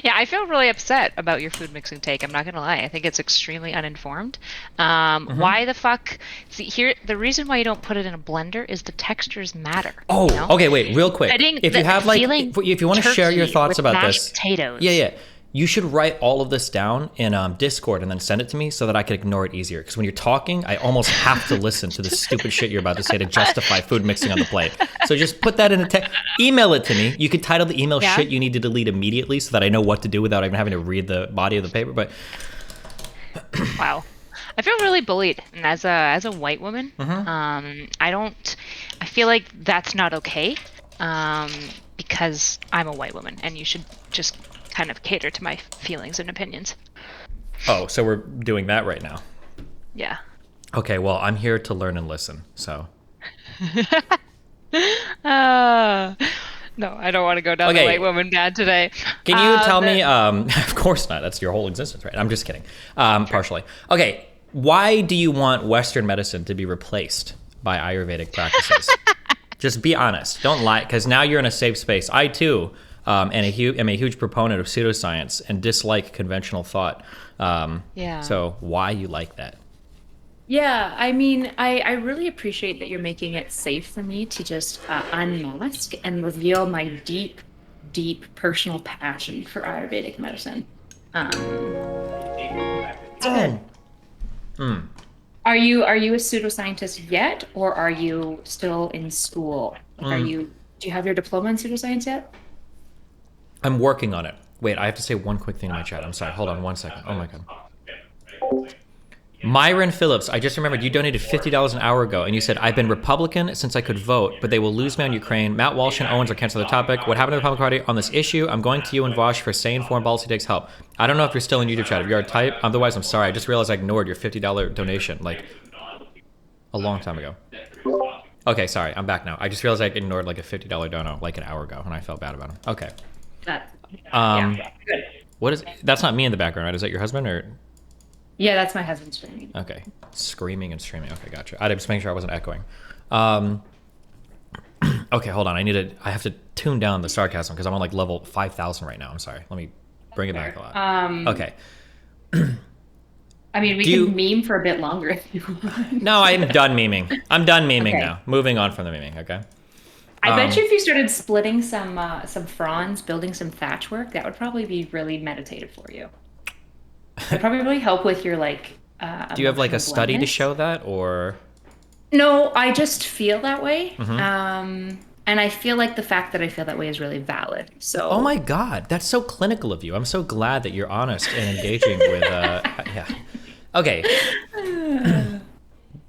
Yeah, I feel really upset about your food mixing take. I'm not gonna lie. I think it's extremely uninformed. Why the fuck? See, here, the reason why you don't put it in a blender is the textures matter. Oh, you know? okay, wait, real quick. If you have like, if you want to share your thoughts about this, potatoes. yeah, you should write all of this down in Discord and then send it to me so that I can ignore it easier. Because when you're talking, I almost have to listen to the stupid shit you're about to say to justify food mixing on the plate. So just put that in a text. Email it to me. You could title the email shit you need to delete immediately so that I know what to do without even having to read the body of the paper. But wow, I feel really bullied, and as a white woman, I feel like that's not okay, because I'm a white woman, and you should just kind of cater to my feelings and opinions. oh, so we're doing that right now. Yeah. Okay, well, I'm here to learn and listen, so. No, I don't want to go down the white woman bad today. Can you tell me, of course not, that's your whole existence, right? I'm just kidding, partially. Okay, why do you want Western medicine to be replaced by Ayurvedic practices? Just be honest, don't lie, because now you're in a safe space. I too am a huge proponent of pseudoscience and dislike conventional thought. So why you like that? Yeah, I mean, I really appreciate that you're making it safe for me to just unmask and reveal my deep, deep personal passion for Ayurvedic medicine. It's good. Are you a pseudoscientist yet, or are you still in school? Do you have your diploma in pseudoscience yet? I'm working on it. Wait, I have to say one quick thing in my chat. I'm sorry. Hold on 1 second. Oh my god. Myron Phillips, I just remembered you donated $50 an hour ago, and you said, I've been Republican since I could vote, but they will lose me on Ukraine. Matt Walsh and Owens are canceling the topic. What happened to the Republican Party on this issue? I'm going to you and Vosh for saying foreign policy takes help. I don't know if you're still in YouTube chat. If you are, type. Otherwise, I'm sorry. I just realized I ignored your $50 donation, like, a long time ago. Okay, sorry. I'm back now. I just realized I ignored, like, a $50 dono, like, an hour ago, and I felt bad about him. Okay. Good. What is... That's not me in the background, right? Is that your husband, or... Yeah, that's my husband screaming. Okay. Screaming and streaming. Okay, gotcha. I just making sure I wasn't echoing. Okay, hold on. I have to tune down the sarcasm because I'm on like level 5,000 right now. I'm sorry. Let me bring it back a lot. Okay. I mean, we can meme for a bit longer if you want. No, I'm done memeing. I'm done memeing now. Moving on from the memeing, okay? I bet you if you started splitting some fronds, building some thatch work, that would probably be really meditative for you. It'd probably really help with your like. Do you have like a study to show that, or? No, I just feel that way, Mm-hmm. and I feel like the fact that I feel that way is really valid. So. Oh my God, that's so clinical of you. I'm so glad that you're honest and engaging with. Yeah. Okay.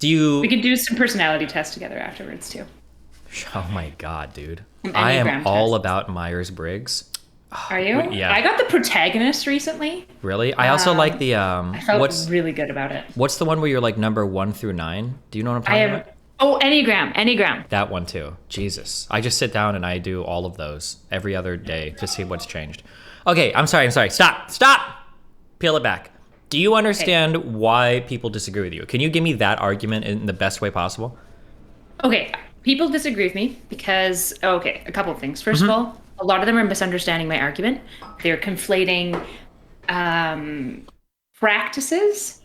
We could do some personality tests together afterwards too. Oh my god, dude! Some I am Enneagram all tests. about Myers-Briggs. Are you? Yeah. I got the protagonist recently. Really? I also like the I felt really good about it. What's the one where you're like number 1 through 9? Do you know what I'm talking about? Oh, Enneagram. That one too. Jesus. I just sit down and I do all of those every other day to see what's changed. Okay, I'm sorry. Stop! Peel it back. Do you understand why people disagree with you? Can you give me that argument in the best way possible? Okay, people disagree with me because, a couple of things. First of all, a lot of them are misunderstanding my argument. They're conflating practices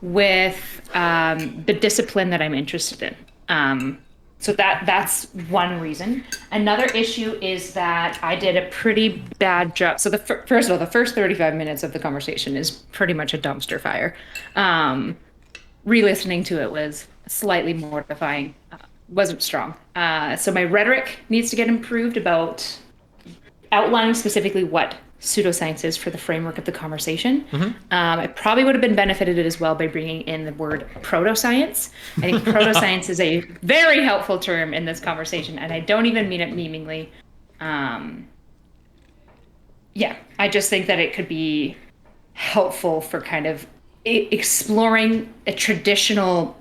with the discipline that I'm interested in. So that's one reason. Another issue is that I did a pretty bad job. So first of all, the first 35 minutes of the conversation is pretty much a dumpster fire. Re-listening to it was slightly mortifying. Wasn't strong. So my rhetoric needs to get improved about outlining specifically what pseudoscience is for the framework of the conversation. I probably would have been benefited as well by bringing in the word proto-science. I think proto-science is a very helpful term in this conversation, and I don't even mean it meaningly. I just think that it could be helpful for kind of exploring a traditional,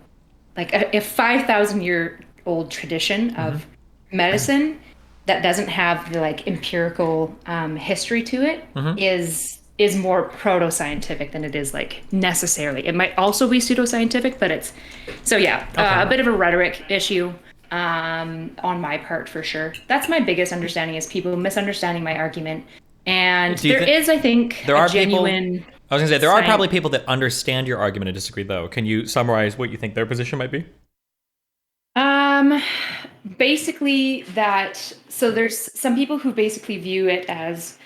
like a 5,000-year-old tradition of medicine that doesn't have the like empirical history to it is more proto-scientific than it is like necessarily. It might also be pseudoscientific, but it's a bit of a rhetoric issue on my part for sure. That's my biggest understanding is people misunderstanding my argument. And I think, there are genuine. People, I was gonna say there are probably people that understand your argument and disagree though. Can you summarize what you think their position might be? Basically so there's some people who basically view it as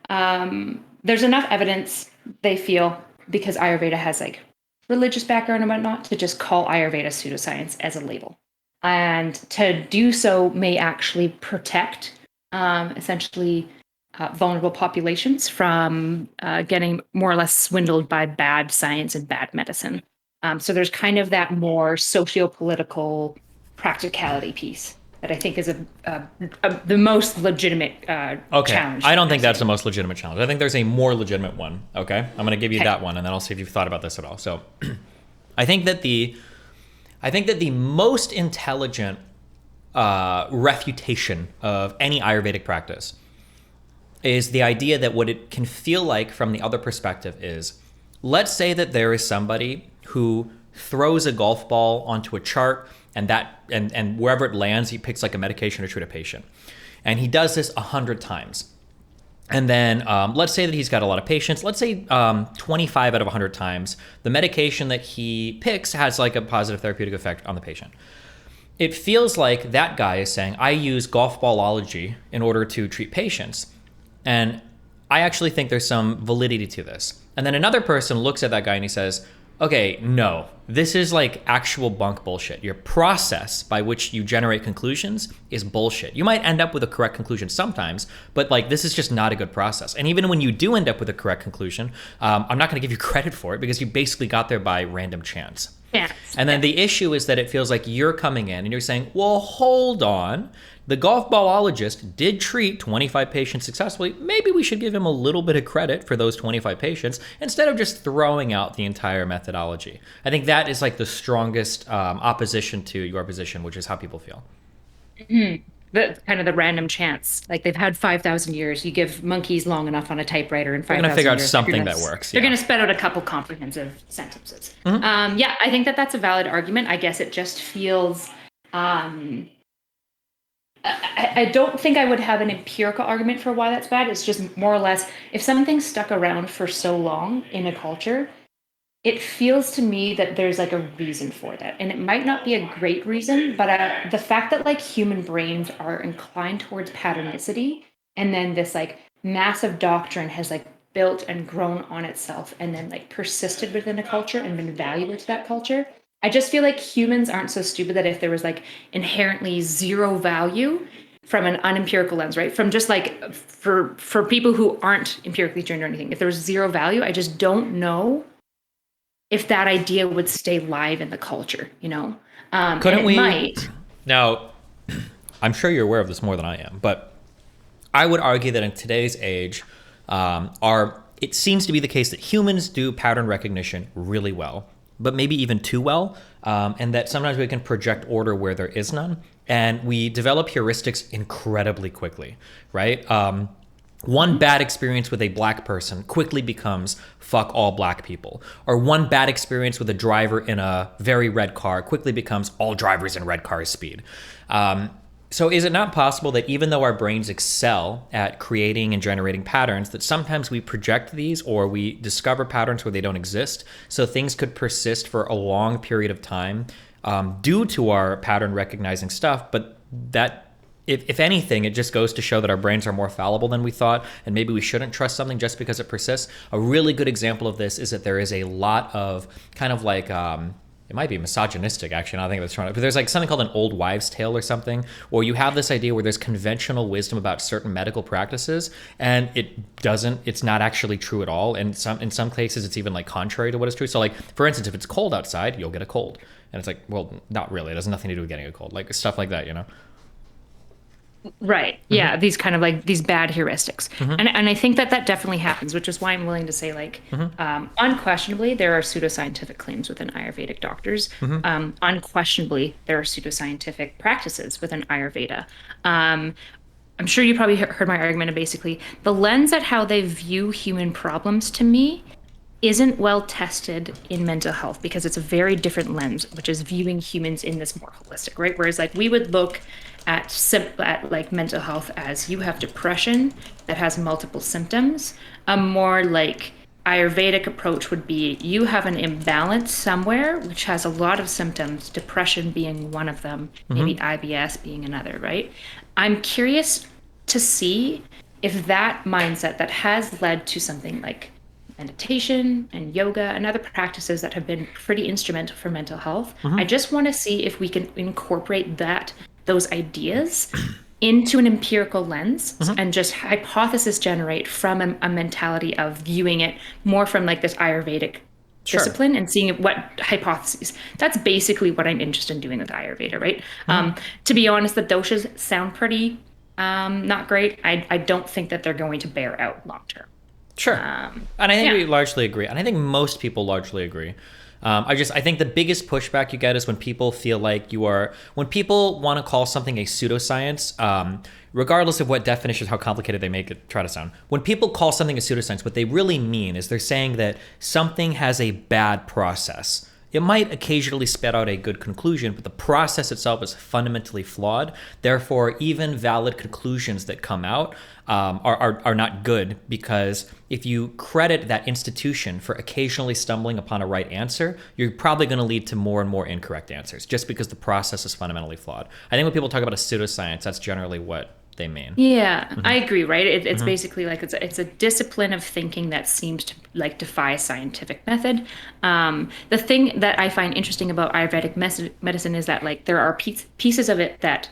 there's enough evidence they feel because Ayurveda has like religious background and whatnot to just call Ayurveda pseudoscience as a label. And to do so may actually protect essentially vulnerable populations from getting more or less swindled by bad science and bad medicine. So there's kind of that more socio-political practicality piece that I think is the most legitimate challenge. I don't think that's the most legitimate challenge. I think there's a more legitimate one. Okay, I'm going to give you that one, and then I'll see if you've thought about this at all. So, I think that the most intelligent refutation of any Ayurvedic practice is the idea that what it can feel like from the other perspective is, let's say that there is somebody who throws a golf ball onto a chart and wherever it lands, he picks like a medication to treat a patient. And he does this 100 times. And then let's say that he's got a lot of patients. Let's say 25 out of 100 times, the medication that he picks has like a positive therapeutic effect on the patient. It feels like that guy is saying, I use golf ballology in order to treat patients. And I actually think there's some validity to this. And then another person looks at that guy and he says, okay, no, this is like actual bunk bullshit. Your process by which you generate conclusions is bullshit. You might end up with a correct conclusion sometimes, but like this is just not a good process. And even when you do end up with a correct conclusion, I'm not going to give you credit for it because you basically got there by random chance. Yeah. And then the issue is that it feels like you're coming in and you're saying, well, hold on. The golf ballologist did treat 25 patients successfully. Maybe we should give him a little bit of credit for those 25 patients instead of just throwing out the entire methodology. I think that is like the strongest opposition to your position, which is how people feel. Mm-hmm. The kind of the random chance. Like they've had 5,000 years. You give monkeys long enough on a typewriter and 5,000 years. They're going to figure out something that works. They're going to spit out a couple comprehensive sentences. Mm-hmm. I think that's a valid argument. I guess it just feels... I don't think I would have an empirical argument for why that's bad. It's just more or less, if something's stuck around for so long in a culture, it feels to me that there's like a reason for that. And it might not be a great reason, but the fact that like human brains are inclined towards patternicity, and then this like massive doctrine has like built and grown on itself and then like persisted within a culture and been valuable to that culture. I just feel like humans aren't so stupid that if there was like inherently zero value from an unempirical lens, right? From just like for people who aren't empirically trained or anything, if there was zero value, I just don't know if that idea would stay live in the culture, you know? Couldn't we? Might. Now, I'm sure you're aware of this more than I am, but I would argue that in today's age, it seems to be the case that humans do pattern recognition really well, but maybe even too well, and that sometimes we can project order where there is none, and we develop heuristics incredibly quickly, right? One bad experience with a black person quickly becomes fuck all black people. Or one bad experience with a driver in a very red car quickly becomes all drivers in red cars speed. So is it not possible that even though our brains excel at creating and generating patterns, that sometimes we project these or we discover patterns where they don't exist, so things could persist for a long period of time due to our pattern recognizing stuff, but that if anything, it just goes to show that our brains are more fallible than we thought, and maybe we shouldn't trust something just because it persists. A really good example of this is that there is a lot of kind of like, it might be misogynistic, actually, and I think that's wrong, but there's like something called an old wives' tale or something, or you have this idea where there's conventional wisdom about certain medical practices, and it's not actually true at all, and in some cases it's even like contrary to what is true. So like, for instance, if it's cold outside, you'll get a cold. And it's like, well, not really, it has nothing to do with getting a cold, like stuff like that, you know? Right. Yeah. These kind of like these bad heuristics. And I think that definitely happens, which is why I'm willing to say like, unquestionably, there are pseudoscientific claims within Ayurvedic doctors. Unquestionably, there are pseudoscientific practices within Ayurveda. I'm sure you probably heard my argument of basically the lens at how they view human problems to me isn't well tested in mental health because it's a very different lens, which is viewing humans in this more holistic, right? Whereas like we would look at like mental health as you have depression that has multiple symptoms. A more like Ayurvedic approach would be you have an imbalance somewhere which has a lot of symptoms, depression being one of them, maybe IBS being another, right? I'm curious to see if that mindset that has led to something like meditation and yoga and other practices that have been pretty instrumental for mental health. I just want to see if we can incorporate those ideas into an empirical lens and just hypothesis generate from a mentality of viewing it more from like this Ayurvedic discipline and seeing what hypotheses. That's basically what I'm interested in doing with Ayurveda, right? To be honest, the doshas sound pretty not great. I don't think that they're going to bear out long term. Sure. And I think we largely agree. And I think most people largely agree. I think the biggest pushback you get is when people feel like when people want to call something a pseudoscience, regardless of what definitions, how complicated they make it try to sound. When people call something a pseudoscience, what they really mean is they're saying that something has a bad process. It might occasionally spit out a good conclusion, but the process itself is fundamentally flawed. Therefore, even valid conclusions that come out are not good, because if you credit that institution for occasionally stumbling upon a right answer, you're probably going to lead to more and more incorrect answers, just because the process is fundamentally flawed. I think when people talk about a pseudoscience, that's generally what they mean. Yeah, I agree, right? It's basically like it's a discipline of thinking that seems to like defy scientific method. The thing that I find interesting about Ayurvedic medicine is that like there are pieces of it that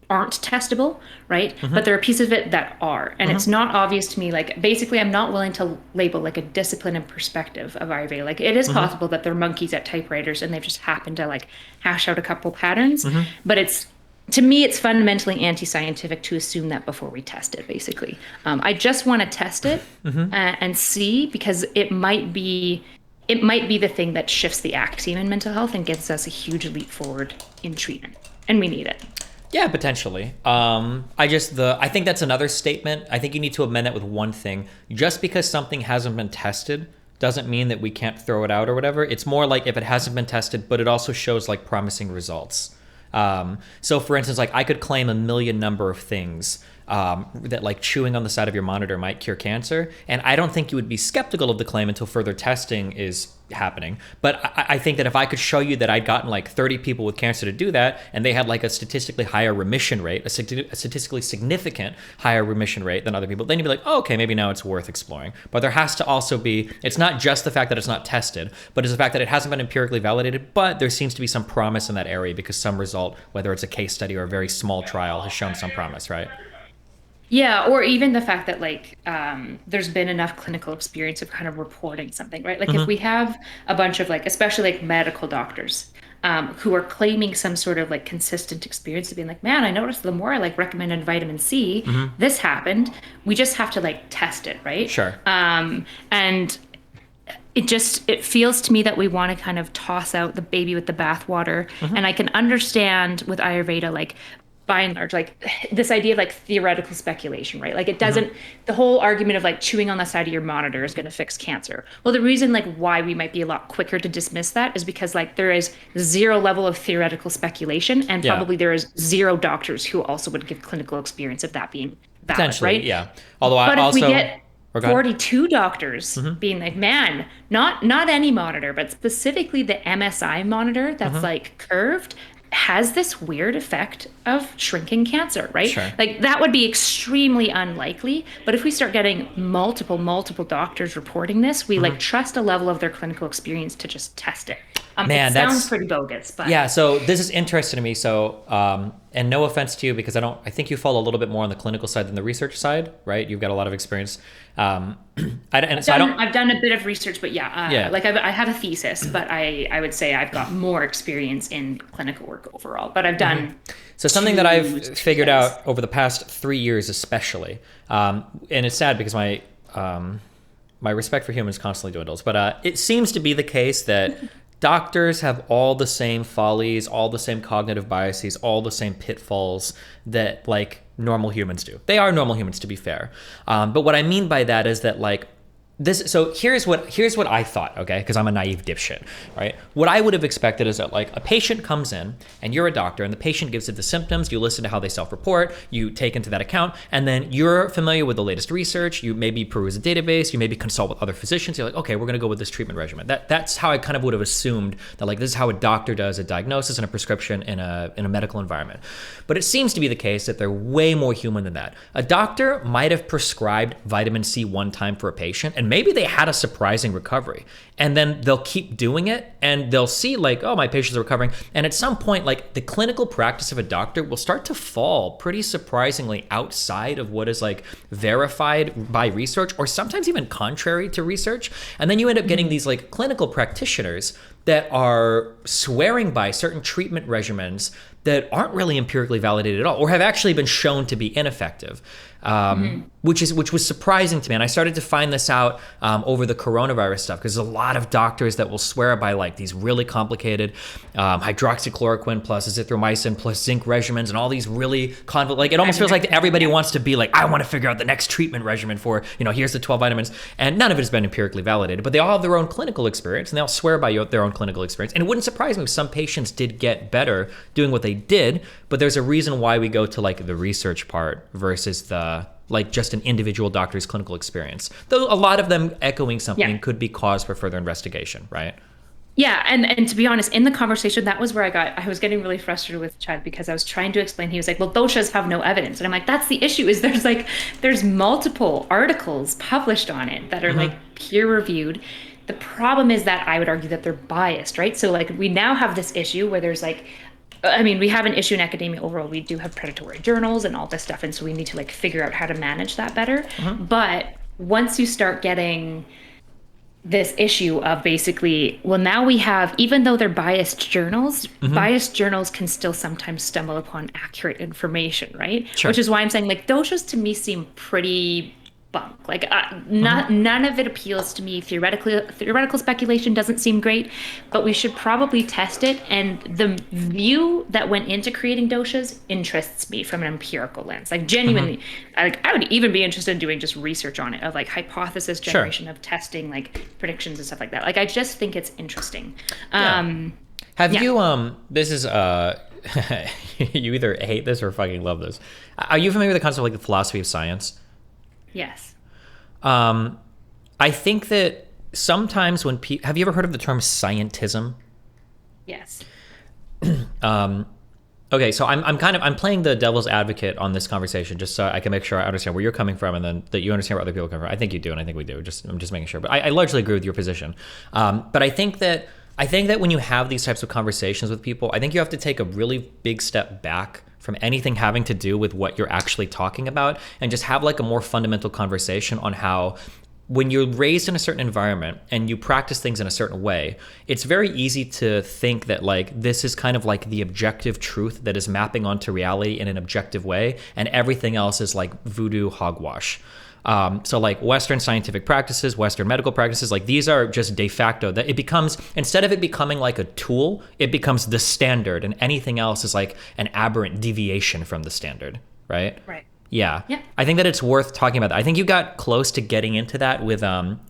aren't testable, right? But there are pieces of it that are. And it's not obvious to me, like basically I'm not willing to label like a discipline and perspective of Ayurveda. Like it is possible that they're monkeys at typewriters and they've just happened to like hash out a couple patterns, but to me, it's fundamentally anti-scientific to assume that before we test it, basically. I just want to test it and see, because it might be the thing that shifts the axiom in mental health and gives us a huge leap forward in treatment. And we need it. Yeah, potentially. I think that's another statement. I think you need to amend that with one thing. Just because something hasn't been tested doesn't mean that we can't throw it out or whatever. It's more like if it hasn't been tested, but it also shows like promising results. So for instance, like I could claim a million number of things that like chewing on the side of your monitor might cure cancer, and I don't think you would be skeptical of the claim until further testing is happening. But I think that if I could show you that I'd gotten like 30 people with cancer to do that, and they had like a statistically higher remission rate, a statistically significant higher remission rate than other people, then you'd be like, oh, okay, maybe now it's worth exploring. But there has to also be, it's not just the fact that it's not tested, but it's the fact that it hasn't been empirically validated, but there seems to be some promise in that area because some result, whether it's a case study or a very small trial, has shown some promise, right? Yeah, or even the fact that like there's been enough clinical experience of kind of reporting something, right? Like if we have a bunch of like, especially like medical doctors who are claiming some sort of like consistent experience of being like, man, I noticed the more I like recommended vitamin C, this happened. We just have to like test it, right? Sure. And it feels to me that we want to kind of toss out the baby with the bathwater. And I can understand with Ayurveda, like by and large, like this idea of like theoretical speculation, right? Like it doesn't, the whole argument of like chewing on the side of your monitor is going to fix cancer. Well, the reason like why we might be a lot quicker to dismiss that is because like there is zero level of theoretical speculation, and probably there is zero doctors who also would give clinical experience of that being valid, Potentially, right? yeah. Although But I if also... we get Or go ahead. 42 doctors being like, man, not any monitor, but specifically the MSI monitor that's like curved has this weird effect of shrinking cancer, right? Sure. Like that would be extremely unlikely. But if we start getting multiple doctors reporting this, we like trust a level of their clinical experience to just test it. Man, it that's sounds pretty bogus, but yeah. So this is interesting to me. So, and no offense to you, because I think you fall a little bit more on the clinical side than the research side, right? You've got a lot of experience. I've done a bit of research, but like I have a thesis, but I would say I've got more experience in clinical work overall. But I've done so something that I've figured out over the past 3 years, especially, and it's sad because my respect for humans constantly dwindles. But it seems to be the case that doctors have all the same follies, all the same cognitive biases, all the same pitfalls that like normal humans do. They are normal humans, to be fair. But what I mean by that is that like this. So here's what I thought, okay? Because I'm a naive dipshit, right? What I would have expected is that like a patient comes in and you're a doctor and the patient gives it the symptoms. You listen to how they self-report. You take into that account, and then you're familiar with the latest research. You maybe peruse a database. You maybe consult with other physicians. You're like, okay, we're gonna go with this treatment regimen. That's how I kind of would have assumed that like this is how a doctor does a diagnosis and a prescription in a medical environment. But it seems to be the case that they're way more human than that. A doctor might have prescribed vitamin C one time for a patient, and maybe they had a surprising recovery, and then they'll keep doing it and they'll see like, oh, my patients are recovering. And at some point, like the clinical practice of a doctor will start to fall pretty surprisingly outside of what is like verified by research, or sometimes even contrary to research. And then you end up getting these like clinical practitioners that are swearing by certain treatment regimens that aren't really empirically validated at all, or have actually been shown to be ineffective, which was surprising to me. And I started to find this out over the coronavirus stuff, because there's a lot of doctors that will swear by like these really complicated hydroxychloroquine plus azithromycin plus zinc regimens and all these really like it almost feels like everybody wants to be like, I want to figure out the next treatment regimen for, here's the 12 vitamins, and none of it has been empirically validated, but they all have their own clinical experience and they all swear by their own clinical experience. And it wouldn't surprise me if some patients did get better doing what they did, but there's a reason why we go to like the research part versus the like just an individual doctor's clinical experience, though a lot of them echoing something could be cause for further investigation, right? Yeah, and to be honest, in the conversation, that was where I was getting really frustrated with Chud, because I was trying to explain. He was like, well, doshas have no evidence. And I'm like, that's the issue, is there's multiple articles published on it that are like peer reviewed. The problem is that I would argue that they're biased, right? So like we now have this issue where there's like, we have an issue in academia overall. We do have predatory journals and all this stuff. And so we need to like figure out how to manage that better. But once you start getting this issue of basically, well, now we have, even though they're biased journals can still sometimes stumble upon accurate information, right? Sure. Which is why I'm saying like doshas to me seem pretty bunk. Like none of it appeals to me. Theoretical speculation doesn't seem great, but we should probably test it. And the view that went into creating doshas interests me from an empirical lens. Like genuinely, I would even be interested in doing just research on it, of like hypothesis generation, of testing like predictions and stuff like that. Like I just think it's interesting. Have you this is you either hate this or fucking love this. Are you familiar with the concept of like the philosophy of science? Yes. I think that sometimes when have you ever heard of the term scientism? Yes. Okay, so I'm playing the devil's advocate on this conversation, just so I can make sure I understand where you're coming from, and then that you understand where other people come from. I think you do, and I think we do. I'm just making sure, but I largely agree with your position. But I think that when you have these types of conversations with people, I think you have to take a really big step back from anything having to do with what you're actually talking about, and just have like a more fundamental conversation on how when you're raised in a certain environment and you practice things in a certain way, it's very easy to think that like this is kind of like the objective truth that is mapping onto reality in an objective way, and everything else is like voodoo hogwash. So like Western scientific practices, Western medical practices, like these are just de facto, that it becomes, instead of it becoming like a tool, it becomes the standard, and anything else is like an aberrant deviation from the standard, right? Right. Yeah. Yeah. I think that it's worth talking about that. I think you got close to getting into that with,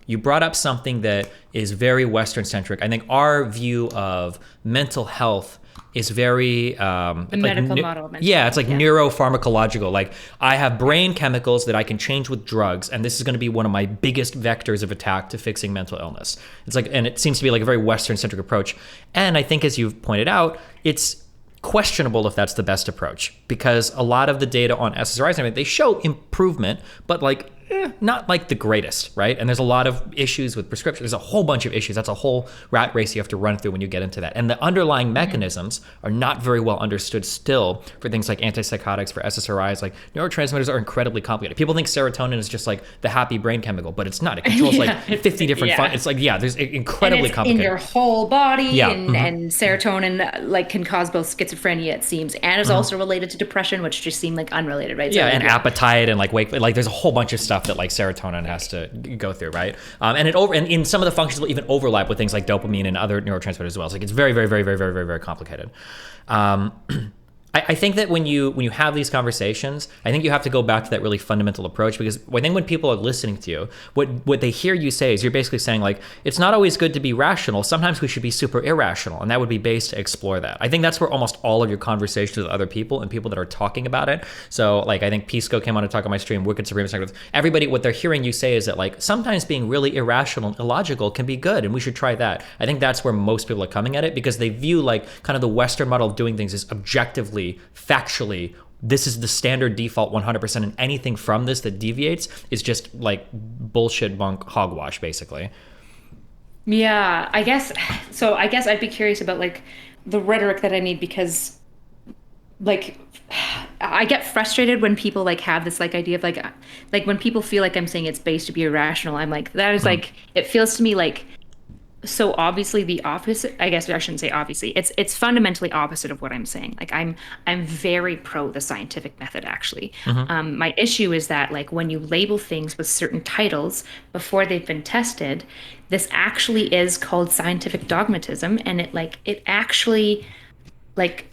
you brought up something that is very Western centric. I think our view of mental health is very the medical model of mental yeah, health, it's like neuropharmacological. Like I have brain chemicals that I can change with drugs, and this is going to be one of my biggest vectors of attack to fixing mental illness. It's like, and it seems to be like a very Western centric approach. And I think, as you've pointed out, it's questionable if that's the best approach, because a lot of the data on SSRIs, I mean, they show improvement, but like not like the greatest, right? And there's a lot of issues with prescription. There's a whole bunch of issues. That's a whole rat race you have to run through when you get into that. And the underlying mechanisms are not very well understood still for things like antipsychotics, for SSRIs. Like neurotransmitters are incredibly complicated. People think serotonin is just like the happy brain chemical, but it's not. It controls like 50 different it's like, there's incredibly and it's complicated. in your whole body, Yeah. and serotonin like can cause both schizophrenia, it seems, and is also related to depression, which just seem like unrelated, right? Yeah, So, and appetite and like wake, like there's a whole bunch of stuff that like serotonin has to go through, right? And in some of the functions will even overlap with things like dopamine and other neurotransmitters as well. It's like it's very, very, very, very, very, very, very complicated. I think that when you have these conversations, I think you have to go back to that really fundamental approach, because I think when people are listening to you, what they hear you say is you're basically saying like, it's not always good to be rational. Sometimes we should be super irrational, and that would be based to explore that. I think that's where almost all of your conversations with other people and people that are talking about it. So like I think Pisco came on to talk on my stream, WickedSupreme, everybody, what they're hearing you say is that like sometimes being really irrational and illogical can be good, and we should try that. I think that's where most people are coming at it, because they view like kind of the Western model of doing things as objectively, factually, this is the standard default 100%, and anything from this that deviates is just like bullshit bunk hogwash, basically. Yeah, I guess I'd be curious about like the rhetoric that I need, because like I get frustrated when people like have this like idea of like when people feel like I'm saying it's based to be irrational. I'm like, that is like, it feels to me like so obviously the opposite. I guess I shouldn't say obviously. It's fundamentally opposite of what I'm saying. Like I'm very pro the scientific method, actually. My issue is that like when you label things with certain titles before they've been tested, this actually is called scientific dogmatism, and it actually like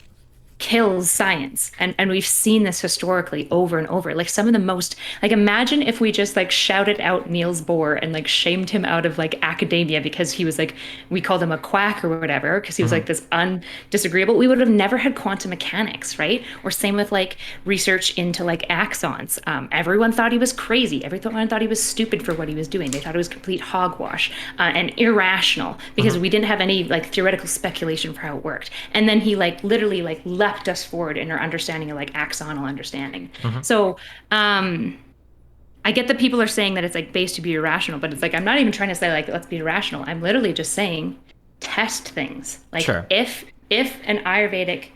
kills science, and we've seen this historically over and over. Like some of the most, like imagine if we just like shouted out Niels Bohr and like shamed him out of like academia because he was like, we called him a quack or whatever because he was like this undisagreeable. We would have never had quantum mechanics, right? Or same with like research into like axons. Everyone thought he was crazy. Everyone thought he was stupid for what he was doing. They thought it was complete hogwash and irrational because we didn't have any like theoretical speculation for how it worked. And then he like literally like leapt us forward in our understanding of like axonal understanding. So I get that people are saying that it's like based to be irrational, but it's like I'm not even trying to say like let's be irrational. I'm literally just saying test things. Like if an Ayurvedic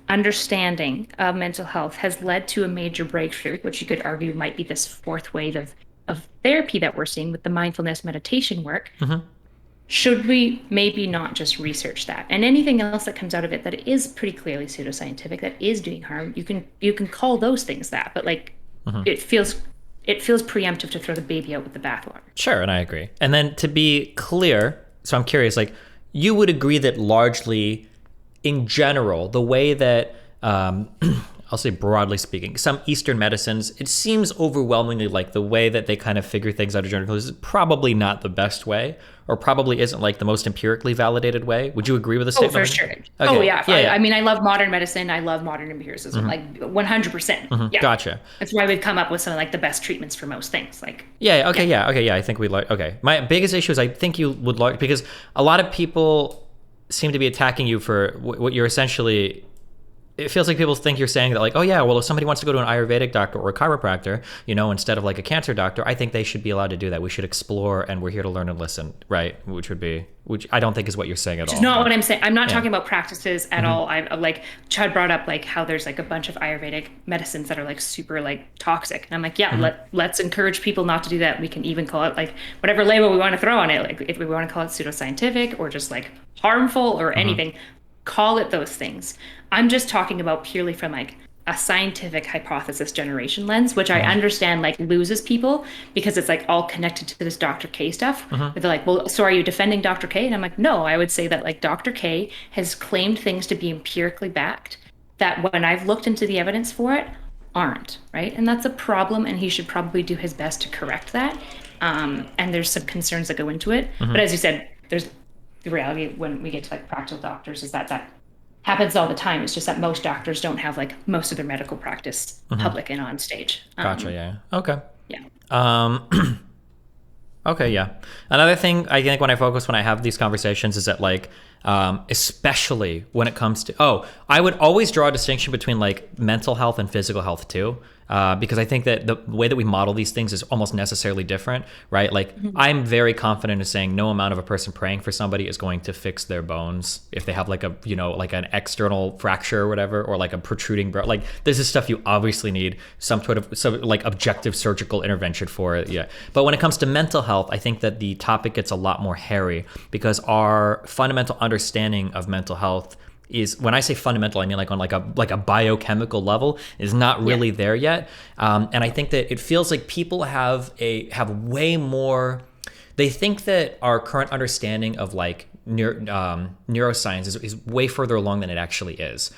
understanding of mental health has led to a major breakthrough, which you could argue might be this fourth wave of therapy that we're seeing with the mindfulness meditation work, should we maybe not just research that? And anything else that comes out of it that is pretty clearly pseudoscientific, that is doing harm, you can call those things that, but like it feels preemptive to throw the baby out with the bathwater. Sure, and I agree. And then to be clear, so I'm curious, like you would agree that largely, in general, the way that I'll say broadly speaking, some Eastern medicines, it seems overwhelmingly like the way that they kind of figure things out of general is probably not the best way, or probably isn't like the most empirically validated way. Would you agree with the statement? Oh, for sure. Okay. Oh, yeah. I mean, I love modern medicine. I love modern empiricism, like 100%. Yeah. Gotcha. That's why we've come up with some of like the best treatments for most things. Like. Yeah. I think we like. Okay. My biggest issue is I think you would like, because a lot of people seem to be attacking you for what you're essentially. it feels like people think you're saying that like, oh yeah, well if somebody wants to go to an Ayurvedic doctor or a chiropractor, you know, instead of like a cancer doctor, I think they should be allowed to do that. We should explore, and we're here to learn and listen, right? Which I don't think is what you're saying at all. Which is not what I'm saying. I'm not talking about practices at all. I like Chud brought up like how there's like a bunch of Ayurvedic medicines that are like super like toxic, and I'm like, yeah, let's encourage people not to do that. We can even call it like whatever label we want to throw on it. Like if we want to call it pseudoscientific or just like harmful or anything, call it those things. I'm just talking about purely from like a scientific hypothesis generation lens, which I understand like loses people because it's like all connected to this Dr. K stuff. But they're like, well, so are you defending Dr. K? And I'm like, no, I would say that like Dr. K has claimed things to be empirically backed that when I've looked into the evidence for it, aren't, right? And that's a problem, and he should probably do his best to correct that. And there's some concerns that go into it. But as you said, there's the reality when we get to like practical doctors is that happens all the time. It's just that most doctors don't have like most of their medical practice public and on stage. Gotcha. Yeah. Okay. Yeah. Okay. Yeah. Another thing I think when I have these conversations is that like, especially when it comes to, I would always draw a distinction between like mental health and physical health too. Because I think that the way that we model these things is almost necessarily different, right? Like I'm very confident in saying no amount of a person praying for somebody is going to fix their bones if they have like a, you know, like an external fracture or whatever, or like a protruding bro. Like this is stuff you obviously need some sort of like objective surgical intervention for it. Yeah. But when it comes to mental health, I think that the topic gets a lot more hairy because our fundamental understanding of mental health is, when I say fundamental, I mean like on like a biochemical level, is not really there yet. And I think that it feels like people have way more. They think that our current understanding of like neuroscience is way further along than it actually is.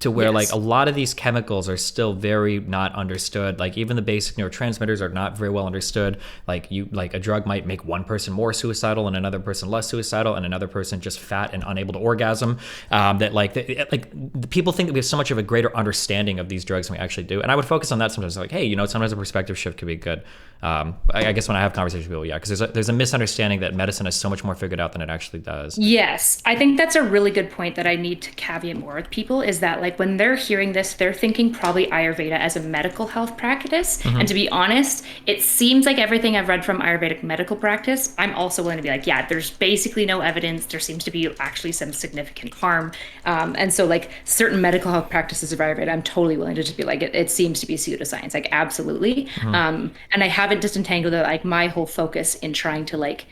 To where like a lot of these chemicals are still very not understood. Like even the basic neurotransmitters are not very well understood. Like a drug might make one person more suicidal and another person less suicidal and another person just fat and unable to orgasm. The people think that we have so much of a greater understanding of these drugs than we actually do. And I would focus on that sometimes. Like, hey, you know, sometimes a perspective shift could be good. I guess when I have conversations with people, because there's a misunderstanding that medicine is so much more figured out than it actually does. Yes, I think that's a really good point that I need to caveat more with people is that like when they're hearing this, they're thinking probably Ayurveda as a medical health practice. And to be honest, it seems like everything I've read from Ayurvedic medical practice, I'm also willing to be like, yeah, there's basically no evidence. There seems to be actually some significant harm. And so like certain medical health practices of Ayurveda, I'm totally willing to just be like, it seems to be pseudoscience, like absolutely. And I haven't disentangled it. Like my whole focus in trying to like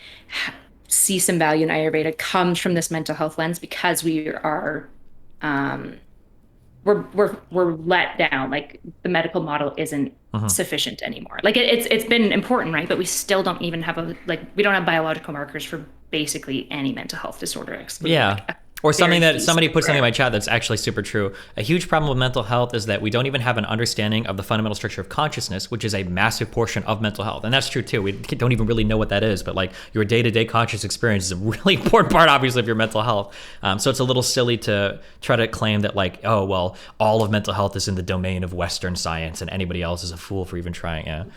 see some value in Ayurveda comes from this mental health lens because we are, we're let down. Like the medical model isn't sufficient anymore. Like it's been important, right? But we still don't even have we don't have biological markers for basically any mental health disorder. Yeah. Or something that somebody put something in my chat that's actually super true. A huge problem with mental health is that we don't even have an understanding of the fundamental structure of consciousness, which is a massive portion of mental health. And that's true too. We don't even really know what that is, but like your day-to-day conscious experience is a really important part, obviously, of your mental health. So it's a little silly to try to claim that like, oh, well, all of mental health is in the domain of Western science and anybody else is a fool for even trying.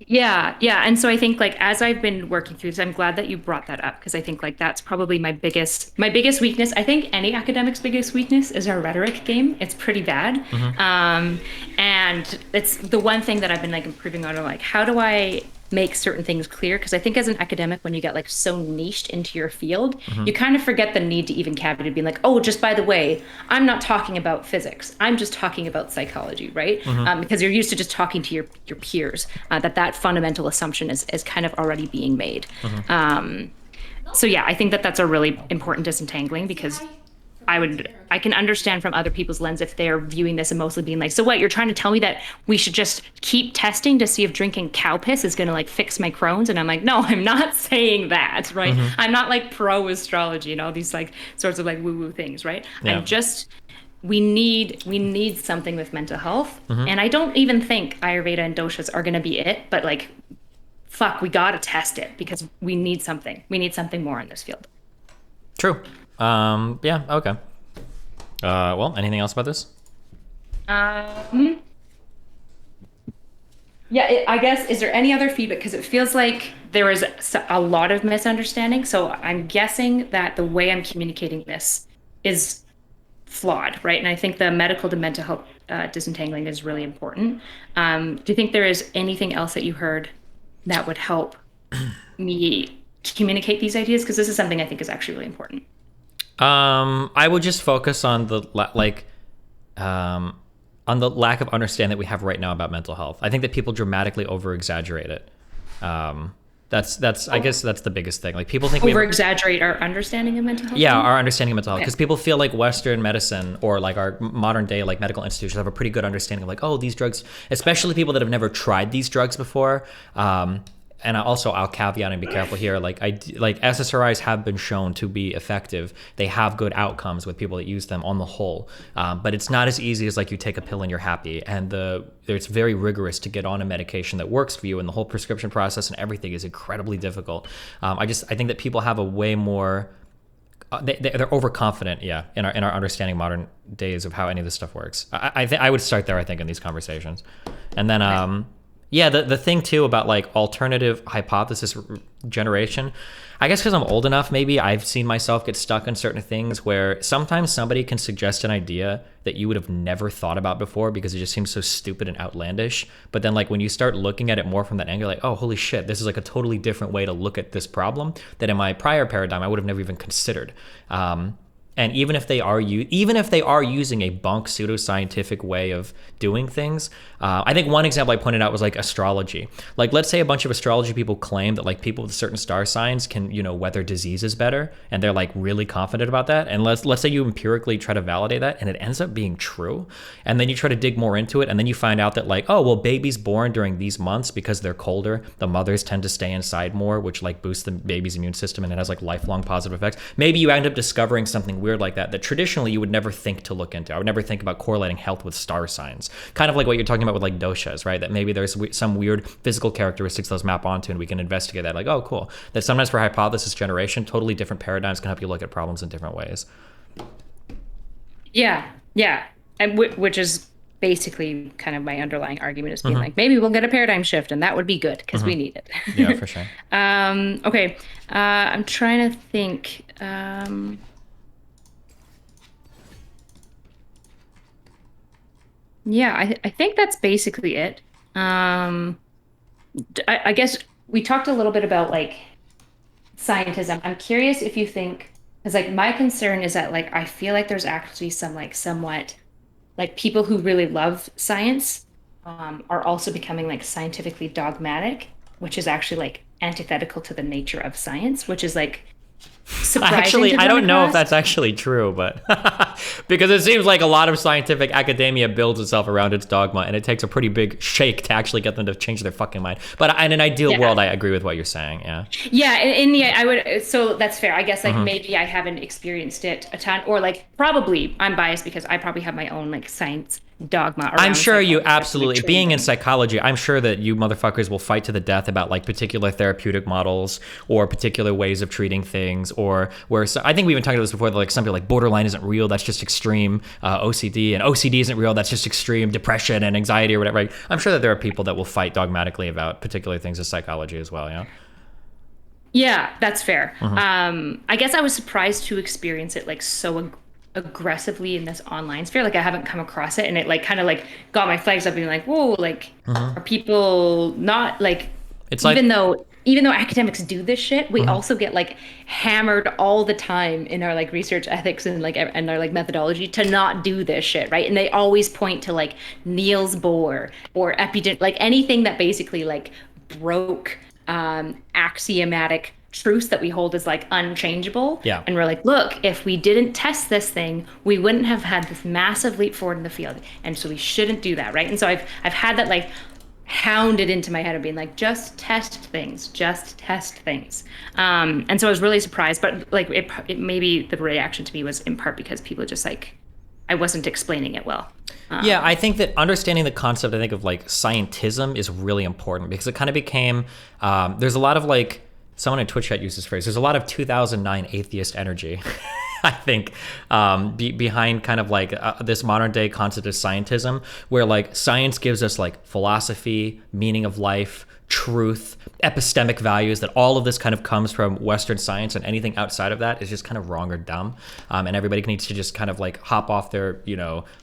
Yeah. And so I think like as I've been working through this, I'm glad that you brought that up because I think like that's probably my biggest weakness. I think any academic's biggest weakness is our rhetoric game. It's pretty bad. And it's the one thing that I've been like improving on, like how do I make certain things clear? Because I think as an academic, when you get like so niched into your field, you kind of forget the need to even caveat being like, oh, just by the way, I'm not talking about physics. I'm just talking about psychology, right? Because you're used to just talking to your peers, that fundamental assumption is kind of already being made. So yeah, I think that's a really important disentangling because I can understand from other people's lens if they're viewing this and mostly being like, so what, you're trying to tell me that we should just keep testing to see if drinking cow piss is going to like fix my Crohn's? And I'm like, no, I'm not saying that, right? I'm not like pro astrology and all these like sorts of like woo woo things, right? I'm just, we need something with mental health. And I don't even think Ayurveda and doshas are going to be it, but like, fuck, we got to test it because we need something. We need something more in this field. True. Yeah, okay. Well, anything else about this? I guess, is there any other feedback? Because it feels like there is a lot of misunderstanding. So I'm guessing that the way I'm communicating this is flawed, right? And I think the medical to mental health disentangling is really important. Do you think there is anything else that you heard that would help me communicate these ideas? Because this is something I think is actually really important. I would just focus on the on the lack of understanding that we have right now about mental health. I think that people dramatically over exaggerate it. That's I guess that's the biggest thing. Like people think we over exaggerate our understanding of mental health. Yeah, our understanding of mental health, because people feel like Western medicine or like our modern day like medical institutions have a pretty good understanding of like, oh, these drugs, especially people that have never tried these drugs before. And I'll caveat and be careful here. Like SSRIs have been shown to be effective. They have good outcomes with people that use them on the whole. But it's not as easy as like you take a pill and you're happy. And it's very rigorous to get on a medication that works for you, and the whole prescription process and everything is incredibly difficult. I think that people have a way more. They're overconfident, in our understanding modern days of how any of this stuff works. I would start there. I think in these conversations, and then. Yeah, the thing too about like alternative hypothesis generation, I guess because I'm old enough, maybe I've seen myself get stuck in certain things where sometimes somebody can suggest an idea that you would have never thought about before because it just seems so stupid and outlandish. But then like when you start looking at it more from that angle, like, oh, holy shit, this is like a totally different way to look at this problem that in my prior paradigm I would have never even considered. And even if they are using a bunk pseudoscientific way of doing things, I think one example I pointed out was like astrology. Like, let's say a bunch of astrology people claim that like people with certain star signs can, weather diseases better, and they're like really confident about that. And let's say you empirically try to validate that, and it ends up being true. And then you try to dig more into it, and then you find out that like, oh, well, babies born during these months because they're colder, the mothers tend to stay inside more, which like boosts the baby's immune system, and it has like lifelong positive effects. Maybe you end up discovering something weird like that traditionally you would never think to look into. I would never think about correlating health with star signs. Kind of like what you're talking about with like doshas, right? That maybe there's some weird physical characteristics those map onto, and we can investigate that. Like, oh, cool. That sometimes for hypothesis generation, totally different paradigms can help you look at problems in different ways. Yeah, and which is basically kind of my underlying argument is being like, maybe we'll get a paradigm shift, and that would be good because we need it. Yeah, for sure. Okay, I'm trying to think. Yeah, I think that's basically it. I guess we talked a little bit about like scientism. I'm curious if you think, because like my concern is that like I feel like there's actually some like somewhat like people who really love science are also becoming like scientifically dogmatic, which is actually like antithetical to the nature of science, which is like Actually, I don't know if that's actually true, but because it seems like a lot of scientific academia builds itself around its dogma, and it takes a pretty big shake to actually get them to change their fucking mind. But in an ideal world, I agree with what you're saying. Yeah, I would. So that's fair. I guess like maybe I haven't experienced it a ton, or like probably I'm biased because I probably have my own like science dogma. I'm sure you absolutely, being in psychology, I'm sure that you motherfuckers will fight to the death about like particular therapeutic models or particular ways of treating things, or where I think we even talked about this before, that like some people like borderline isn't real, that's just extreme OCD, and OCD isn't real, that's just extreme depression and anxiety or whatever. Right? I'm sure that there are people that will fight dogmatically about particular things of psychology as well. Yeah, that's fair. I guess I was surprised to experience it like so aggressively in this online sphere. Like I haven't come across it, and it like kind of like got my flags up being like, whoa, like are people not like, it's even though academics do this shit, we also get like hammered all the time in our like research ethics and like and our like methodology to not do this shit, right? And they always point to like Niels Bohr or like anything that basically like broke axiomatic truths that we hold as like unchangeable. Yeah. And we're like, look, if we didn't test this thing, we wouldn't have had this massive leap forward in the field. And so we shouldn't do that, right? And so I've had that like hounded into my head of being like, just test things. And so I was really surprised, but like it maybe the reaction to me was in part because people just like, I wasn't explaining it well. Yeah, I think that understanding the concept, I think of like scientism is really important, because it kind of became, there's a lot of like, someone in Twitch chat used this phrase, there's a lot of 2009 atheist energy, I think, behind kind of like this modern day concept of scientism, where like science gives us like philosophy, meaning of life, truth, epistemic values, that all of this kind of comes from Western science, and anything outside of that is just kind of wrong or dumb. And everybody needs to just kind of like hop off their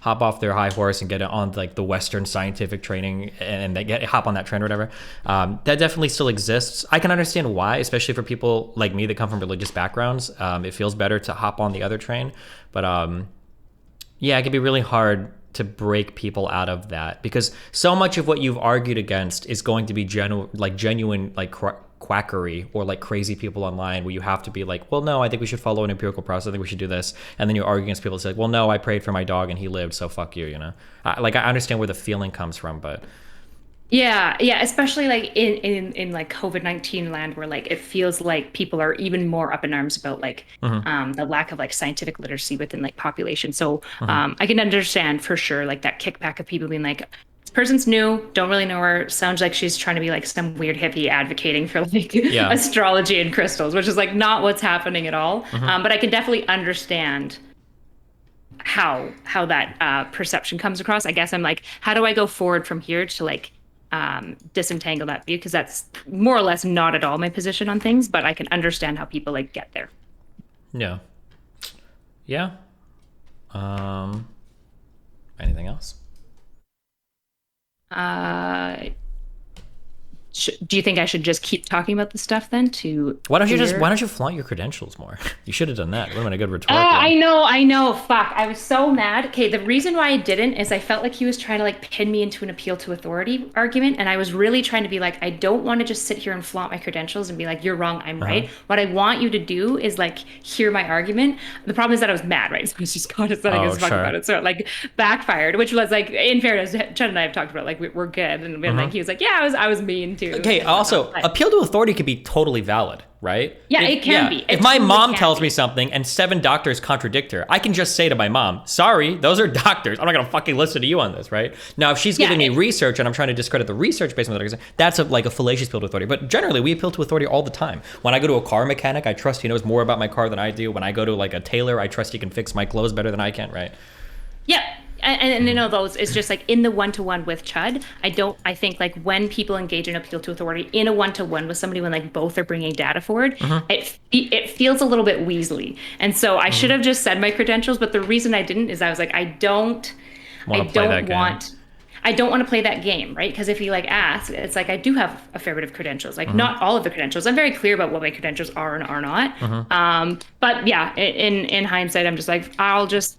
high horse and get on like the Western scientific training and they hop on that trend or whatever. That definitely still exists. I can understand why, especially for people like me that come from religious backgrounds. It feels better to hop on the other train. But yeah, it can be really hard to break people out of that, because so much of what you've argued against is going to be genuine quackery or like crazy people online, where you have to be like, well, no, I think we should follow an empirical process. I think we should do this. And then you argue against people that say, well, no, I prayed for my dog and he lived, so fuck you, you know? I understand where the feeling comes from, but yeah, especially like in like COVID-19 land, where like it feels like people are even more up in arms about like the lack of like scientific literacy within like population. So I can understand for sure like that kickback of people being like, this person's new, don't really know her, sounds like she's trying to be like some weird hippie advocating for like astrology and crystals, which is like not what's happening at all. But I can definitely understand how that perception comes across. I guess I'm like, how do I go forward from here to like disentangle that view, because that's more or less not at all my position on things, but I can understand how people like get there. Yeah. Anything else? Do you think I should just keep talking about the stuff then? Why don't you flaunt your credentials more? You should have done that. Would have been a good rhetorical. I know. Fuck. I was so mad. Okay, the reason why I didn't is I felt like he was trying to like pin me into an appeal to authority argument, and I was really trying to be like, I don't want to just sit here and flaunt my credentials and be like, you're wrong, I'm right. What I want you to do is like hear my argument. The problem is that I was mad, right? So I was just condescending as fuck about it. So it like backfired, which was like, in fairness, Chud and I have talked about like we're good, and like he was like, yeah, I was mean too. Okay, also, appeal to authority could be totally valid, right? Yeah, it can be. If my mom tells me something and 7 doctors contradict her, I can just say to my mom, sorry, those are doctors. I'm not going to fucking listen to you on this, right? Now, if she's giving me research and I'm trying to discredit the research based on what they're saying, that's like a fallacious appeal to authority. But generally, we appeal to authority all the time. When I go to a car mechanic, I trust he knows more about my car than I do. When I go to like a tailor, I trust he can fix my clothes better than I can, right? Yeah. And you know, those it's just like in the one-to-one with Chud, I think like when people engage in appeal to authority in a one-to-one with somebody, when like both are bringing data forward, it feels a little bit weaselly. And so I should have just said my credentials, but the reason I didn't is I was like, I don't want to play that game, right? Because if he like asks, it's like I do have a fair bit of credentials, like not all of the credentials. I'm very clear about what my credentials are and are not. But yeah, in hindsight, I'm just like, I'll just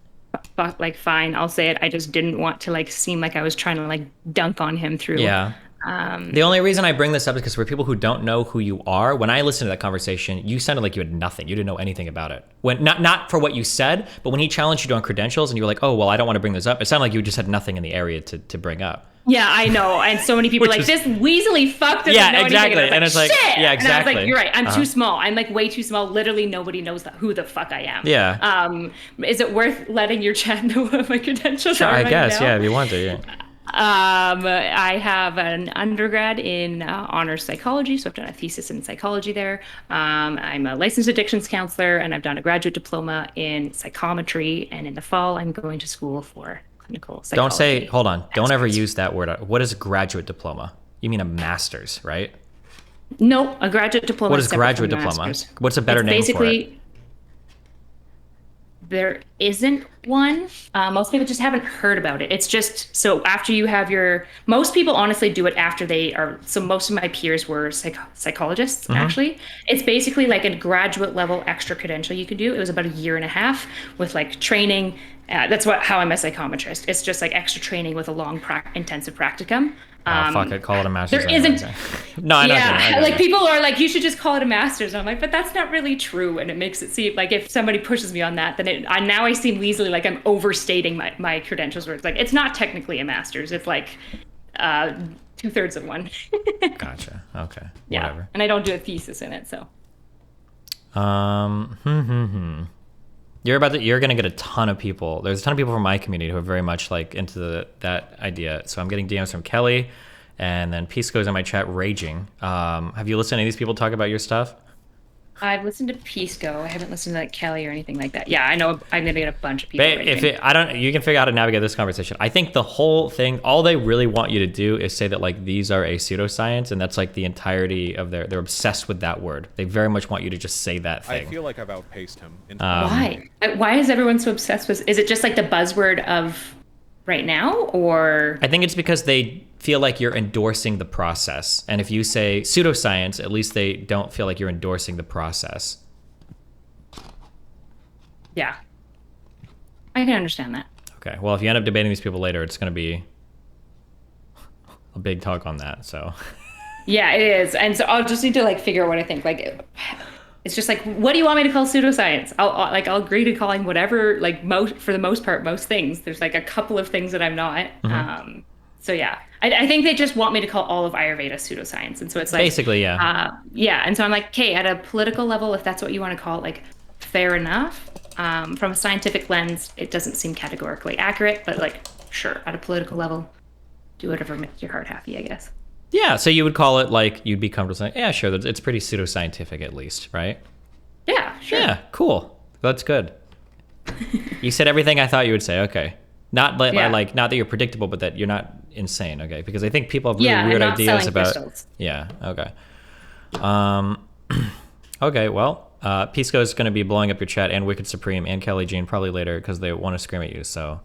like fine, I'll say it. I just didn't want to like seem like I was trying to like dunk on him through. The only reason I bring this up is because for people who don't know who you are, when I listened to that conversation, you sounded like you had nothing. You didn't know anything about it. When not for what you said, but when he challenged you on credentials and you were like, oh, well, I don't want to bring this up, it sounded like you just had nothing in the area to bring up. Yeah, I know. And so many people are like, this weaselly fuck doesn't know exactly. anything. And it's like, shit! yeah, exactly. And I was like, you're right. I'm too small. I'm like way too small. Literally nobody knows who the fuck I am. Yeah. Is it worth letting your chat know what my credentials are? I right guess, now? yeah, if you want to, yeah. I have an undergrad in honors psychology, so I've done a thesis in psychology there. I'm a licensed addictions counselor, and I've done a graduate diploma in psychometry. And in the fall, I'm going to school for clinical psychology. Don't say, hold on. Don't ever use that word. What is a graduate diploma? You mean a master's, right? No, a graduate diploma. What is graduate diploma? What's a better name for it? There isn't one. Most people just haven't heard about it. It's just, so after you have most people honestly do it after they are, so most of my peers were psychologists, actually. It's basically like a graduate level extra credential you can do. It was about 1.5 years with like training. That's how I'm a psychometrist. It's just like extra training with a long intensive practicum. Fuck it, call it a master's. There isn't. No, I know. Yeah, like people are like, you should just call it a master's. And I'm like, but that's not really true. And it makes it seem like if somebody pushes me on that, then now I seem easily like I'm overstating my credentials. Where it's like, it's not technically a master's. It's like 2/3 of one. Gotcha. Okay. Yeah. Whatever. And I don't do a thesis in it, so. You're gonna get a ton of people. There's a ton of people from my community who are very much like into that idea. So I'm getting DMs from Kelly, and then Pisco's in my chat raging. Have you listened to any of these people talk about your stuff? I've listened to Pisco. I haven't listened to like Kelly or anything like that. Yeah, I know I'm gonna get a bunch of people. You can figure out how to navigate this conversation. I think the whole thing, all they really want you to do is say that like these are a pseudoscience, and that's like the entirety of they're obsessed with that word. They very much want you to just say that thing. I feel like I've outpaced him. Why? Why is everyone so obsessed with? Is it just like the buzzword of right now, or? I think it's because they feel like you're endorsing the process. And if you say pseudoscience, at least they don't feel like you're endorsing the process. Yeah. I can understand that. Okay. Well, if you end up debating these people later, it's going to be a big talk on that. So. Yeah, it is. And so I'll just need to like figure out what I think. Like, it's just like, what do you want me to call pseudoscience? I'll agree to calling whatever, like for the most part, most things. There's like a couple of things that I'm not. Mm-hmm. So yeah, I think they just want me to call all of Ayurveda pseudoscience. And so it's like, basically, yeah. Yeah. And so I'm like, okay, at a political level, if that's what you want to call it, like fair enough. From a scientific lens, it doesn't seem categorically accurate, but like, sure, at a political level, do whatever makes your heart happy, I guess. Yeah, so you would call it like, you'd be comfortable saying, yeah, sure, it's pretty pseudoscientific at least, right? Yeah, sure. Yeah, cool. That's good. You said everything I thought you would say, okay. Not not that you're predictable, but that you're not insane, okay? Because I think people have really weird ideas about... Crystals. Yeah, okay. Okay, well, Pisco is going to be blowing up your chat, and WickedSupreme and Kelly Jean probably later because they want to scream at you, so...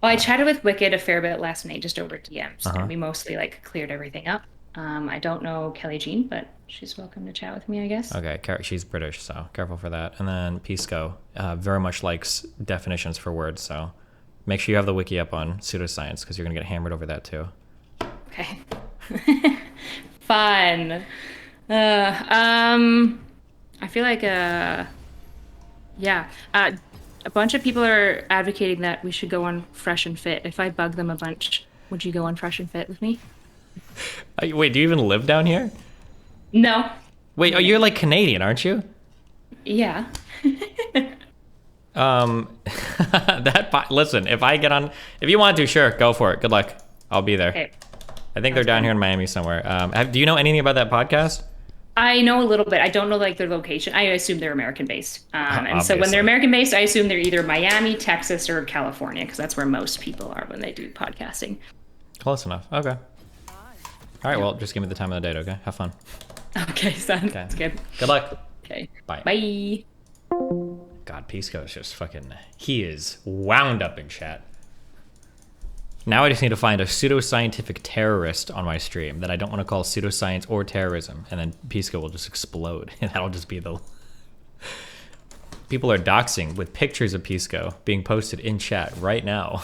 Well, I chatted with Wicked a fair bit last night, just over DMs, and we mostly like cleared everything up. I don't know Kelly Jean, but she's welcome to chat with me, I guess. Okay, she's British, so careful for that. And then Pisco very much likes definitions for words, so make sure you have the wiki up on pseudoscience because you're gonna get hammered over that too. Okay. Fun. I feel like a bunch of people are advocating that we should go on Fresh and Fit. If I bug them a bunch, would you go on Fresh and Fit with me? Wait, do you even live down here? No. Wait, you're like Canadian, aren't you? Yeah. Listen, if you want to, sure, go for it. Good luck. I'll be there. Okay. I think they're down here in Miami somewhere. Do you know anything about that podcast? I know a little bit. I don't know like their location. I assume they're American based. And so when Obviously. they're American based, I assume they're either Miami, Texas, or California, because that's where most people are when they do podcasting. Close enough. Okay. All right, well, just give me the time of the date, okay? Have fun. Okay, sounds good. Good luck. Okay. Bye. Bye. God, Pisco is just fucking... He is wound up in chat. Now I just need to find a pseudoscientific terrorist on my stream that I don't want to call pseudoscience or terrorism, and then Pisco will just explode, and that'll just be the... People are doxing with pictures of Pisco being posted in chat right now.